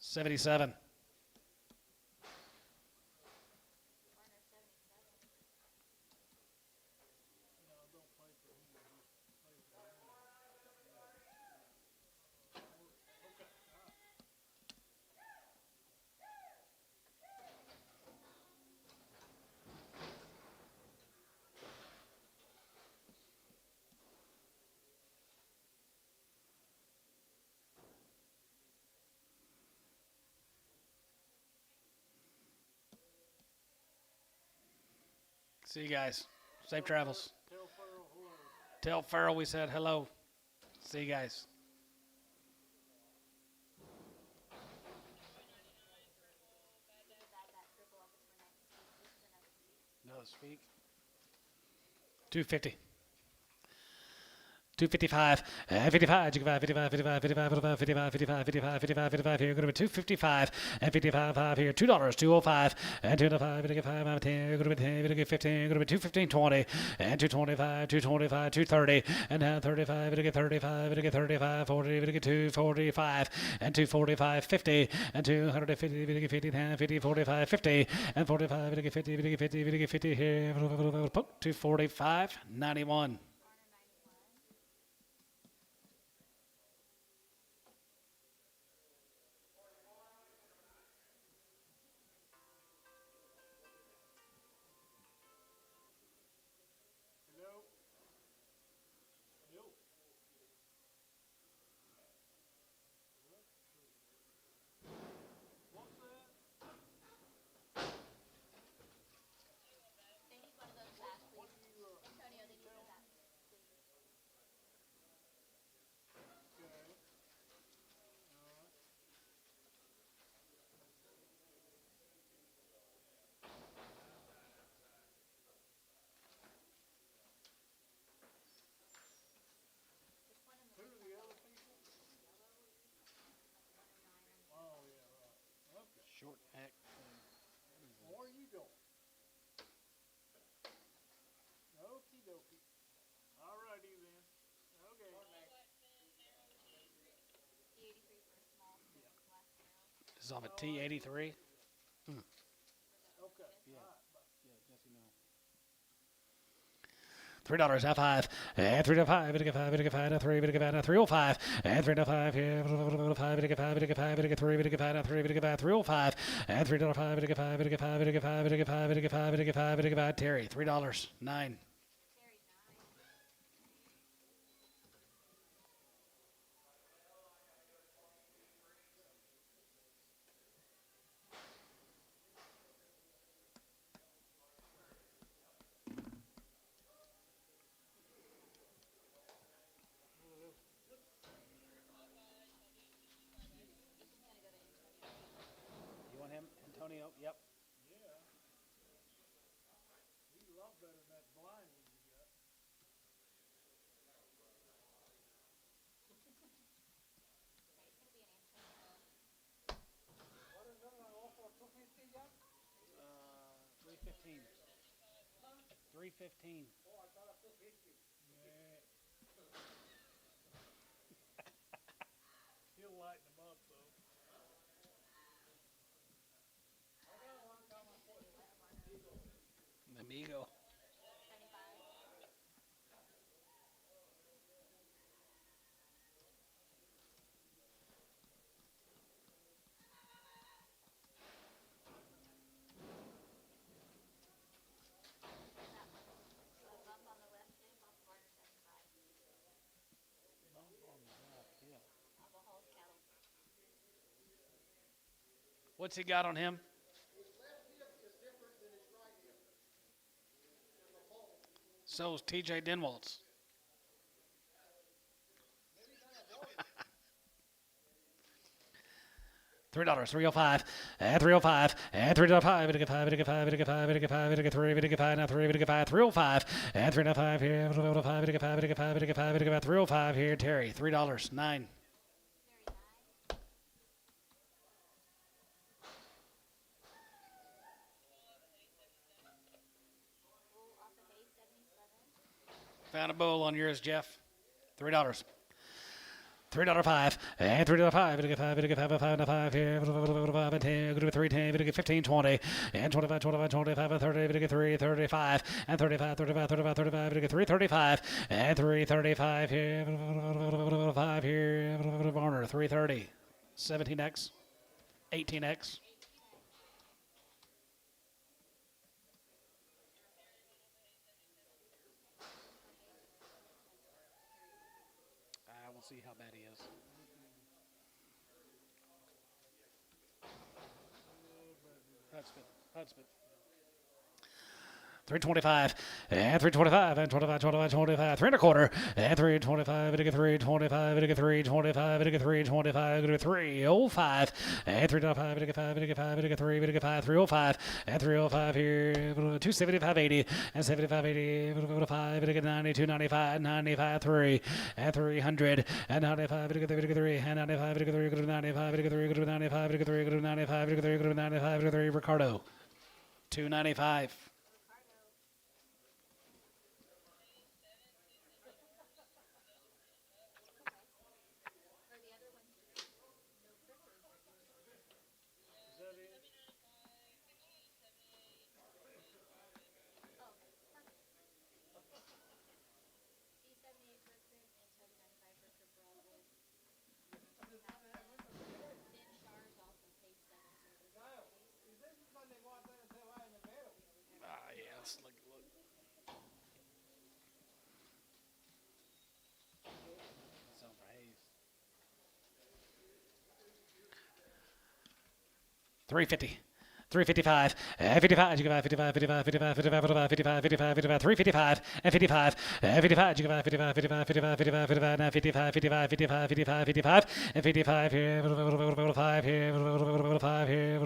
77. See you guys. Safe travels. Tell Farrell hello. Tell Farrell we said hello. See you guys. No, speak. 250. 255, 55, 55, 55, 55, 55, 55, 55, 55, 55, 55 here. Going to be 255 and 55 5 here. $2, 205 and 205. Going to get 5 out of 10. Going to be 10. Going to get 15. Going to be 215, 20 and 225, 225, 230 and now 35. Going to get 35. Going to get 35, 40. Going to get 245 and 245, 50 and 250. Going to get 50, 10, 50, 45, 50 and 45. Going to get 50. Going to get 50. Going to get 50 here. 245, 91. Hello. Hello. What's that? They need one of those back, please. Antonio, they need those back, please. Okay. All right. Who are the other people? Oh yeah, right. Okay. Short neck. Where are you going? Okie dokie. All righty then. Okay. The 83 for a small last barrel. This is off a T83. Okay. Yeah. All right. Bye. Yeah, Jesse, no. $3 now 5 and 3 to 5 and 5 and 5 now 3 and 5 now 305 and 3 to 5 here 5 and 5 and 5 and 5 and 3 and 5 now 3 and 5 305 and 3 to 5 and 5 and 5 and 5 and 5 and 5 and 5 and 5 Terry $3 9 Terry 9. You want him, Antonio? Yep. Yeah. He's a lot better than that blind one you got. What is that I offer 250 yet? 315. 315. Oh, I thought 250. Yeah. He'll lighten them up though. Amigo. 75. So bump on the left hip off Barter 75. Bump on the left hip. Off a Hall's cattle. What's he got on him? So's TJ Denwalt's. $3 305 and 305 and 3 to 5 and 5 and 5 and 5 and 5 and 3 and 5 now 3 and 5 305 and 3 to 5 here 5 and 5 and 5 and 5 and 5 305 here Terry $3 9 Terry 9. Bull off of Hay 77. Found a bull on yours, Jeff. $3 $3 5 and 3 to 5 and 5 and 5 and 5 and 5 here 5 and 10 go to 3 10 and 15 20 and 25 25 25 and 30 and 3 35 and 35 35 35 35 and 3 35 and 3 35 here 5 here Varner 330 17x 18x We'll see how bad he is. Hudspeth. 325 and 325 and 25 25 25 3 and a quarter and 325 and 325 and 325 and 325 and 305 and 305 and 5 and 5 and 3 and 5 305 and 305 here 275 80 and 75 80 5 and 92 95 95 3 and 300 and 95 and 3 and 95 and 3 95 and 3 95 and 3 95 and 3 95 and 3 Ricardo 295 Or the other one's just no prickles. Is that it? Oh, perfect. D78 for crib and 795 for crib for all bulls. Then Shars off of Hay 7 service. Is this when they go out there and say, "Why in the middle?" Yes. Look. Some for Hayes. 350 355 and 55 55 55 55 55 55 55 55 55 355 and 55 and 55 55 55 55 55 55 now 55 55 55 55 55 and 55 here 5 here 5 here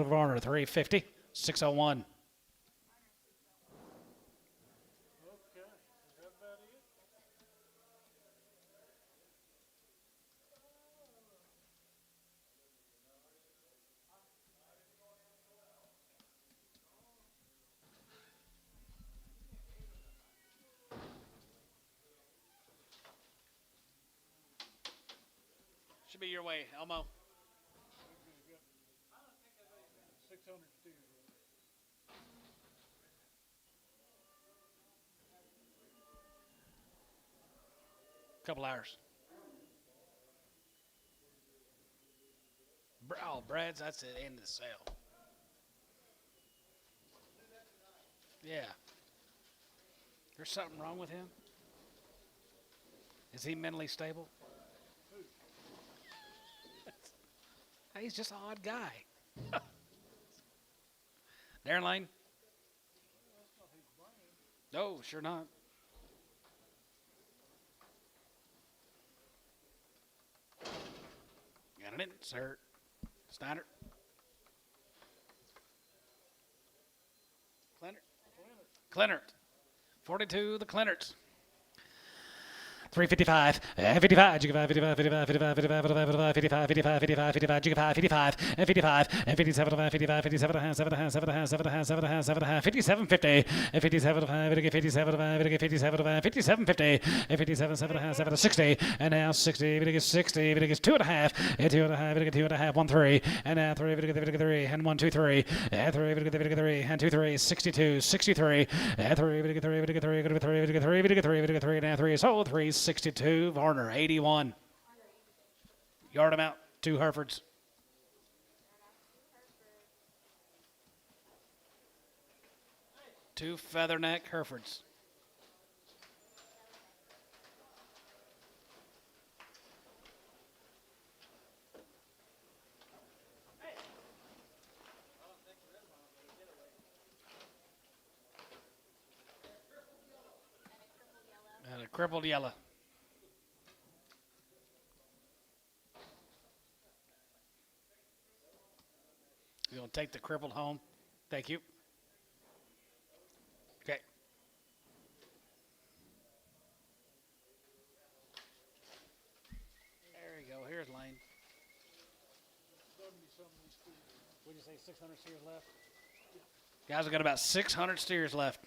Varner 350 601 Okay. Is that about it? Should be your way, Elmo. 600 steers. Couple hours. Oh, Brad's, that's the end of the sale. Yeah. There's something wrong with him? Is he mentally stable? He's just an odd guy. Darren Lane? No, sure not. Got an insert. Snyder. Clennert. 42, the Clennerts. 355, 55, 55, 55, 55, 55, 55, 55, 55, 55, 55, 55, and 55, and 57, 55, 57, 7, 7, 7, 7, 7, 57, 50, and 57, 57, 57, 57, 50, and 57, 7, 7, 60, and now 60, 60, 2.5, and 2.5, 2.5, 1, 3, and now 3, 3, and 1, 2, 3, and 3, 3, and 2, 3, 62, 63, and 3, 3, 3, 3, 3, and now 3, so 3, 62, Varner, 81. Yard him out, 2 Herefords. Two Featherneck Herefords. And a crippled yellow. You gonna take the crippled home? Thank you. Okay. There you go. Here's Lane. What'd you say? 600 steers left. Guys, we got about 600 steers left.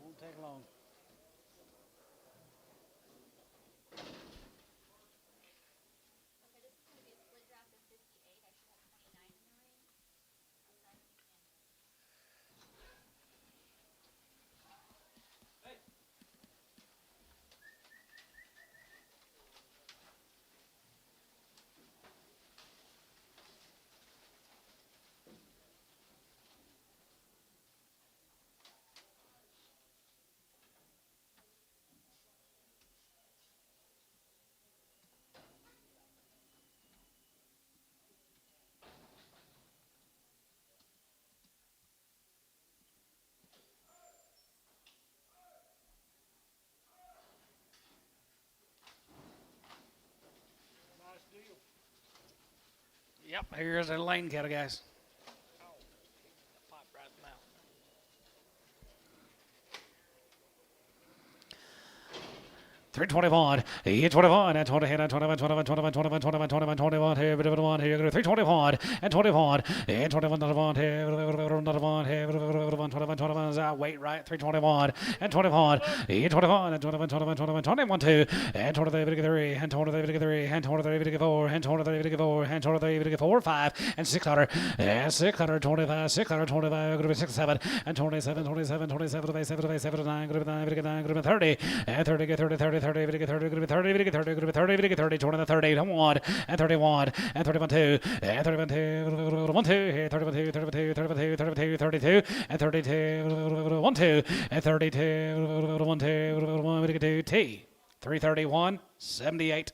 Won't take long. Okay, this is going to be a split draft of 58. I should have 29 in the ring. Outside of the canvas. Nice deal. Yep, here's a Lane cattle, guys. Pop right in the mouth. 321, 21, and 20, and 21, 21, 21, 21, 21, 21, 21, here, 21, here, 321, and 21, and 21, 21, here, 21, here, 21, 21 is out, wait, right, 321, and 21, and 21, and 21, 21, 21, 21, 2, and 23, 3, and 23, 3, and 23, 4, and 23, 4, and 23, 4, 5, and 600, and 625, 625, 67, and 27, 27, 27, 27, 27, 9, 9, 30, and 30, 30, 30, 30, 30, 30, 30, 30, 30, 30, 20, 31, and 31, and 31, 2, and 31, 2, 1, 2, 31, 2, 32, 32, 32, 32, and 32, 1, 2, and 32, 1, 2, 1, 2, T, 331, 78.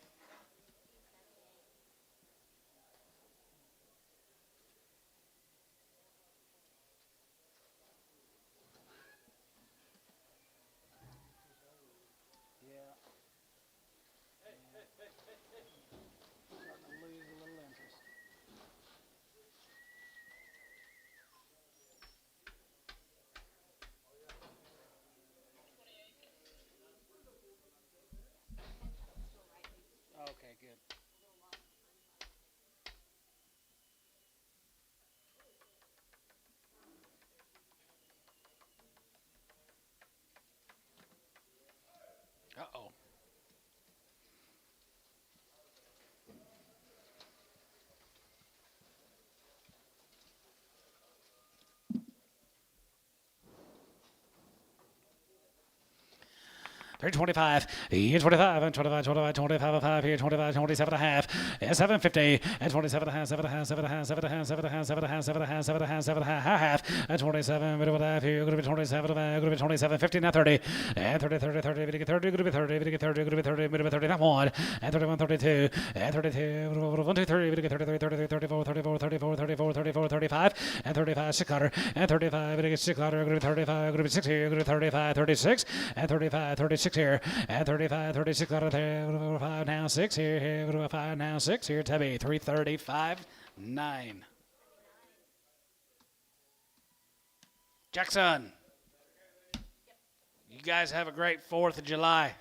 Yeah. Starting to lose a little interest. 325, 25, and 25, 25, 25, 5 here, 25, 27 and a half, and 750, and 27 and a half, 7 and a half, 7 and a half, 7 and a half, 7 and a half, 7 and a half, 7 and a half, 7 and a half, 7 and a half, and 27, bit of a half here, going to be 27, going to be 27, 50, now 30, and 30, 30, 30, 30, 30, going to be 30, 30, 30, going to be 30, bit of a 30, not 1, and 31, 32, and 32, 1, 2, 3, 33, 33, 34, 34, 34, 34, 34, 35, and 35, 600, and 35, 600, going to be 35, going to be 6 here, going to be 35, 36, and 35, 36 here, and 35, 36 out of there, 5 now, 6 here, 5 now, 6 here, Tubby, 335, 9. Jackson, you guys have a great 4th of July.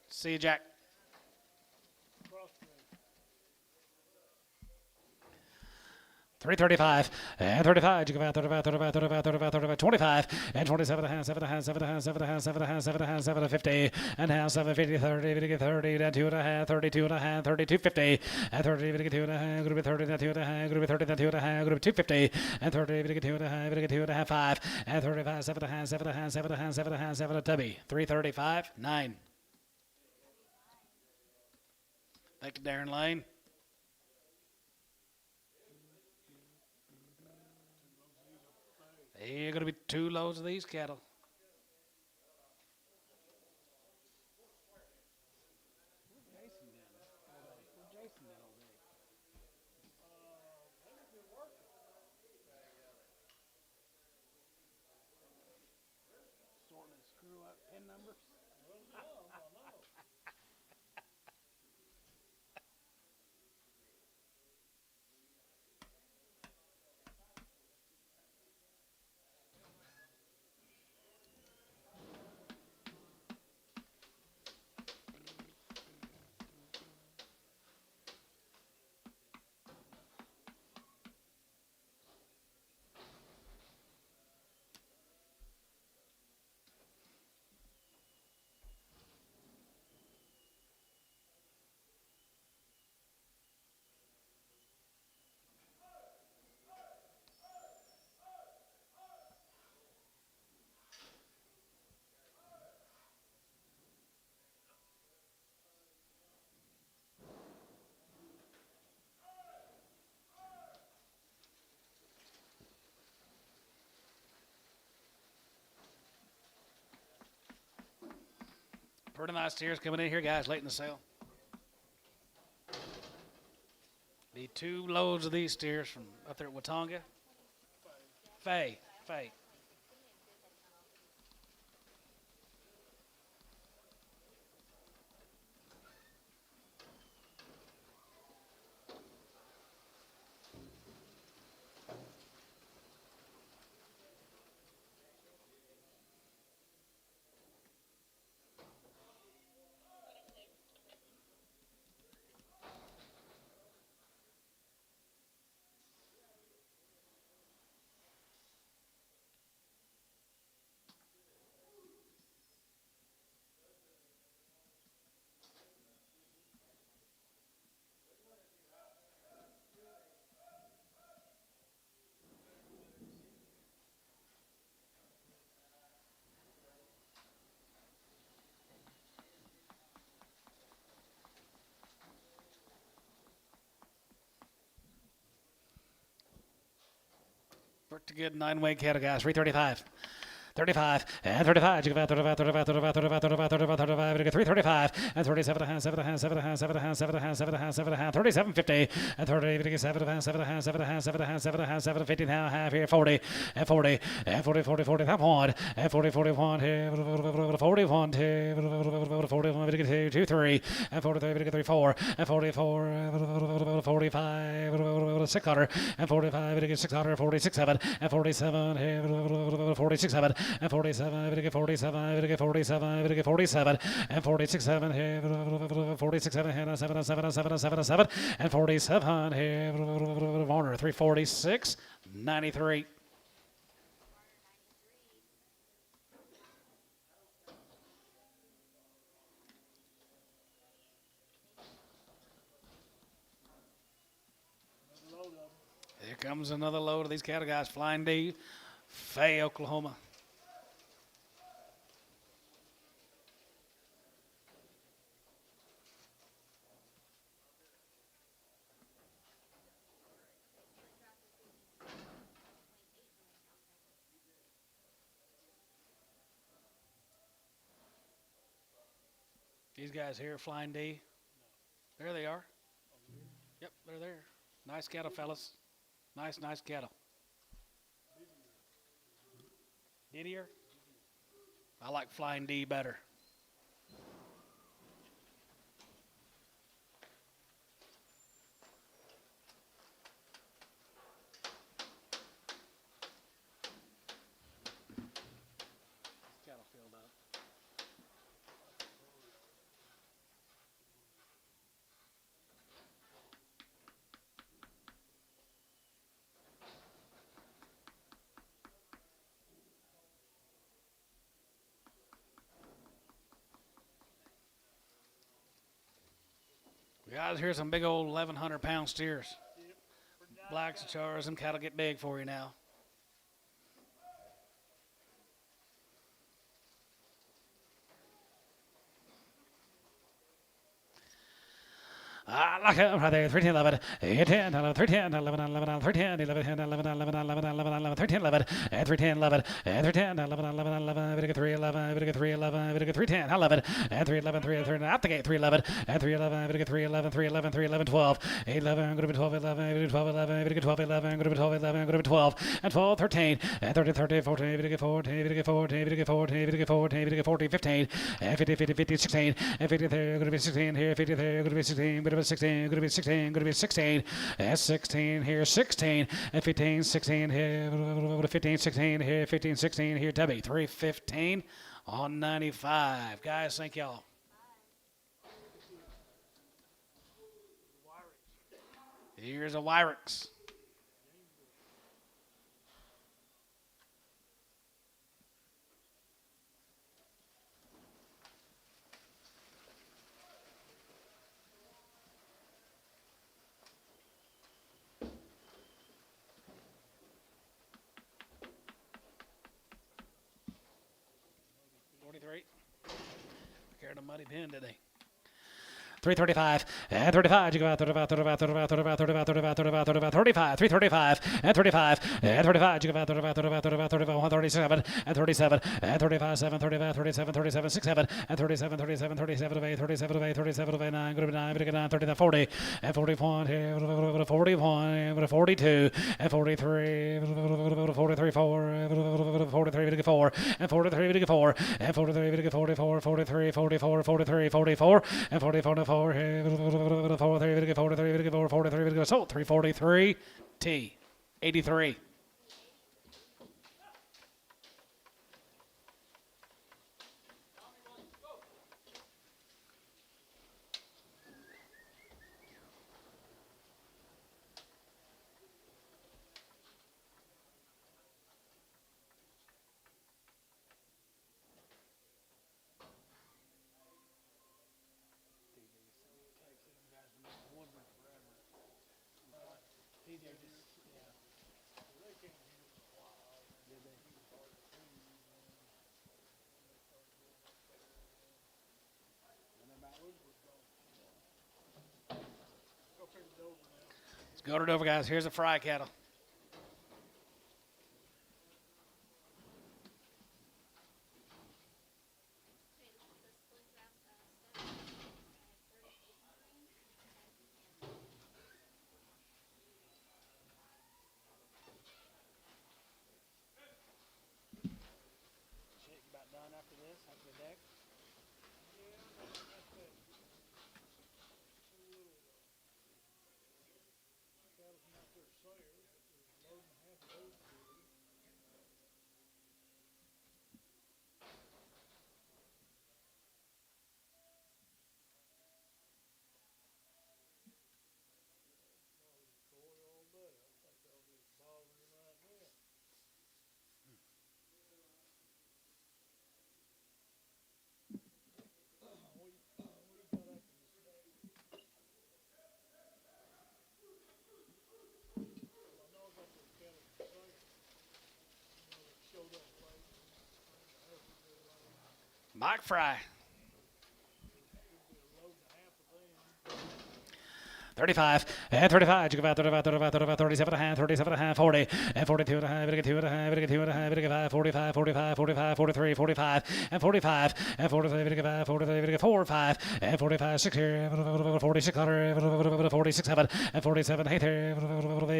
See you, Jack. 335, and 35, you go out 35, 35, 35, 35, 35, 25, and 27 and a half, 7 and a half, 7 and a half, 7 and a half, 7 and a half, 7 and a half, 7 and 50, and now 750, 30, 50, 30, then 2 and a half, 32 and a half, 32, 50, and 30, 50, 2 and a half, going to be 30, then 2 and a half, going to be 30, then 2 and a half, going to be 250, and 30, 50, 2 and a half, 50, 2 and a half, 5, and 35, 7 and a half, 7 and a half, 7 and a half, 7 and a half, 7 and Tubby, 335, 9. Thank you, Darren Lane. You're going to be 2 loads of these cattle. Sorting and screw up pin numbers. Pretty nice steers coming in here, guys, late in the sale. The 2 loads of these steers from up there at Watonga. Faye. Worked a good 9-way cattle, guys. 335. 35 and 35. You go 35, 35, 35, 35, 35, 35, 35. You get 335 and 37 and a half, 7 and a half, 7 and a half, 7 and a half, 7 and a half, 7 and a half, 7 and a half, 37, 50 and 30. You get 7 and a half, 7 and a half, 7 and a half, 7 and a half, 7 and a half, 7 and 50 now, half here, 40 and 40 and 40, 40, 40, that one and 40, 41 here, 41, 2, 41, 2, 3 and 43, 3, 4 and 44, 45, 600 and 45, 600, 46, 7 and 47 here, 46, 7 and 47, 47, 47, 47 and 46, 7 here, 46, 7 here, 7, 7, 7, 7, 7 and 47 here, Warner, 346, 93. Here comes another load of these cattle guys. Flying D, Fay, Oklahoma. These guys here, Flying D. There they are. Yep, they're there. Nice cattle, fellas. Nice cattle. Didier? I like Flying D better. Cattle filled up. Guys, here's some big old 1,100-pound steers. Blacks and chars, them cattle get big for you now. Lock it right there. 13, 11, 10, 11, 13, 11, 11, 13, 11, 10, 11, 11, 11, 11, 11, 13, 11, and 3, 10, 11, and 3, 10, 11, 11, 11, Vidica 3, 11, Vidica 3, 11, Vidica 3, 10, 11, and 3, 11, 3, 3, out the gate, 3, 11, and 3, 11, Vidica 3, 11, 3, 11, 3, 11, 12, 8, 11, going to be 12, 11, Vidica 12, 11, Vidica 12, 11, going to be 12, 11, going to be 12, and 12, 13, and 30, 30, 14, Vidica 14, Vidica 14, Vidica 14, Vidica 14, Vidica 14, 15, and 50, 50, 50, 16, and 50 there, going to be 16 here, 50 there, going to be 16, going to be 16, going to be 16, going to be 16, and 16 here, 16, and 15, 16 here, 15, 16 here, 15, 16 here, Debbie, 315 on 95. Guys, thank y'all. Here's a Wyrex. Carried a muddy pen today. 335 and 35. You go out 35, 35, 35, 35, 35, 35, 35, 35, 35, 335 and 35 and 35. You go out 35, 35, 35, 35, 137 and 37 and 35, 7, 35, 37, 37, 6, 7 and 37, 37, 37 of 8, 37 of 8, 37 of 8, 9, good of 9, 9, 39, 40 and 41, 41 and 42 and 43, 43, 4, 43, 4 and 43, 4 and 43, 44, 43, 44, 43, 44 and 44. 43, so 343 T 83. Let's go to it over, guys. Here's a fry cattle. About done after this, after the deck. Mike Fry. 35 and 35. You go out 35, 35, 35, 37 and a half, 37 and a half, 40 and 42 and a half, 42 and a half, 42 and a half, 45, 45, 45, 45, 43, 45 and 45 and 45, 45, 45, 45 and 45, 6 here, 46, 46, 7 and 47, 8 here,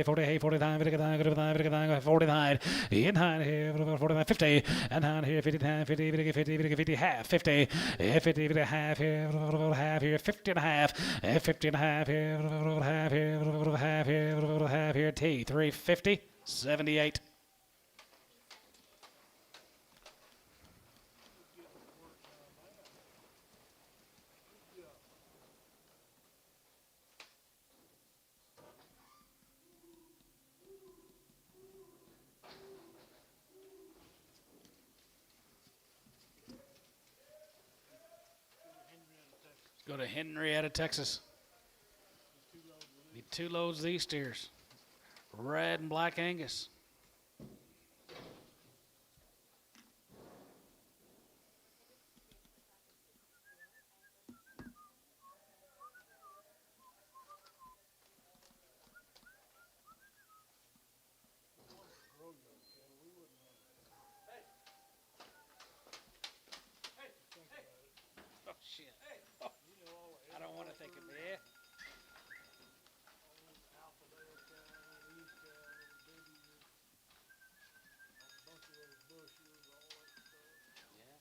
48, 49, 49, 49, in 9 here, 49, 50 and 9 here, 50, 50, 50, 50, half, 50, 50, half here, half here, 50 and a half, 50 and a half here, half here, half here, half here, T, 350, 78. Go to Henrietta, Texas. Need 2 loads of these steers. Red and black Angus. Oh, shit. I don't want to think of it. Alpha male cattle, these cattle, babies, a bunch of those bushes, all that stuff. Yeah.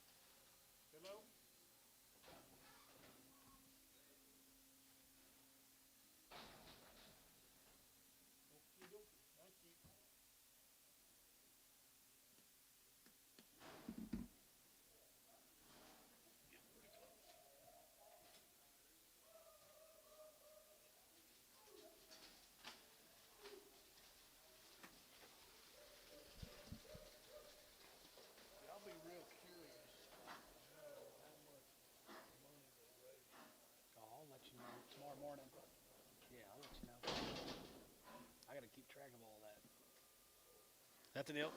Hello? Okey-dokey, thank you. I'll be real curious to know how much money they raise. Oh, I'll let you know tomorrow morning. Yeah, I'll let you know. I got to keep track of all that. That's the deal.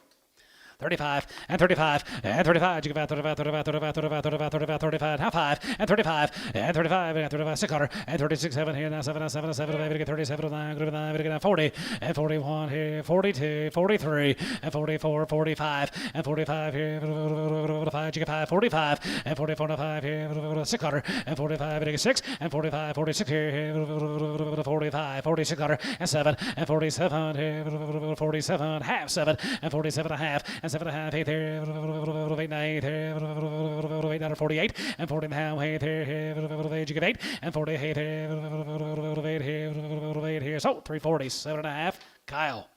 35 and 35 and 35. You go out 35, 35, 35, 35, 35, 35, 35, half 5 and 35 and 35 and 35, 6 quarter and 36, 7 here now, 7, 7, 7, 5, 37, 9, 40 and 41 here, 42, 43 and 44, 45 and 45 here, 5, you get 5, 45 and 44 and 5 here, 6 quarter and 45 and 6 and 45, 46 here, 45, 46 quarter and 7 and 47 here, 47, half 7 and 47 and a half and 7 and a half, 8 here, 8 and 8 here, 8 and 48 and 40 and a half, 8 here, you get 8 and 48 here, 8 here, so 340, 7 and a half, Kyle,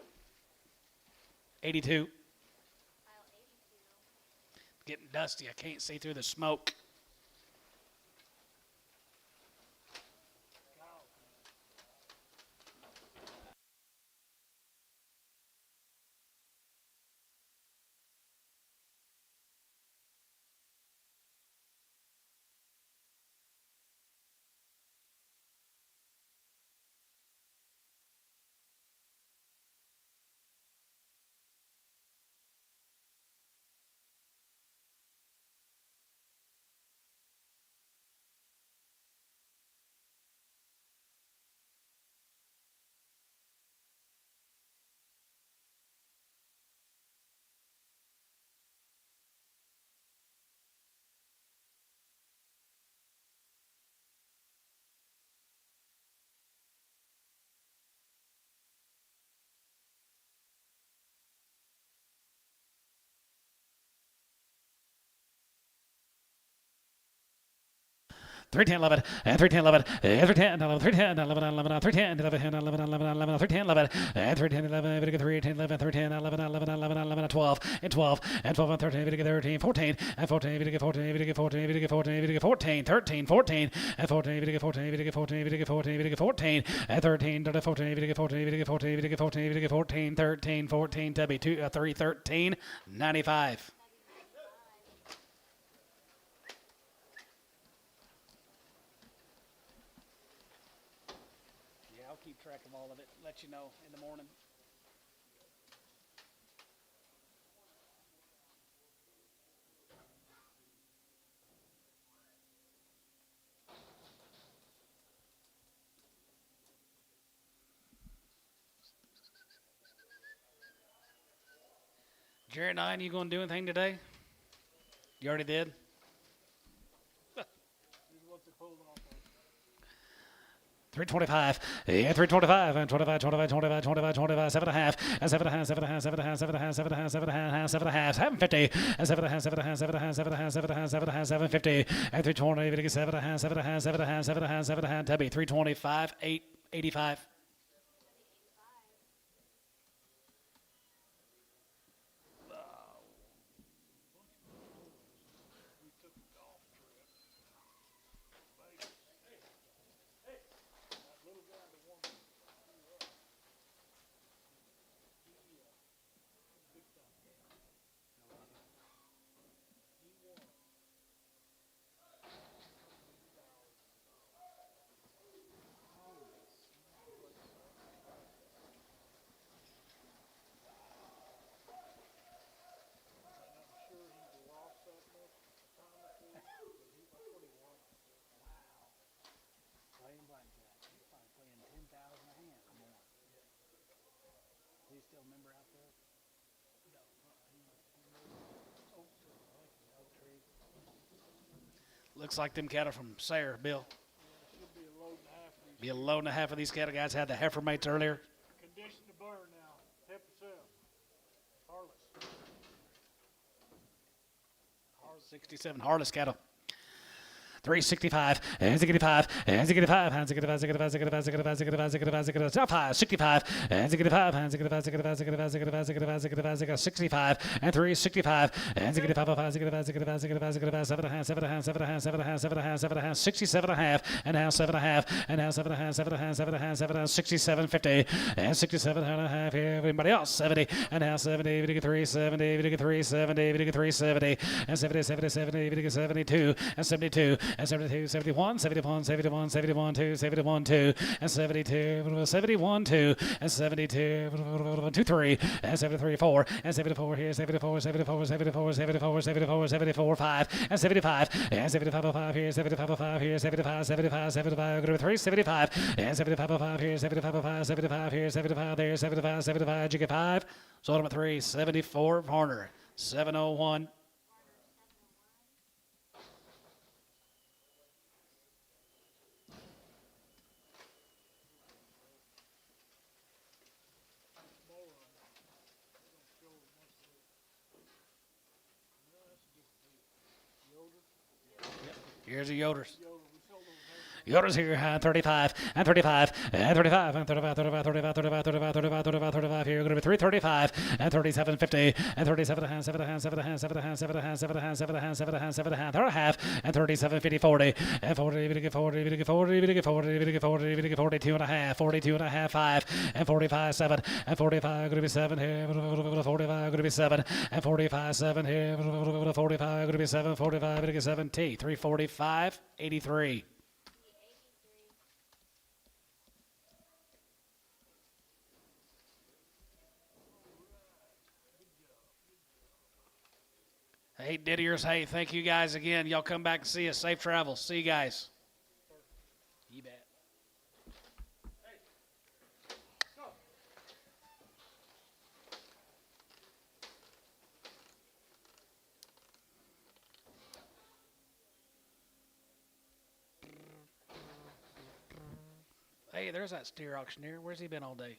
82. Pile 82. Getting dusty, I can't see through the smoke. Three ten eleven and 310 11 and 310 11 310 11 11 310 11 11 11 11 310 11 and 310 11 310 11 310 11 11 11 11 12 and 12 and 12 and 13 13 14 and 14 14 14 14 14 13 14 and 14 14 14 14 14 and 13 14 14 14 14 14 13 14 to be 2 3 13 95. Yeah, I'll keep track of all of it. Let you know in the morning. Jared 9, you going to do anything today? You already did? This is what they're pulling off of. 325, yeah, 325, and 25, 25, 25, 25, 25, 7.5, and 7.5, 7.5, 7.5, 7.5, 7.5, 7.5, 7.5, 750, and 7.5, 7.5, 7.5, 7.5, 7.5, 7.5, 750, and 320, 7.5, 7.5, 7.5, 7.5, 7.5, Tubby, 325, 885. We took a golf trip. Vegas. Hey, that little guy that won big time. He won. I'm sure he lost that much time or two, but that's what he won. Playing blackjack. He's probably playing 10,000 a hand or more. Is he still a member out there? Oak Tree. Looks like them cattle from Sayre, Bill. Yeah, should be a load and a half of these. Be a load and a half of these cattle guys had the heifer mates earlier. Condition to burn now. 10%. Harless. 67 Harless cattle. 365, and 65, and 65, and 65, 65, 65, 65, 65, 65, 65, 65, and 65, and 65, 65, 65, 65, 65, 65, and 365, and 65, 65, 65, 65, 65, 7 and a half, 7 and a half, 7 and a half, 7 and a half, 7 and a half, 7 and a half, 67 and a half, and now 7 and a half, and now 7 and a half, 7 and a half, 7 and a half, 7 and a half, 67, 50, and 67 and a half here. Everybody else, 70, and now 70, 370, 370, 370, and 70, 70, 70, 72, and 72, and 72, 71, 71, 71, 71, 2, 71, 2, and 72, 71, 2, and 72, 2, 3, and 73, 4, and 74 here, 74, 74, 74, 74, 74, 74, 5, and 75, and 75, 5 here, 75, 5 here, 75, 75, 75, go to 3, 75, and 75, 5 here, 75, 5, 75 here, 75 there, 75, 75, you get 5, sold them at 3, 74, Horner, 701. Here's the Yoders. Yoders here, 35, and 35, and 35, and 35, 35, 35, 35, 35, 35, 35, 35 here, going to be 335, and 37, 50, and 37 and a half, 7 and a half, 7 and a half, 7 and a half, 7 and a half, 7 and a half, 7 and a half, 7 and a half, 7 and a half, 7 and a half, and 37, 50, 40, and 40, 40, 40, 40, 40, 40, 40, 42 and a half, 42 and a half, 5, and 45, 7, and 45, going to be 7 here, 45, going to be 7, and 45, 7 here, 45, going to be 7, 45, going to be 7, T, 345, 83. Hey, Didier's. Hey, thank you guys again. Y'all come back and see us. Safe travels. See you guys. You bet. Hey, there's that steer auctioneer. Where's he been all day?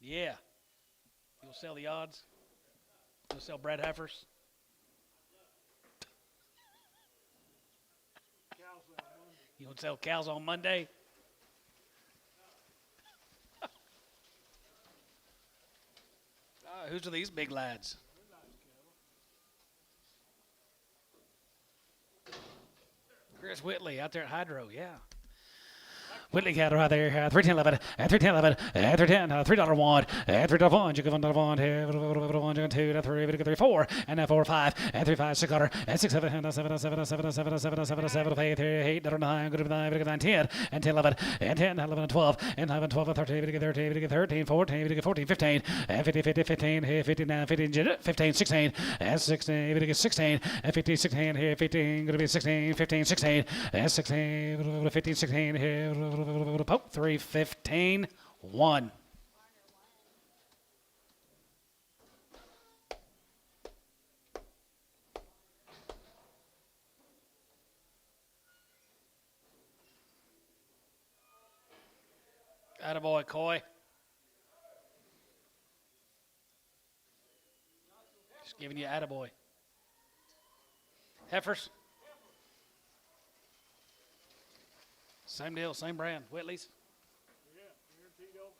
Yeah. You'll sell the odds? You'll sell Brad heifers? You want to sell cows on Monday? Who's are these big lads? Chris Whitley out there at Hydro, yeah. Whitley cattle right there, 310.11, and 310.11, and 310, $3 and $3 you give $1 here, $1, you 2, 3, 3, 4, and now 4, 5, and 3, 5, $6, and 6, 7, and 7, 7, 7, 7, 7, 7, 7, 8, 8, 9, good 9, 10, and 10, 11, and 10, 11, and 12, and 11, 12, 13, 13, 13, 14, 14, 15, and 50, 50, 15, here, 59, 15, 15, 16, and 16, 16, and 15, 16, here, 15, going to be 16, 15, 16, and 16, 15, 16, here, Pope 315. 1. Attaboy, Coy. Just giving you attaboy. Heifers. Same deal, same brand. Whitley's. Yeah, guaranteed open.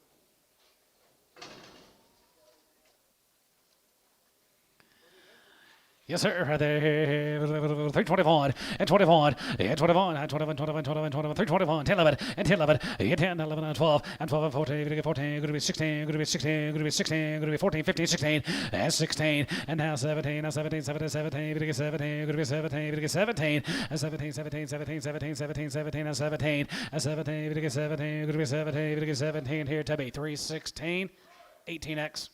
Yes, sir. 321 and 21 and 21 and 21, 21, 21, 21, 321, 10, 11 and 10, 11 and 10, 11 and 12 and 12 and 14, 14, going to be 16, going to be 16, going to be 16, going to be 14, 15, 16 and 16 and now 17, now 17, 17, 17, going to be 17, going to be 17, going to be 17 and 17, 17, 17, 17, 17, 17 and 17 and 17, going to be 17, going to be 17, going to be 17 here to be 316, 18X.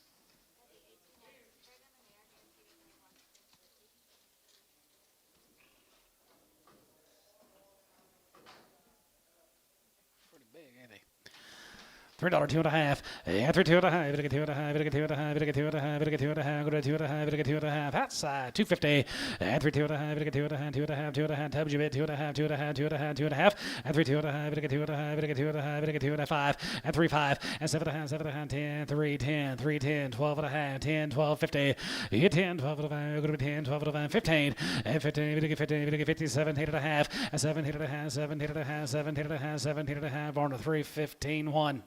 $3, 2.5, and 3, 2.5, we get 2.5, we get 2.5, we get 2.5, we get 2.5, go to 2.5, we get 2.5, outside, 250, and 3, 2.5, we get 2.5, 2.5, 2.5, tells you bit, 2.5, 2.5, 2.5, 2.5, and 3, 2.5, we get 2.5, we get 2.5, we get 2.5, and 3, 5, and 7.5, 7.5, 10, 3, 10, 3, 10, 12.5, 10, 12, 50, you get 10, 12.5, go to 10, 12.5, 15, and 15, we get 15, we get 50, 17.5, and 17.5, 17.5, 17.5, 17.5, on to 3, 15, 1.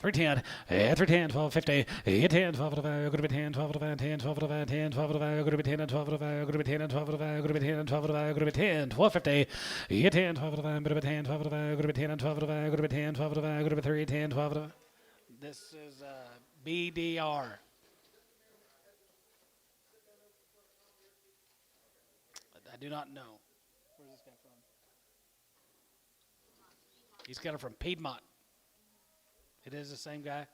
Three 10, 310, 12, 50, 10, 12 to 5, go to be 10, 12 to 5, 10, 12 to 5, 10, 12 to 5, go to be 10 and 12 to 5, go to be 10 and 12 to 5, go to be 10 and 12 to 5, go to be 10, 12, 50, 10, 12 to 5, go to be 10, 12 to 5, go to be 10 and 12 to 5, go to be 10, 12 to 5, go to be 3, 10, 12 to 5. This is BDR. I do not know. Where's this guy from? He's got it from Piedmont. It is the same guy.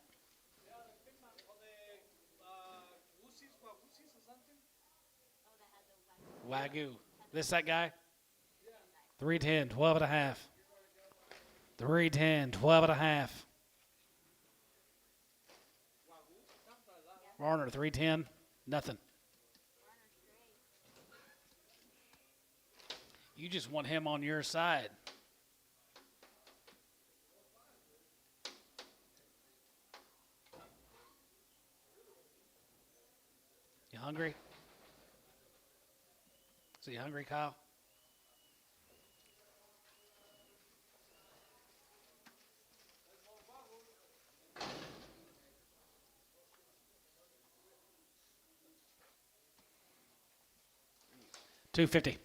Wagyu. This that guy? 310, 12 and a half. 310, 12 and a half. Warner, 310, nothing. You just want him on your side. You hungry? Is he hungry, Kyle? $250.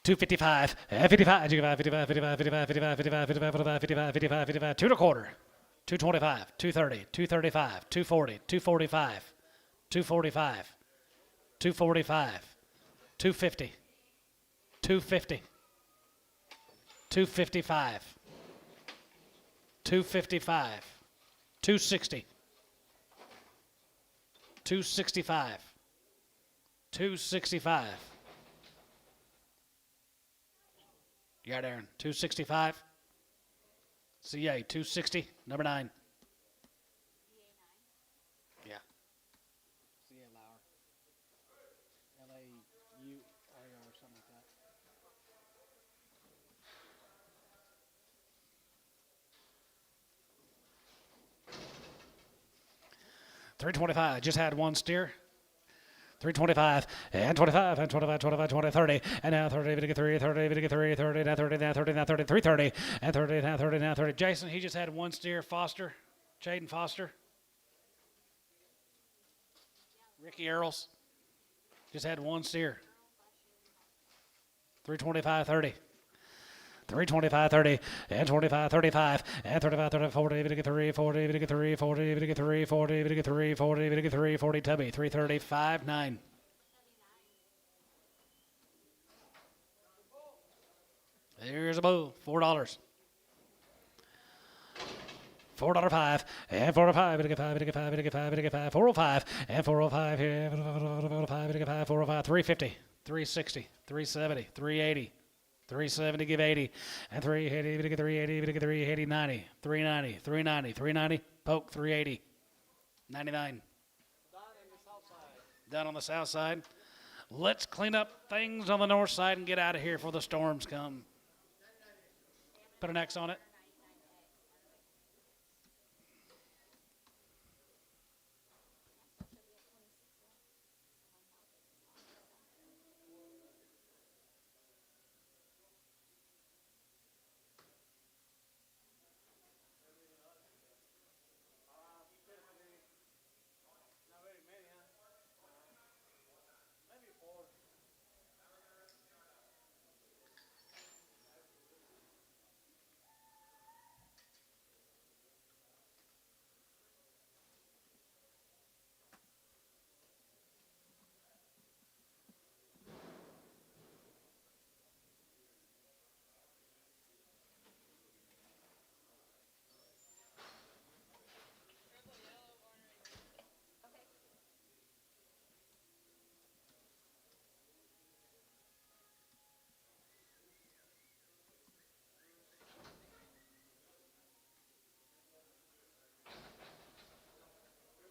255, 55, 55, 55, 55, 55, 55, 55, 55, 55, 55, 55, 2 1/4, 225, 230, 235, 240, 245, 245, 245, 250, 250, 255, 255, 260, 265, 265. You got Aaron. 265. CA 260. Number 9. Yeah. CA Lauer. LAUR or something like that. $325. Just had one steer. 325 and 25 and 25, 25, 20, 30 and now 30, we get 3, 30, we get 3, 30, now 30, now 30, now 30, 330 and 30, now 30, now 30. Jason, he just had one steer. Foster, Jaden Foster, Ricky Earls, just had one steer. 325, 30. 325, 30, and 25, 35, and 35, 30, 40, we get 3, 40, we get 3, 40, we get 3, 40, we get 3, 40, we get 3, 40, Tubby, 335, 9. Here's a bull. $4. $4.05 and $4.05. It'll get five. It'll get five. It'll get five. It'll get five. 405 and 405 here. 405. It'll get five. 405. 350. 360. 370. 380. 370. Give 80 and 380. It'll get 380. It'll get 380. 90. 390. 390. 390. Poke 380. 99. Done on the south side. Let's clean up things on the north side and get out of here before the storms come. Put an X on it.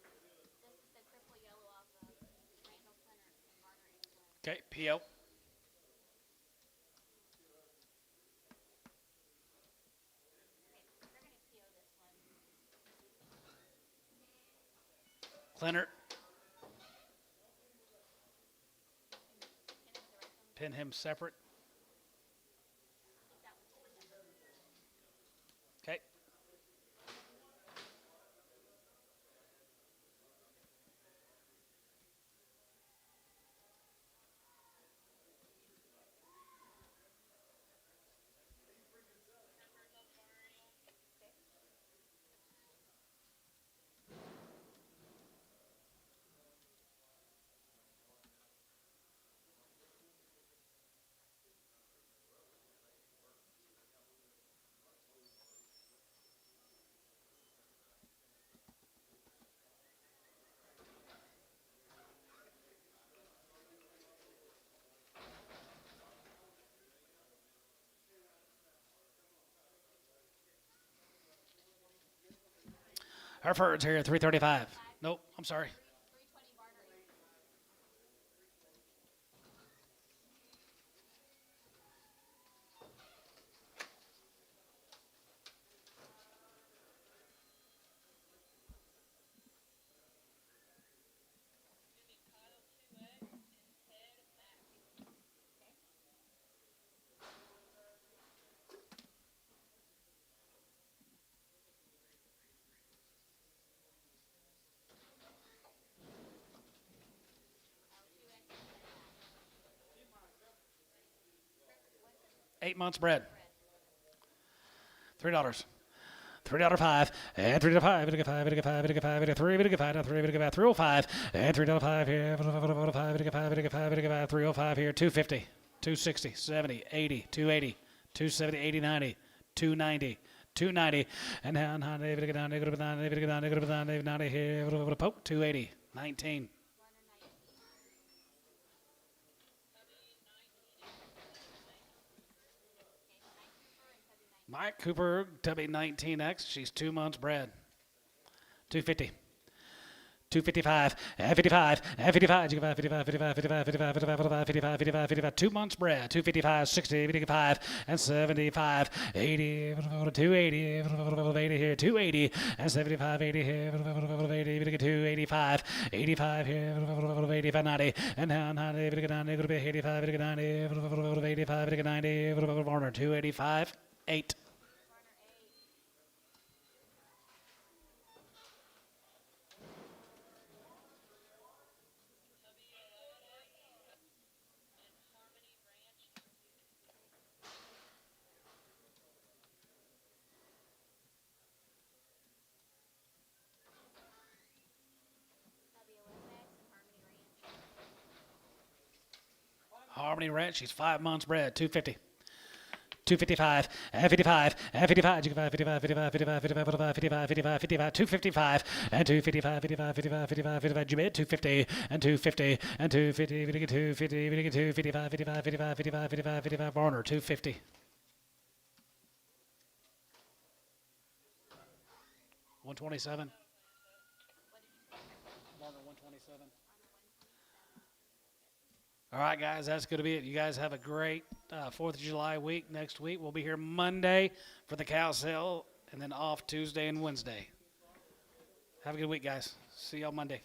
This is the cripple yellow off of Randall Center and Garner and Glenn. Okay, PO. Okay, they're gonna PO this one. Cleaner. Pin him the rest of them. Pin him separate. That one's separate. Okay. Hereford's here at 335. Nope, I'm sorry. 320 Garner. 8 months bred. $3. $3.05 and $3.05. It'll get five. It'll get five. It'll get five. It'll get three. It'll get five. Now three. It'll get five. 305 and $3.05 here. 5. It'll get five. It'll get five. It'll get five. 305 here. 250, 260, 70, 80, 280, 270, 80, 90, 290. 290 and down, David get down, David get down, David get down, David get down, David 90 here, poke 280, 19. Mike Cooper, W19X. She's 2 months bred. 250. 255 and 55 and 55. You can 55, 55, 55, 55, 55, 55, 55, 55, 55. 2 months bred. 255, 60, 55 and 75, 80, 280, 80 here, 280 and 75, 80 here, 80, 285, 85 here, 85, 90 and down, 90, 85, 90, 85, 90, Warner 285, 8. Harmony Ranch, she's 5 months bred, 250. 255, 55, 55, 55, 55, 55, 55, 55, 55, 55, 255, and 255, 55, 55, 55, 55, Jimmy, 250, and 250, and 250, 250, 255, 55, 55, 55, 55, 55, Barner, 250. $127. Barner 127. All right, guys, that's going to be it. You guys have a great 4th of July week. Next week, we'll be here Monday for the cow sale and then off Tuesday and Wednesday. Have a good week, guys. See y'all Monday.